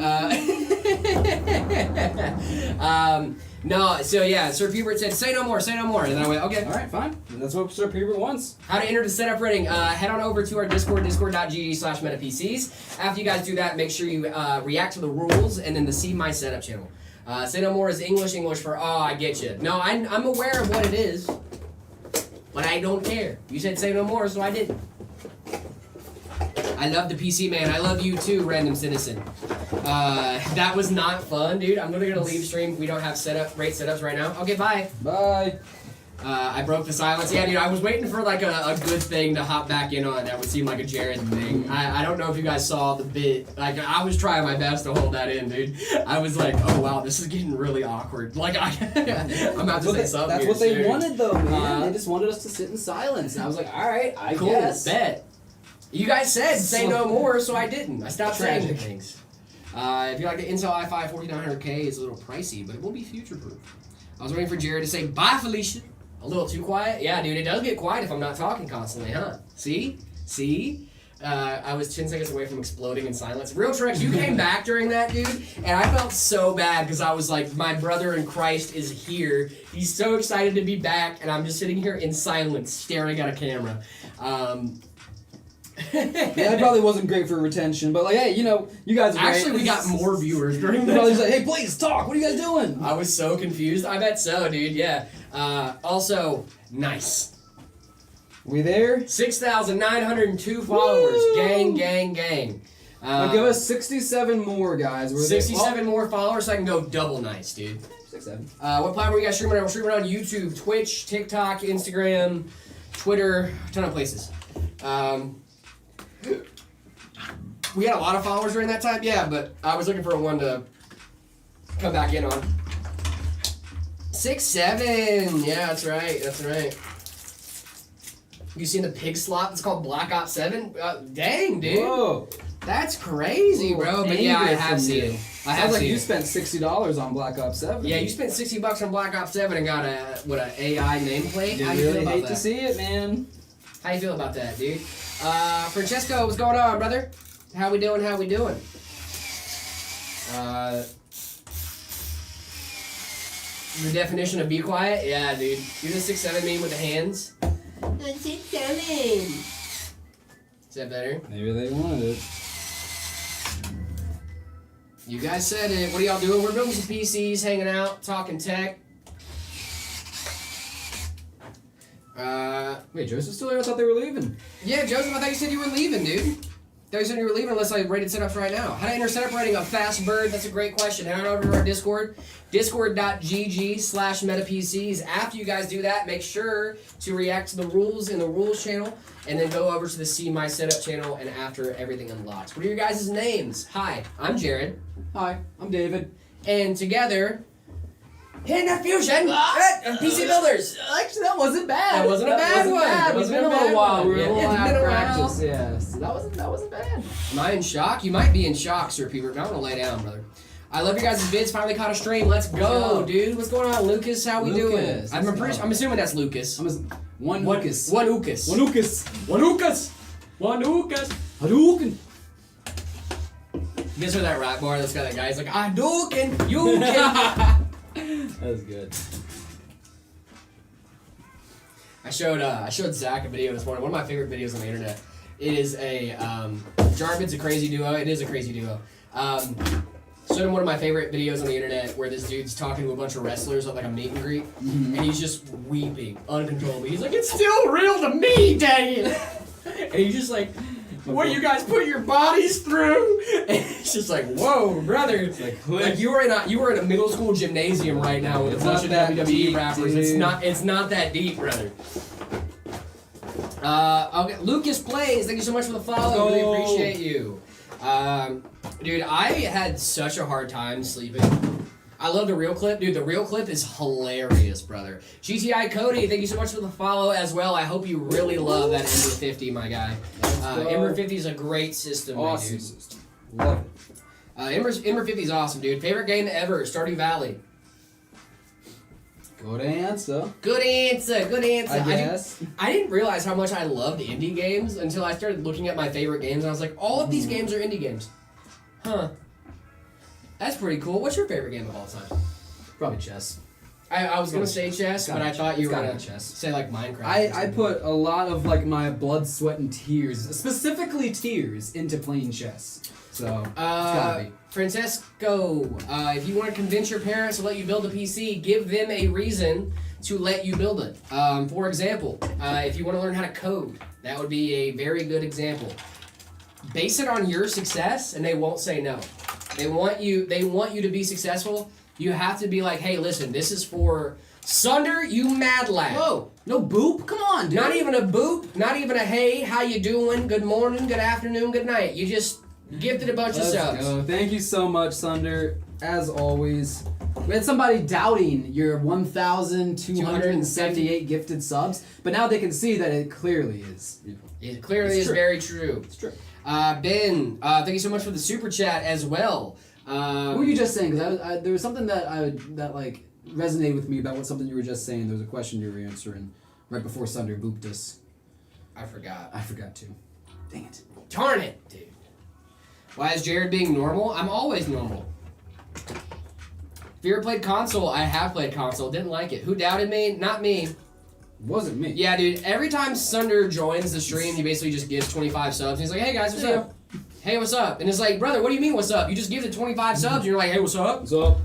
No, so yeah, Sir Hubert said, say no more, and then I went, okay. Alright, fine. That's what Sir Hubert wants. How to enter the setup rating, head on over to our Discord, discord.gg/metapcs. After you guys do that, make sure you react to the rules and then the See My Setup channel. Say no more is English for, oh, I get you. No, I'm aware of what it is, but I don't care. You said say no more, so I didn't. I love the PC, man. I love you too, random citizen. That was not fun, dude. I'm gonna leave stream. We don't have great setups right now. Okay, bye. Bye. I broke the silence. Yeah, dude, I was waiting for like a good thing to hop back in on that would seem like a Jared thing. I don't know if you guys saw the bit. Like, I was trying my best to hold that in, dude. I was like, oh wow, this is getting really awkward. Like, I'm about to say something. That's what they wanted though, man. They just wanted us to sit in silence. And I was like, alright, I guess. Bet. You guys said say no more, so I didn't. I stopped saying things. If you like the Intel i5 4900K, it's a little pricey, but it will be future-proof. I was waiting for Jared to say, bye, Felicia. A little too quiet? Yeah, dude, it does get quiet if I'm not talking constantly, huh? See? I was 10 seconds away from exploding in silence. Real Trex, you came back during that, dude, and I felt so bad because I was like, my brother in Christ is here. He's so excited to be back, and I'm just sitting here in silence, staring at a camera. Yeah, that probably wasn't great for retention, but like, hey, you know, you guys are Actually, we got more viewers during that. Probably like, hey, please talk. What are you guys doing? I was so confused. I bet so, dude. Yeah. Also, nice. We there? 6,902 followers. Woo! Gang. Now give us 67 more, guys. We're 67 more followers, so I can go double nice, dude. 67. What platform you guys streaming on? We're streaming on YouTube, Twitch, TikTok, Instagram, Twitter, a ton of places. We had a lot of followers during that time, yeah, but I was looking for a one to come back in on. 6-7, yeah, that's right. You seen the pig slot that's called Black Ops 7? Dang, dude. Whoa. That's crazy, bro. But yeah, I have seen it. Sounds like you spent $60 on Black Ops 7. Yeah, you spent $60 on Black Ops 7 and got an AI nameplate? I really hate to see it, man. How you feel about that, dude? Francesco, what's going on, brother? How we doing? The definition of be quiet? Yeah, dude. Do the 6-7 meme with the hands. 6-7. Is that better? Maybe they wanted it. You guys said it. What are y'all doing? We're building some PCs, hanging out, talking tech. Wait, Joseph's still here? I thought they were leaving. Yeah, Joseph, I thought you said you were leaving, dude. I thought you said you were leaving unless I rated setups right now. How to enter setup rating a fast bird? That's a great question. Head on over to our Discord, discord.gg/metapcs. After you guys do that, make sure to react to the rules in the rules channel, and then go over to the See My Setup channel, and after everything unlocks. What are your guys' names? Hi, I'm Jared. Hi, I'm David. And together, Internet Fusion, PC Builders. Actually, that wasn't bad. That wasn't a bad one. It's been a little while. We were a little It's out been of a practice. while. Yeah, so that wasn't bad. Am I in shock? You might be in shock, Sir Peter, but I'm gonna lay down, brother. I love your guys' vids. Finally caught a stream. Let's go, dude. What's going on, Lucas? How we doing? I'm assuming that's Lucas. One Lucas. Hadouken. You guys heard that rap bar? That's got that guy. He's like, Hadouken, you can. That was good. I showed Zach a video this morning. One of my favorite videos on the internet. It is a Jarvin's a crazy duo. It is a crazy duo. Showed him one of my favorite videos on the internet where this dude's talking to a bunch of wrestlers at like a meet and greet, and he's just weeping uncontrollably. He's like, "It's still real to me, dang it!" And he's just like, "What you guys put your bodies through?" And it's just like, "Whoa, brother!" Like you were in a middle school gymnasium right now with a bunch of WWE rappers. Dude. It's not that deep, brother. Okay, Lucas Plays, thank you so much for the follow. Really appreciate you. Dude, I had such a hard time sleeping I love the real clip, dude. The real clip is hilarious, brother. GTI Cody, thank you so much for the follow as well. I hope you really love that Ember 50, my guy. Ember 50 is a great system, Awesome dude. system. Love it. Ember 50 is awesome, dude. Favorite game ever, Stardew Valley. Good answer. Good answer, good answer. I guess. I didn't realize how much I loved indie games until I started looking at my favorite games, and I was like, all of these games are indie games. Huh. That's pretty cool. What's your favorite game of all time? Probably chess. I was gonna say chess, but I thought you were gonna chess. say like Minecraft. I put a lot of like my blood, sweat, and tears, specifically tears, into playing chess. So it's gotta be. Francesco, if you want to convince your parents to let you build a PC, give them a reason to let you build it. For example, if you want to learn how to code, that would be a very good example. Base it on your success, and they won't say no. They want you to be successful. You have to be like, hey, listen, this is for Sunder, you mad lad. Whoa! No boop? Come on, dude. Not even a boop, not even a hey, how you doing, good morning, good afternoon, good night. You just gifted a bunch of subs. Go. Thank you so much, Sunder. As always. We had somebody doubting your 1,278 gifted subs, but now they can see that it clearly is. It clearly It's is true. very true. It's true. Ben, thank you so much for the super chat as well. What were you just saying? Because there was something that like resonated with me about something you were just saying. There was a question you were answering right before Sunder booped us. I forgot. I forgot to. Dang it. Darn it, dude. Why is Jared being normal? I'm always normal. If you ever played console, I have played console. Didn't like it. Who doubted me? Not me. Wasn't me. Yeah, dude. Every time Sunder joins the stream, he basically just gives 25 subs. He's like, hey guys, what's up? Hey, what's up? And it's like, brother, what do you mean, what's up? You just give it 25 subs, and you're like, hey, what's up? What's up?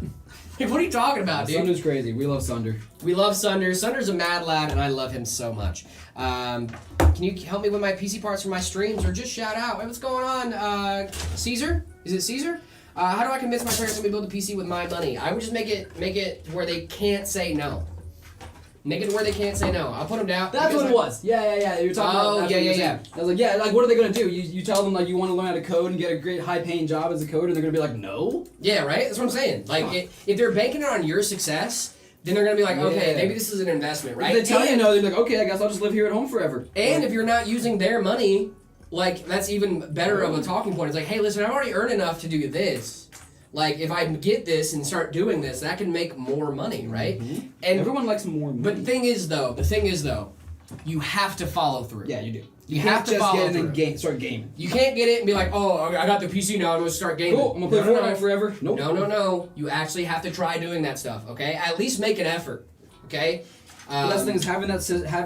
Like, what are you talking about, dude? Sunder's crazy. We love Sunder. We love Sunder. Sunder's a mad lad, and I love him so much. Can you help me with my PC parts for my streams, or just shout out? Hey, what's going on? Caesar? Is it Caesar? How do I convince my parents to let me build a PC with my money? I would just make it where they can't say no. Make it where they can't say no. I'll put them down. That's what it was. Yeah. You're talking about. That's what you were saying. I was like, yeah. Like, what are they gonna do? You tell them like you want to learn how to code and get a great high-paying job as a coder, and they're gonna be like, no. Yeah, right. That's what I'm saying. Like, if they're banking it on your success, then they're gonna be like, okay, maybe this is an investment, right? If they tell you no, they're like, okay, I guess I'll just live here at home forever. And if you're not using their money, like, that's even better of a talking point. It's like, hey, listen, I've already earned enough to do this. Like, if I get this and start doing this, that can make more money, right? Mm-hmm. And everyone likes more money. But the thing is, though, you have to follow through. Yeah, you do. You have to follow through. And start gaming. You can't get it and be like, oh, I got the PC now, I'm going to start gaming. Cool, I'm going to play Fortnite forever. Nope. No. You actually have to try doing that stuff, okay? At least make an effort, okay? The best thing is having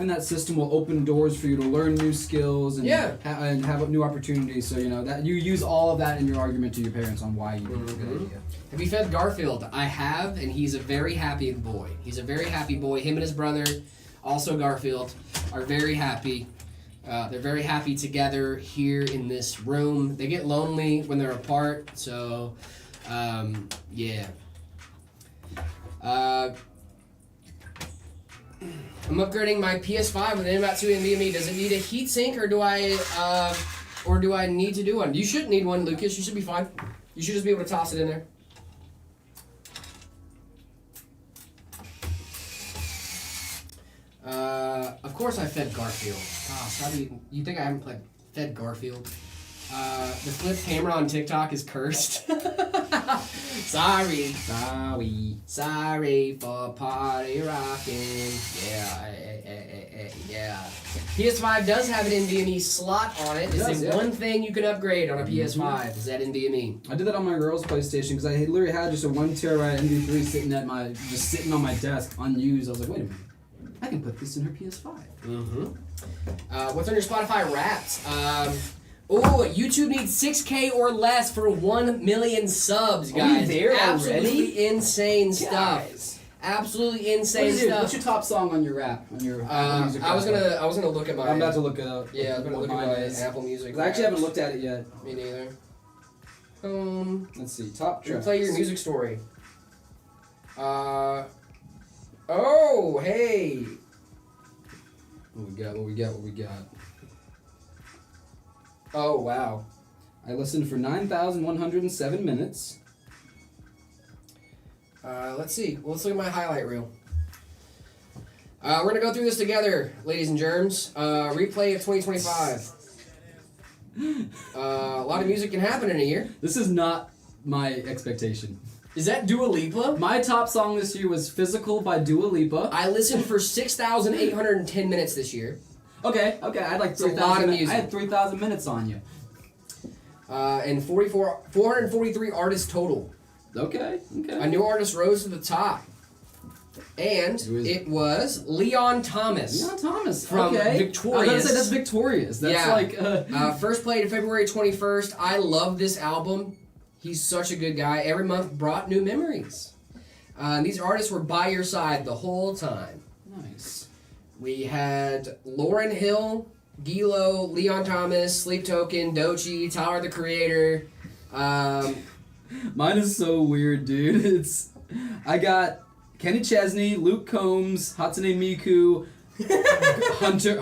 that system will open doors for you to learn new skills and and have new opportunities. So you know that you use all of that in your argument to your parents on why you think it's a good idea. Have you fed Garfield? I have, and he's a very happy boy. He's a very happy boy. Him and his brother, also Garfield, are very happy. They're very happy together here in this room. They get lonely when they're apart, so yeah. I'm upgrading my PS5 with an M.2 NVMe. Does it need a heatsink, or do I need to do one? You shouldn't need one, Lucas. You should be fine. You should just be able to toss it in there. Of course I fed Garfield. Gosh, how do you think I haven't fed Garfield? The flip camera on TikTok is cursed. Sorry for party rocking. Yeah. PS5 does have an NVMe slot on it. It's the one thing you can upgrade on a PS5 is that NVMe. I did that on my girl's PlayStation because I literally had just a 1 terabyte MP3 sitting on my desk unused. I was like, wait a minute, I can put this in her PS5. What's on your Spotify Wrapped? YouTube needs 6K or less for 1 million subs, guys. Are we there Absolutely already? insane stuff. Guys. Absolutely insane stuff. What's your top song on your rap? On your music I was gonna look at my. I'm about to look it up. Yeah, I was gonna look at my Apple Music. I actually haven't looked at it yet. Me neither. Let's see. Top tracks. Play your music story. Oh, hey. What we got? Oh, wow. I listened for 9,107 minutes. Let's see. Let's look at my highlight reel. We're gonna go through this together, ladies and germs. Replay of 2025. A lot of music can happen in a year. This is not my expectation. Is that Dua Lipa? My top song this year was "Physical" by Dua Lipa. I listened for 6,810 minutes this year. Okay, I had like It's a lot of 3,000. music. I had 3,000 minutes on you. And 443 artists total. Okay. A new artist rose to the top. And it was Leon Thomas. Leon Thomas From okay. Victorious. I was gonna say that's Victorious. That's Yeah. like. First played February 21st. I love this album. He's such a good guy. Every month brought new memories. And these artists were by your side the whole time. Nice. We had Lauryn Hill, Gilo, Leon Thomas, Sleep Token, Doechii, Tyler the Creator. Mine is so weird, dude. I got Kenny Chesney, Luke Combs, Hatsune Miku, Hunter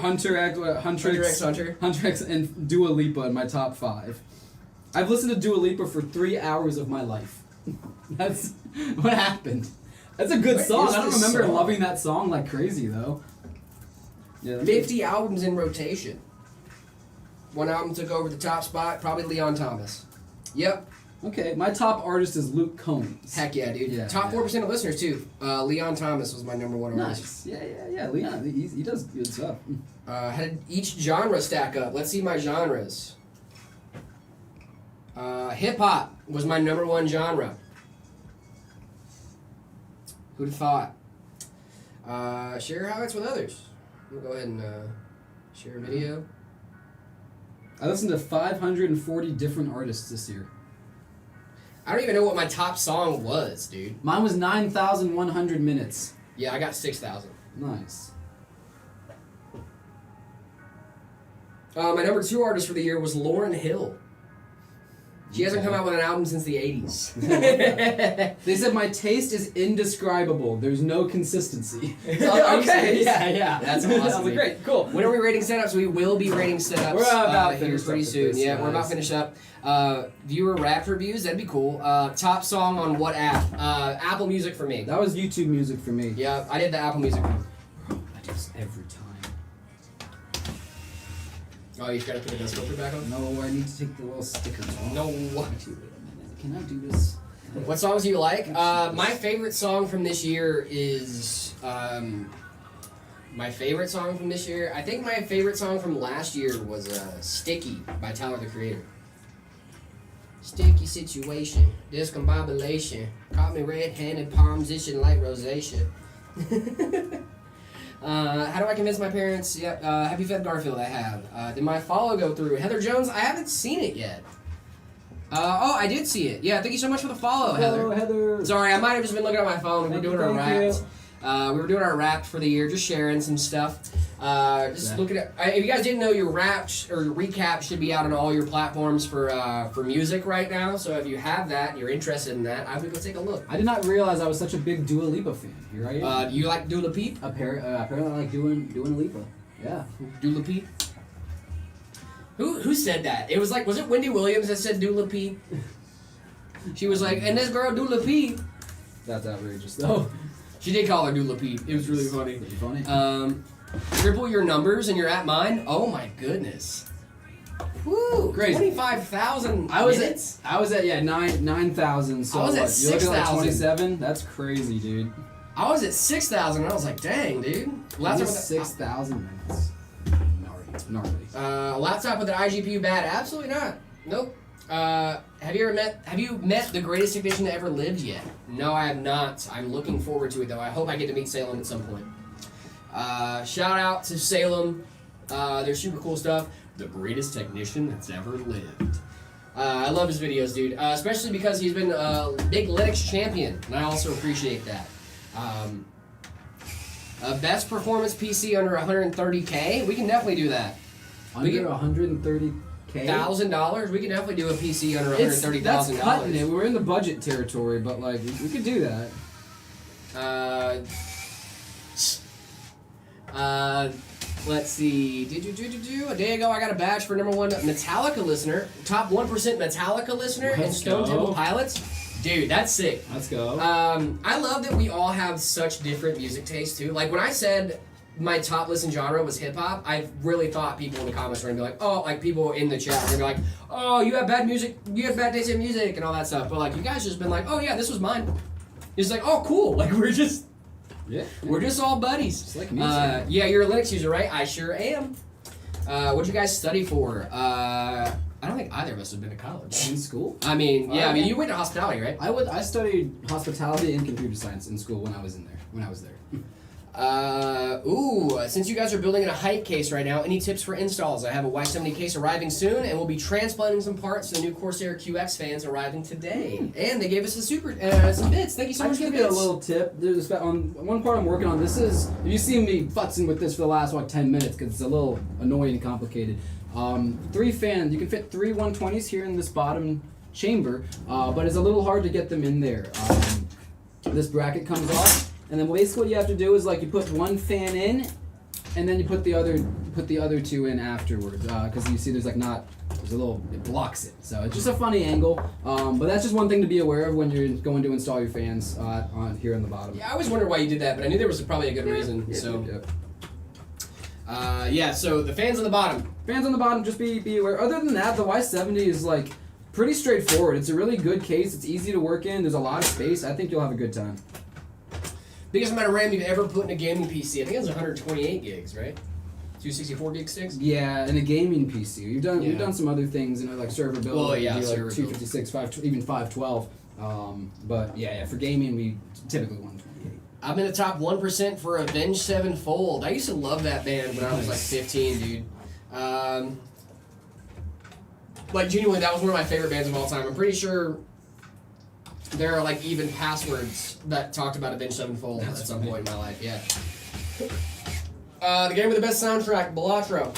X, and Dua Lipa in my top 5. I've listened to Dua Lipa for 3 hours of my life. That's what happened. That's a good What song. is I don't this remember song? loving that song like crazy though. Yeah, 50 albums in rotation. One album took over the top spot, probably Leon Thomas. Yep. Okay, my top artist is Luke Combs. Heck yeah, dude. Yeah, Top yeah. 4% of listeners, too. Leon Thomas was my number one artist. Nice. Yeah. Leon, he does good stuff. Had each genre stack up. Let's see my genres. Hip hop was my number one genre. Who'd have thought? Share highlights with others. We'll go ahead and share a video. I listened to 540 different artists this year. I don't even know what my top song was, dude. Mine was 9,100 minutes. Yeah, I got 6,000. Nice. My number 2 artist for the year was Lauryn Hill. She hasn't come out with an album since the 80s. They said my taste is indescribable. There's no consistency. Okay, yeah. That's I was awesome. like, great, cool. When are we rating setups? We will be rating setups. We're about here finished pretty up with soon. this, Yeah, we're about guys. finished up. Viewer rap reviews, that'd be cool. Top song on what app? Apple Music for me. That was YouTube music for me. Yeah, I did the Apple Music one. I do this every time. Oh, you gotta put the dust filter back on? No, I need to take the little stickers off. No. Actually, wait a minute. Can I do this? What songs do you like? My favorite song from this year is my favorite song from this year. I think my favorite song from last year was "Sticky" by Tyler the Creator. Sticky situation, discombobulation, caught me red-handed, palm position like rosacea. How do I convince my parents? Yeah, Happy Fed Garfield I have. Did my follow go through? Heather Jones, I haven't seen it yet. I did see it. Yeah, thank you so much for the follow, Hello, Heather. Heather. Sorry, I might have just been looking at my phone. We were doing our Thank you. Wrapped. We were doing our Wrapped for the year, just sharing some stuff. Just looking at. If you guys didn't know, your Wrapped or your recap should be out on all your platforms for music right now. So if you have that, and you're interested in that, I would go take a look. I did not realize I was such a big Dua Lipa fan. Here I am. Do you like Dua Lipa? Apparently, I like doing Lipa. Yeah. Dua Lipa? Who said that? It was like, was it Wendy Williams that said Dua Lipa? She was like, and this girl Dua Lipa. That's outrageous, though. She did call her Dua Lipa. It was really funny. Pretty funny. Triple your numbers and you're at mine. Oh my goodness. Woo! Crazy. 25,000 I was minutes? at 9,000. So I was at what, you're looking at like 6,000. 27. That's crazy, dude. I was at 6,000 and I was like, dang, dude. Laptop with 6,000 minutes. Gnarly. Laptop with an iGPU bad? Absolutely not. Nope. Have you met the greatest technician that ever lived yet? No, I have not. I'm looking forward to it though. I hope I get to meet Salem at some point. Shout out to Salem. They're super cool stuff. The greatest technician that's ever lived. I love his videos, dude. Especially because he's been a big Linux champion, and I also appreciate that. Best performance PC under 130K? We can definitely do that. Under 130K? $1,000? We can definitely do a PC under That's $130,000. cutting it. We're in the budget territory, but like we could do that. Let's see. A day ago, I got a badge for #1 Metallica listener, top 1% Metallica listener, and Let's Stone go. Temple Pilots. Dude, that's sick. Let's go. I love that we all have such different music tastes too. Like when I said my top listen genre was hip hop, I really thought people in the comments were gonna be like, oh, like people in the chat were gonna be like, oh, you have bad music, you have bad taste in music and all that stuff. But like you guys just been like, oh yeah, this was mine. It's like, oh cool. Like we're just all buddies. Just like music. Yeah, you're a Linux user, right? I sure am. What'd you guys study for? I don't think either of us have been to college. In school? I mean, yeah, I mean, you went to hospitality, right? I studied hospitality and computer science in school when I was there. Since you guys are building in a hype case right now, any tips for installs? I have a Y70 case arriving soon, and we'll be transplanting some parts to the new Corsair QX fans arriving today. And they gave us some bits. Thank you so much for the give you a bits. little tip. There's on one part I'm working on. This is, you see me futzing with this for the last 10 minutes because it's a little annoying and complicated. 3 fans. You can fit 3 120s here in this bottom chamber, but it's a little hard to get them in there. This bracket comes off. And then basically what you have to do is like you put one fan in, and then you put the other 2 in afterwards. Because you see there's it blocks it. So it's just a funny angle. But that's just one thing to be aware of when you're going to install your fans on here on the bottom. Yeah, I always wondered why you did that, but I knew there was probably a good reason. So the fans on the bottom. Fans on the bottom, just be aware. Other than that, the Y70 is like pretty straightforward. It's a really good case. It's easy to work in. There's a lot of space. I think you'll have a good time. Biggest amount of RAM you've ever put in a gaming PC. I think it was 128 gigs, right? 264 gig sticks? Yeah, in a gaming PC. We've done some other things, like server build. Well, yeah, server 256, even 512. But yeah, for gaming we typically 128. I'm in the top 1% for Avenged Sevenfold. I used to love that band when I was like 15, dude. Like genuinely, that was one of my favorite bands of all time. I'm pretty sure there are like even passwords that talked about Avenged Sevenfold at some point in my life. Yeah. The game with the best soundtrack, Balatro.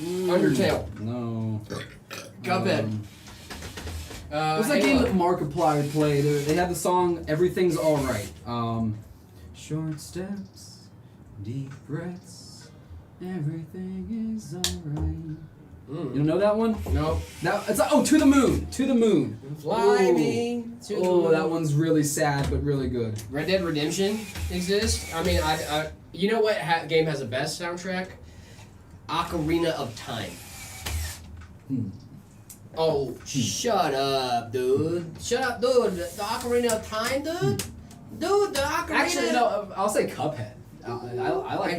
Undertale. No. Cuphead. What's that game that Markiplier played? They had the song "Everything's Alright." Short steps, deep breaths, everything is alright. You don't know that one? No. It's To the Moon. To the Moon. Fly me to the moon. That one's really sad but really good. Red Dead Redemption exists. I mean, I you know what game has the best soundtrack? Ocarina of Time. Oh, shut up, dude. Shut up, dude. The Ocarina of Time, dude. Dude, the Ocarina. Actually, no. I'll say Cuphead. I like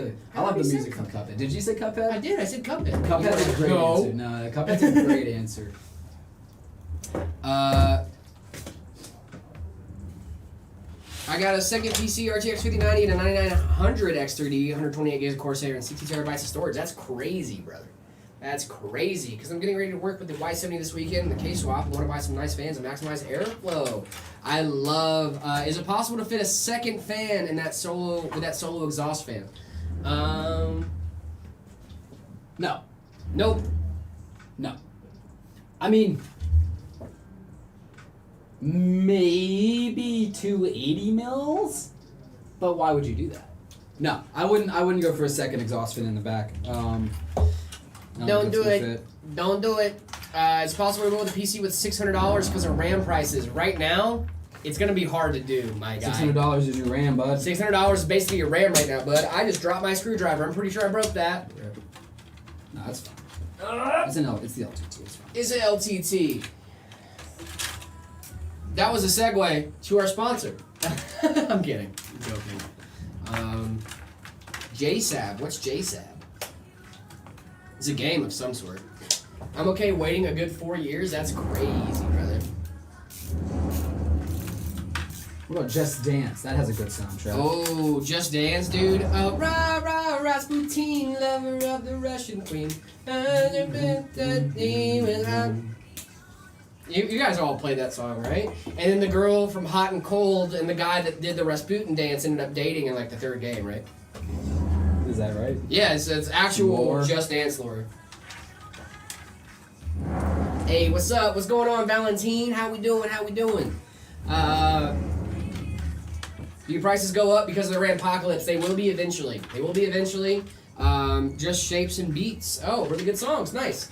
the music from Cuphead. Did you say Cuphead? I did. I said Cuphead. Cuphead's a great answer. No, Cuphead's a great answer. I got a second PC RTX 5090 and a 9900 X3D, 128 gigs of Corsair, and 60 terabytes of storage. That's crazy, brother. That's crazy, because I'm getting ready to work with the Y70 this weekend, the K-Swap. I want to buy some nice fans and maximize airflow. I love, is it possible to fit a second fan in that solo exhaust fan? No. Nope. No. I mean, maybe 280 mils, but why would you do that? No, I wouldn't go for a second exhaust fan in the back. Don't do it. Don't do it. It's possible to go with a PC with $600 because of RAM prices. Right now, it's going to be hard to do, my guy. $600 is your RAM, bud. $600 is basically your RAM right now, bud. I just dropped my screwdriver. I'm pretty sure I broke that. No, that's fine. It's the LTT. It's fine. It's an LTT. That was a segue to our sponsor. I'm kidding. I'm joking. JSAB. What's JSAB? It's a game of some sort. I'm okay waiting a good 4 years. That's crazy, brother. What about Just Dance? That has a good soundtrack. Oh, Just Dance, dude. Rah, rah, Rasputin, lover of the Russian queen. You guys all played that song, right? And then the girl from Hot and Cold and the guy that did the Rasputin dance ended up dating in like the third game, right? Is that right? Yeah, it's actual Lore. Just Dance lore. Hey, what's up? What's going on, Valentine? How we doing? Your prices go up because of the Rampocalypse. They will be eventually. Just Shapes and Beats. Oh, really good songs. Nice.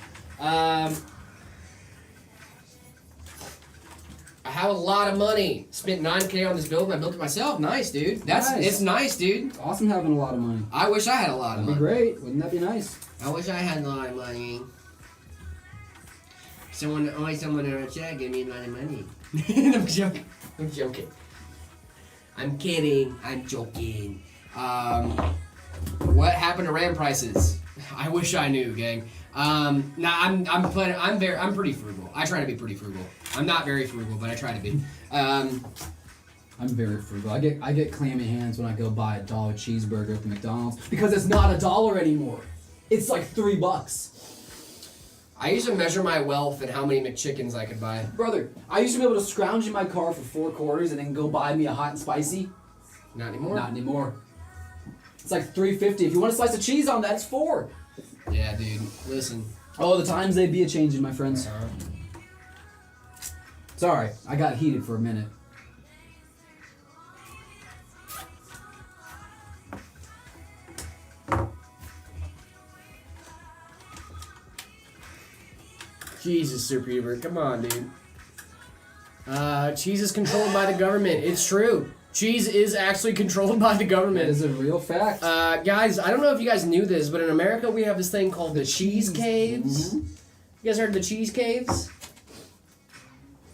have a lot of money. Spent $9K on this build, and I built it myself. Nice, dude. It's nice, dude. It's awesome having a lot of money. I wish I had a lot of That'd be money. great. Wouldn't that be nice? I wish I had a lot of money. Someone in a chat gave me a lot of money. I'm joking. I'm joking. I'm kidding. I'm joking. What happened to RAM prices? I wish I knew, gang. Now I'm pretty frugal. I try to be pretty frugal. I'm not very frugal, but I try to be. I'm very frugal. I get clammy hands when I go buy $1 cheeseburger at the McDonald's because it's not $1 anymore. It's like $3. I used to measure my wealth and how many McChickens I could buy. Brother, I used to be able to scrounge in my car for 4 quarters and then go buy me a hot and spicy. Not anymore. Not anymore. It's like $3.50. If you want a slice of cheese on that, it's $4. Yeah, dude. Listen. Oh, the times they be a changing, my friends. Sorry, I got heated for a minute. Jesus, Super Hubert. Come on, dude. Cheese is controlled by the government. It's true. Cheese is actually controlled by the government. That is a real fact. Guys, I don't know if you guys knew this, but in America we have this thing called the cheese caves. Mm-hmm. You guys heard of the cheese caves?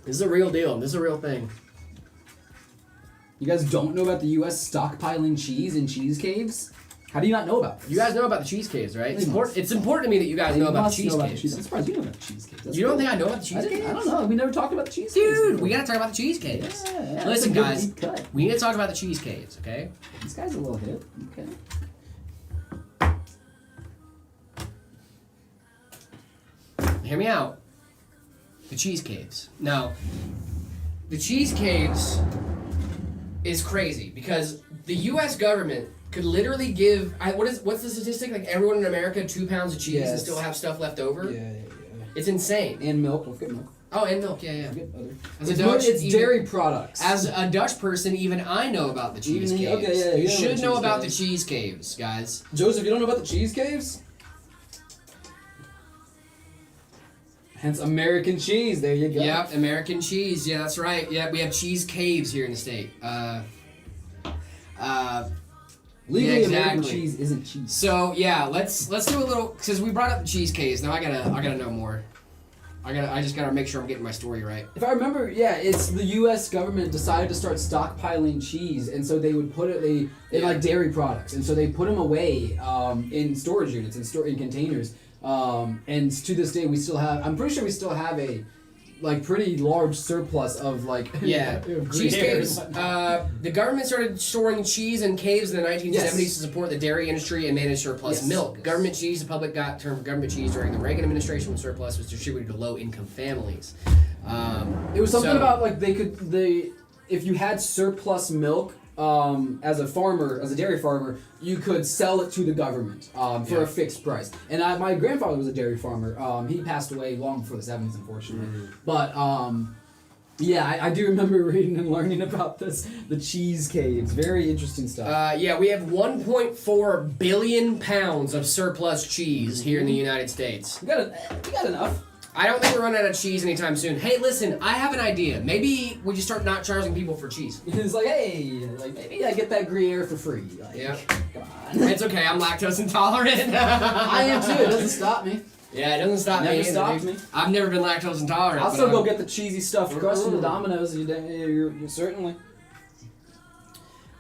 This is a real deal. This is a real thing. You guys don't know about the U.S. stockpiling cheese in cheese caves? How do you not know about this? You guys know about the cheese caves, right? It's You important. It's important to me that you guys know about the cheese caves. I'm surprised you know about the cheese caves. That's You don't cool. think I know about the cheese caves? I don't know. We never talked about the cheese caves. Dude, before. we gotta talk about the cheese caves. Yeah, that's Listen, a good guys, deep cut. we need to talk about the cheese caves, okay? This guy's a little hip. Okay. Hear me out. The cheese caves. Now, the cheese caves is crazy because the U.S. government could literally give what's the statistic? Like everyone in America 2 pounds of cheese and Yes. still have stuff left over. Yeah. It's insane. And milk. Let's get milk. Oh, and milk. Yeah. Let's get butter. As a Dutch, It's dairy products. As a Dutch person, even I know about the cheese Even- caves. okay, yeah, you you know should the know cheese about caves. the cheese caves, guys. Joseph, you don't know about the cheese caves? Hence American cheese. There you go. Yep, American cheese. Yeah, that's right. Yeah, we have cheese caves here in the state. Legally, Yeah, American exactly. cheese isn't cheese. So yeah, let's do a little because we brought up the cheese caves. Now I gotta know more. I just gotta make sure I'm getting my story right. If I remember, yeah, it's the U.S. government decided to start stockpiling cheese, and so they would put it in like dairy products, and so they put them away in storage units and in containers. And to this day, we still have. I'm pretty sure we still have a like pretty large surplus of like Yeah, cheese caves. The government started storing cheese in caves in the 1970s Yes. to support the dairy industry and manage surplus Yes. milk. Yes. Government cheese, the public got term government cheese during the Reagan administration when surplus was distributed to low-income families. It was something about like if you had surplus milk as a dairy farmer, you could sell it to the government for a fixed price. And my grandfather was a dairy farmer. He passed away long before the 70s, unfortunately. But yeah, I do remember reading and learning about the cheese caves. Very interesting stuff. Yeah, we have 1.4 billion pounds of surplus cheese here in the United States. We got enough. I don't think we're running out of cheese anytime soon. Hey, listen, I have an idea. Maybe we just start not charging people for cheese. It's like, hey, like maybe I get that Gruyere for free. Like, Yeah. Come on. It's okay, I'm lactose intolerant. I am too. It doesn't stop me. Yeah, it doesn't stop Never me. either, stopped dude. me. I've never been lactose intolerant. I'll but still go I'm- get the cheesy stuffed crust from the Domino's. You certainly.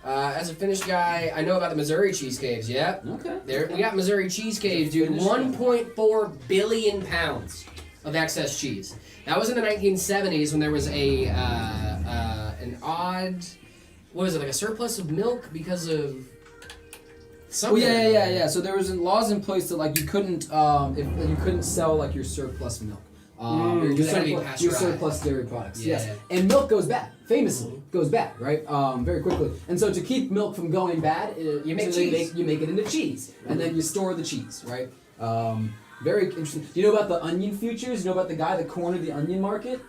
As a Finnish guy, I know about the Missouri cheese caves. Yeah, Okay. we got Missouri cheese caves, dude. Finnish 1.4 billion pounds of excess cheese. That was in the 1970s when there was an odd, what was it, like a surplus of milk because of something. Well, yeah. So there was laws in place that like you couldn't if you couldn't sell like your surplus milk. Or your, it had to be surplus, your pasteurized. surplus dairy products. Yeah. Yes. And milk goes bad. Famously goes bad, right? Very quickly. And so to keep milk from going bad, You make so cheese. you make it into cheese, and then you store the cheese, right? Very interesting. Do you know about the onion futures? You know about the guy that cornered the onion market?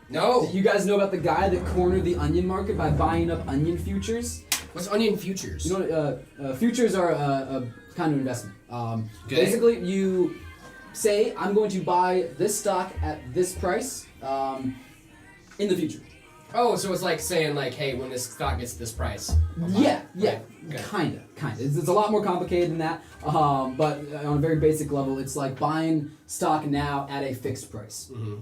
No. You guys know about the guy that cornered the onion market by buying up onion futures? What's onion futures? You know, futures are a kind of investment. Okay. Basically, you say, I'm going to buy this stock at this price in the future. Oh, so it's like saying like, hey, when this stock gets this price. Yeah, Okay. kinda. It's a lot more complicated than that. But on a very basic level, it's like buying stock now at a fixed price. Mm-hmm.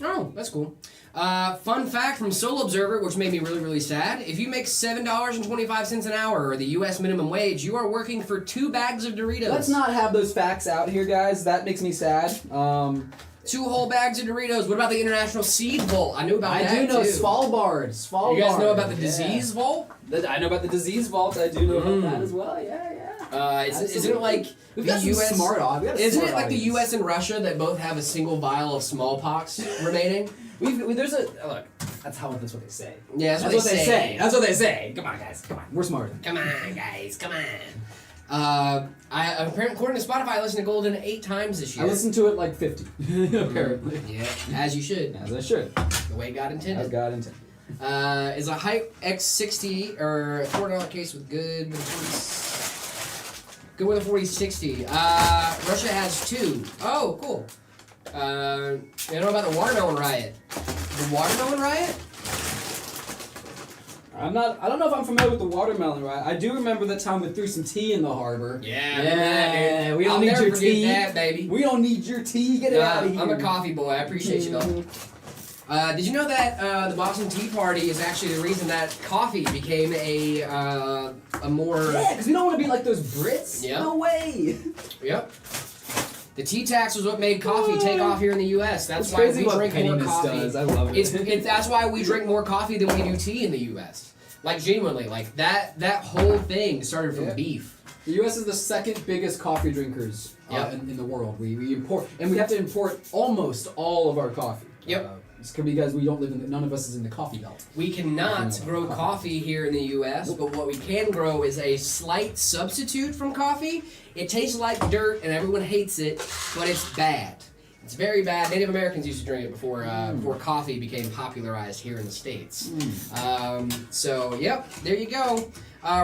Oh, that's cool. Fun fact from Solo Observer, which made me really, really sad. If you make $7.25 an hour, or the U.S. minimum wage, you are working for 2 bags of Doritos. Let's not have those facts out here, guys. That makes me sad. 2 whole bags of Doritos. What about the International Seed Vault? I knew about that, I do know too. Svalbard. You guys know about the Disease Vault? I know about the disease vault. I do know about that as well. Yeah. Isn't it like We've the got some U.S. smart Isn't it like the audience. U.S. and Russia that both have a single vial of smallpox remaining? There's a look. That's what they say. Yeah, That's what they say. That's what they say. Come on, guys. Come on. We're smarter. Come on, guys. Come on. According to Spotify, I listened to Golden 8 times this year. I listened to it like 50. Apparently. Yeah, as you should. As I should. The way God intended. As God intended. Is a Hype X60 or $4 case with good with a 4060. Russia has 2. Oh, cool. You know about the watermelon riot? The watermelon riot? I don't know if I'm familiar with the watermelon, right? I do remember the time we threw some tea in the harbor. Yeah, we don't I'll need never your forget tea. that, baby. We don't need your tea. Get it out of here. I'm a coffee boy. I appreciate you though. Did you know that the Boston Tea Party is actually the reason that coffee became a more... Yeah, because we don't want to be like those Brits. Yeah. No way. Yep. The tea tax was what made coffee take off here in the U.S. That's It's why crazy we what drink more pettiness coffee. does. I love it. That's why we drink more coffee than we do tea in the U.S. Like genuinely, like that whole thing started from beef. The U.S. is the second biggest coffee drinkers in the world. We import, and we have to import almost all of our coffee. Yep. It's because we don't live in. None of us is in the coffee belt. We cannot grow coffee here in the U.S., but what we can grow is a slight substitute from coffee. It tastes like dirt, and everyone hates it, but it's bad. It's very bad. Native Americans used to drink it before coffee became popularized here in the States. So, yep, there you go.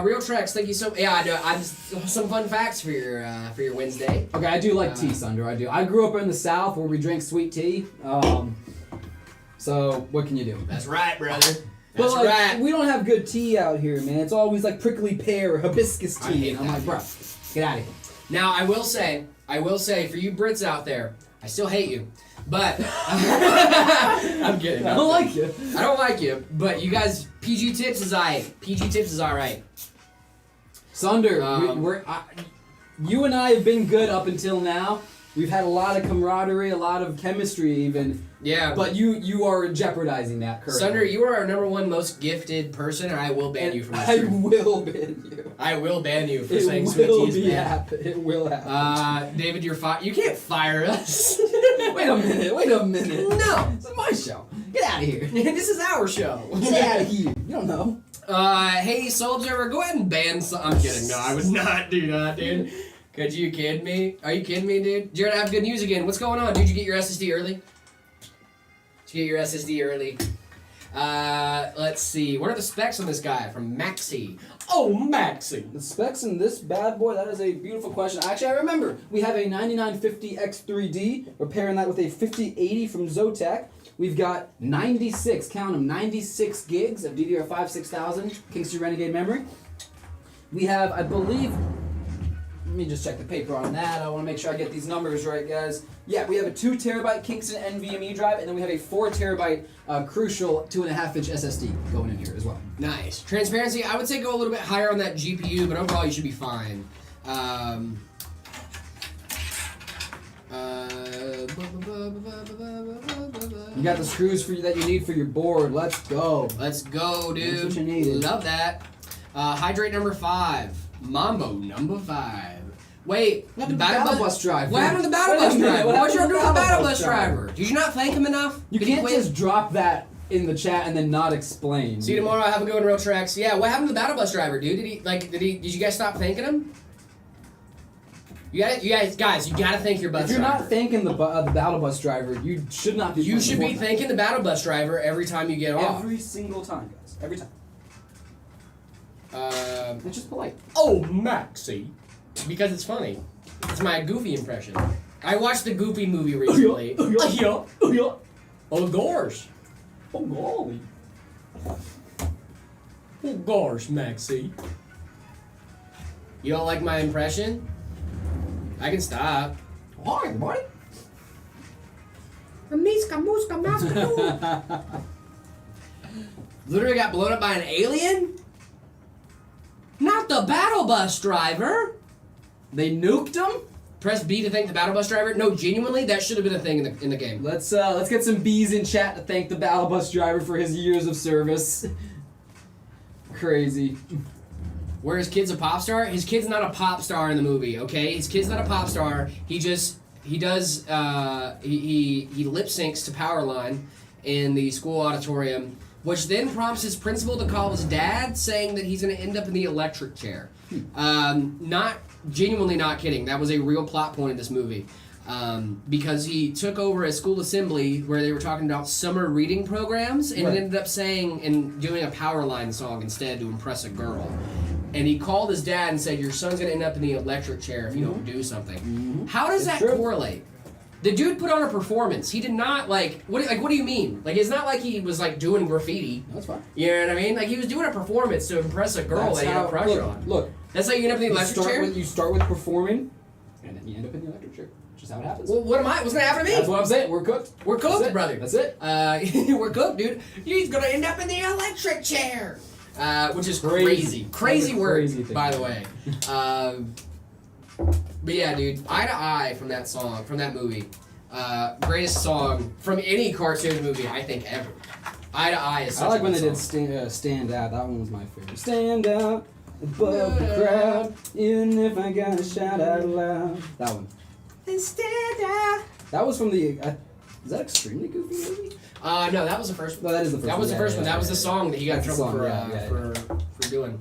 Real Trex, thank you so. Yeah, I know. Some fun facts for your Wednesday. Okay, I do like tea, Sunder. I do. I grew up in the South where we drank sweet tea. So what can you do? That's right, brother. But That's right. we don't have good tea out here, man. It's always like prickly pear, hibiscus I tea. hate And I'm that. like, bro, get out of here. Now, I will say, for you Brits out there, I still hate you. But I'm kidding. I don't like you. I don't like you, but you guys, PG Tips is alright. Sunder, you and I have been good up until now. We've had a lot of camaraderie, a lot of chemistry even. Yeah. But you are jeopardizing that currently. Sunder, you are our #1 most gifted person, and I will ban you from this I stream. will ban you. I will ban you for It saying sweet will tea is be bad. happen. It will happen. David, you're fired. You can't fire us. Wait a minute. No. It's my show. Get out of here. This is our show. Get out of here. You don't know. Hey, Soul Observer, go ahead and ban some. I'm kidding. No, I would not do that, dude. Could you kid me? Are you kidding me, dude? Jared, I have good news again. What's going on, dude? Did you get your SSD early? Did you get your SSD early? Let's see. What are the specs on this guy from Maxi? Oh, Maxi. The specs in this bad boy, that is a beautiful question. Actually, I remember. We have a 9950X3D. We're pairing that with a 5080 from Zotac. We've got 96, count them, 96 gigs of DDR5 6000 Kingston Renegade memory. We have, I believe, let me just check the paper on that. I want to make sure I get these numbers right, guys. Yeah, we have a 2 terabyte Kingston NVMe drive, and then we have a 4 terabyte Crucial 2.5-inch SSD going in here as well. Nice. Transparency, I would say go a little bit higher on that GPU, but overall you should be fine. You got the screws that you need for your board. Let's go. Let's go, dude. That's what you needed. Love that. Hydrate number 5. Mambo number 5. Wait, What happened to the battle bus driver? What happened to the battle Wait a bus minute, driver? what What's your happened doing to with the the battle battle bus bus driver? Did you not thank him enough? You Did he can't quit? just drop that in the chat and then not explain. See you tomorrow. Have a good one, Real Tracks. Yeah, what happened to the battle bus driver, dude? Did you guys stop thanking him? You guys, you gotta thank your bus If you're driver. not thanking the battle bus driver, you should not be. You should be Fortnite. thanking the battle bus driver every time you get off. Every single time, guys. Every time. It's just polite. Oh, Maxi. Because it's funny. It's my Goofy impression. I watched the Goofy movie recently. Oh, gosh. Oh golly. Oh gosh, Maxie. You don't like my impression? I can stop. Hi, everybody. Literally got blown up by an alien? Not the battle bus driver. They nuked him. Press B to thank the battle bus driver. No, genuinely, that should have been a thing in the game. Let's get some bees in chat to thank the battle bus driver for his years of service. Crazy. Where his kid's a pop star? His kid's not a pop star in the movie, okay? His kid's not a pop star. He lip syncs to Powerline in the school auditorium, which then prompts his principal to call his dad, saying that he's going to end up in the electric chair. Genuinely not kidding. That was a real plot point in this movie. Because he took over a school assembly where they were talking about summer reading programs, and Right. ended up saying and doing a Powerline song instead to impress a girl. And he called his dad and said, "Your son's gonna end up in the electric chair if you don't do something." How does that true. correlate? The dude put on a performance. He did not what do you mean? Like, it's not like he was like doing graffiti. That's fine. You know what I mean? Like, he was doing a performance to impress a girl That's that he had a crush look, on. Look, That's how you end up in the you electric chair. you start with performing, and then you end up in the electric chair. Just how it happens. Well, what's gonna happen to me? That's what I'm saying. We're cooked. We're cooked, That's it. brother. That's it. We're cooked, dude. He's gonna end up in the electric chair. Which is Crazy. crazy That's a word, crazy thing. by the way. But yeah, dude, Eye to Eye from that song, from that movie, greatest song from any cartoon movie I think ever. Eye to Eye is such I like a when good they did song. stand out. That one was my favorite. Stand out above the crowd, even if I gotta shout out loud. That one. Stand out. That was from the. Is that Extremely Goofy movie? No, that was the first one. No, that is the first. That was the first one. That was the song that he got in That's the trouble song, for doing.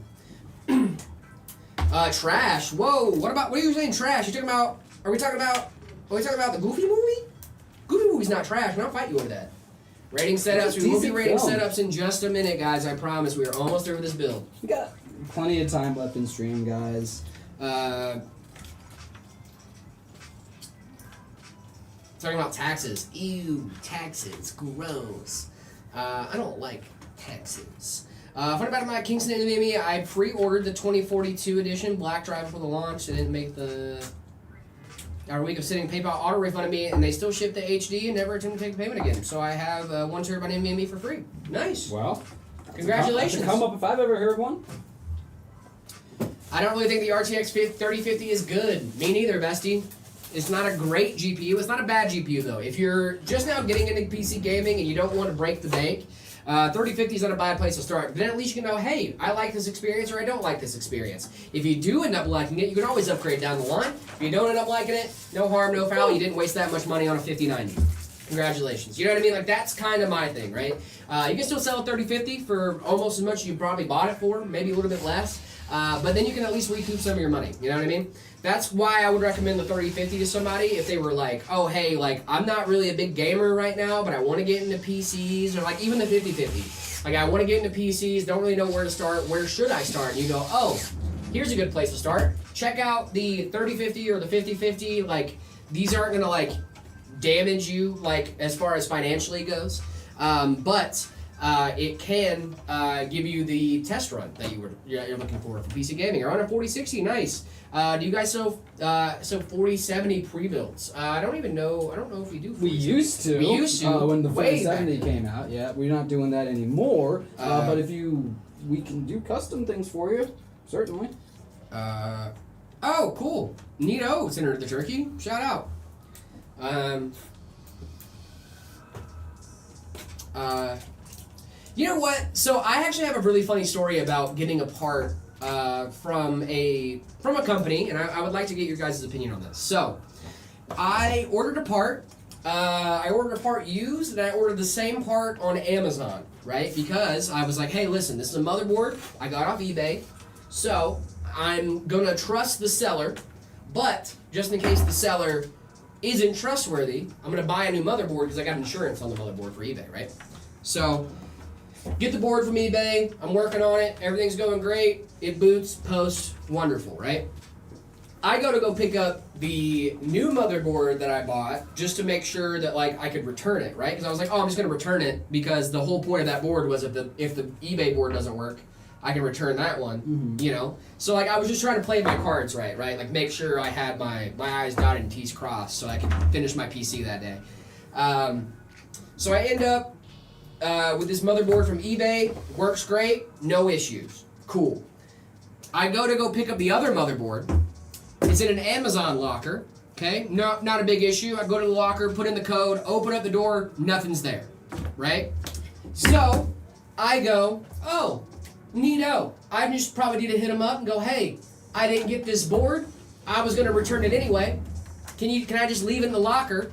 Trash. Whoa. What are you saying? Trash? Are we talking about the Goofy movie? Goofy movie's not trash. I'm not fighting you over that. Rating setups. We will be decent rating film. setups in just a minute, guys. I promise. We are almost through with this build. We got plenty of time left in stream, guys. Talking about taxes. Ew, taxes. Gross. I don't like taxes. Fun about my Kingston NVMe, I pre-ordered the 2042 edition black drive for the launch. They didn't make our week of sitting PayPal auto refunded me, and they still ship the HD and never attempt to take the payment again. So I have 1 terabyte NVMe for free. Nice. Well, Congratulations. Come up if I've ever heard one. I don't really think the RTX 3050 is good. Me neither, bestie. It's not a great GPU. It's not a bad GPU, though. If you're just now getting into PC gaming and you don't want to break the bank, 3050 is not a bad place to start. Then at least you can know, hey, I like this experience or I don't like this experience. If you do end up liking it, you can always upgrade down the line. If you don't end up liking it, no harm, no foul. You didn't waste that much money on a 5090. Congratulations. You know what I mean? Like, that's kind of my thing, right? You can still sell a 3050 for almost as much as you probably bought it for, maybe a little bit less. But then you can at least recoup some of your money. You know what I mean? That's why I would recommend the 3050 to somebody if they were like, oh, hey, like, I'm not really a big gamer right now, but I want to get into PCs, or like even the 5050. Like, I want to get into PCs, don't really know where to start. Where should I start? And you go, oh, here's a good place to start. Check out the 3050 or the 5050. Like, these aren't going to, like, damage you, like, as far as financially goes. But it can give you the test run that you're looking for PC gaming. You're on a 4060, nice. Do you guys sell 4070 pre-builds? I don't know if we do. We used to. We used to. When the way 4070 back. came out. Yeah, we're not doing that anymore. But if we can do custom things for you, certainly. Oh, cool. Neato, Senator the Turkey. Shout out. You know what? So I actually have a really funny story about getting a part from a company, and I would like to get your guys' opinion on this. So I ordered a part. I ordered a part used, and I ordered the same part on Amazon, right? Because I was like, hey, listen, this is a motherboard I got off eBay, so I'm gonna trust the seller, but just in case the seller isn't trustworthy, I'm gonna buy a new motherboard because I got insurance on the motherboard for eBay, right? So get the board from eBay, I'm working on it, everything's going great, it boots, posts, wonderful, right? I go pick up the new motherboard that I bought just to make sure that like I could return it, right? Because I was like, oh, I'm just gonna return it because the whole point of that board was if the eBay board doesn't work, I can return that one, you know? So like I was just trying to play my cards right? Like make sure I had my I's dotted and T's crossed so I could finish my PC that day. So I end up with this motherboard from eBay, works great, no issues, cool. I go pick up the other motherboard. It's in an Amazon locker, okay? No, not a big issue. I go to the locker, put in the code, open up the door, nothing's there, right? So I go, oh, neato. I just probably need to hit them up and go, hey, I didn't get this board. I was gonna return it anyway. Can I just leave it in the locker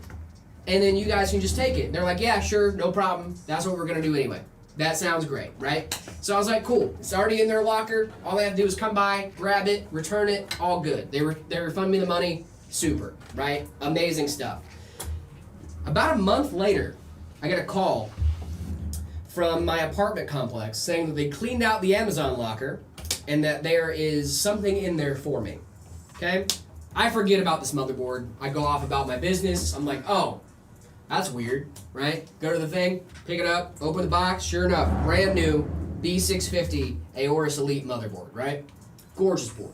and then you guys can just take it? And they're like, yeah, sure, no problem. That's what we're gonna do anyway. That sounds great, right? So I was like, cool. It's already in their locker. All they have to do is come by, grab it, return it, all good. They refund me the money, super, right? Amazing stuff. About a month later, I get a call from my apartment complex saying that they cleaned out the Amazon locker and that there is something in there for me, okay? I forget about this motherboard. I go off about my business. I'm like, oh, that's weird, right? Go to the thing, pick it up, open the box, sure enough, brand new B650 Aorus Elite motherboard, right? Gorgeous board.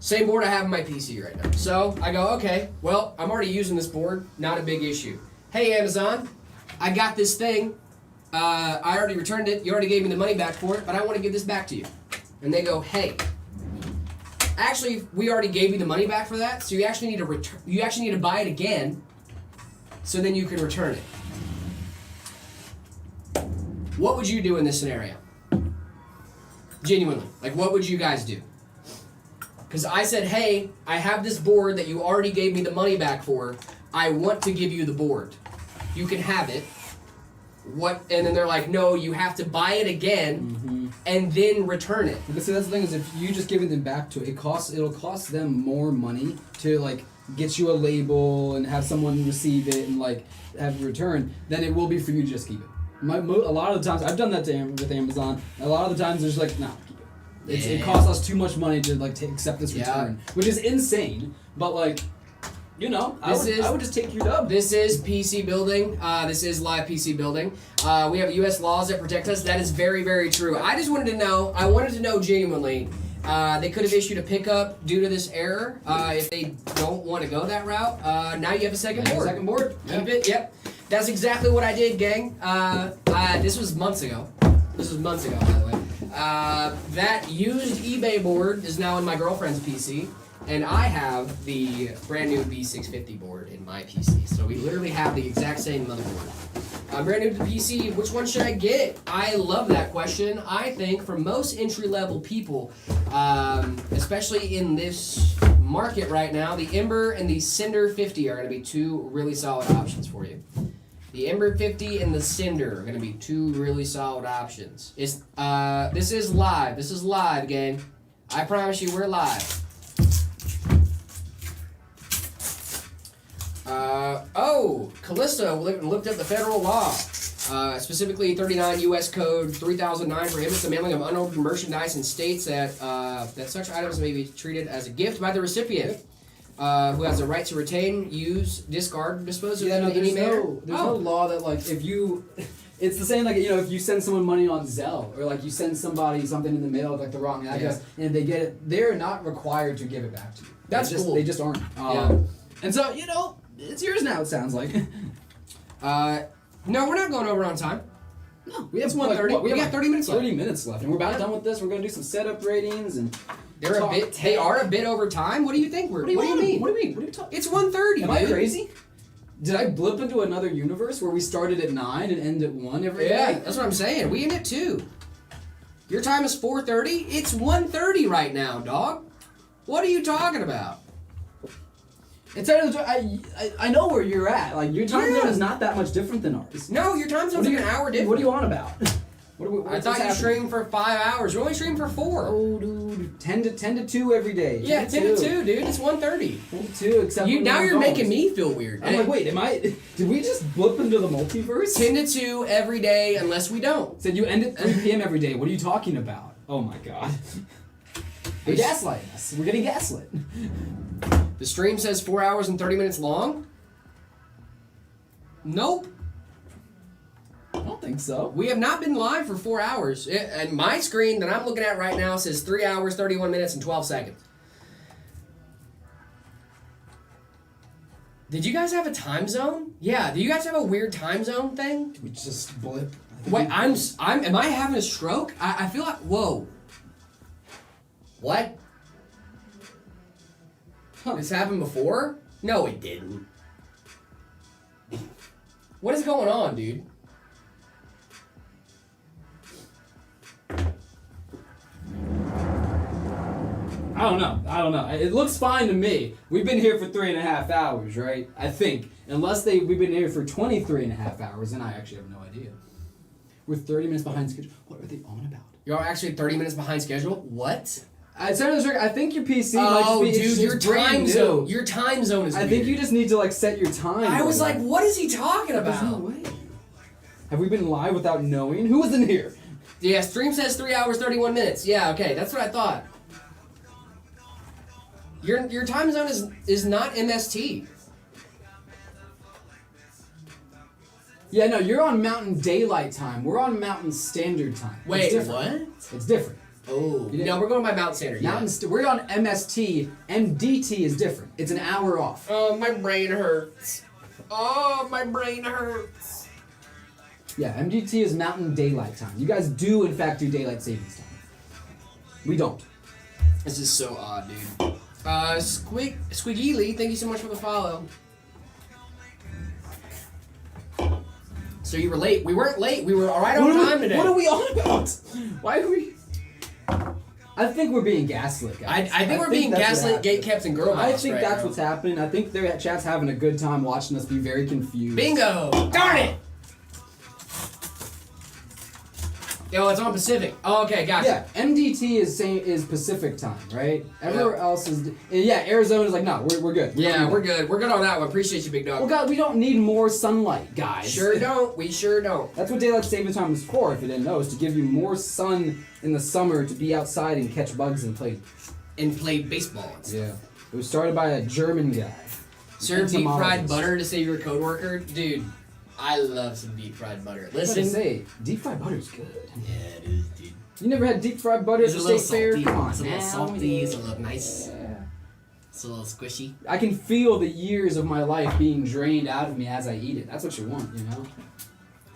Same board I have in my PC right now. So I go, okay, well, I'm already using this board, not a big issue. Hey, Amazon, I got this thing. I already returned it. You already gave me the money back for it, but I want to give this back to you. And they go, hey, actually, we already gave you the money back for that, so you actually need to return. You actually need to buy it again, so then you can return it. What would you do in this scenario? Genuinely, like, what would you guys do? Because I said, hey, I have this board that you already gave me the money back for. I want to give you the board. You can have it. What? And then they're like, no, you have to buy it again and then return it. But see, that's the thing is, if you just give them back to it, it'll cost them more money to like get you a label and have someone receive it and like have it returned than it will be for you to just keep it. A lot of the times, I've done that with Amazon. A lot of the times, they're just like, nah, keep it. It costs us too much money to like accept this return, which is insane. But like, you know, I would just take your dub. This is PC building. This is live PC building. We have U.S. laws that protect us. That is very, very true. I just wanted to know. I wanted to know genuinely. They could have issued a pickup due to this error. If they don't want to go that route, now you have a second board. Second board. Keep it. Yep. That's exactly what I did, gang. This was months ago. This was months ago, by the way. That used eBay board is now in my girlfriend's PC. And I have the brand new B650 board in my PC. So we literally have the exact same motherboard. Brand new to the PC, which one should I get? I love that question. I think for most entry-level people, especially in this market right now, the Ember and the Sunder 50 are going to be two really solid options for you. The Ember 50 and the Sunder are going to be two really solid options. This is live. This is live, gang. I promise you we're live. Callisto looked up the federal law, specifically 39 U.S. Code 3009 prohibits the mailing of unopened merchandise and states that such items may be treated as a gift by the recipient, who has the right to retain, use, discard, dispose of them in any manner. There's no law that like if you. It's the same like if you send someone money on Zelle or like you send somebody something in the mail with like the wrong address and they get it, they're not required to give it back to you. That's cool. They just aren't. And so it's yours now. It sounds like. No, we're not going over on time. No, we have 1:30. We got 30 minutes left. 30 minutes left, and we're about done with this. We're gonna do some setup ratings and. They are a bit over time. What do you think? What do you mean? What do you mean? What are you talking? It's 1:30. Am I crazy? Did I blip into another universe where we started at 9 and end at 1 every day? Yeah, that's what I'm saying. We end at 2. Your time is 4:30. It's 1:30 right now, dog. What are you talking about? I know where you're at. Like your time zone is not that much different than ours. No, your time zone's like an hour different. What are you on about? I thought you streamed for 5 hours. You only streamed for 4. Oh, dude, 10 to 2 every day. Yeah, 10 to 2, dude. It's 1:30. 10 to 2, except now you're making me feel weird. I'm like, wait, did we just blip into the multiverse? 10 to 2 every day, unless we don't. Said you end at 3 p.m. every day. What are you talking about? Oh my god. They're gaslighting us. We're getting gaslit. The stream says 4 hours and 30 minutes long. Nope. I don't think so. We have not been live for 4 hours. And my screen that I'm looking at right now says 3 hours, 31 minutes, and 12 seconds. Did you guys have a time zone? Yeah. Do you guys have a weird time zone thing? We just blip. Wait, am I having a stroke? I feel like, whoa. What? This happened before? No, it didn't. What is going on, dude? I don't know. It looks fine to me. We've been here for 3.5 hours, right? I think. Unless we've been here for 23.5 hours, and I actually have no idea. We're 30 minutes behind schedule. What are they on about? You're actually 30 minutes behind schedule? What? I think your PC might just be dude, your time zone. Your time zone is I weird. think you just need to set your time. I was like, what is he talking There's no about? way. Have we been live without knowing? Who was in here? Yeah, stream says 3 hours, 31 minutes. Yeah, okay, that's what I thought. Your time zone is not MST. Yeah, no, you're on Mountain Daylight Time. We're on Mountain Standard Time. Wait, it's different. what? It's different. Oh, no, we're going by Mountain Standard. Yeah. We're on MST. MDT is different. It's an hour off. Oh, my brain hurts. Oh, my brain hurts. Yeah, MDT is Mountain Daylight Time. You guys do, in fact, do Daylight Savings Time. We don't. This is so odd, dude. Squiggy Lee, thank you so much for the follow. So you were late. We weren't late. We were right on time today. What are we on about? Why are we... I think we're being gaslit, guys. I think we're being gaslit, gatekept, and girl boss. I think right that's now. what's happening. I think their chat's having a good time watching us be very confused. Bingo! Darn it! Yo, it's on Pacific. Oh, okay, gotcha. Yeah, MDT is Pacific time, right? Everywhere else is... Yeah, Arizona's like, no, we're good. Yeah, we're good. We're good on that one. Appreciate you, big dog. Well, God, we don't need more sunlight, guys. Sure don't. We sure don't. That's what Daylight Savings Time is for, if you didn't know, is to give you more sun in the summer to be outside and catch bugs and play. And play baseball and stuff. Yeah. It was started by a German guy. Serve deep fried Entomologist. butter to save your code worker? Dude, I love some deep fried butter. Listen. Listen, say, deep fried butter's good. Yeah, it is, dude. You never had deep fried butter at It's the a little state fair? salty. Come on, It's a little now. salty. It's a little nice. Yeah. It's a little squishy. I can feel the years of my life being drained out of me as I eat it. That's what you want, you know? What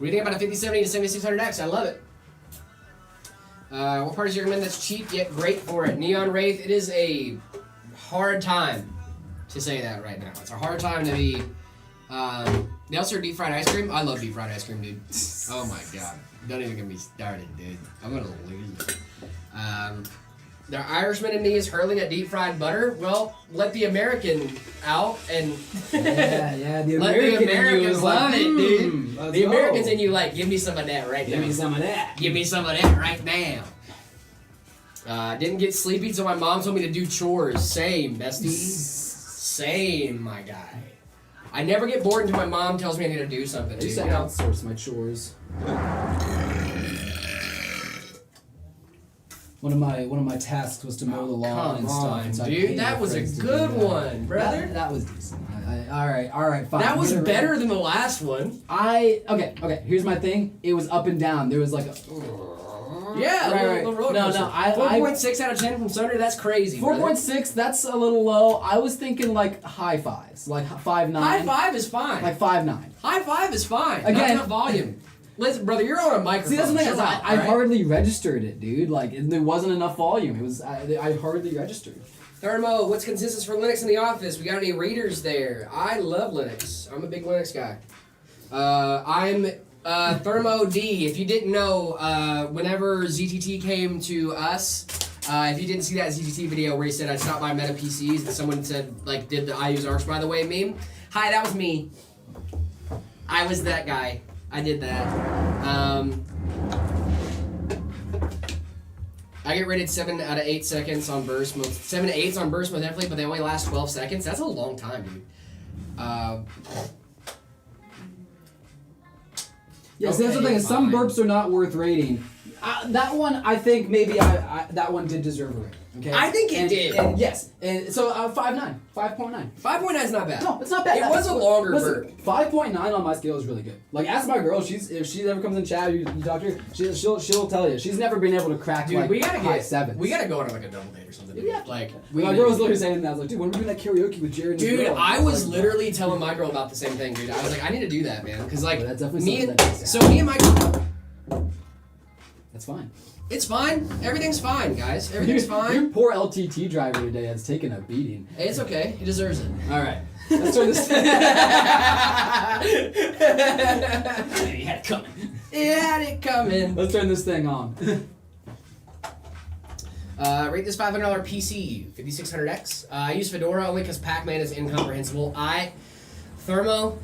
do you think about a 5070 to 7600X? I love it. What part is your recommend that's cheap yet great for it? Neon Wraith, it is a hard time to say that right now. It's a hard time to be... they also serve deep fried ice cream. I love deep fried ice cream, dude. Oh my god. Don't even get me started, dude. I'm gonna lose it. The Irishman in me is hurling at deep fried butter. Well, let the American out and Yeah, the let the American in you Americans is love like, it, dude. let's The go. Americans in you like, give me some of that right Give now. me some of that. Give me some of that right now. Didn't get sleepy, so my mom told me to do chores. Same, bestie. Same, my guy. I never get bored until my mom tells me I need to do something. I used dude, to you know? outsource my chores. One of my tasks was to mow the lawn and stuff. on, and so I dude. paid That my was a friends to good do that. one, brother. That was decent. All right, fine. That was Get it better right. than the last one. Okay. Here's my thing. It was up and down. There was like a Yeah, Right. little roller No, coaster. I 4.6 out of 10 from Sunder. That's crazy. 4.6. That's a little low. I was thinking like high fives, like 5.9. High five is fine. Like 5.9. High five is fine. Again- Not enough volume. Listen, brother, you're on a microphone. See, that's the thing. Chill Is out, I alright? hardly registered it, dude. Like there wasn't enough volume. It was I hardly registered. Thermo, what's consensus for Linux in the office? We got any readers there? I love Linux. I'm a big Linux guy. I'm Thermo D. If you didn't know, whenever ZTT came to us, if you didn't see that ZTT video where he said I stopped by Meta PCs and someone said, like, did the I use ARCs by the way meme? Hi, that was me. I was that guy. I did that. I get rated 7 out of 8 seconds on burst mode. 7 to 8s on burst mode definitely, but they only last 12 seconds. That's a long time, dude. Yeah, see, that's the thing. Is some fine. burps are not worth rating. That one, I think maybe that one did deserve a rating. Okay. I think it did. And yes, and so 5.9. 5.9 is not bad. No, it's not bad. It was a longer bird. 5.9 on my scale is really good. Like, ask my girl. If she ever comes in chat, you talk to her, she'll tell you. She's never been able to crack Dude, like we gotta high get sevens. We gotta go on like a double date or something. Yeah. Like, My girl was literally saying that. I was like, dude, when are we doing that karaoke with Jared? and his dude, girl? I was literally telling my girl about the same thing, dude. I was like, I need to do that, man, because like That's definitely me something and that needs to so me and my That's fine. it's fine. Everything's fine, guys. Everything's Your fine. poor LTT driver today has taken a beating. It's okay. He deserves it. All right. Let's turn this. He had it coming. He had it coming. Let's turn this thing on. Rate this $500 PC, 5600X. I use Fedora only because Pac-Man is incomprehensible. Thermo,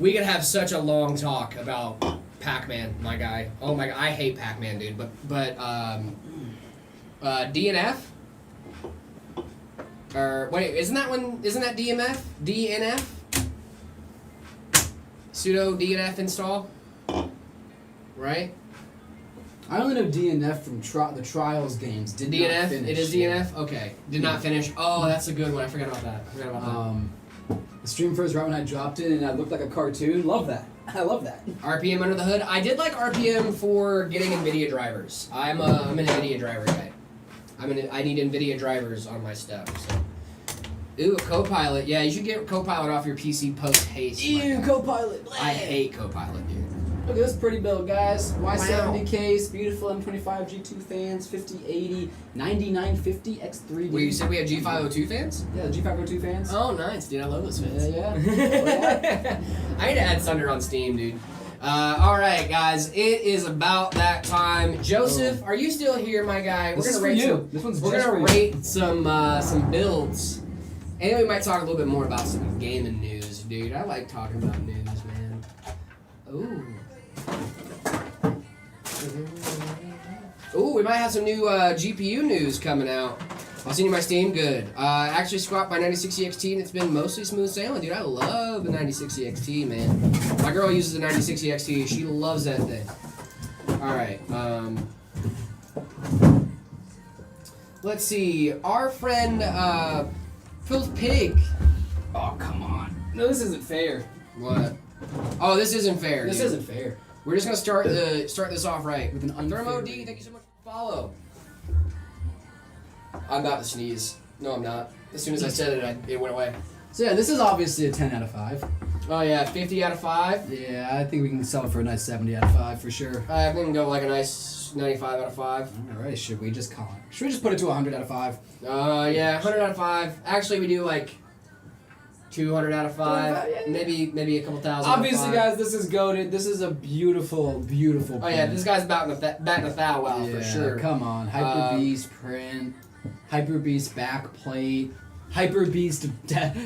we could have such a long talk about Pac-Man, my guy. Oh my god, I hate Pac-Man, dude. But DNF? Or wait, isn't that DMF? DNF? Sudo DNF install? Right? I only know DNF from the Trials games. Did DNF? not finish. It is DNF? Okay. Did not finish. Oh, that's a good one. I forgot about that. The stream first right when I dropped it and I looked like a cartoon. Love that. I love that. RPM under the hood. I did like RPM for getting NVIDIA drivers. I'm an NVIDIA driver guy. I need NVIDIA drivers on my stuff. So. Ooh, Copilot. Yeah, you should get Copilot off your PC post haste. Ew, Copilot. I hate Copilot, dude. Look at this pretty build, guys. Y70 case, beautiful M25 G2 fans, 5080, 9950 X3D. Wait, you said we have G502 fans? Yeah, the G502 fans. Oh, nice, dude. I love those fans. Yeah. Yeah. I need to add Sunder on Steam, dude. All right, guys. It is about that time. Joseph, are you still here, my guy? This is for you. This one's just for you. Rate some builds, and then we might talk a little bit more about some gaming news, dude. I like talking about news, man. Ooh. Ooh, we might have some new GPU news coming out. I'll send you my Steam. Good. Actually swapped my 9060 XT and it's been mostly smooth sailing, dude. I love the 9060 XT, man. My girl uses the 9060 XT. She loves that thing. All right. Let's see. Our friend Phil's Pig. Oh, come on. No, this isn't fair. What? Oh, this isn't fair. This dude. isn't fair. We're just gonna start this off right With an unfair Thermo D. Thank you so much for the follow. I'm about to sneeze. No, I'm not. As soon as I said it, it went away. So yeah, this is obviously a 10 out of 5. Oh yeah, 50 out of 5. Yeah, I think we can sell it for a nice 70 out of 5 for sure. I can go like a nice 95 out of 5. Alright, should we just call it? Should we just put it to 100 out of 5? Yeah, 100 out of 5. Actually, we do like 200 out of 5. Yeah. Maybe a couple thousand. Obviously, out of 5. guys, this is goated. This is a beautiful, beautiful Oh yeah, print. this guy's batting a thou wow for sure. Come on, Hyper Beast print, Hyper Beast backplate, Hyper Beast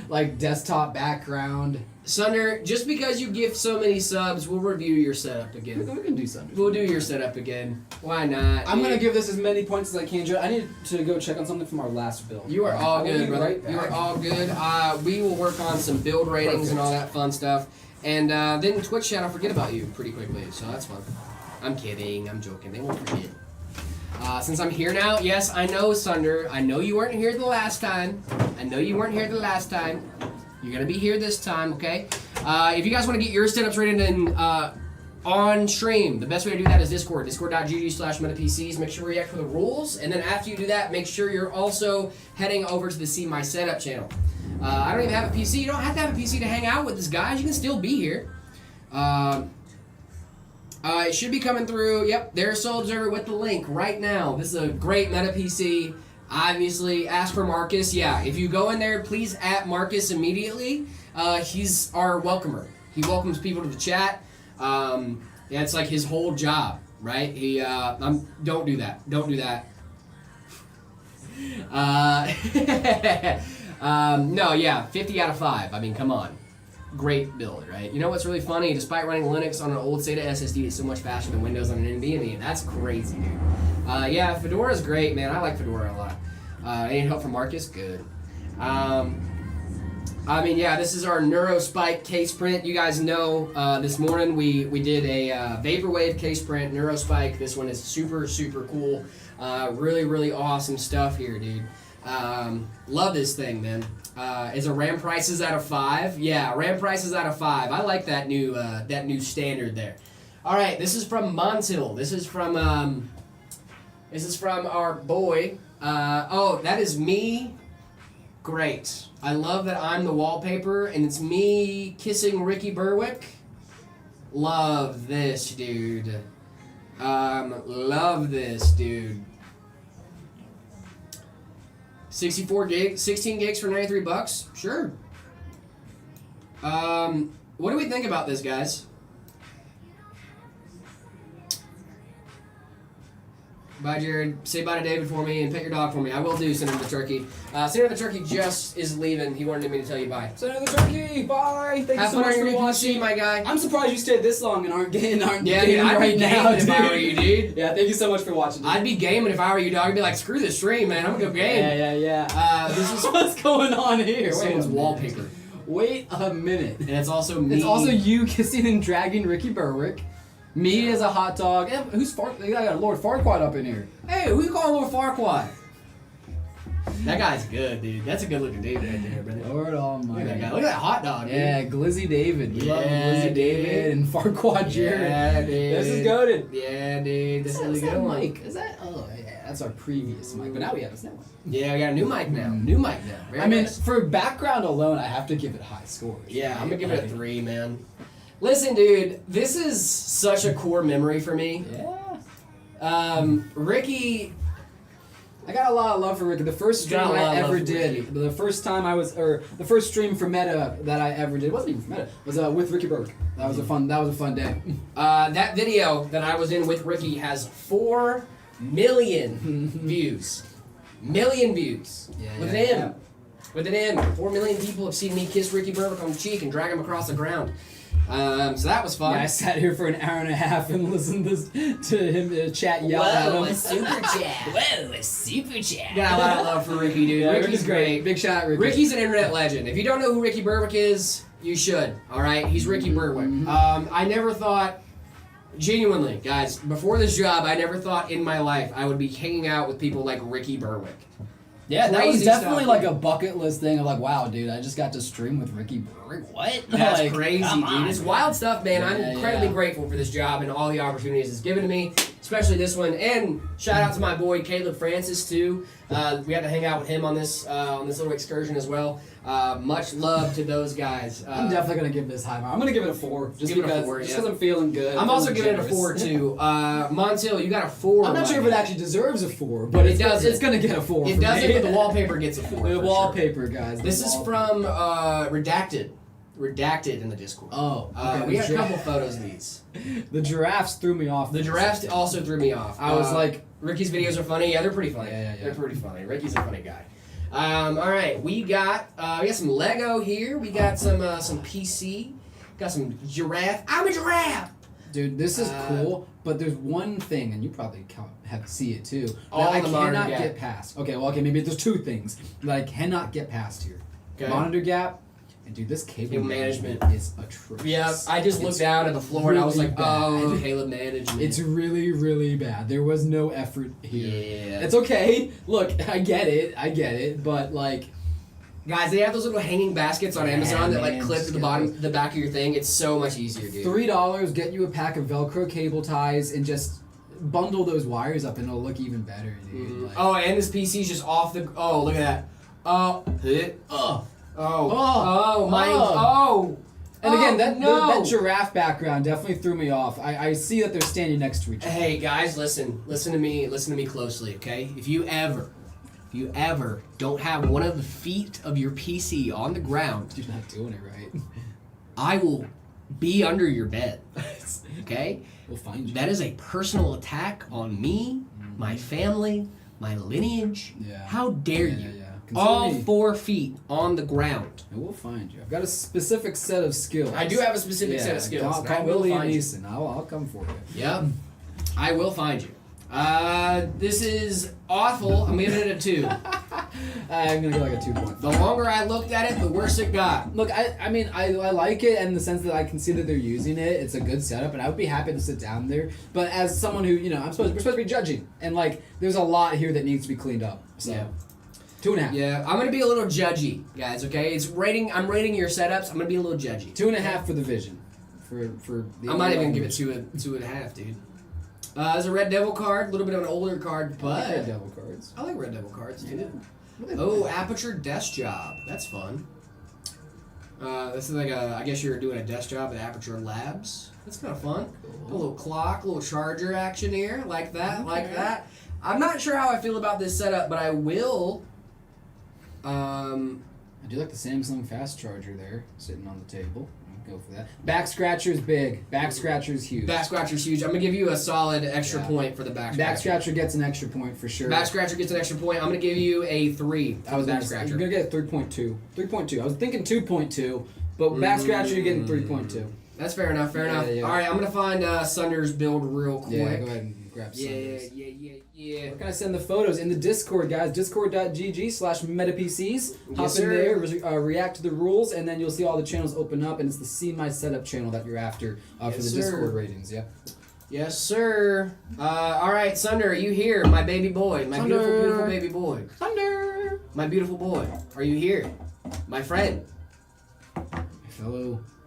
like desktop background. Sunder, just because you give so many subs, we'll review your setup again. We can do something. We'll do your setup again. Why not? I'm gonna give this as many points as I can, Joe. I need to go check on something from our last build. You are all I will good, be brother. right back. You are all good. We will work on some build ratings and all that fun stuff. And then Twitch chat will forget about you pretty quickly, so that's fun. I'm kidding. I'm joking. They won't forget. Since I'm here now, yes, I know, Sunder. I know you weren't here the last time. You're going to be here this time, okay? If you guys want to get your setups rated in on stream, the best way to do that is Discord. Discord.gg/metapcs. Make sure you react for the rules. And then after you do that, make sure you're also heading over to the See My Setup channel. I don't even have a PC. You don't have to have a PC to hang out with us, guys. You can still be here. It should be coming through. Yep, there's Soul Observer with the link right now. This is a great meta PC. Obviously, ask for Marcus. Yeah, if you go in there, please at Marcus immediately. He's our welcomer. He welcomes people to the chat. Yeah, it's like his whole job, right? He, don't do that. Don't do that. No, yeah, 50 out of 5. I mean, come on. Great build, right? You know what's really funny? Despite running Linux on an old SATA SSD, it's so much faster than Windows on an NVMe. That's crazy, dude. Yeah, Fedora's great, man. I like Fedora a lot. Any help from Marcus? Good. I mean, yeah, this is our NeuroSpike case print. You guys know this morning we did a Vaporwave case print, NeuroSpike. This one is super, super cool. Really, really awesome stuff here, dude. Love this thing, man. Is a RAM prices out of 5? Yeah, RAM prices out of 5. I like that new standard there. All right, this is from Montil. This is from our boy. Oh, that is me. Great. I love that I'm the wallpaper, and it's me kissing Ricky Berwick. Love this, dude. Love this, dude. 64 gigs, 16 gigs for $93. Sure. What do we think about this, guys? Bye, Jared. Say bye to David for me and pet your dog for me. I will do, Senator the Turkey. Senator the Turkey just is leaving. He wanted me to tell you bye. Senator the Turkey, bye. Thank Have you so fun much on your for new watching. PC, my guy. I'm surprised you stayed this long and aren't getting Yeah, game dude, I'd right be now, gaming if I were dude. you, dude. Yeah, thank you so much for watching. Dude. I'd be gaming if I were you, dog. I'd be like, screw this stream, man. I'm gonna go game. Yeah. This is What's going on here? this Wait a one's minute. wallpaper. Wait a minute. And it's also me. It's also you kissing and dragging Ricky Berwick. Me as a hot dog. And who's Far? They got Lord Farquaad up in here. Hey, who you calling Lord Farquaad? That guy's good, dude. That's a good looking dude right there, brother. Lord Look Almighty. at that guy. Look at that hot dog, dude. Yeah, Glizzy David. We love Yeah, Glizzy David dude. and Farquaad Jared. Yeah, dude. This is goated. Yeah, dude. This is a good one. mic? Is that? Oh, yeah. That's our previous mic, but now we have this new one. Yeah, we got a new mic now. New mic now. Very I mean, nice. for background alone, I have to give it high scores. Yeah, I'm gonna give it a 3, man. Listen, dude, this is such a core memory for me. Yeah. Ricky. I got a lot of love for Ricky. The first stream Got a lot I of love ever for did, Ricky. the first time I was, or the first stream for Meta that I ever did, wasn't even for Meta, was with Ricky Berwick. That was a fun day. That video that I was in with Ricky has 4 million views. Million views. Yeah, With yeah, an M. yeah. With an M. 4 million people have seen me kiss Ricky Berwick on the cheek and drag him across the ground. So that was fun. Yeah, I sat here for an hour and a half and listened to him chat yell at him. super chat. Whoa, a super chat. Got a lot of love for Ricky, dude. Yeah, Ricky's great. Big shout out, Ricky. Ricky's an internet legend. If you don't know who Ricky Berwick is, you should. All right, he's Ricky Berwick. I never thought, genuinely, guys, before this job, I never thought in my life I would be hanging out with people like Ricky Berwick. Yeah, that was Crazy definitely stuff, like dude. a bucket list thing of like, wow, dude, I just got to stream with Ricky Berwick. What? That's Like, crazy, come dude. on, It's man. wild stuff, man. I'm Yeah, incredibly yeah. grateful for this job and all the opportunities it's given to me, especially this one. And shout out to my boy Caleb Francis too. We got to hang out with him on this little excursion as well. Much love to those guys. I'm definitely gonna give this high mark. I'm gonna give it a 4, just Give it a because 4, just yeah. because I'm feeling good. I'm also feeling giving it a generous. 4 too. Montiel, you got a 4. I'm not sure if it actually deserves a 4, but It it's doesn't. It's gonna get a 4. It for doesn't, me. but the wallpaper gets a 4. The for sure. wallpaper, guys. the This is wallpaper. from Redacted. Redacted in the Discord. Oh, okay. We the got a couple photos of these. The giraffes threw me off. The giraffes also threw me off. I was like, Ricky's videos are funny. Yeah, they're pretty funny. Yeah. They're pretty funny. Ricky's a funny guy. All right, we got some Lego here. We got some PC. Got some giraffe. I'm a giraffe. dude, this is cool, but there's one thing, and you probably have to see it too, that All I the monitor cannot gap. get past. Okay, maybe there's 2 things that I cannot get past here. Okay. Monitor gap, and dude, this cable Cable management. is atrocious. Yeah, I just looked It's down at the floor and I was really like, bad. oh, Caleb management. It's really, really bad. There was no effort here. Yeah. It's okay. Look, I get it, but like, Guys, they have those little hanging baskets on Yeah, Amazon that like man, clip to just the get bottom, the back of your thing. It's so much easier, dude. $3, get you a pack of Velcro cable ties and just bundle those wires up and it'll look even better, dude. Like, Oh, and this PC's just off the. Oh, look at that. Oh, mine. Oh. And again, Oh, that no. that giraffe background definitely threw me off. I see that they're standing next to each other. Hey guys, listen to me closely, okay? If you ever don't have one of the feet of your PC on the ground, You're not doing it right. I will be under your bed. Okay? We'll find you. That is a personal attack on me, my family, my lineage. Yeah. How dare you? Yeah. All Consider me- 4 feet on the ground. I will find you. I've got a specific set of skills. I do have a specific set of skills. and I Call will Willie find you. Neeson. I'll come for you. Yep. I will find you. This is awful. I'm giving it a 2. I'm gonna go like a 2.5. The longer I looked at it, the worse it got. Look, I mean, I like it in the sense that I can see that they're using it. It's a good setup, and I would be happy to sit down there. But as someone who, we're supposed to be judging, and like, there's a lot here that needs to be cleaned up. So, Yeah. 2.5. Yeah, I'm gonna be a little judgy, guys. Okay, I'm rating your setups. I'm gonna be a little judgy. 2.5 for the vision. For the. I might even give it 2.5, dude. There's a Red Devil card, a little bit of an older card, but I like Red Devil cards. I like Red Devil cards, dude. Yeah. Oh, Aperture Desk Job. That's fun. This is like I guess you're doing a desk job at Aperture Labs. That's kind of fun. A little clock, a little charger action here, like that, like that. I'm not sure how I feel about this setup, but I will. I do like the Samsung fast charger there, sitting on the table. Go for that. Back scratcher's big. Back scratcher's huge. Back scratcher's huge. I'm gonna give you a solid extra point for the back scratcher. Back scratcher gets an extra point for sure. Back scratcher gets an extra point. I'm gonna give you a 3. I was back You're scratcher. gonna get 3.2. 3.2. I was thinking 2.2, but back scratcher you're getting 3.2. That's fair enough. Fair enough. Yeah. All right, I'm gonna find Sunder's build real quick. Yeah, go ahead and grab some. Yeah. Where can I send the photos? In the Discord, guys. Discord.gg/metapcs. Hop sir. in there, react to the rules, and then you'll see all the channels open up, and it's the See My Setup channel that you're after for the sir. Discord ratings, yeah? Yes, sir. All right, Sunder, are you here, my baby boy, my Sunder. beautiful, beautiful baby boy, Thunder! my beautiful boy? Are you here, my friend,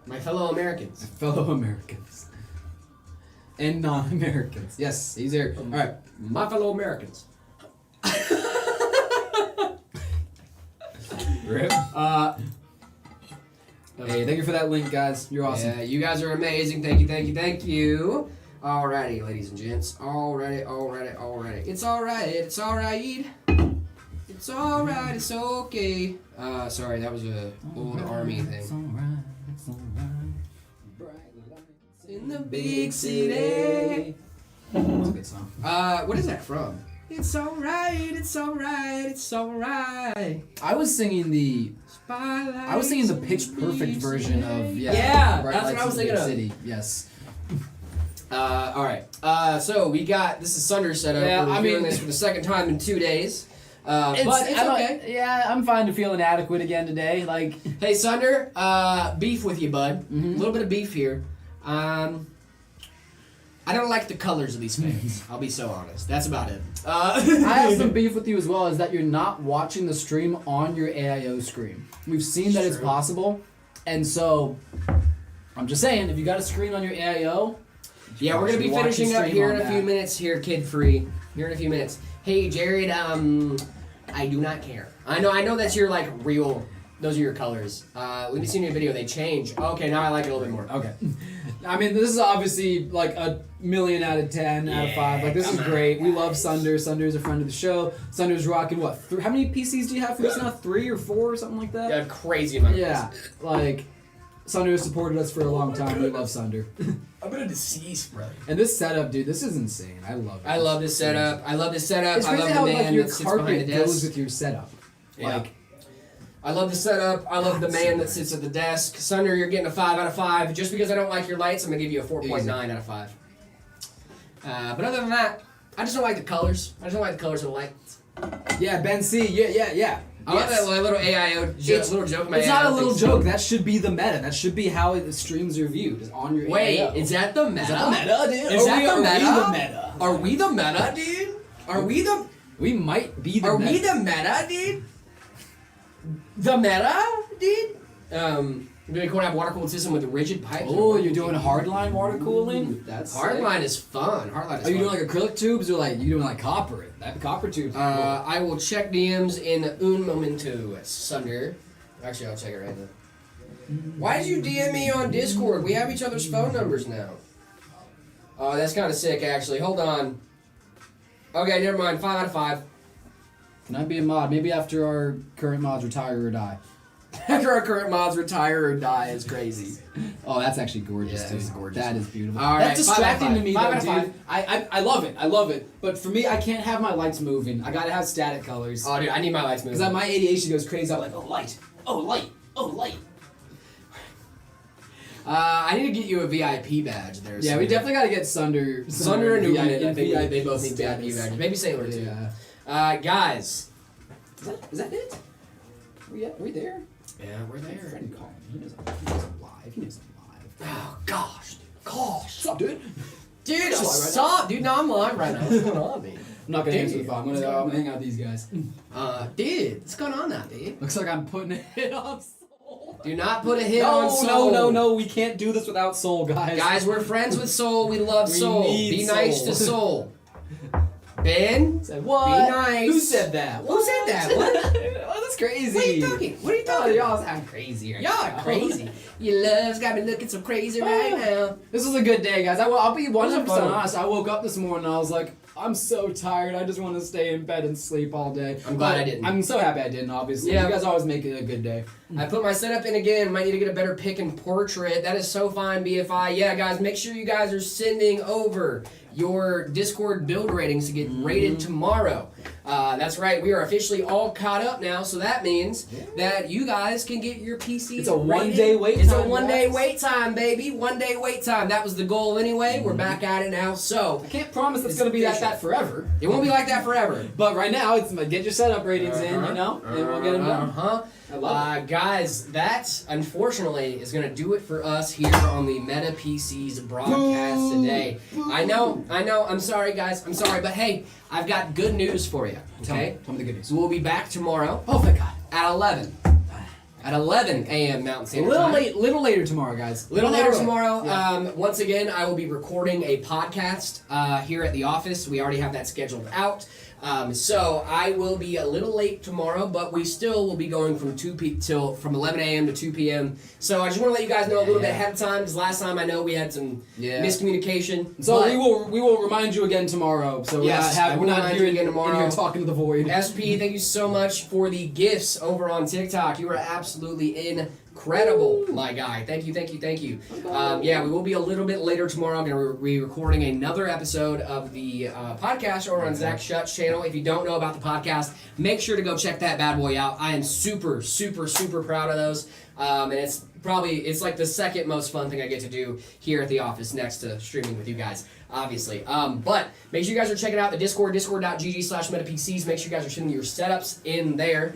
my fellow Americans? Fellow Americans. And non-Americans. Yes, he's here. All right. My fellow Americans. Rip. Hey, thank you for that link, guys. You're awesome. Yeah, you guys are amazing. Thank you. Alrighty, ladies and gents. Alrighty. It's alright. It's alright. It's alright. It's okay. Sorry, that was a old army thing. It's alright. It's alright. In the big city. That's a good song. What is that from? It's alright. It's alright. It's alright. I was singing the Pitch Perfect version of Yeah, Bright that's what Lights I was in the thinking of. City. Yes. Alright. So we got this is Sunder setup. Yeah, We're I doing mean- this for the second time in 2 days. But it's okay. Yeah, I'm fine to feel inadequate again today. Like, Hey Sunder, beef with you, bud. A little bit of beef here. I don't like the colors of these fans. I'll be so honest. That's about it. I have some beef with you as well, is that you're not watching the stream on your AIO screen. We've seen that it's True. possible, and so I'm just saying, if you got a screen on your AIO, Yeah, we're gonna be watch the finishing up stream here on in a few that. minutes. Here, kid free. Here in a few minutes. Hey, Jared. I do not care. I know that's your like real. Those are your colors. Let me see in your video. They change. Okay, now I like it a little bit more. okay. I mean, this is obviously like a million out of 10 out of 5. Like, this is great. We love Sunder. Sunder is a friend of the show. Sunder's rocking what? How many PCs do you have for us now? 3 or 4 or something like that? Yeah, crazy amount. Yeah, like Sunder has supported us for a long time. We love Sunder. I'm gonna deceased, bro. And this setup, dude, this is insane. I love it. I love this setup. I love this setup. It's I crazy love how the man like your that sits behind the carpet desk. goes with your setup. Yeah. Like, I love the setup. I love the man that sits at the desk. Sunder, you're getting a 5 out of 5. Just because I don't like your lights, I'm gonna give you a 4.9 out of 5. But other than that, I just don't like the colors. I just don't like the colors of the lights. yeah, Ben C. Yeah. I love that little AIO little joke. In my It's not a AIO little thing. joke. That should be the meta. That should be how the streams are viewed. Is on your Wait, AIO. is that the meta? Is that the meta, dude? Is that the Are we meta? the meta? Are we the meta, dude? Are we the? We might be the Are meta. we the meta, dude? The meta, dude? We're doing a water cooled system with rigid pipes. Oh, you're doing hardline water cooling? That's sick. Hardline is fun. Hardline is Are you fun. doing like acrylic tubes or like you doing like copper? That copper tubes. I will check DMs in un momento, Sunder. Actually, I'll check it right now. Why did you DM me on Discord? We have each other's phone numbers now. Oh, that's kind of sick, actually. Hold on. Okay, never mind. 5 out of 5. Can I be a mod? Maybe after our current mods retire or die. After our current mods retire or die is crazy. Oh, that's actually gorgeous, Yeah, dude. it's gorgeous. That is beautiful. All right, That's 5 out of distracting to 5. me, 5 though, out of dude. I love it. I love it. But for me, I can't have my lights moving. I gotta have static colors. Oh, dude, I need my lights moving. Because my ADHD goes crazy. I'm like, oh, light. Oh, light. Oh, light. I need to get you a VIP badge there. Yeah, we definitely got to get Sunder Sunder and Newman, I think VIP they both need VIP status. badges. Maybe Sailor too. Yeah. Guys. Is that it? Are we there? Yeah, we're My there. friend called me. He knows I'm live. He knows I'm live. Oh gosh. What's up, dude? Dude, Just live right stop. Dude, no, I'm live right now. What's going on, man? I'm not gonna answer the phone. I'm gonna hang out with these guys. Dude, what's going on now, dude? Looks like I'm putting a hit on Soul. Do not put a hit on Soul. No. We can't do this without Soul, guys. Guys, we're friends with Soul. We love We Soul. need Be nice Soul. to Soul. Ben? Said what? Be nice. Who said that? Who said that? What? Oh, that's crazy. What are you talking? What are you talking Y'all about? sound crazy right Y'all now. are crazy. Your love's got me looking so crazy right now. This was a good day, guys. I'll be 100% fun. honest. I woke up this morning and I was like, I'm so tired. I just want to stay in bed and sleep all day. I'm glad But I didn't. I'm so happy I didn't, obviously. Yeah. You guys always make it a good day. I put my setup in again. Might need to get a better pick and portrait. That is so fine, BFI. Yeah, guys, make sure you guys are sending over your Discord build ratings to get rated tomorrow. That's right. We are officially all caught up now, so that means that you guys can get your PC. It's a rated. one-day wait It's time, a 1 day guys. wait time, baby. 1 day wait time. That was the goal anyway. We're back at it now, so I can't promise it's It's going to be like official. that forever. it won't be like that forever. But right now, it's get your setup ratings in, you know, and we'll get them done. I love Guys, that unfortunately is going to do it for us here on the Meta PC's broadcast today. I know, I'm sorry, guys, I'm sorry, but hey, I've got good news for you, okay? Tell me the good news. So we'll be back tomorrow Oh, thank God. at 11. At 11 a.m. Mountain A Standard little Time. little later tomorrow, guys. Little 1 later hour tomorrow. Yeah. Once again, I will be recording a podcast here at the office. We already have that scheduled out. So I will be a little late tomorrow, but we still will be going from 11 a.m. to 2 p.m. So I just want to let you guys know a little bit ahead of time, because last time I know we had some miscommunication. So but we will remind you again tomorrow. So Yes, I we're will not remind here you again tomorrow. in here talking to the void. SP, thank you so much for the gifts over on TikTok. You are absolutely incredible, my guy. Thank you. Yeah, we will be a little bit later tomorrow. I'm going to be recording another episode of the podcast over on Zach Shutt's channel. If you don't know about the podcast, make sure to go check that bad boy out. I am super proud of those. And it's like the second most fun thing I get to do here at the office next to streaming with you guys, obviously. But make sure you guys are checking out the Discord, discord.gg/metapcs. Make sure you guys are sending your setups in there.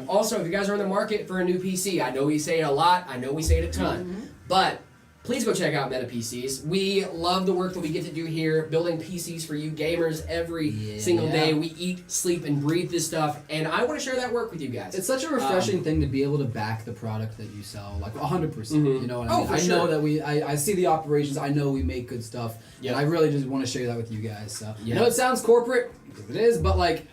Also, if you guys are in the market for a new PC, I know we say it a lot, I know we say it a ton, but please go check out Meta PCs. We love the work that we get to do here, building PCs for you gamers every single day. We eat, sleep, and breathe this stuff, and I want to share that work with you guys. It's such a refreshing thing to be able to back the product that you sell, like 100%. You know what I Oh, mean? for I sure. know that I see the operations. I know we make good stuff. Yep. And I really just want to share that with you guys. So Yep. I know it sounds corporate, because it is, but like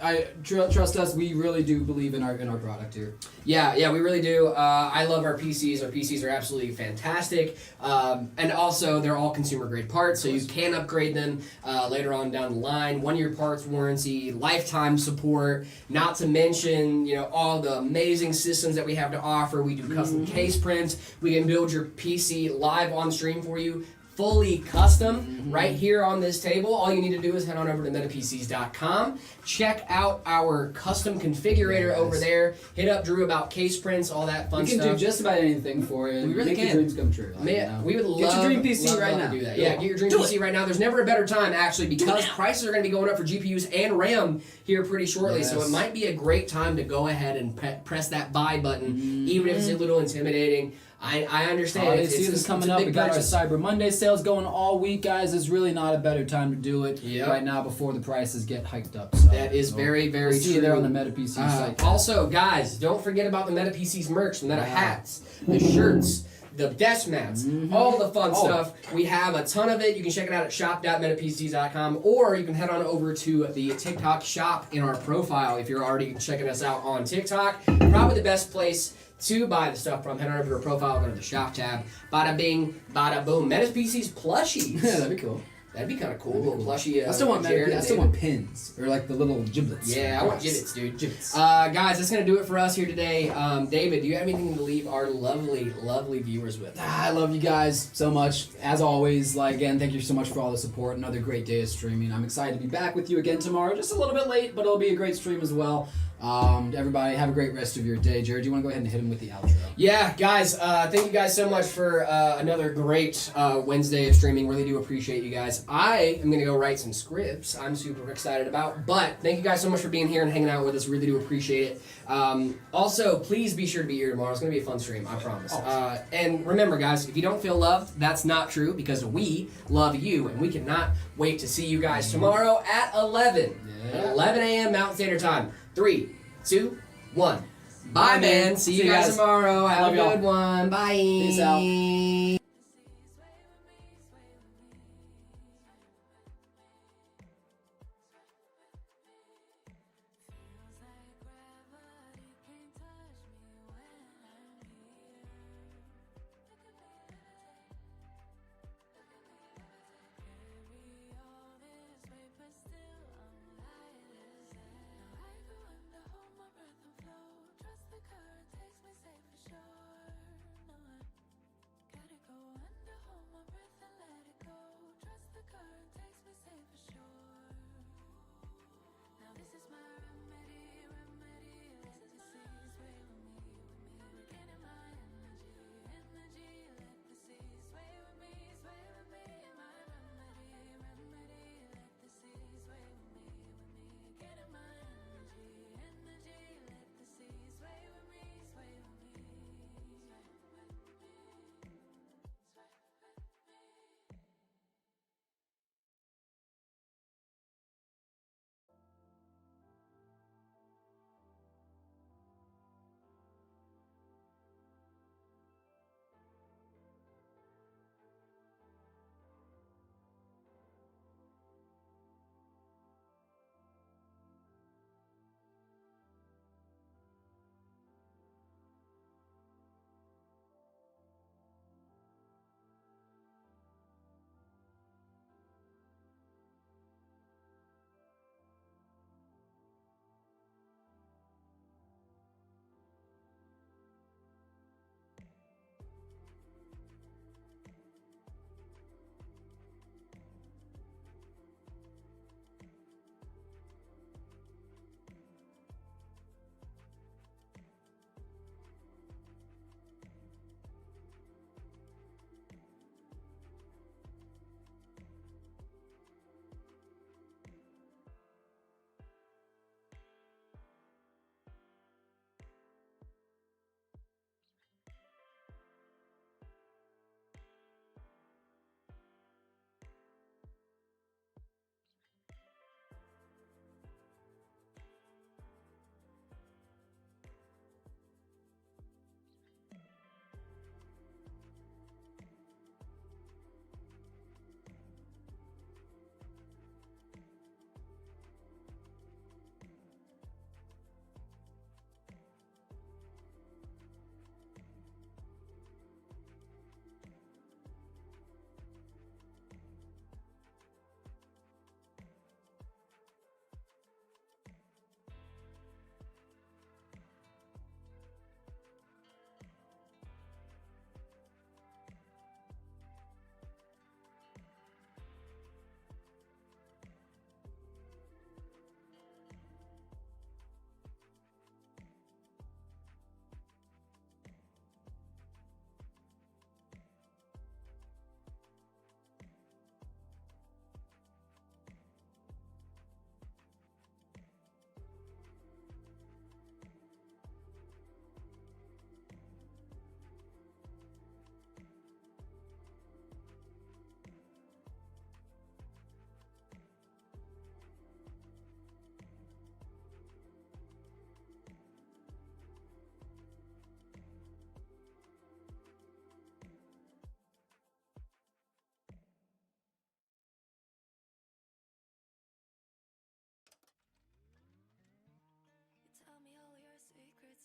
trust us, we really do believe in our product here. Yeah, we really do. I love our PCs. Our PCs are absolutely fantastic. And also, they're all consumer grade parts, so you can upgrade them later on down the line. 1-year parts warranty, lifetime support, not to mention, all the amazing systems that we have to offer. We do custom case prints. We can build your PC live on stream for you. Fully custom right here on this table. All you need to do is head on over to metapcs.com. Check out our custom configurator over there. Hit up Drew about case prints, all that fun We can stuff. do just about anything for you. We really Make can. your dreams come true. Like, Man, we would Get love your dream PC love, right love now. to do that. Do Yeah, it. get your dream Do PC right now. There's never a better time actually, because prices are going to be going up for GPUs and RAM here pretty shortly. So Yes. it might be a great time to go ahead and press that buy button, even if it's a little intimidating. I understand. Holiday It's season's a coming big up. We got our purchase. Cyber Monday sales going all week, guys. There's really not a better time to do it right now before the prices get hiked up. So That is very, very we'll true. see you there on the Meta PC site. Also, guys, don't forget about the Meta PC's merch, the Meta hats, the shirts, the desk mats, all the fun stuff. We have a ton of it. You can check it out at shop.metapcs.com, or you can head on over to the TikTok shop in our profile if you're already checking us out on TikTok. Probably the best place to buy the stuff from. Head on over to our profile, go to the shop tab. Bada bing, bada boom. Meta PC's plushies. Yeah, that'd be cool. That'd be kind of cool. A little plushie. I still want Jared Meta. I and still David. want pins or like the little giblets. Yeah, I want gibbets, dude. Giblets. Guys, that's going to do it for us here today. David, do you have anything to leave our lovely, lovely viewers with? I love you guys so much. As always, again, thank you so much for all the support. Another great day of streaming. I'm excited to be back with you again tomorrow. Just a little bit late, but it'll be a great stream as well. Everybody, have a great rest of your day. Jared, do you want to go ahead and hit him with the outro? Yeah, guys, thank you guys so much for another great Wednesday of streaming. Really do appreciate you guys. I am going to go write some scripts I'm super excited about. But thank you guys so much for being here and hanging out with us. Really do appreciate it. Also, please be sure to be here tomorrow. It's going to be a fun stream, I promise. And remember, guys, if you don't feel loved, that's not true because we love you. And we cannot wait to see you guys tomorrow at 11. Yeah. At 11 a.m. Mountain Standard Time. 3, 2, 1. Bye, man. See you guys tomorrow. Have a good one. Bye. Peace out.